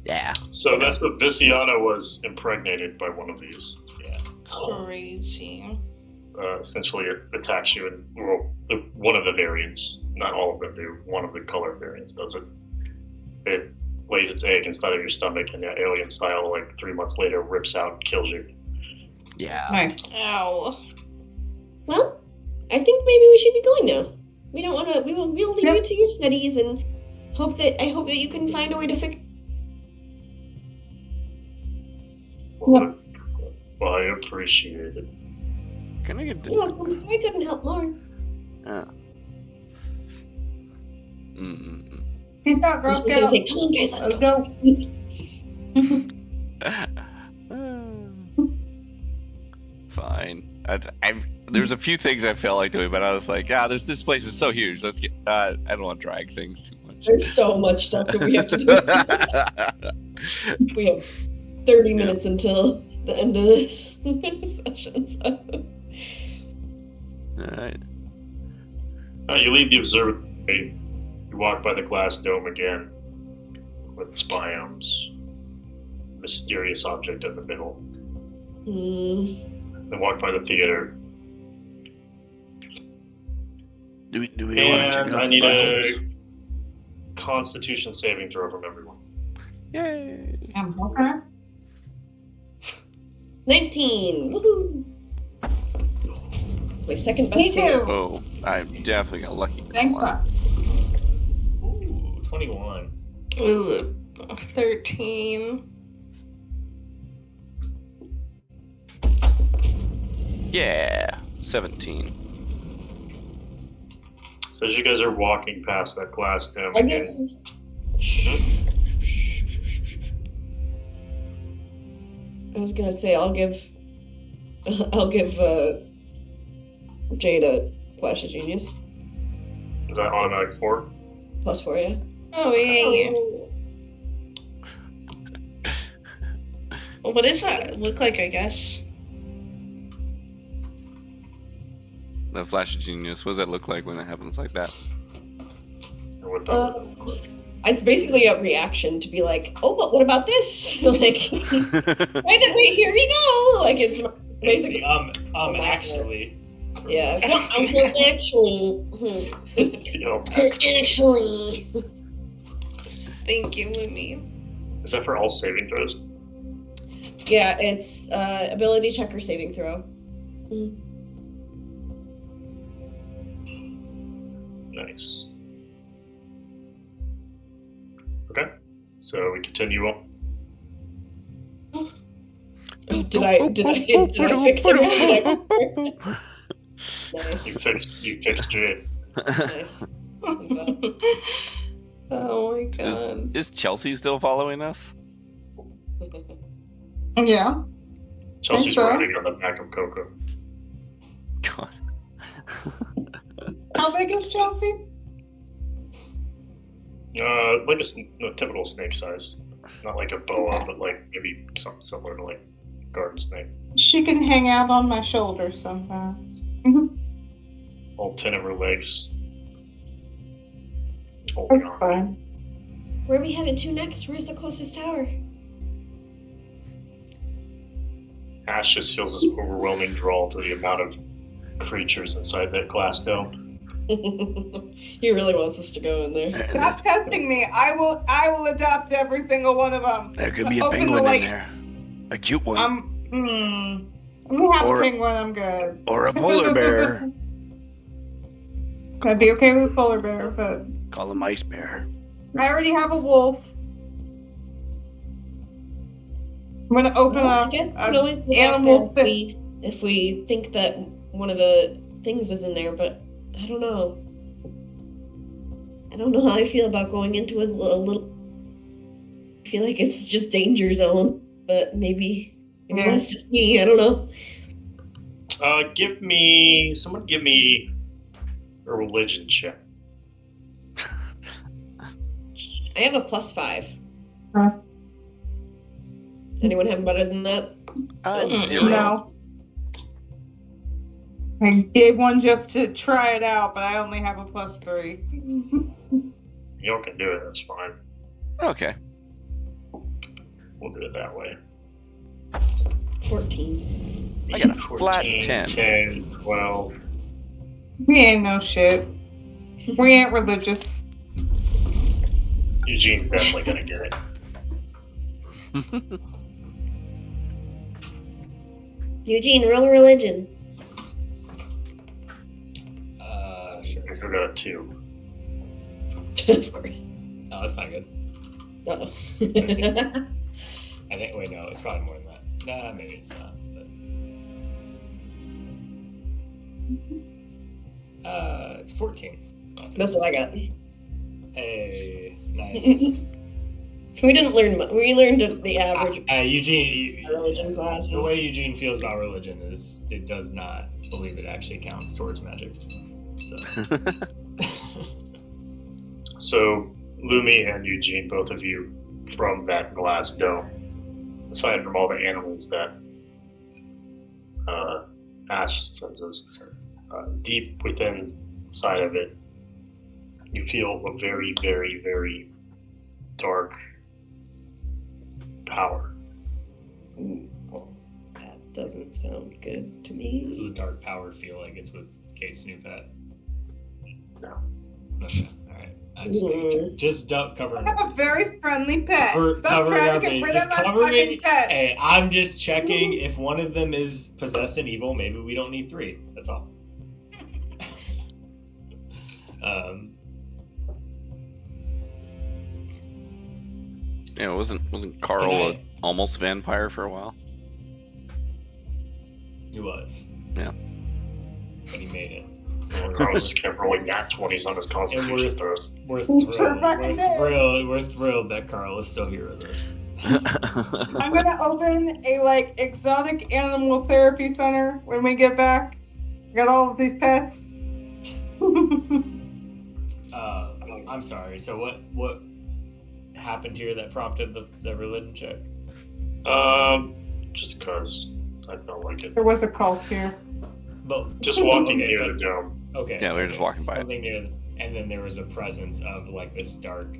yeah. So that's what Visiana was impregnated by one of these. Yeah. Crazy. Essentially, it attacks you, and one of the variants, not all of them do. One of the color variants does it. It lays its egg inside of your stomach, and that alien style, like 3 months later, rips out and kills you. Yeah. Nice. Ow. Well, I think maybe we should be going now. We don't want to. We'll leave Yep. you to your studies, and I hope that you can find a way to fix. Well, I appreciate it. Can I get You're welcome. Sorry I couldn't help more. Yeah. Mm-mm. Peace out, Girl I was just gonna Scout. say, come on, guys, let's Let's go. go. Fine. There's a few things I felt like doing, but I was like, this place is so huge. Let's get. I don't want to drag things too much. There's so much stuff that we have to do. We have 30 minutes until the end of this session. So. All right. You leave the observatory. You walk by the glass dome again, with its biomes. Mysterious object in the middle. Then walk by the theater. Do we want to check And out I the need biomes? a Constitution saving throw from everyone. Yay. Okay. 19. Woohoo! My second best. Me too. Oh, I definitely got lucky. with that Thanks, one. Doc. Ooh, 21. Ooh, 13. Yeah, 17. So as you guys are walking past that glass dome I again, was gonna say I'll give Jade a flash of genius. is that automatic 4? +4, yeah. Oh, yay. What does that look like, I guess? The flash of genius. What does that look like when it happens like that? And what does it? It's basically a reaction to be like, oh, but what about this? Like, wait, here we go. Like, it's basically. Actually, for Yeah. me. Well, actually. You know, Actually. Thank you, Lumi. is that for all saving throws? Yeah, it's ability check or saving throw. Nice. Okay, so we continue on. Did I fix everything? You Nice. fixed Jade. Nice. Okay. Oh my god. Is Chelsea still following us? Yeah. Chelsea's so. riding on the back of Coco. God. How big is Chelsea? Like a typical snake size. Not like a boa, Okay. but like maybe something similar to like garden snake. She can hang out on my shoulders sometimes. All 10 of her legs. Holding That's on. fine. Where are we headed to next? Where's the closest tower? Ash just feels this overwhelming draw to the amount of creatures inside that glass dome. He really wants us to go in there. Stop tempting me. I will adopt every single one of them. There could be a Open the penguin in lake. there. A cute one. I'm gonna have Or- a penguin. I'm good. Or a polar bear. I'd be okay with a polar bear, but Call him Ice Bear. I already have a wolf. I'm gonna open Well, I up guess we an could always go back animal there if we think that one of the things is in there, but I don't know. I don't know how I feel about going into a little. I feel like it's just danger zone, but maybe Yeah. that's just me. I don't know. Someone give me a religion check. I have a +5. Huh? Anyone have better than that? Zero. No. I gave one just to try it out, but I only have a +3. Y'all can do it, that's fine. Okay. We'll do it that way. 14. I got a flat 14, 10. 10, 12. We ain't no shit. We ain't religious. Eugene's definitely gonna get it. Eugene, roll religion. Sure. I got a 2. Of course. No, that's not good. Uh-oh. I think. Wait, no, it's probably more than that. Nah, maybe it's not. But... it's 14. That's what I got. Hey, nice. We didn't learn much. We learned the average Eugene, religion classes. the way Eugene feels about religion is it does not believe it actually counts towards magic. So. So, Lumi and Eugene, both of you, from that glass dome, aside from all the animals that Ash senses, deep within inside of it, you feel a very, very, very dark power. Well, that doesn't sound good to Does me. the dark power feel like it's with Kate's new pet? No. Okay, alright. I just making sure. Just covering I have a bases. very friendly pet. Stop Covering trying our to get rid bases. of my Just cover fucking me. pet. Hey, I'm just checking if one of them is possessed and evil. Maybe we don't need 3. That's all. Yeah, wasn't Carl Can I- almost vampire for a while? He was. Yeah. But he made it. Carl just kept rolling nat 20s on his constitution throws. We're He thrilled. sure fucking did. We're thrilled that Carl is still here with us. I'm gonna open a exotic animal therapy center when we get back. Got all of these pets. I'm sorry. So what happened here that prompted the religion check? Just cause I felt like it. There was a cult here. But Just walking okay, near the dome. Okay. Yeah, we were just walking by it. Something near, and then there was a presence of this dark.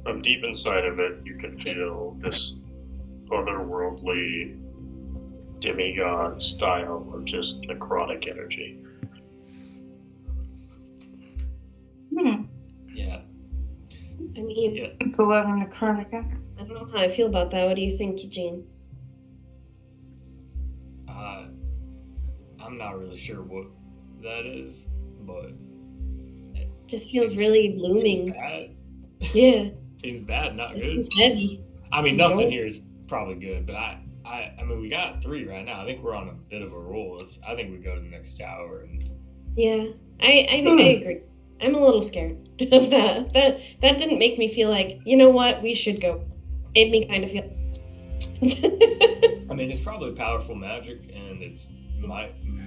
From deep inside of it, you can feel this otherworldly demigod style of just necrotic energy. Yeah. I mean, Yeah. It's 11 necrotic. I don't know how I feel about that. What do you think, Eugene? I'm not really sure what that is, but Just feels seems- really seems looming. bad. Yeah, Seems bad, not it good. seems heavy. I mean, You nothing don't- here is probably good, but I mean, we got 3 right now. I think we're on a bit of a roll. I think we go to the next tower and. Yeah, I agree. I'm a little scared of that. That didn't make me feel like, you know what, we should go. Made me kind of feel. I mean, it's probably powerful magic, and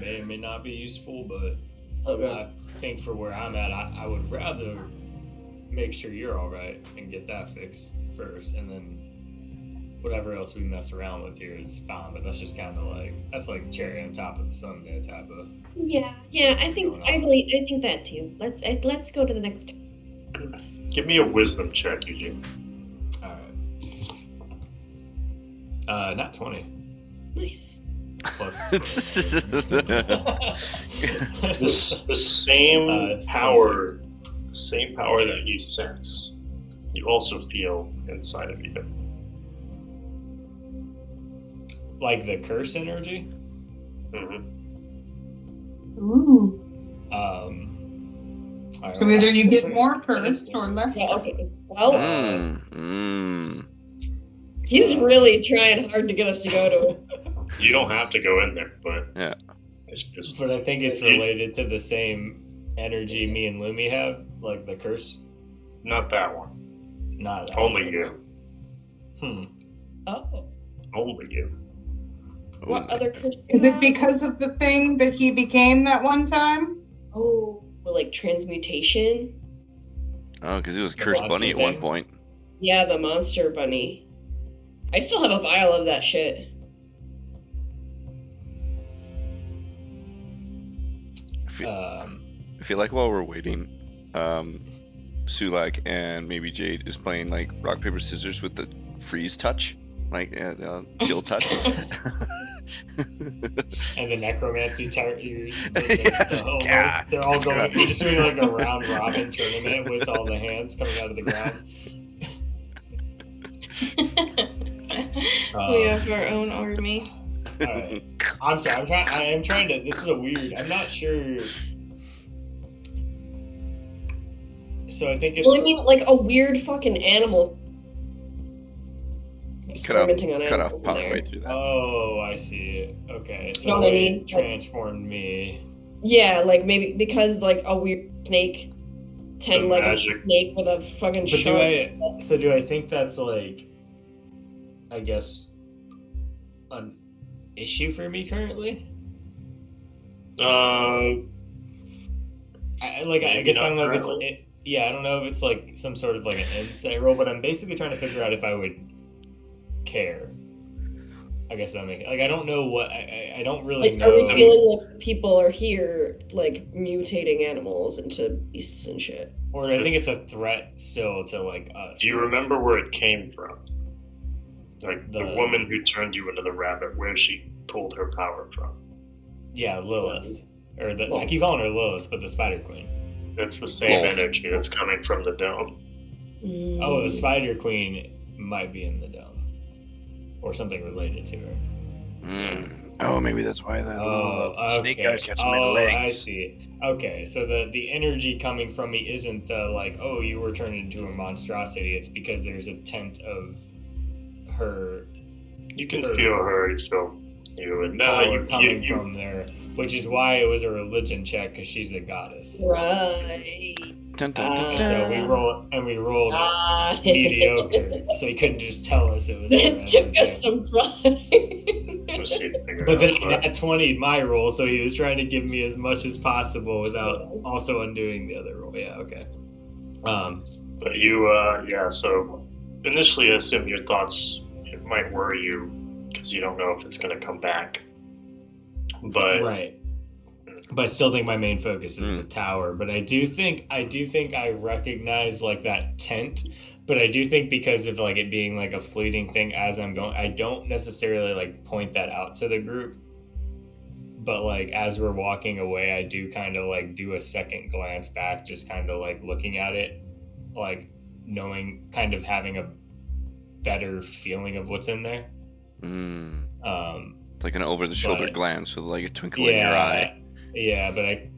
may or may not be useful, but I think for where I'm at, I would rather make sure you're all right and get that fixed first, and then whatever else we mess around with here is fine. But that's just kind of that's like cherry on top of the sundae type of. Yeah. I think that too. Let's go to the next. Give me a wisdom check, Eugene. All right. Not 20 Nice. plus. The same power, that you sense, you also feel inside of you. Like the curse energy. Mm-hmm. Ooh. All So right. either you get more cursed or less. Yeah, okay. Well, he's Uh, really trying hard to get us to go to it. You don't have to go in there, but Yeah. it's just But I think it's related to the same energy me and Lumi have, like the curse. not that one. Not that Only one. you. Oh. Only you. What other curse? Is it because of the thing that he became that one time? Oh, like transmutation? Oh, because he was a cursed monster bunny at one thing? point. Yeah, the monster bunny. I still have a vial of that shit. I feel like while we're waiting, Sulak and maybe Jade is playing like rock paper scissors with the freeze touch, like chill touch. And the necromancy chart, Yeah, they're all that's going. good. You're just doing like a round robin tournament with all the hands coming out of the ground. We have our own army. All right. I'm sorry. I am trying to. This is a weird. I'm not sure. So I think it's. Well, I mean, like a weird fucking animal. Cut off Experimenting on part animals in way there. through that. Oh, I see it. Okay, so You know what I it mean? Like- transformed me. Yeah, like maybe because like a weird snake, The 10-legged magic. snake with a fucking But shark. do I think that's like, I guess, an issue for me currently? I Maybe guess I not don't know if currently. I don't know if it's like some sort of like an insight roll, but I'm basically trying to figure out if I would care. I guess that makes I don't know what I don't really Like, know. are we feeling like people are here, like mutating animals into beasts and shit? Or I think it's a threat still to like us. Do you remember where it came from? Like the The- woman who turned you into the rabbit, where she pulled her power from? Yeah, Lilith. Or I keep calling her Lilith, but the Spider Queen. It's the same Both. energy that's coming from the dome. Oh, the Spider Queen might be in the dome. Or something related to her. Oh, maybe that's why that snake guy's got so many I legs. see. Okay, so the energy coming from me isn't the like, oh, you were turned into a monstrosity. It's because there's a tent of her You can Her feel her, you feel you, and power you, coming you, from there, which is why it was a religion check because she's a goddess. Right. Dun, dun, dun, And dun. so we rolled Ah. mediocre, so he couldn't just tell us it was her That took energy. us some pride. Let's see if I figure But it then out, he had 20 my roll, so he was trying to give me as much as possible without also undoing the other roll. Yeah, okay. But you, so initially I assume your thoughts, it might worry you because you don't know if it's going to come back. But Right. But I still think my main focus is the tower. But I do think I recognize like that tent. But I do think because of like it being like a fleeting thing as I'm going, I don't necessarily like point that out to the group. but like as we're walking away, I do kind of like do a second glance back, just kind of like looking at it, like knowing, kind of having a better feeling of what's in there. Like an over-the-shoulder glance with like a twinkle in your eye. Yeah, but I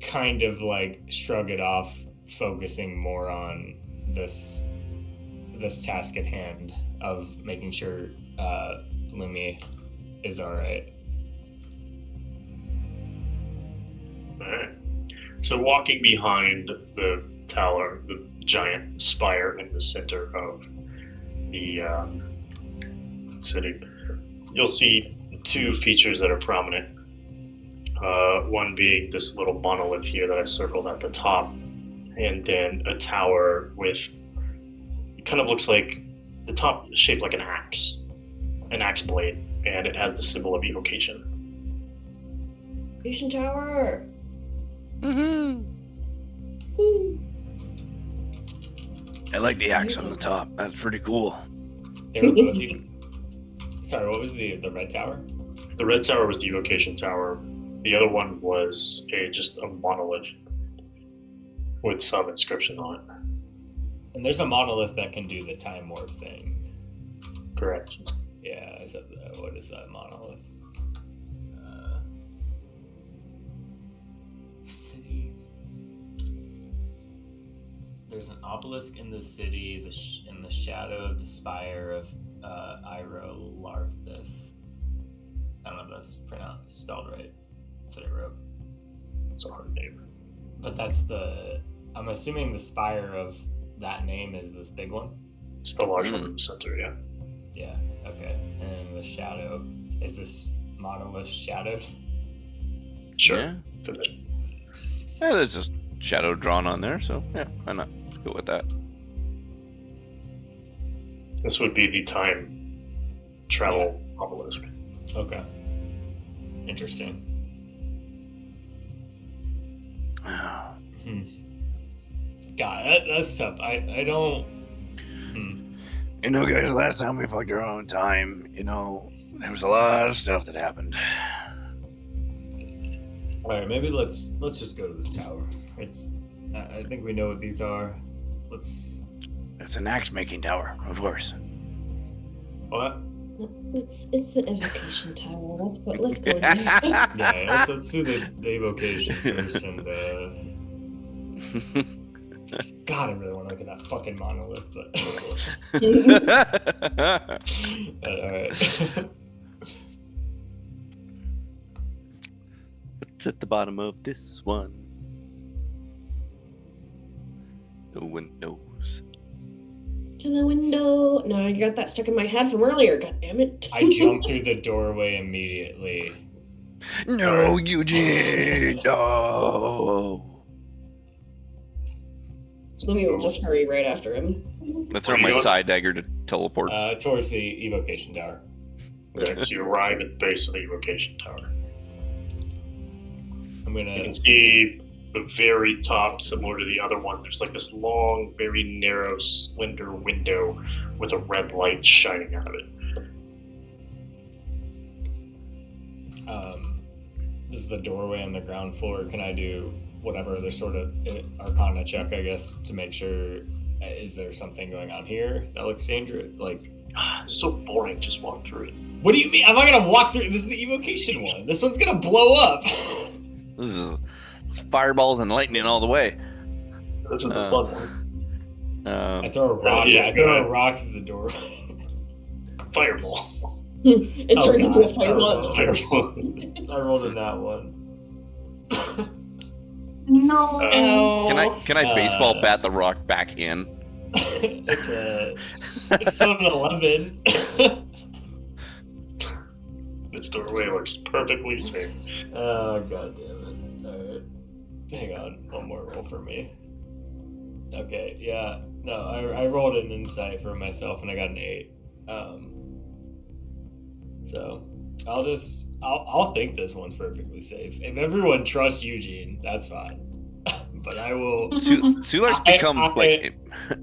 kind of like shrug it off, focusing more on this task at hand of making sure Lumi is all right. All right. So walking behind the tower, the giant spire in the center of the city, you'll see two features that are prominent. One being this little monolith here that I circled at the top, and then a tower with, it kind of looks like the top is shaped like an axe blade, and it has the symbol of evocation. Evocation tower. I like the axe on the top. That's pretty cool. They were both Sorry, what was the red tower? The red tower was the evocation tower. The other one was just a monolith with some inscription on it. And there's a monolith that can do the time warp thing. Correct. Yeah, what is that monolith? City. There's an obelisk in the city, in the shadow of the spire of Irolarthus. I don't know if that's spelled right. That's what I wrote. It's a hard name. But I'm assuming the spire of that name is this big one? It's the large one in the center, yeah. Yeah, okay. And the shadow, is this monolith shadowed? Sure. Yeah. It's in it. Yeah, there's just shadow drawn on there, so yeah, why not? Let's go with that. This would be the time travel obelisk. Okay. Interesting. God, that's tough. I don't... You know, guys, last time we fucked around with time, you know, there was a lot of stuff that happened. Alright, maybe let's just go to this tower. I think we know what these are. It's an axe-making tower, of course. What? It's the evocation tower. Let's go there. Yeah, let's do the evocation first, and God, I really want to look at that fucking monolith, but alright. What's at the bottom of this one? No one knows. To the window. No, you got that stuck in my head from earlier. God damn it! I jumped through the doorway immediately. No, Eugene, no. Lumi will just hurry right after him. Let's throw my side dagger to teleport. Towards the evocation tower. Okay, so you arrive at the base of the evocation tower. I'm gonna. You can see the very top, similar to the other one. There's like this long, very narrow, slender window with a red light shining out of it. This is the doorway on the ground floor. Can I do whatever other sort of Arcana check, I guess, to make sure? Is there something going on here that looks dangerous? Like, it's so boring. Just walk through it. What do you mean? I'm not gonna walk through. This is the evocation one. This one's gonna blow up. This is fireballs and lightning all the way. This is the fun one. I throw a rock. I throw a rock through the door. Fireball. It turned into a fireball. Fireball. I rolled in that one. No. Can I baseball bat the rock back in? It's still an 11. This doorway looks perfectly safe. Oh, god damn it. Alright. Hang on, one more roll for me. Okay, yeah. No, I rolled an insight for myself and I got an 8. So I'll think this one's perfectly safe. If everyone trusts Eugene, that's fine. But I will. Sular's become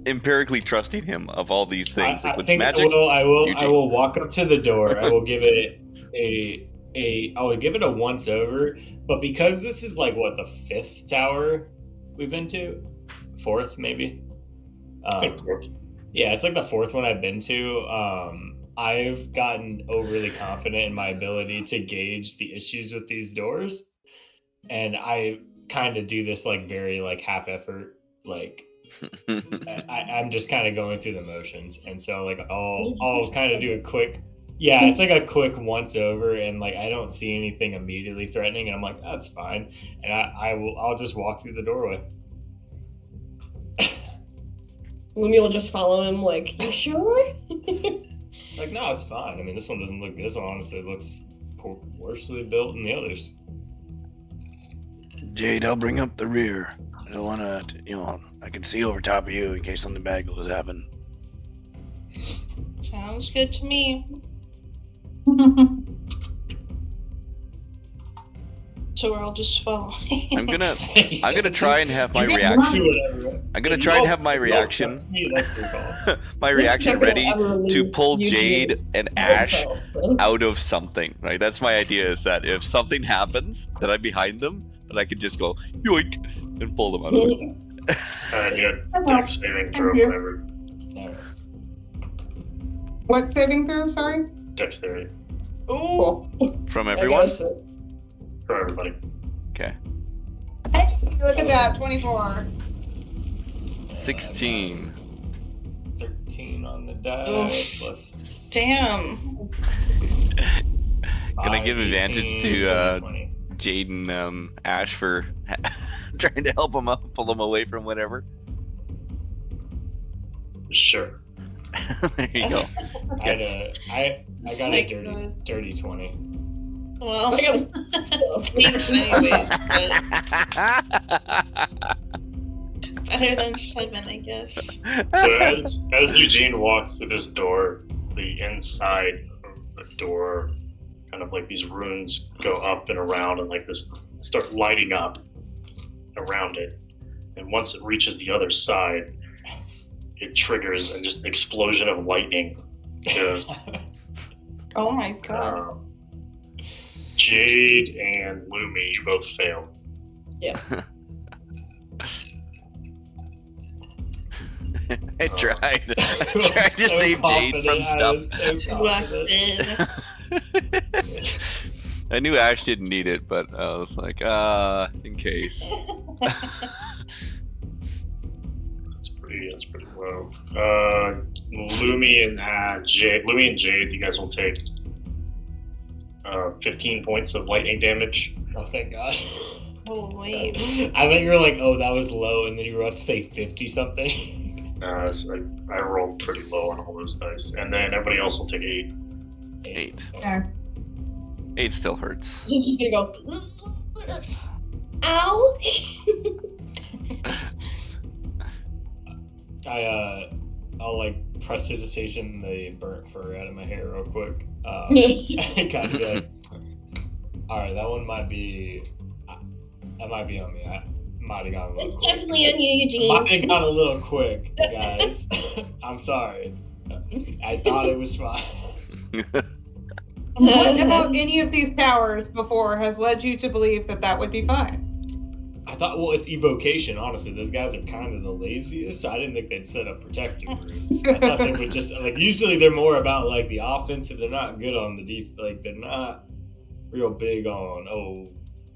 empirically trusting him of all these things. I what's think magic? I will walk up to the door. I will give it a I would give it a once over, but because this is like what the 5th tower we've been to, 4th maybe. Yeah, it's like the 4th one I've been to. I've gotten overly confident in my ability to gauge the issues with these doors, and I kind of do this like very like half effort, like I'm just kind of going through the motions, and so like I'll kind of do a quick, yeah, it's like a quick once over, and like I don't see anything immediately threatening, and I'm like that's fine, and I'll just walk through the doorway. Lumi will just follow him, like, you sure? Like, no, it's fine. I mean, this one doesn't look. This one honestly looks worsely built than the others. Jade, I'll bring up the rear. I don't want to, I can see over top of you in case something bad goes happen. Sounds good to me. So we're all just following. I'm gonna try and have my reaction. I'm gonna try and have my reaction. My reaction ready to pull Jade and Ash out of something. Right? That's my idea. Is that if something happens, that I'm behind them, that I can just go yoink and pull them out of it. Yeah, dex saving throw, whatever. What saving throw? Sorry. Dexterity Cool. From everyone. for everybody. Okay. Hey, look at that, 24. 16. 13 on the die. Plus Damn. Can I give 5, advantage 18, to 20. Jade and Ash for trying to help him up, pull him away from whatever? Sure. There you go. I got Like, a dirty 20. Well, I got thanks anyways, but better than 7, I guess. So as Eugene walked through this door, the inside of the door, kind of like these runes go up and around, and like this start lighting up around it. And once it reaches the other side, it triggers and just an explosion of lightning. Goes, Oh my god. Jade and Lumi, you both fail. Yeah. I tried to save Jade from stuff. Busted. I knew Ash didn't need it, but I was like, in case. That's pretty low. Lumi and Jade, you guys will take 15 points of lightning damage. Oh, thank God. Oh wait. I thought you were like, oh, that was low, and then you were about to say 50 something. So I rolled pretty low on all those dice. And then everybody else will take 8. 8. Okay. 8 still hurts. She's just gonna go, ow! I'll like prestidigitation the burnt fur out of my hair real quick. Kind of be like, all right, that one might be on me. I might have gone a little. It's quick. definitely on you, Eugene. Might have gone a little quick, guys. I'm sorry. I thought it was fine. What about any of these towers before has led you to believe that that would be fine? I thought, well, it's evocation. Honestly, those guys are kind of the laziest, so I didn't think they'd set up protective runes. I thought they would just like. Usually, they're more about like the offensive. They're not good on the defense. Like they're not real big on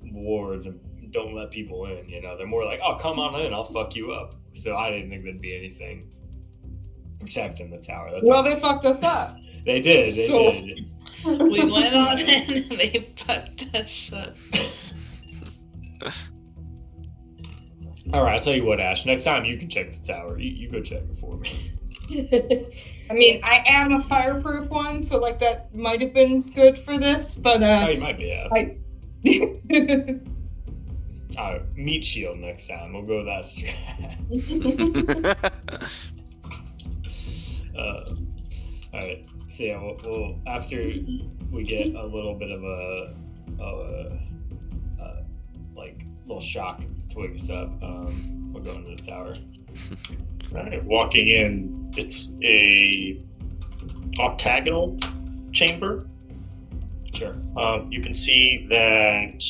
wards and don't let people in. You know, they're more like, oh, come on in, I'll fuck you up. So I didn't think there'd be anything protecting the tower. That's Well, all. they fucked us up. They did. They So- did. We went on in and they fucked us up. All right, I'll tell you what, Ash. Next time you can check the tower. You go check it for me. I mean, I am a fireproof one, so like that might have been good for this, but Oh, you might be. Yeah. I All right, meat shield next time. We'll go with that strat. All right. So yeah, we'll after we get a little bit of a like little shock to wake us up, we'll go into the tower. Alright, walking in, it's a octagonal chamber. Sure. You can see that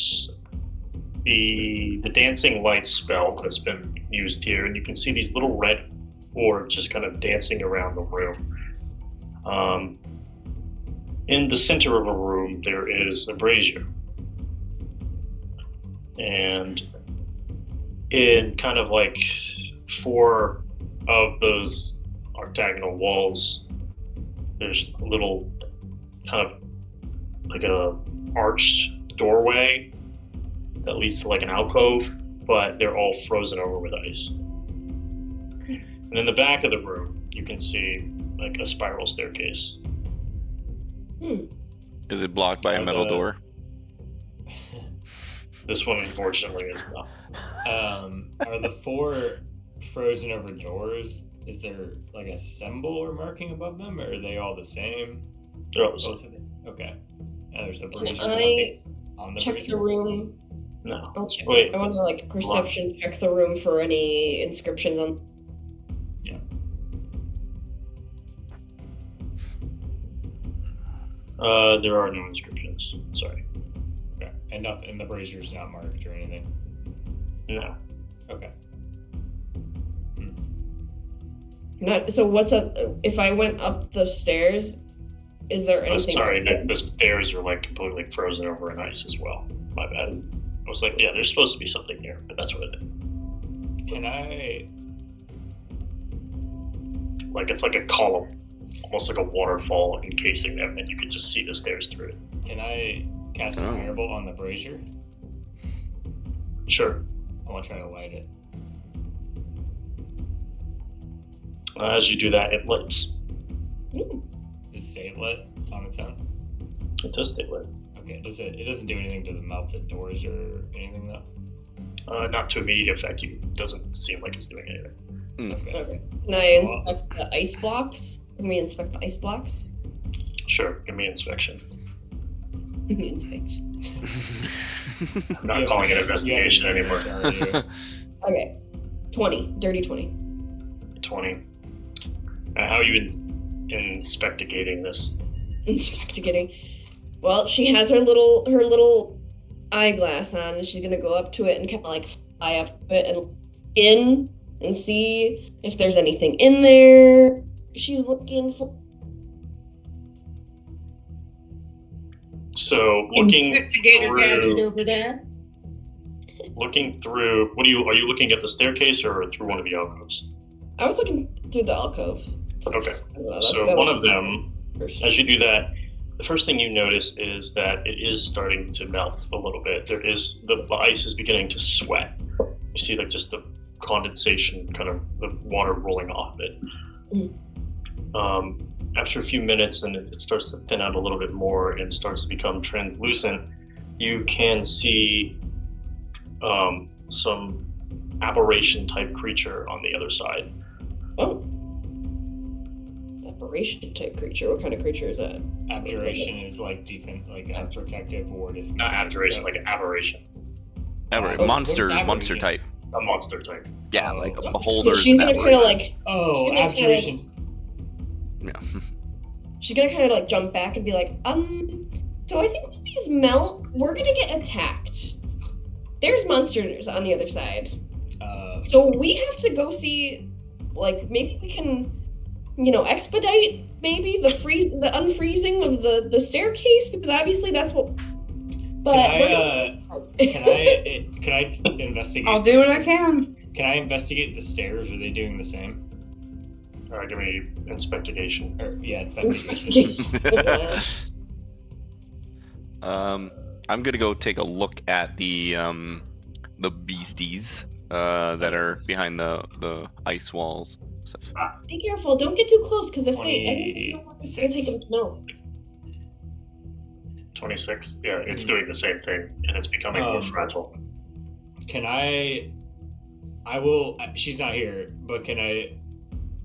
the dancing light spell has been used here, and you can see these little red orbs just kind of dancing around the room. In the center of a room, there is a brazier, and in kind of like 4 of those octagonal walls, there's a little kind of like a arched doorway that leads to like an alcove, but they're all frozen over with ice. And in the back of the room, you can see like a spiral staircase. Is it blocked by a metal door? This one, unfortunately, is not. Are the 4 frozen over doors? Is there like a symbol or marking above them, or are they all the same? They're all the Both same. of them. Okay. And there's a Can brazier I on the check brazier? the room? No. I'll check. Wait. I want to like perception check the room for any inscriptions on. There are no inscriptions. Sorry. Okay. And nothing. And the brazier's not marked or anything. No. Okay. Not so. What's up? If I went up the stairs, is there anything? Sorry, the stairs are like completely frozen over in ice as well. My bad. I was like, yeah, there's supposed to be something here, but that's what it is. Can I? Like it's like a column, almost like a waterfall encasing them, and you can just see the stairs through it. Can I cast a firebolt on the brazier? Sure. I want to try to light it. As you do that, it lights. Does it stay lit on its own? It does stay lit. Okay. It doesn't do anything to the melted doors or anything though? Not to immediate effect. It doesn't seem like it's doing anything. Okay. Okay. Can I inspect the ice blocks? Can we inspect the ice blocks? Sure. Give me inspection. Inspection. I'm not calling it investigation anymore. Okay. 20. Dirty 20. 20. How are you inspectigating this? Inspectigating. Well, she has her little eyeglass on, and she's gonna go up to it and kind of like fly up to it and see if there's anything in there she's looking for. So looking Investigator gadget through, over there. what are you looking at the staircase or through one of the alcoves? I was looking through the alcoves. Okay. That So was one of them, first. as you do that, the first thing you notice is that it is starting to melt a little bit. The ice is beginning to sweat. You see like just the condensation, kind of the water rolling off it. After a few minutes, and it starts to thin out a little bit more and starts to become translucent, you can see some aberration type creature on the other side. Oh. Aberration type creature. What kind of creature is that? Abjuration is like defense, like a protective ward. If Not abjuration, like an aberration. Monster what is type. A monster type. Yeah, Oh. like a So beholder's She's gonna kind of aberration. like. Oh, She's gonna kinda, abjuration's. Yeah. She's gonna kind of like jump back and be like, so I think when these melt, we're gonna get attacked. There's monsters on the other side. So we have to go see, like, maybe we can, expedite maybe the unfreezing of the staircase, because obviously that's what. But Can I investigate? I'll do what I can. Can I investigate the stairs? Are they doing the same? Give me inspection. Or yeah, investigation. I'm gonna go take a look at the beasties that are behind the ice walls. Be careful! Don't get too close, because if they, it's gonna take them to know. 26. Yeah, it's doing the same thing, and it's becoming more fragile. Can I will. She's not here, but can I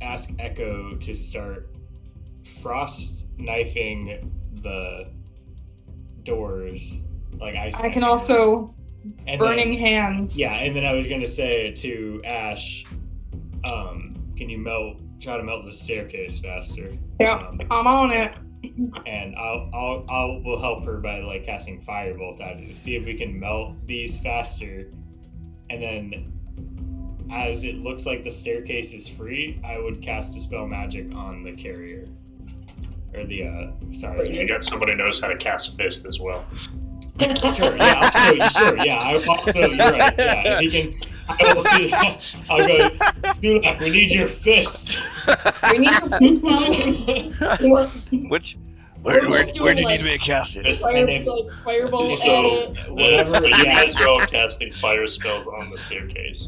ask Echo to start frost knifing the doors, like ice? I can also and burning then, hands. Yeah, and then I was gonna say to Ash, can you try to melt the staircase faster? Yeah, I'm on it. and we'll help her by like casting Firebolt at it to see if we can melt these faster. And then, as it looks like the staircase is free, I would cast Dispel Magic on the carrier, or the sorry. You got somebody who knows how to cast Fist as well. Sure, yeah, sure, yeah. I also, you're right. Yeah, if he can, I will see. I'll go. Sulak, we need your fist. We need your fist power. Where We're do doing, you like, need me to cast it? Fireball So, at it. Whatever, you yeah. guys are all casting fire spells on the staircase.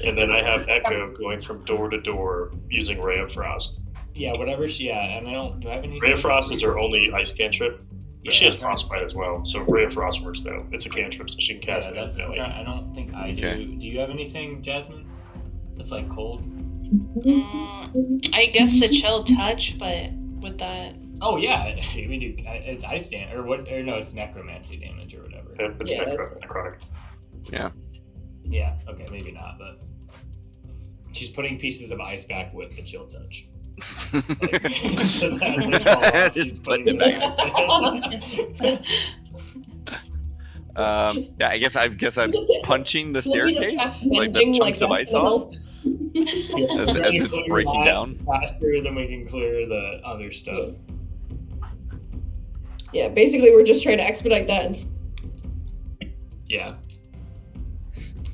And then I have Echo going from door to door using Ray of Frost. Yeah, whatever she. Yeah, and do I have any? Ray of Frost is her only ice cantrip. But she has Yeah. Frostbite as well, so Ray of Frost works though. It's a cantrip, so she can cast Yeah, it that's. instantly. I don't think I do. Okay. Do you have anything, Jasmine? That's like cold. I guess a chill touch, but with that. Oh yeah, we do. It's ice damage, or what? Or no, it's necromancy damage or whatever. It's Yeah, necrotic. Yeah. Okay, maybe not, but she's putting pieces of ice back with the chill touch. Like, so that as they fall off, she's Just putting putting them back. Yeah, I guess I'm punching the Let me just staircase, cast like the bending, chunks of that's ice gonna off. help. As it's Clear breaking that down. faster than we can clear the other stuff. Yeah, basically we're just trying to expedite that. And Yeah.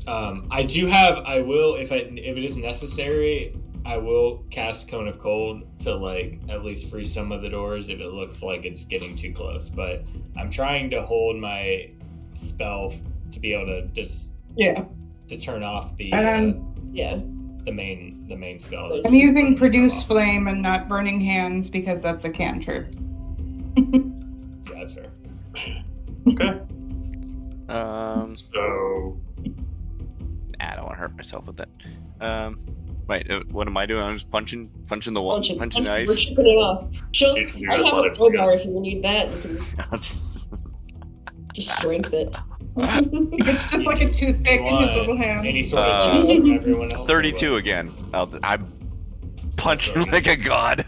I will, if it is necessary, I will cast Cone of Cold to like at least free some of the doors if it looks like it's getting too close. But I'm trying to hold my spell to be able to just to turn off the yeah. the main spell. I'm that's using burning Produce stuff off. Flame and not Burning Hands because that's a cantrip. Yeah, that's fair. Okay. So I don't want to hurt myself with that. Wait, what am I doing? I'm just punching the wall, punching We're ice. chipping it off. You can do I have a athletics, crowbar yes. if you need that. You can just strength it. It's just like a toothpick in his little hand. Any sort of chance from everyone else? or 32 what? again. I'm punching like a god.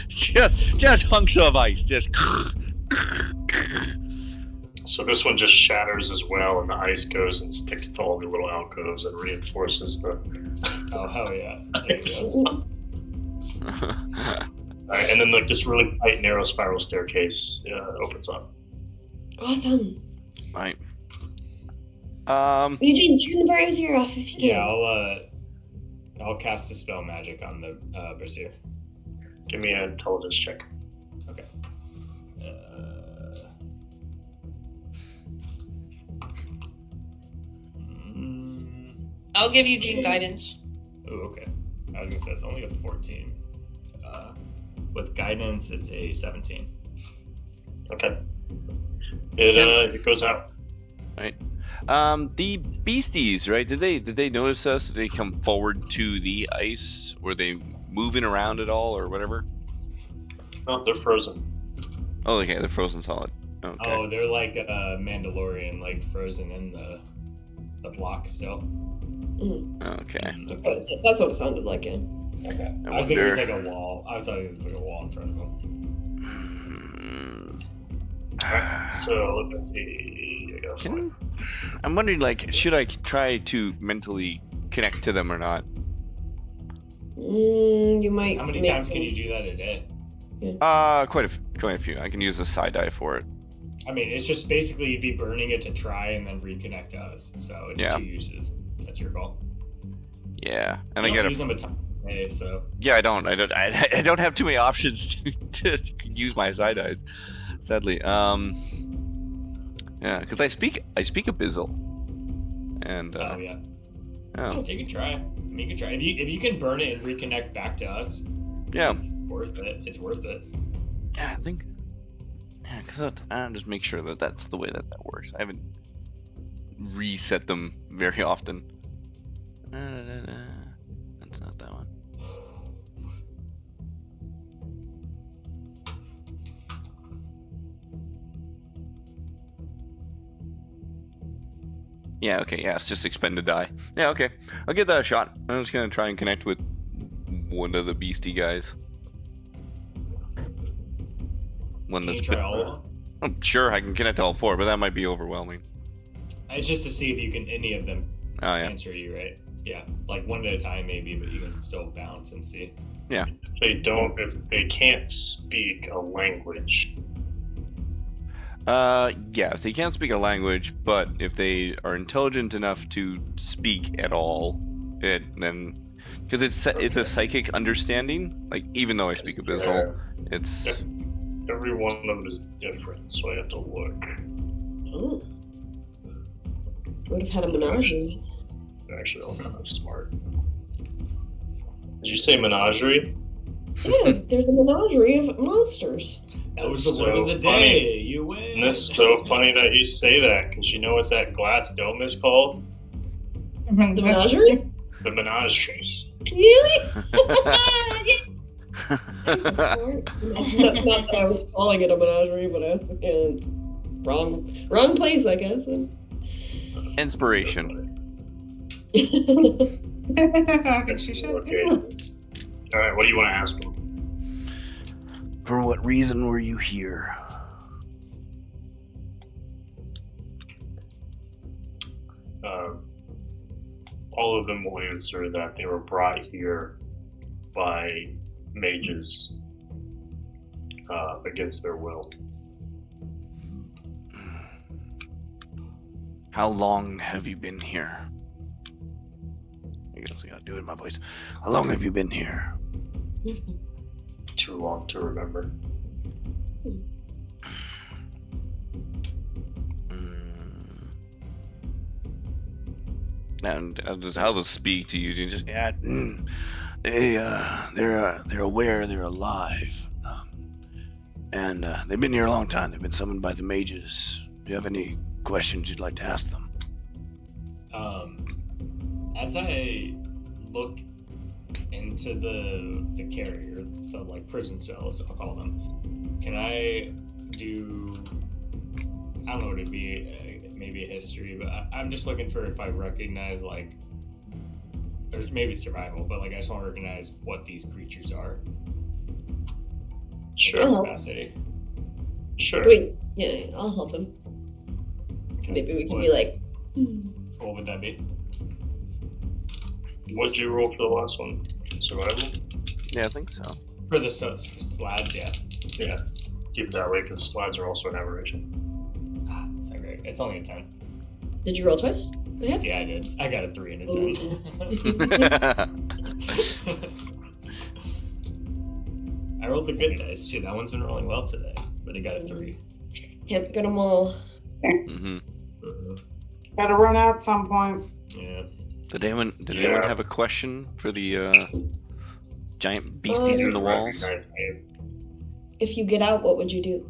just hunks of ice. Just. So this one just shatters as well, and the ice goes and sticks to all the little alcoves and reinforces the. Oh hell yeah! There you go. Alright, and then like this really tight, narrow spiral staircase opens up. Awesome. Right. Eugene, turn the browser off if you can. Yeah, I'll cast a spell magic on the Berserker. Give me an intelligence check. Okay. I'll give Eugene guidance. Oh, okay. I was gonna say it's only a 14. With guidance, it's a 17. Okay. It goes out. Right. The beasties, right? Did they notice us? Did they come forward to the ice? Were they moving around at all, or whatever? Oh, they're frozen. Oh, okay, they're frozen solid. Okay. Oh, they're like a Mandalorian, like frozen in the block still. Okay. That's what it sounded like. Yeah. Okay. I I was thinking it was wonder- like a wall. I thought it was like a wall in front of them. Alright, so let's see. I got one. I'm wondering, like, should I try to mentally connect to them or not? You might. How many make times can them- you do that a day? Quite a few. I can use a side die for it. I mean, it's just basically you'd be burning it to try and then reconnect to us. So it's Yeah. 2 uses. That's your call. Yeah, and You I don't gotta. use them a ton a day, so Yeah, I don't have too many options to use my side eyes, sadly. Yeah, because I speak Abyssal, and oh yeah. oh, You can try. I mean, you can try. If you can burn it and reconnect back to us, yeah, it's worth it. It's worth it. yeah, I think, yeah, because I'll just make sure that that's the way that works. I haven't reset them very often. That's not that one. Yeah, okay, yeah, it's just expend to die. Yeah, okay. I'll give that a shot. I'm just gonna try and connect with one of the beastie guys. one Can that's you try all of them? I'm sure I can connect to all 4, but that might be overwhelming. It's just to see if you can any of them Oh yeah. answer you, right? Yeah, like one at a time maybe, but you can still bounce and see. If they can't speak a language, Yeah, if they can't speak a language, but if they are intelligent enough to speak at all, then because it's a psychic understanding. Like even though I speak Abyssal, it's every one of them is different, so I have to look. Oh. Would have had a menagerie. Actually, all kind of smart. Did you say menagerie? Yeah, there's a menagerie of monsters. That was That's the word of so the funny. day. You win. And it's so funny that you say that, because you know what that glass dome is called? The menagerie? The menagerie. Really? Not that I was calling it a menagerie, but wrong place, I guess. inspiration. I think she should. Okay. Alright, what do you want to ask him? For what reason were you here? All of them will answer that they were brought here by mages against their will. How long have you been here? I guess I gotta do it in my voice. How long have you been here? Too long to remember. And how to speak to you? Just Yeah, they're aware they're alive, and they've been here a long time. They've been summoned by the mages. Do you have any questions you'd like to ask them? As I look into the carrier, the like prison cells, I'll call them, can I do? I don't know what it'd be. Maybe a history, but I'm just looking for if I recognize like, or maybe survival, but like I just want to recognize what these creatures are. Sure. Capacity. Sure. Wait, yeah, I'll help him. Okay. Maybe we can What- be like, What would that be? What'd you roll for the last one? Survival? yeah, I think so. For the slides, yeah. Yeah. Keep it that way, because slides are also an aberration. Ah, that's not great. It's only a 10. did you roll twice? Yeah. Yeah, I did. I got a 3 and a Ooh. 10. I rolled the good dice. Shit, that one's been rolling well today, but it got a 3. Can't get them all. Mm-hmm. Gotta run out at some point. Yeah. Did anyone have a question for the giant beasties in the walls? If you get out, what would you do?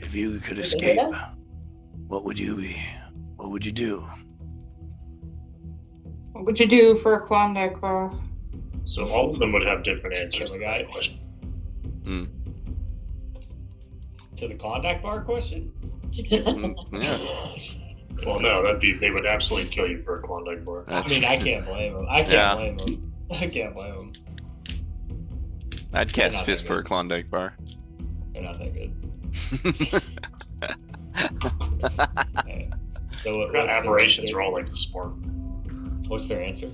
If you could Did they hit escape, us? what would you be? What would you do? What would you do for a Klondike bar? So all of them would have different answers Kill to the guy. that question. To the Klondike bar question? Yeah. Well, no, they would absolutely kill you for a Klondike bar. I mean, I can't blame him. I can't blame him. I can't blame him. I'd They're cast not fist that for a good. Klondike bar. They're not that good. Okay. So I've got what's their aberrations answer? are all like the smart. What's their answer?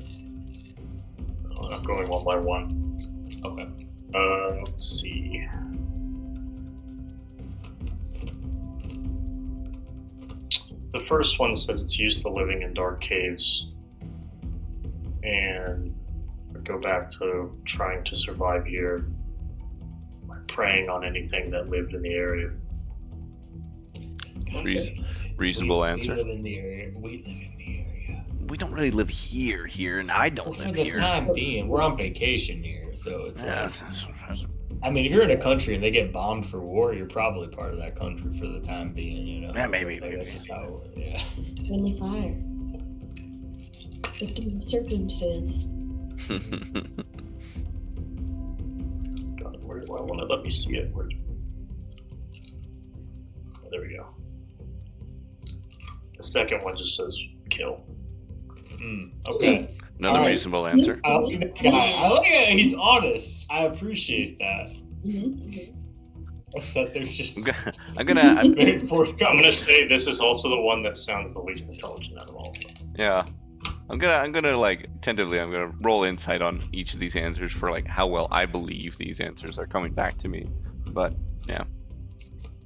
I'm going one by one. Okay. Let's see. The first one says it's used to living in dark caves, and go back to trying to survive here by preying on anything that lived in the area. Reasonable answer. We live in the area. We live in the area. We don't really live here, and I don't Well, for live the here. time being, we're on vacation here, so it's Yeah, like, that's- I mean, if you're in a country and they get bombed for war, you're probably part of that country for the time being, you know? Yeah, maybe, Like, that's maybe. just how, yeah. Friendly fire. Victims of circumstance. God, where do I want to let me see it? Oh, there we go. The second one just says kill. Okay. Another Alright. reasonable answer. I like that guy. I like it. He's honest. I appreciate that. Mm-hmm. that there's just I'm gonna very I'm forthcoming. gonna say this is also the one that sounds the least intelligent out of all of them. yeah. I'm gonna like tentatively. I'm gonna roll insight on each of these answers for like how well I believe these answers are coming back to me. But yeah.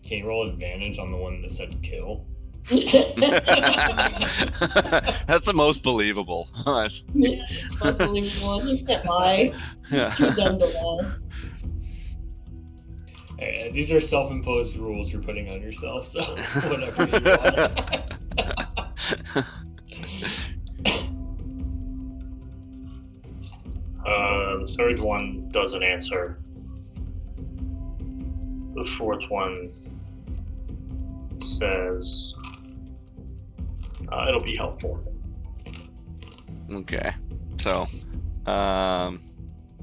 Can you roll advantage on the one that said kill? That's the most believable. Yeah, most believable one. You can't lie. It's too dumb to lie. Hey, these are self-imposed rules you're putting on yourself, so whatever you want. The third one doesn't answer. The fourth one says it'll be helpful. Okay. So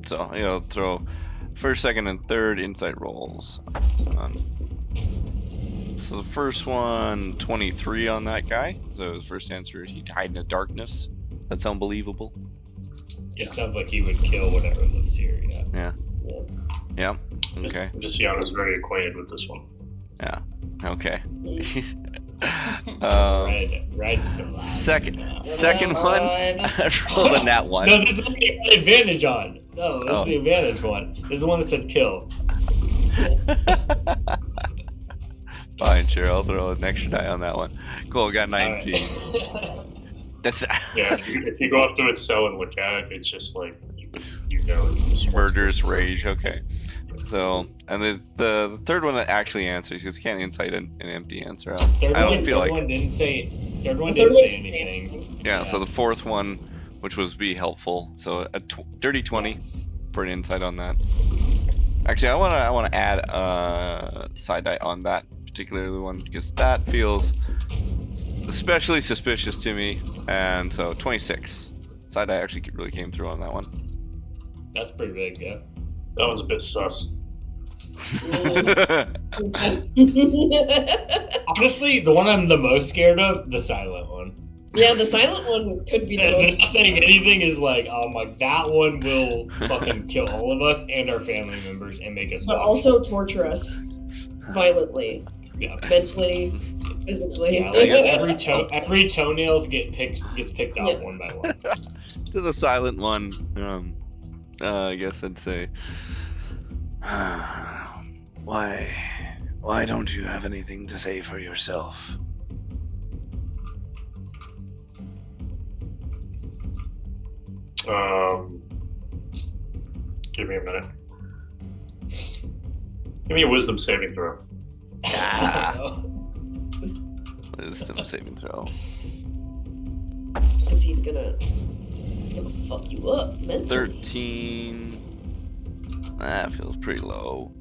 throw first, second, and third insight rolls. So the first one, 23 on that guy. So his first answer, he died in the darkness. That's unbelievable. It sounds like he would kill whatever lives here. Yeah. Yeah. Okay. Just yeah, I was very acquainted with this one. Yeah. Okay. Red's still alive. Second one, I rolled a nat one. No, this is the advantage on. No, this is the advantage one. This is the one that said kill. Fine, sure. I'll throw an extra die on that one. Cool. Got 19. Right. That's Yeah, if you go up to its cell and look at it, it's just like you know it's murderous rage. Okay. So, and the third one that actually answers, because you can't insight an empty answer out. I don't feel like. Third one didn't say anything. Yeah. So the fourth one, which was be helpful, so a dirty 20 for an insight on that. Actually, I wanna add side die on that particular one because that feels especially suspicious to me, and so 26. Side die actually really came through on that one. That's pretty big, yeah. That was a bit sus. Honestly, the one I'm the most scared of, the silent one. Yeah, the silent one could be the most. Not saying anything is like, that one will fucking kill all of us and our family members and make us. But watch. also torture us violently, Yeah. mentally, physically. Yeah, like every toenail gets picked off one by one. To the silent one, I guess I'd say, why don't you have anything to say for yourself? Give me a minute. Give me a wisdom saving throw. Wisdom saving throw. Because he's gonna fuck you up mentally. 13. That feels pretty low.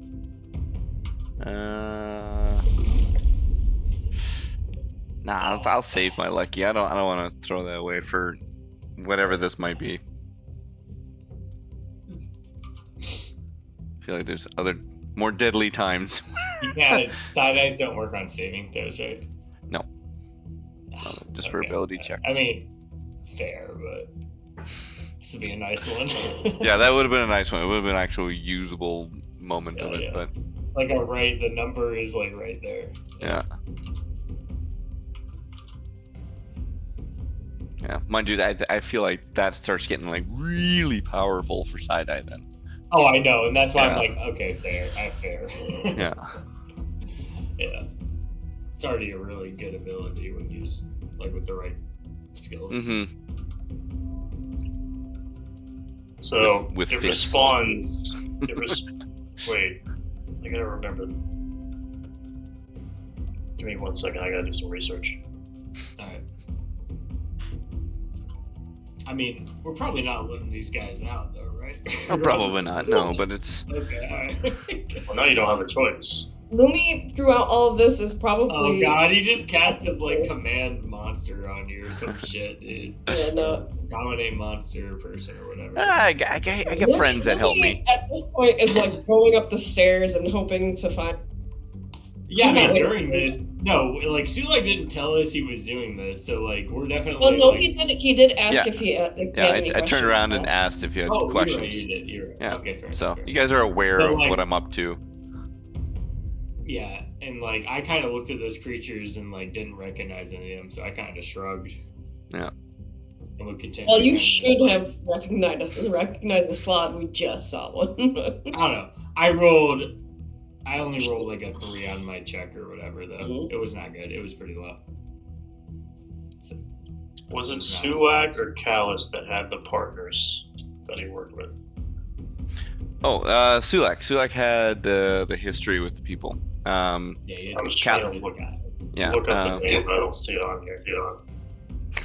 I'll save my lucky. I don't want to throw that away for whatever this might be. I feel like there's other more deadly times. Yeah, side eyes don't work on saving throws, right? No. Just for ability checks. I mean, fair, but this would be a nice one. Yeah, that would have been a nice one. It would have been an actual usable moment of it, but like the number is like right there. Yeah. Yeah, mind you, I feel like that starts getting like really powerful for side eye then. Oh, I know, and that's why I'm like, okay, fair. Yeah. Yeah. It's already a really good ability when used like with the right skills. Mm-hmm. So with it this. responds. Wait, I gotta remember. Give me 1 second. I gotta do some research. All right. I mean, we're probably not letting these guys out, though, right? Oh, probably not. No, but it's. Okay, all right. Well, now you don't have a choice. Lumi throughout all of this is probably. Oh god, he just cast his like command monster on you or some shit, dude. Yeah, no. Dominate monster person or whatever. I got friends that help me. At this point, is like going up the stairs and hoping to find. Yeah, I mean, during this, no, like Sulak didn't tell us he was doing this, so like we're definitely. Well, no, like, he did ask Yeah. if he. If he Yeah, had any I turned around and questions. asked if you had oh, questions. You're right. Yeah. Okay, fair. So fair. you guys are aware But, of like- what I'm up to. Yeah, and like I kind of looked at those creatures and like didn't recognize any of them, so I kind of shrugged. Yeah. And would continue. Well, you should have recognized a slot. We just saw one. I don't know. I only rolled like a 3 on my check or whatever, though. Mhm. It was not good. It was pretty low. So, Was it it's not- Sulak or Callus that had the partners that he worked with? Oh, Sulak. Sulak had the history with the people. Yeah, you I was Cal- trying to look Yeah. up the name, but I don't see it on here.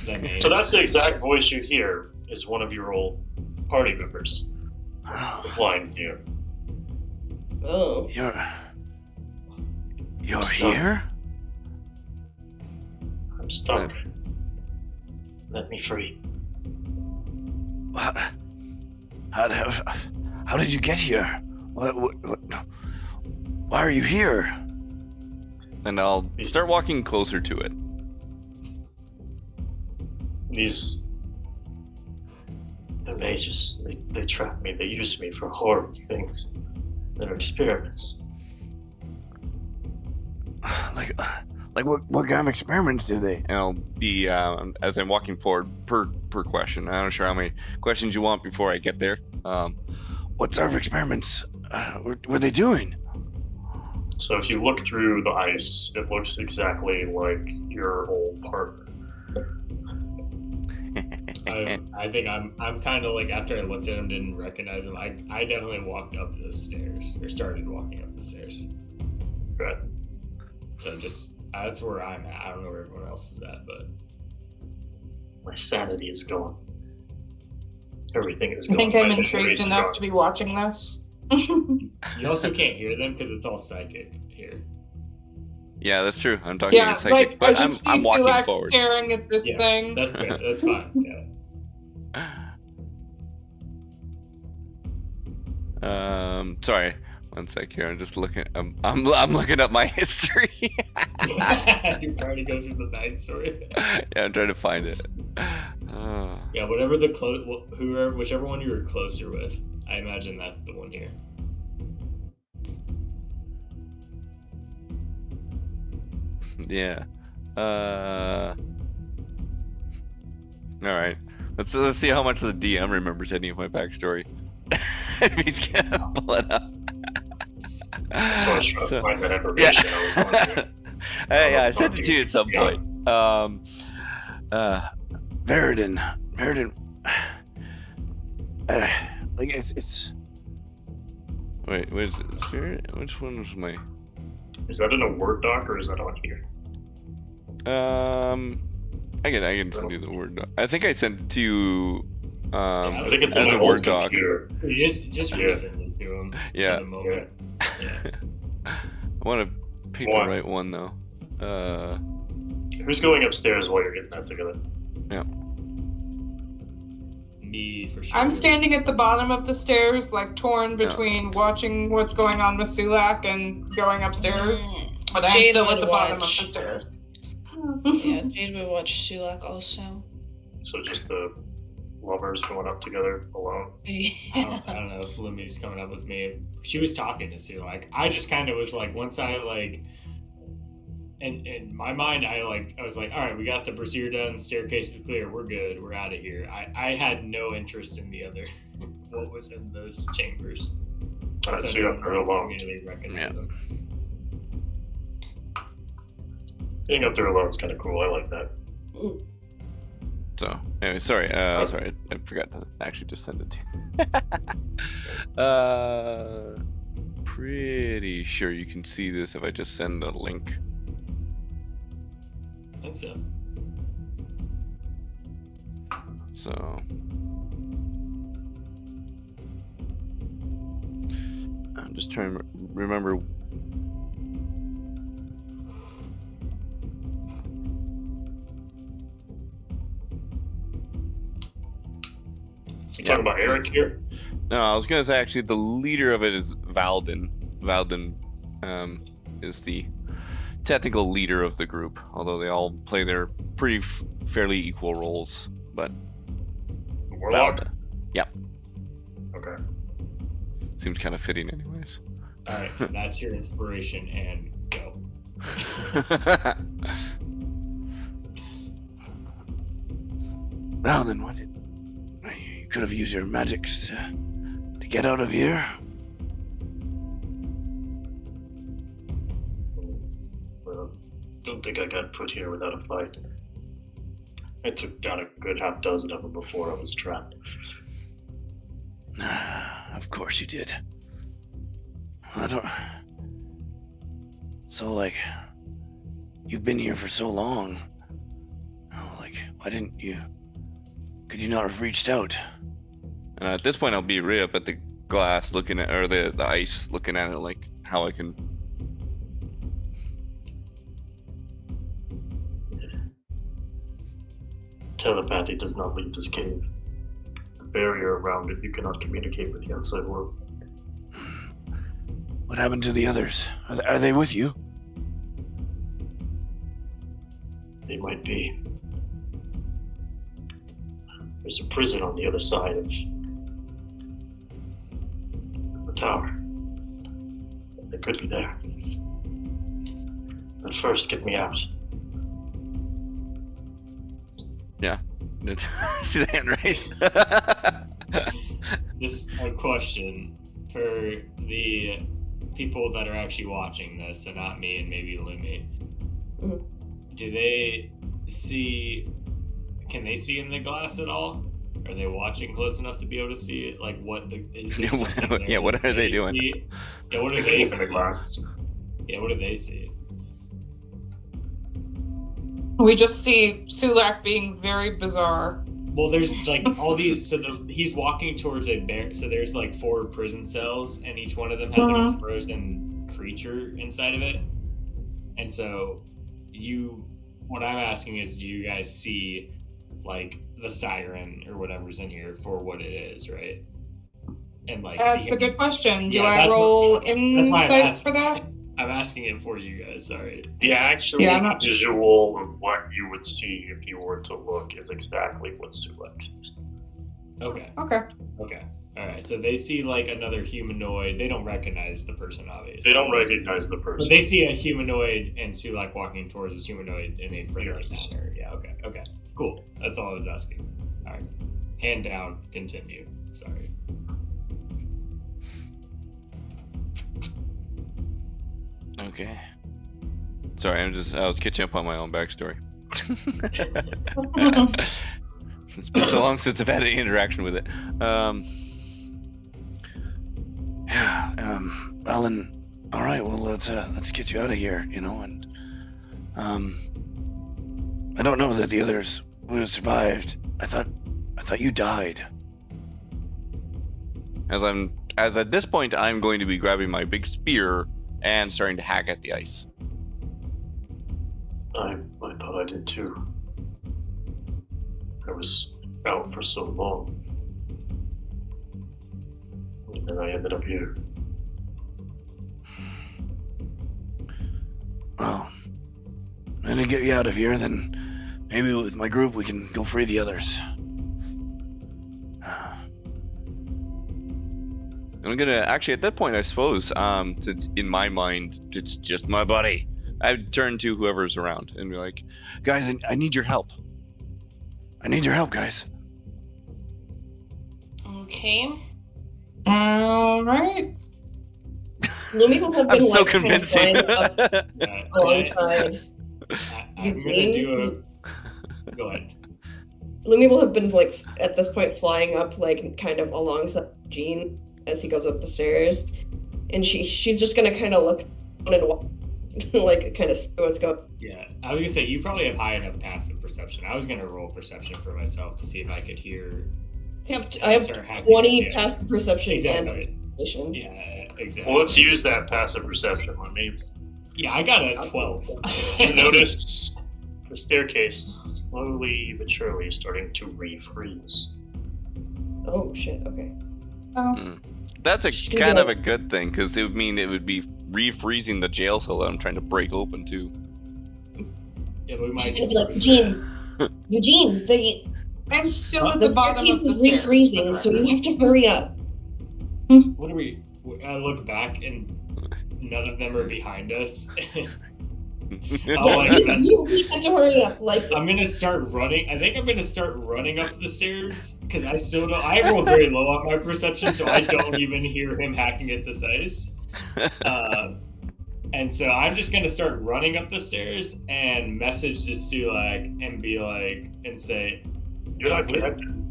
that name. So that's the exact voice you hear is one of your old party members replying to you. Oh. You're Stuck. here? I'm stuck. Let me free. How did you get here? What, why are you here? And I'll start walking closer to it. These mages, they trap me, they use me for horrible things. They're experiments. Like what kind of experiments do they? And I'll be as I'm walking forward per question. I'm not sure how many questions you want before I get there. What sort of experiments were they doing? So if you look through the ice, it looks exactly like your old partner. I think I'm kind of like, after I looked at him, didn't recognize him. I definitely walked up the stairs, or started walking up the stairs. Right. So just that's where I'm at. I don't know where everyone else is at, but My sanity is gone. Everything is I gone. think I'm My intrigued memory is enough gone. to be watching this. you also can't hear them because it's all psychic here. Yeah, that's true. I'm talking Yeah, in psychic, like but I just I'm see walking Sulak forward. staring at this Yeah, thing. That's good. That's fine. Yeah. Sorry, one sec here. I'm just looking. I'm looking up my history. You're trying to go through the backstory. Yeah, I'm trying to find it. Yeah, whatever whichever one you were closer with, I imagine that's the one here. Yeah. All right. Let's see how much the DM remembers any of my backstory. If he's gonna pull it up. That's why I was trying So- to find that information. I was wondering. Yeah, I sent it to you at some point. Veridin. Like it's Wait, which one was my? Is that in a Word doc or is that on here? I can send you the Word doc. I think I sent it to you. I think it's as in a my Word old doc. computer. You just Yeah. resend it to him. Yeah. For the moment. Yeah. I want to pick the One. right one though. Who's going upstairs while you're getting that together? Me for sure. I'm standing at the bottom of the stairs, like torn between watching what's going on with Sulak and going upstairs. But I'm Jade still at would the bottom of watch. the stairs. Yeah, Jade would watch Sulak also. So just the lovers going up together alone? I don't know if Lumi's coming up with me. She was talking to Sue. Like, I just kind of was like, once I like, in my mind, I was like, all right, we got the brazier done. Staircase is clear. We're good. We're out of here. I had no interest in the other, what was in those chambers. Alright, so you're up there alone. Immediately recognize Yeah. them. Being up there alone is kind of cool. I like that. So anyway, sorry. Sorry, I forgot to actually just send it to you. Pretty sure you can see this if I just send the link. I think so. So I'm just trying to remember. You talking about Eric here? No, I was gonna say actually the leader of it is Valden. Valden is the technical leader of the group, although they all play their pretty fairly equal roles. But Warlock? Valden, yep, Okay. seems kind of fitting, anyways. Alright, that's your inspiration, and go. Well, then what? You could have used your magics to get out of here. Well, don't think I got put here without a fight. I took down a good half dozen of them before I was trapped. Of course you did. I don't. So, like, you've been here for so long. Oh, like, why didn't you? Could you not have reached out? At this point, I'll be right up at the glass, looking at, or the ice, looking at it, like how I can. Telepathy does not leave this cave. The barrier around it, you cannot communicate with the outside world. What happened to the others? Are they with you? They might be. There's a prison on the other side of the tower. They could be there. But first, get me out. Yeah. See the hand raise? Just a question for the people that are actually watching this, so not me and maybe Lumi. Mhm. Do they see? Can they see in the glass at all? Are they watching close enough to be able to see it? Like, what is there something there Yeah, what that are they doing? see? Yeah, what do they Anything in the see? glass. Yeah, what do they see? We just see Sulak being very bizarre. Well, there's like all these. So he's walking towards a bear. So there's like 4 prison cells, and each one of them has like a frozen creature inside of it. And so, what I'm asking is, do you guys see like the siren or whatever's in here for what it is, right? And like, That's a good question. Do Yeah, I that's roll why I'm insight asking. for that? I'm asking it for you guys. Sorry. The actual Yeah, I'm not- visual of what you would see if you were to look is exactly what Sulek sees. Okay. Okay. Okay. All right. So they see like another humanoid. They don't recognize the person, obviously. They don't recognize the But person. they see a humanoid and Sulak walking towards this humanoid in a friendly Yes. manner. Yeah. Okay. Okay. Cool. That's all I was asking. All right. Hand down. Continue. Sorry. Okay. Sorry, I was catching up on my own backstory. It's been so long since I've had any interaction with it. Well, then, all right. Well, let's get you out of here, and I don't know that the others would have survived. I thought you died. As at this point, I'm going to be grabbing my big spear and starting to hack at the ice. I thought I did too. I was out for so long. And then I ended up here. Well, I'm gonna get you out of here. Then maybe with my group we can go free the others. I'm gonna actually at that point, I suppose, since in my mind it's just my buddy, I'd turn to whoever's around and be like, Guys, I need your help. I need your help, guys. Okay. All right. Lumi will have I'm been so like kind of convincing. flying up alongside. I'm gonna do a. Go ahead. Lumi will have been like at this point flying up like kind of alongside Jean as he goes up the stairs, and she's just gonna kind of look and like kind of see what's going. Yeah, I was gonna say you probably have high enough passive perception. I was gonna roll perception for myself to see if I could hear. I have Start hacking 20 it, yeah. passive perception Exactly. and vision. Yeah, exactly. Well, let's use that passive perception. Let me. Yeah, I got a 12. You notice the staircase slowly but surely starting to refreeze. Oh shit! Okay. That's a She's gonna kind be of a like- good thing, because it would mean it would be refreezing the jail cell that I'm trying to break open too. Yeah, we She's might. gonna be like, Eugene, I'm still at the the bottom staircase of the is stairs. refreezing, so you have to hurry up. What are we? I look back and none of them are behind us. Yeah, you have to hurry up. Like, I'm gonna start running. I think I'm gonna start running up the stairs because I still don't. I rolled very low on my perception, so I don't even hear him hacking at this ice. And so I'm just gonna start running up the stairs and message to Sulak and be like, and say, You're not connected.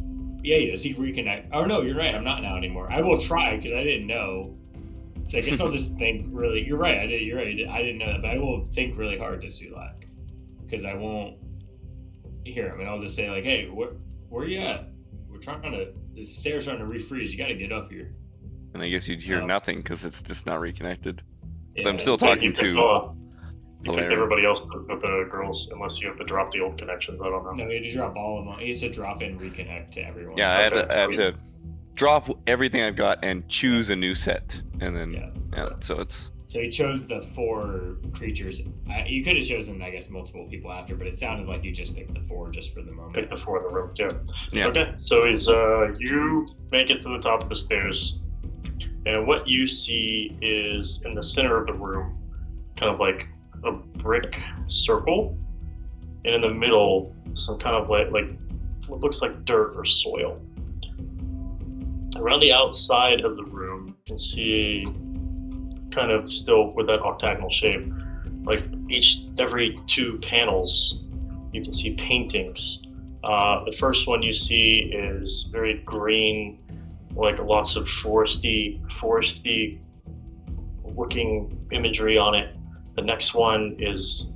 Yeah, he is. He reconnect. Oh no, you're right. I'm not now anymore. I will try because I didn't know. So I guess I'll just think really. You're right. You're right. I didn't know that, but I will think really hard to Sulak because I won't hear him, and I'll just say like, "Hey, where you at? We're trying to. The stairs trying to refreeze. You got to get up here." And I guess you'd hear nothing because it's just not reconnected. So Yeah, I'm still talking to. You picked everybody else but the girls, unless you have to drop the old connections. I don't know. No, he had to drop all of them. He has to drop and reconnect to everyone. Yeah, I have to drop everything I've got and choose a new set, and then so it's. So he chose the 4 creatures. You could have chosen, I guess, multiple people after, but it sounded like you just picked the 4 just for the moment. Pick the 4 in the room. Yeah. Okay, so he's you make it to the top of the stairs, and what you see is in the center of the room, kind of like a brick circle, and in the middle, some kind of like what looks like dirt or soil. Around the outside of the room, you can see, kind of still with that octagonal shape, like every 2 panels, you can see paintings. The first one you see is very green, like lots of foresty looking imagery on it. The next one is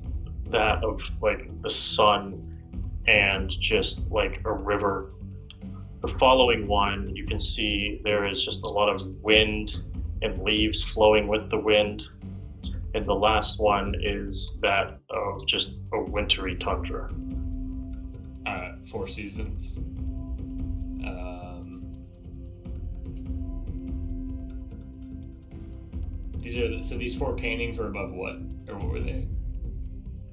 that of like the sun and just like a river. The following one, you can see there is just a lot of wind and leaves flowing with the wind. And the last one is that of just a wintry tundra. 4 seasons. These 4 paintings were above what? Or what were they?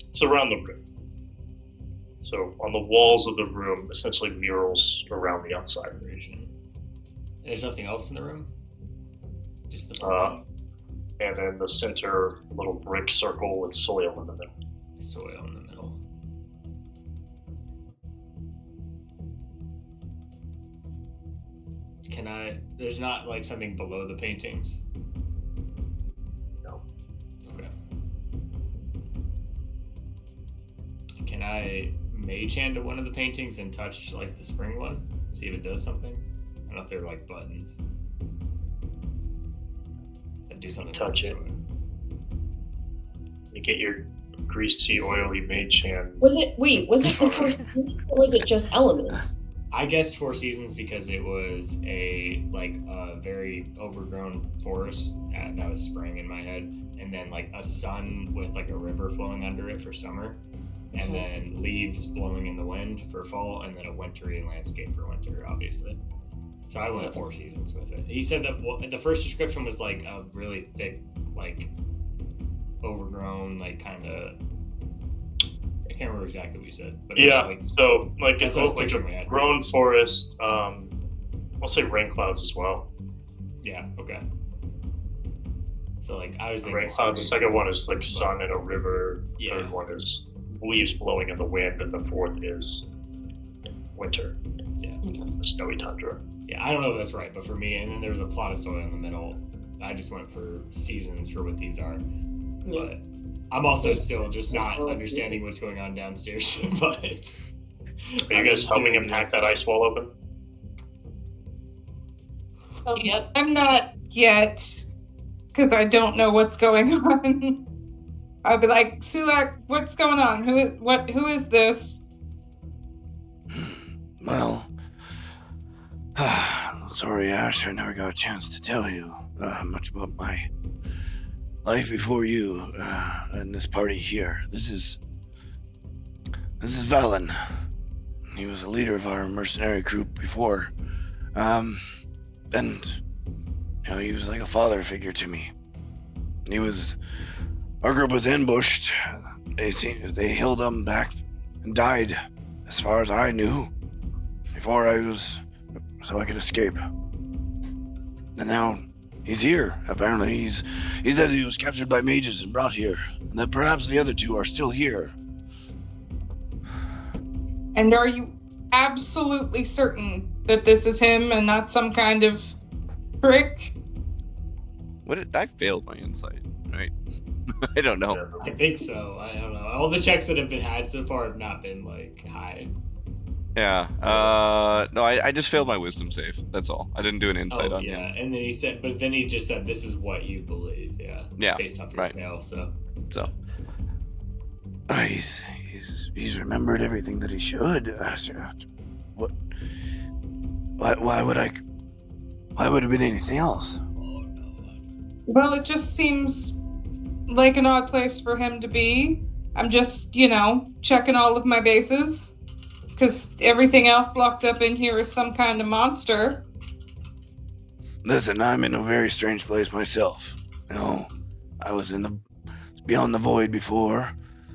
It's around the room. So on the walls of the room, essentially murals around the outside. There's nothing else in the room? Just the 4. And then the center, little brick circle with soil in the middle. Soil in the middle. There's not like something below the paintings? No. Okay. Can I mage hand to one of the paintings and touch like the spring one? See if it does something? I don't know if they're like buttons. I'd do something. Touch it. You get your greasy, oily mage hand. was it the first season, or was it just elements? I guessed 4 seasons because it was a very overgrown forest that was spring in my head, and then like a sun with like a river flowing under it for summer, and then leaves blowing in the wind for fall, and then a wintry landscape for winter, obviously. So I went 4 seasons with it. He said that the first description was like a really thick, like overgrown, like kind of. I can't remember exactly what you said, but Yeah, it's so like that's it's what I was like picturing in my a head. grown forest. I'll say rain clouds as well. Yeah. Okay. So like I was thinking Rain clouds. The second one is like sun and a river. Yeah. Third one is leaves blowing in the wind, and the fourth is winter. Yeah. The snowy tundra. Yeah, I don't know if that's right, but for me, and then there's a plot of soil in the middle. I just went for seasons for what these are, but I'm also still just not understanding what's going on downstairs. But Are you guys helping him pack that ice wall open? Yep. I'm not yet, because I don't know what's going on. I'll be like, Sulak, what's going on? Who is this? Well, sorry, Ash, I never got a chance to tell you much about my life before you and this party here. This is Valen. He was a leader of our mercenary group before, and he was like a father figure to me. Our group was ambushed. They held him back and died, as far as I knew, so I could escape. And now He's here. Apparently, he said he was captured by mages and brought here, and that perhaps the other two are still here. And are you absolutely certain that this is him and not some kind of trick? I failed my insight, right? I don't know. I think so. I don't know. All the checks that have been had so far have not been like high. Yeah. No, I just failed my wisdom save. That's all. I didn't do an insight on him. And then he just said, "This is what you believe." Yeah. Yeah. Based off your fail. So. He's remembered everything that he should. What? Why would I? Why would it have been anything else? Well, it just seems like an odd place for him to be. I'm just, checking all of my bases. Because everything else locked up in here is some kind of monster. Listen, I'm in a very strange place myself. I was beyond the void before,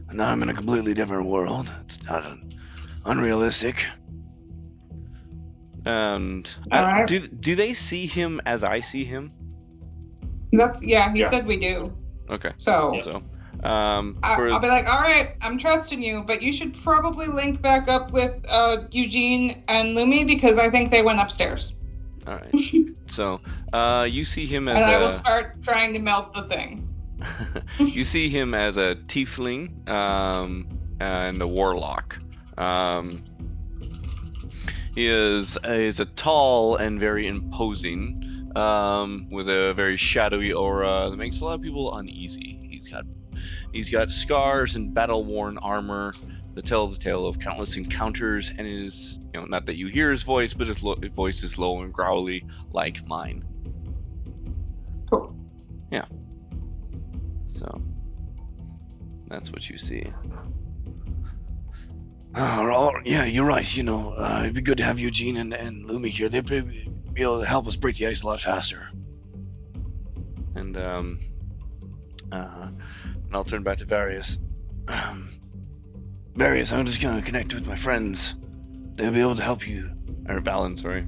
and now I'm in a completely different world. It's not unrealistic. And Alright. do they see him as I see him? He said we do. Okay. So I'll be like, all right, I'm trusting you, but you should probably link back up with Eugene and Lumi because I think they went upstairs. All right. So you see him as and I will start trying to melt the thing. You see him as a tiefling and a warlock. He is a tall and very imposing, with a very shadowy aura that makes a lot of people uneasy. He's got scars and battle-worn armor that tell the tale of countless encounters, and is, not that you hear his voice, but his voice is low and growly like mine. Cool. Yeah. So that's what you see. Yeah, you're right. It'd be good to have Eugene and Lumi here. They'd be able to help us break the ice a lot faster. And I'll turn back to Various. Various, I'm just gonna connect with my friends. They'll be able to help you. Or Valen, sorry.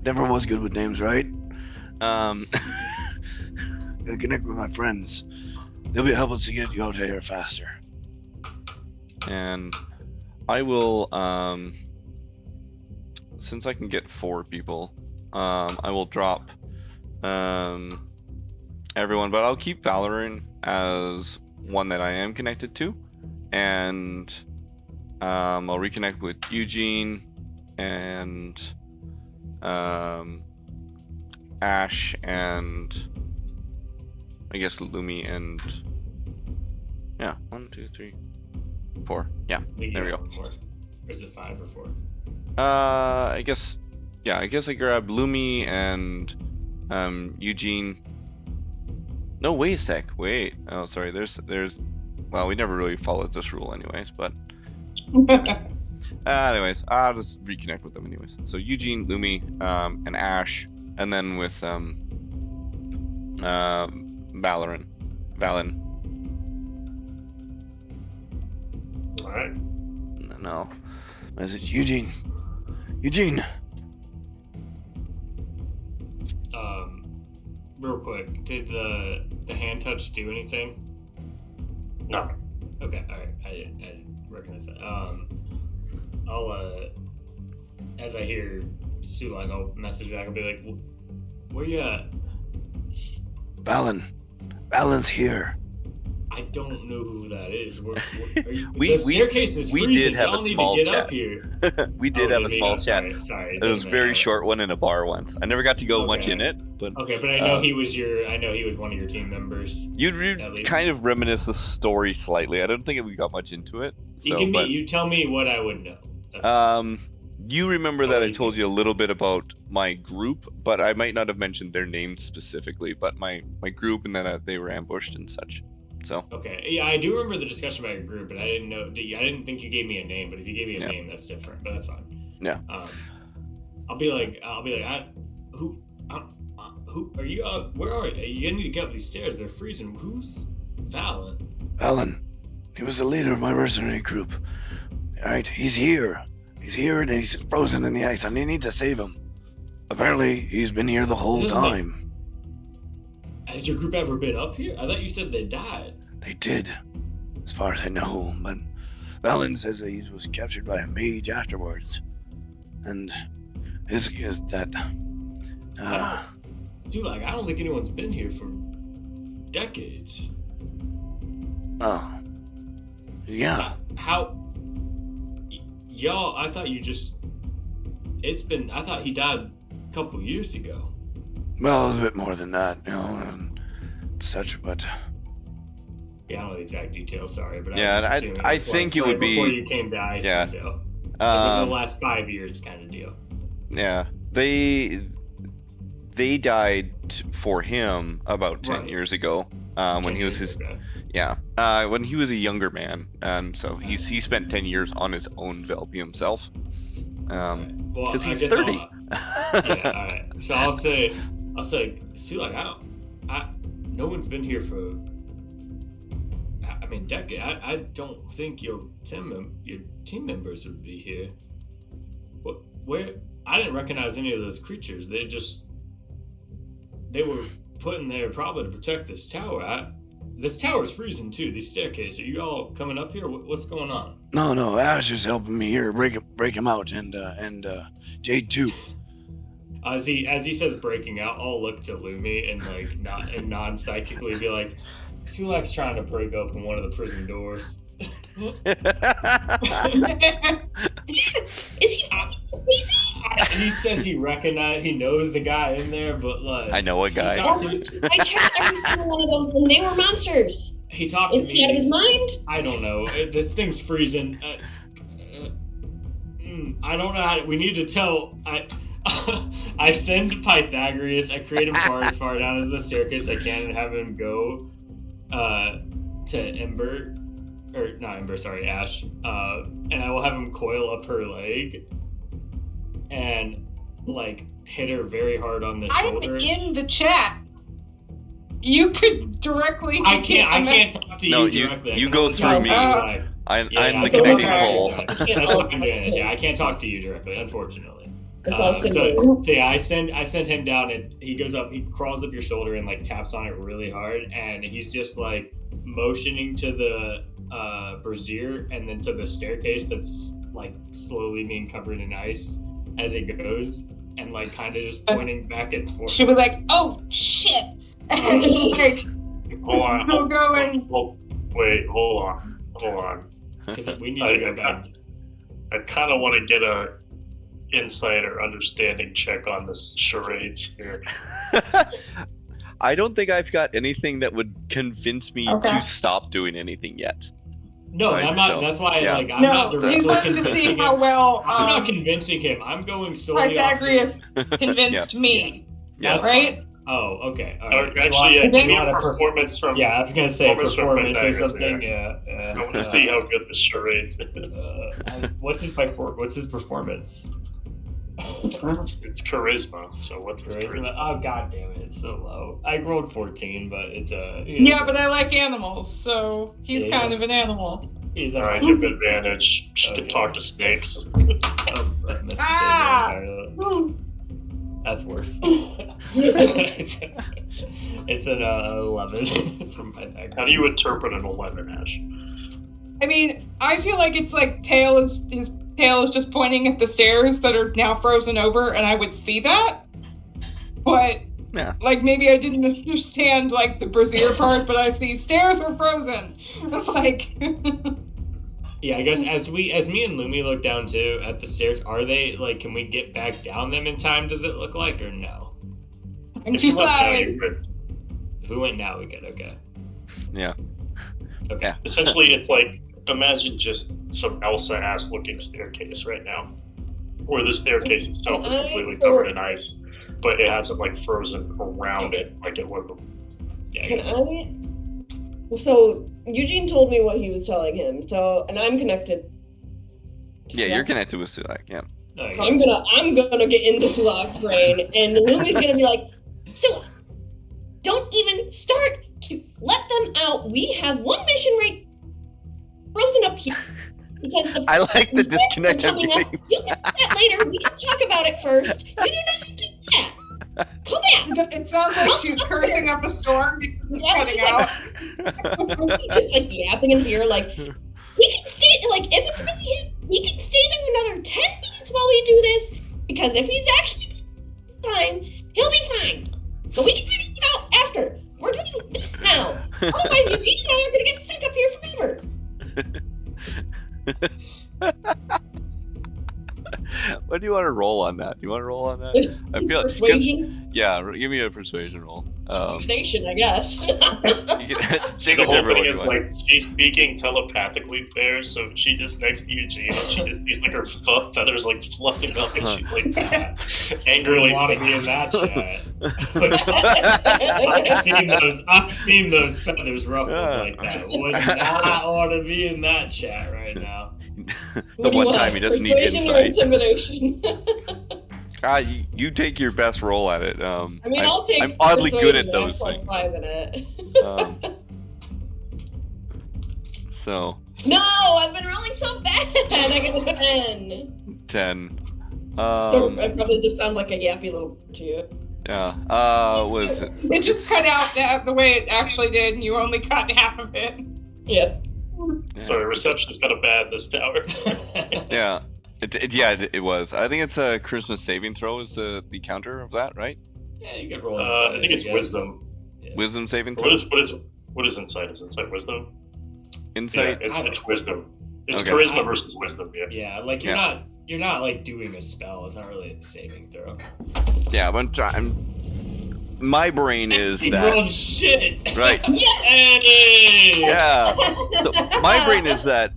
Never was good with names, right? Gonna connect with my friends. They'll be able to help us to get you out of here faster. And I will, since I can get 4 people, I will drop everyone, but I'll keep Valorant as one that I am connected to, and I'll reconnect with Eugene and Ash and I guess Lumi and 1, 2, 3, 4. Yeah, there we go. Or is it 5 or 4? I guess I grab Lumi and Eugene. No, wait a sec. Wait. Oh, sorry. There's. Well, we never really followed this rule, anyways. But. Anyways, I'll just reconnect with them, anyways. So Eugene, Lumi, and Ash, and then with Valen. All right. No. Is it Eugene? Eugene. Real quick, did the hand touch do anything? No. Okay, all right. I didn't recognize that. I'll as I hear Sulang, I'll message back. I'll be like, "Where you at?" Valen's here. I don't know who that is. Are you, The staircase is freezing. We did have Y'all a need small to get chat. up here. We did have a small chat. Sorry. It was a very short one in a bar once. I never got to go much in it, but Okay, but I know he was one of your team members. You'd kind of reminisce the story slightly. I don't think we got much into it. So, You tell me what I would know. You remember that I told you a little bit about my group, but I might not have mentioned their names specifically. But my group, and then they were ambushed and such. So okay, yeah, I do remember the discussion about your group, but I didn't know. I didn't think you gave me a name, but if you gave me a name, that's different. But that's fine. Yeah. I'll be like, who are you? Where are you? You need to get up these stairs. They're freezing. Who's Valen? Valen. He was the leader of my mercenary group. All right, he's here. He's here, and he's frozen in the ice. I need to save him. apparently he's been here the whole Doesn't make- time. Has your group ever been up here? I thought you said they died. They did, as far as I know, but Valen says that he was captured by a mage afterwards. And his is that Dude, like, I don't think anyone's been here for decades. oh. Yeah. How? Y'all, I thought you just. I thought he died a couple years ago. Well, it was a bit more than that, and such, but Yeah, I don't know the exact details, sorry, but Yeah, I was assuming I it's think like it right would be- before you came to IceWind Yeah. Dale. Like within the Um, last 5 years kind of deal. yeah, they died for him about 10 Right. years ago. When he was his when he was a younger man, so he spent 10 years on his own developing himself. Well, Because I he's guess 30. Yeah, alright. So I'll say, Sulak, no one's been here for, I mean, decade. I don't think your team members would be here. Where? I didn't recognize any of those creatures. They were put in there probably to protect this tower. This tower's freezing too. These staircases. Are you all coming up here? What's going on? no, Ash is helping me here break him out, and Jade too. As he says breaking out, I'll look to Lumi and like non-psychically be like, Sulak's trying to break open one of the prison doors. Is he crazy? He says he knows the guy in there, but like I know a guy. I checked every single one of those, and they were monsters. he talked to Is me. he out of his mind? I don't know. This thing's freezing. I don't know how. We need to tell. I send Pythagoras. I create him as far down as the staircase I can, and have him go to Ember, or not Ember. Sorry, Ash. And I will have him coil up her leg, and like hit her very hard on the I'm shoulder. in the chat. You could directly. I can't talk to No, you directly. I you can go only through talk me. to you, like- I'm Yeah, the that's connecting okay. pole. That's what I'm doing. Yeah, I can't talk to you directly, unfortunately. It's all So simple. yeah, I send him down, and he goes up. He crawls up your shoulder and like taps on it really hard, and he's just like motioning to the brazier and then to the staircase that's like slowly being covered in ice as it goes, and like kind of just pointing back and forth. She'll be like, "Oh shit!" Like, Hold on. we'll go and Wait, hold on. Because we need to go back. I kind of want to get a insight or understanding check on this charades here. I don't think I've got anything that would convince me Okay. to stop doing anything yet. No, Right, I'm not. so, that's why yeah. like I'm not no, directly he's wanting to see convincing how him. well I'm not convincing him. I'm going solely Pythagoras off. convinced me. Yeah. That's Right? fine. Oh, okay. All Or right. actually, Do you give me want a a performance from. Yeah, I was gonna say Performance from performance or Pythagoras, something. Yeah. I want to see how good the charades is. What's his performance? It's charisma. So what's his charisma? Oh god damn it! It's so low. I rolled 14, but it's a. Yeah, but I like animals, so he's Yeah, kind of an animal. He's All right, you have advantage. She Okay. can talk to snakes. Oh, I missed the Ah! table entirely. Hmm. That's worse. It's an 11 from Pythagoras. How do you interpret an 11, Ash? I mean, I feel like it's like his tail is just pointing at the stairs that are now frozen over, and I would see that. But Yeah. like maybe I didn't understand like the brazier part, but I see stairs are frozen. Like Yeah, I guess as me and Lumi look down too at the stairs, are they like? Can we get back down them in time? Does it look like, or no? and If she you want to, said, you could. If we went now, we could. Okay. Yeah. Okay. Yeah. Essentially, it's like imagine just some Elsa-ass looking staircase right now, where the staircase itself is completely covered in ice, but it hasn't like frozen around it like it would. Yeah. I Can guess. I? So Eugene told me what he was telling him. So, and I'm connected. to Yeah, you're Sulak. connected with Sulak, yeah. Oh, yeah. I'm gonna get into Sulak's brain, and Lumi's gonna be like, Sulak, don't even start to let them out. We have one mission right frozen up here because the I like the Zits are disconnect coming everything. up. You can do that later. We can talk about it first. You do not have to Come back! It sounds like she's cursing up a storm because it's Yeah, cutting she's out. Just like yapping in his ear, like, we can stay, like, if it's really him, we can stay there another 10 minutes while we do this, because if he's actually fine, he'll be fine. So we can figure it out after. We're doing this now. Otherwise, Eugene and I are gonna get stuck up here forever. What do you want to roll on that? Do you want to roll on that? I feel Persuasion? Yeah, give me a persuasion roll. Nation, I guess. You can See, the whole thing is like she's speaking telepathically there, so she's just next to Eugene, and she just sees like her feathers like fluffing up, and she's like angrily. I want to be in that chat. I've seen those feathers ruffled like that. Would not want to be in that chat right now. The one time he doesn't need Persuasion or insight. intimidation? You take your best roll at it. I mean, I'll take. I'm oddly good at persuasion those plus things. 5 in it. So. No, I've been rolling so bad. I got a 10. 10. So I probably just sound like a yappy little to you. Yeah. What is it? It just cut out the way it actually did, and you only cut half of it. Yep. Yeah. Sorry, reception's kind of bad this tower. Yeah. It was. I think it's a Christmas saving throw is the counter of that, right? Yeah, you could roll. I think it's guess. wisdom. Yeah. Wisdom saving throw. What is insight? Is insight wisdom? Insight. Yeah, it's wisdom. It's Okay. charisma versus wisdom. Yeah. Yeah, like you're not like doing a spell. It's not really a saving throw. Yeah, but my brain is He that. rolled shit. Right. Hey! Yeah. So my brain is that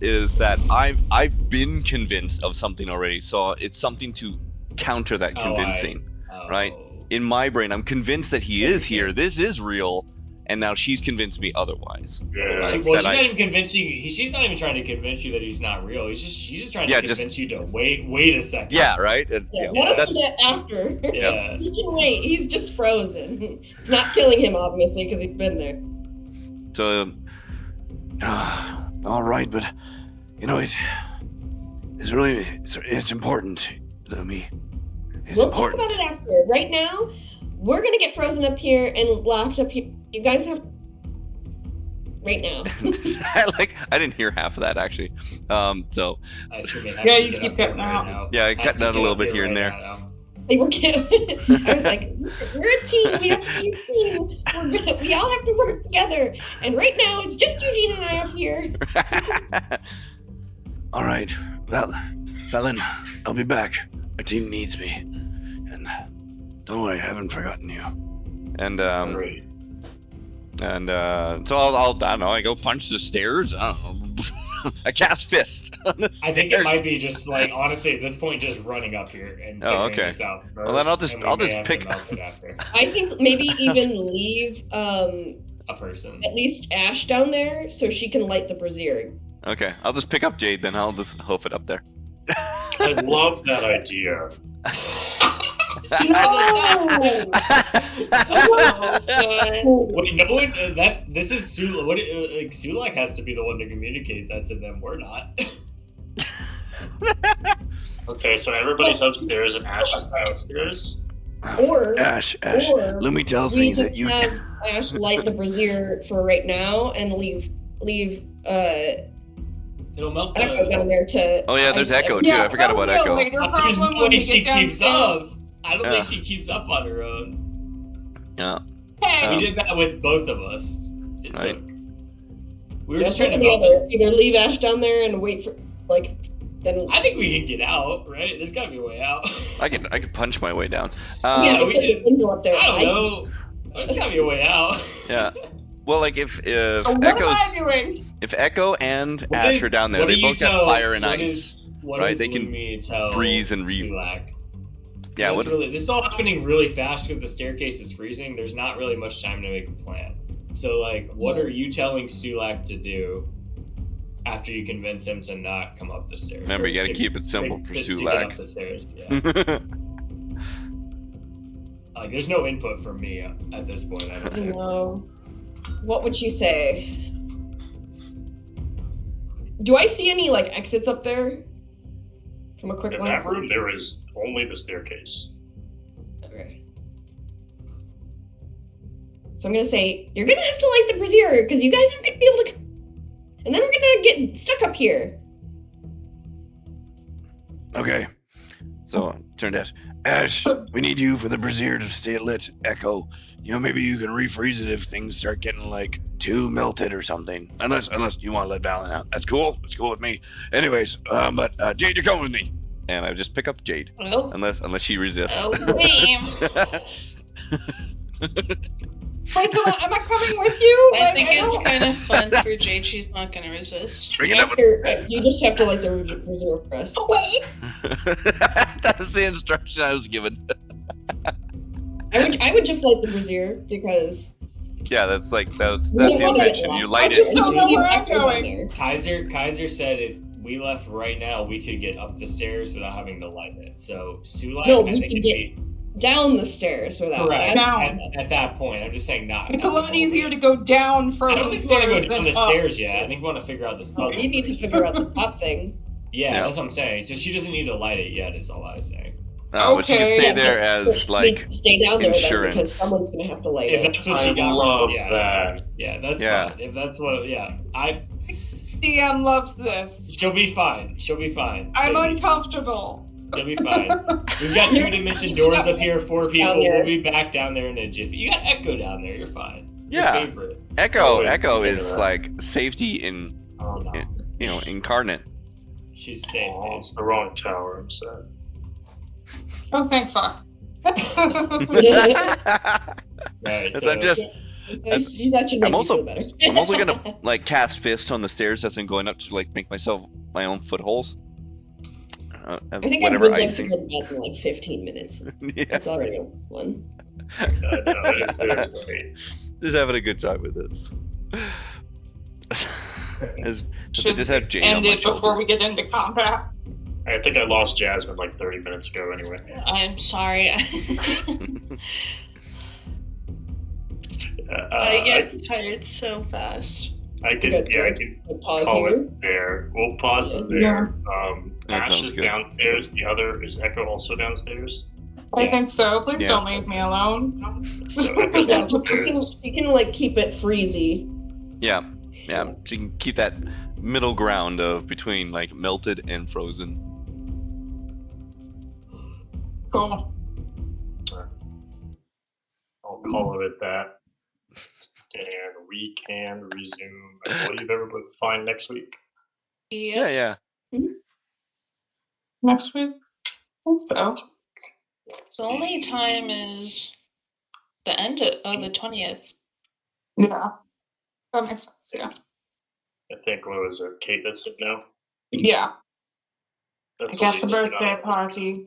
I've been convinced of something already, so it's something to counter that convincing. Right? In my brain, I'm convinced that he is here. This is real, and now she's convinced me otherwise. Yeah. Well, she's not even convincing you. She's not even trying to convince you that he's not real. She's just trying to convince you to wait a second. Yeah, right. And, Let us do that after. Yeah. He can wait. He's just frozen. It's not killing him, obviously, because he's been there. So, All right, but you know it's important to me. It's We'll important. talk about it after. Right now, we're gonna get frozen up here and locked up here. You guys have. Right now. I didn't hear half of that actually. So I assume they have Yeah, to you get keep up there cutting right out. now. yeah, I I cut have to that a get little up bit here and right there. now. They were kidding. I was like, we're a team. We have to be a team. We all have to work together. And right now, it's just Eugene and I up here. All right. Well, Felon, I'll be back. Our team needs me, and don't worry, I haven't forgotten you. And Great. so I don't know. I go punch the stairs. I don't know. I cast fist on the stairs. I think it might be just like honestly at this point just running up here and Oh, figuring okay. this out first, Well, then I'll just- and we I'll may just have pick- to melt it after I think maybe even leave a person. at least Ash down there so she can light the brazier. Okay, I'll just pick up Jade then. I'll just hoof it up there. I love that idea. Wait, no one. This is Sulak. Sulak has to be the one to communicate that to them. We're not. Okay, so everybody's upstairs and Ash is downstairs. Or Ash, Or Lumi tells we me that just you. have Ash light the brazier for right now and leave It'll melt Echo down there to. Oh yeah, there's ice Echo too. Yeah, I forgot that'll about be a Echo. later There's problem no when way we she get keeps up. downstairs. I don't Yeah. think she keeps up on her own. Yeah. Hey, We did that with both of us. It Right. took. We were Yeah, just trying to the melt other. it. It's either leave Ash down there and wait for then. I think we can get out, right? There's gotta be a way out. I could punch my way down. Yeah, we if there's did. a window up there. I don't know. There's gotta be a way out. Yeah. Well, like if so what am I doing? if Echo and What Ash is- are down there, what they do you both got tell- fire and what ice. is- What right? does They can Lumi tell freeze and Sulak? Yeah. That's What? really, this is all happening really fast because the staircase is freezing. There's not really much time to make a plan. So, like, what are you telling Sulak to do after you convince him to not come up the stairs? Remember, you gotta To- keep it simple for to get Sulak. up the stairs. Yeah. Like, there's no input from me at this point. I don't think. No. What would she say? Do I see any like exits up there? From a quick In glance. that room, there is only the staircase. Okay. So I'm gonna say, you're gonna have to light the brazier, because you guys aren't gonna be able to... And then we're gonna get stuck up here. Okay. So, turn to Ash, we need you for the brazier to stay lit. Echo, maybe you can refreeze it if things start getting, like, too melted or something. Unless you want to let Valen out. That's cool. That's cool with me. Anyways, but Jade, you're coming with me. And I just pick up Jade. Oh, Unless she resists. Okay. Wait, so am I coming with you? I Like, think it's don't- kind of fun for Jade. She's not going to resist. Bring it up. you just have to light the brazier first. Wait. That's the instruction I was given. I would just light the brazier, because... Yeah, that's We the don't wanna intention. get You lost. light I just it. don't know where I'm Echo down going. there. Kaiser said if we left right now, we could get up the stairs without having to light it. So Sulai, No, I we think can it'd get be down the stairs without correct Down. at that point. I'm just saying not. It's at a the lot moment. easier to go down I don't frozen think we want to stairs go down than the up. stairs yet. I think we want to figure out this puzzle. You need to first. figure out the top thing. Yeah, Yeah. that's what I'm saying. So she doesn't need to light it yet. Is all I was saying. But she can Okay. stay Yeah, there But as we like can stay down there then, insurance. because someone's gonna have to light If it. that's what she I got, love yeah, that. Yeah, that's Yeah. fine. If that's what, yeah, DM loves this. she'll be fine. She'll be fine. I'm She'll be- uncomfortable. She'll be fine. We've got 2-dimension doors up here, 4 Down people. there. We'll be back down there in a jiffy. You got Echo down there. You're fine. Your Yeah. favorite. Echo. Always Echo thinking is of that. like safety in Oh no, incarnate. she's safe. Oh, Dude. it's the wrong tower. I'm sad. Oh, thank fuck. Right. As So, I'm just, That should make I'm you also- feel better. I'm also gonna like cast fist on the stairs as I'm going up to like make myself my own footholds. I think whatever I would like to icing. go to bed in like 15 minutes. Yeah, That's already a one. No, it's great. just having a good time with this. As I Should just have Jane end on my it before shoulder. we get into combat. I think I lost Jasmine like 30 minutes ago anyway. I'm sorry. I I get tired so fast. could, You guys yeah, I want could to pause call here. it there. We'll pause it Yeah. there. That Ash sounds is good. downstairs. The other is Echo also downstairs. I think so. Please Yeah. don't leave me alone. So Echo's Yeah, just downstairs. you can like keep it freezy. Yeah, so you can keep that middle ground of between like melted and frozen. Cool. I'll call it at that. And we can resume. I believe everybody fine next week. Yeah. Next week? I think so. The only time is the end of the 20th. Yeah. That makes sense, yeah. I think what was it, Kate that said no? Yeah. That's I got what the we did birthday on- party.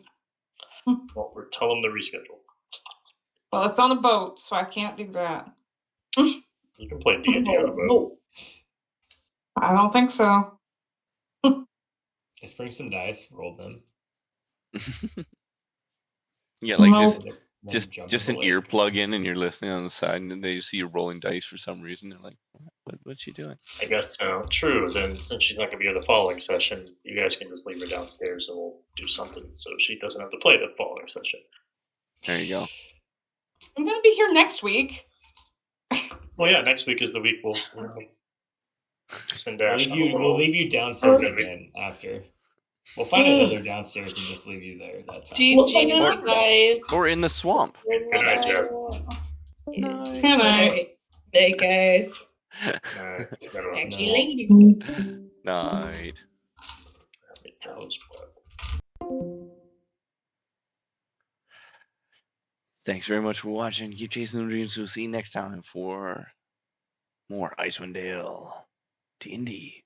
Well, we're telling them to reschedule. Well, it's on a boat, so I can't do that. You can play D&D on a boat. I don't think so. Just bring some dice, roll them. Yeah, like No. just Jump just in an the lake. earplug in and you're listening on the side and then they see you rolling dice for some reason. They're like, what's she doing? I guess true. Then since she's not going to be here the following session, you guys can just leave her downstairs and we'll do something so she doesn't have to play the following session. There you go. I'm gonna be here next week. Well, yeah, next week is the week we'll send We'll Dash. we'll leave you downstairs Okay. again after. We'll find another downstairs and just leave you there. That's how. GG, Or- guys. Or in the swamp. Good night, Jasmine. Good night. Hey guys. Never mind. Actually, lady. Night. Tell us what. Thanks very much for watching. Keep chasing the dreams. We'll see you next time for more IceWind Dale D&D.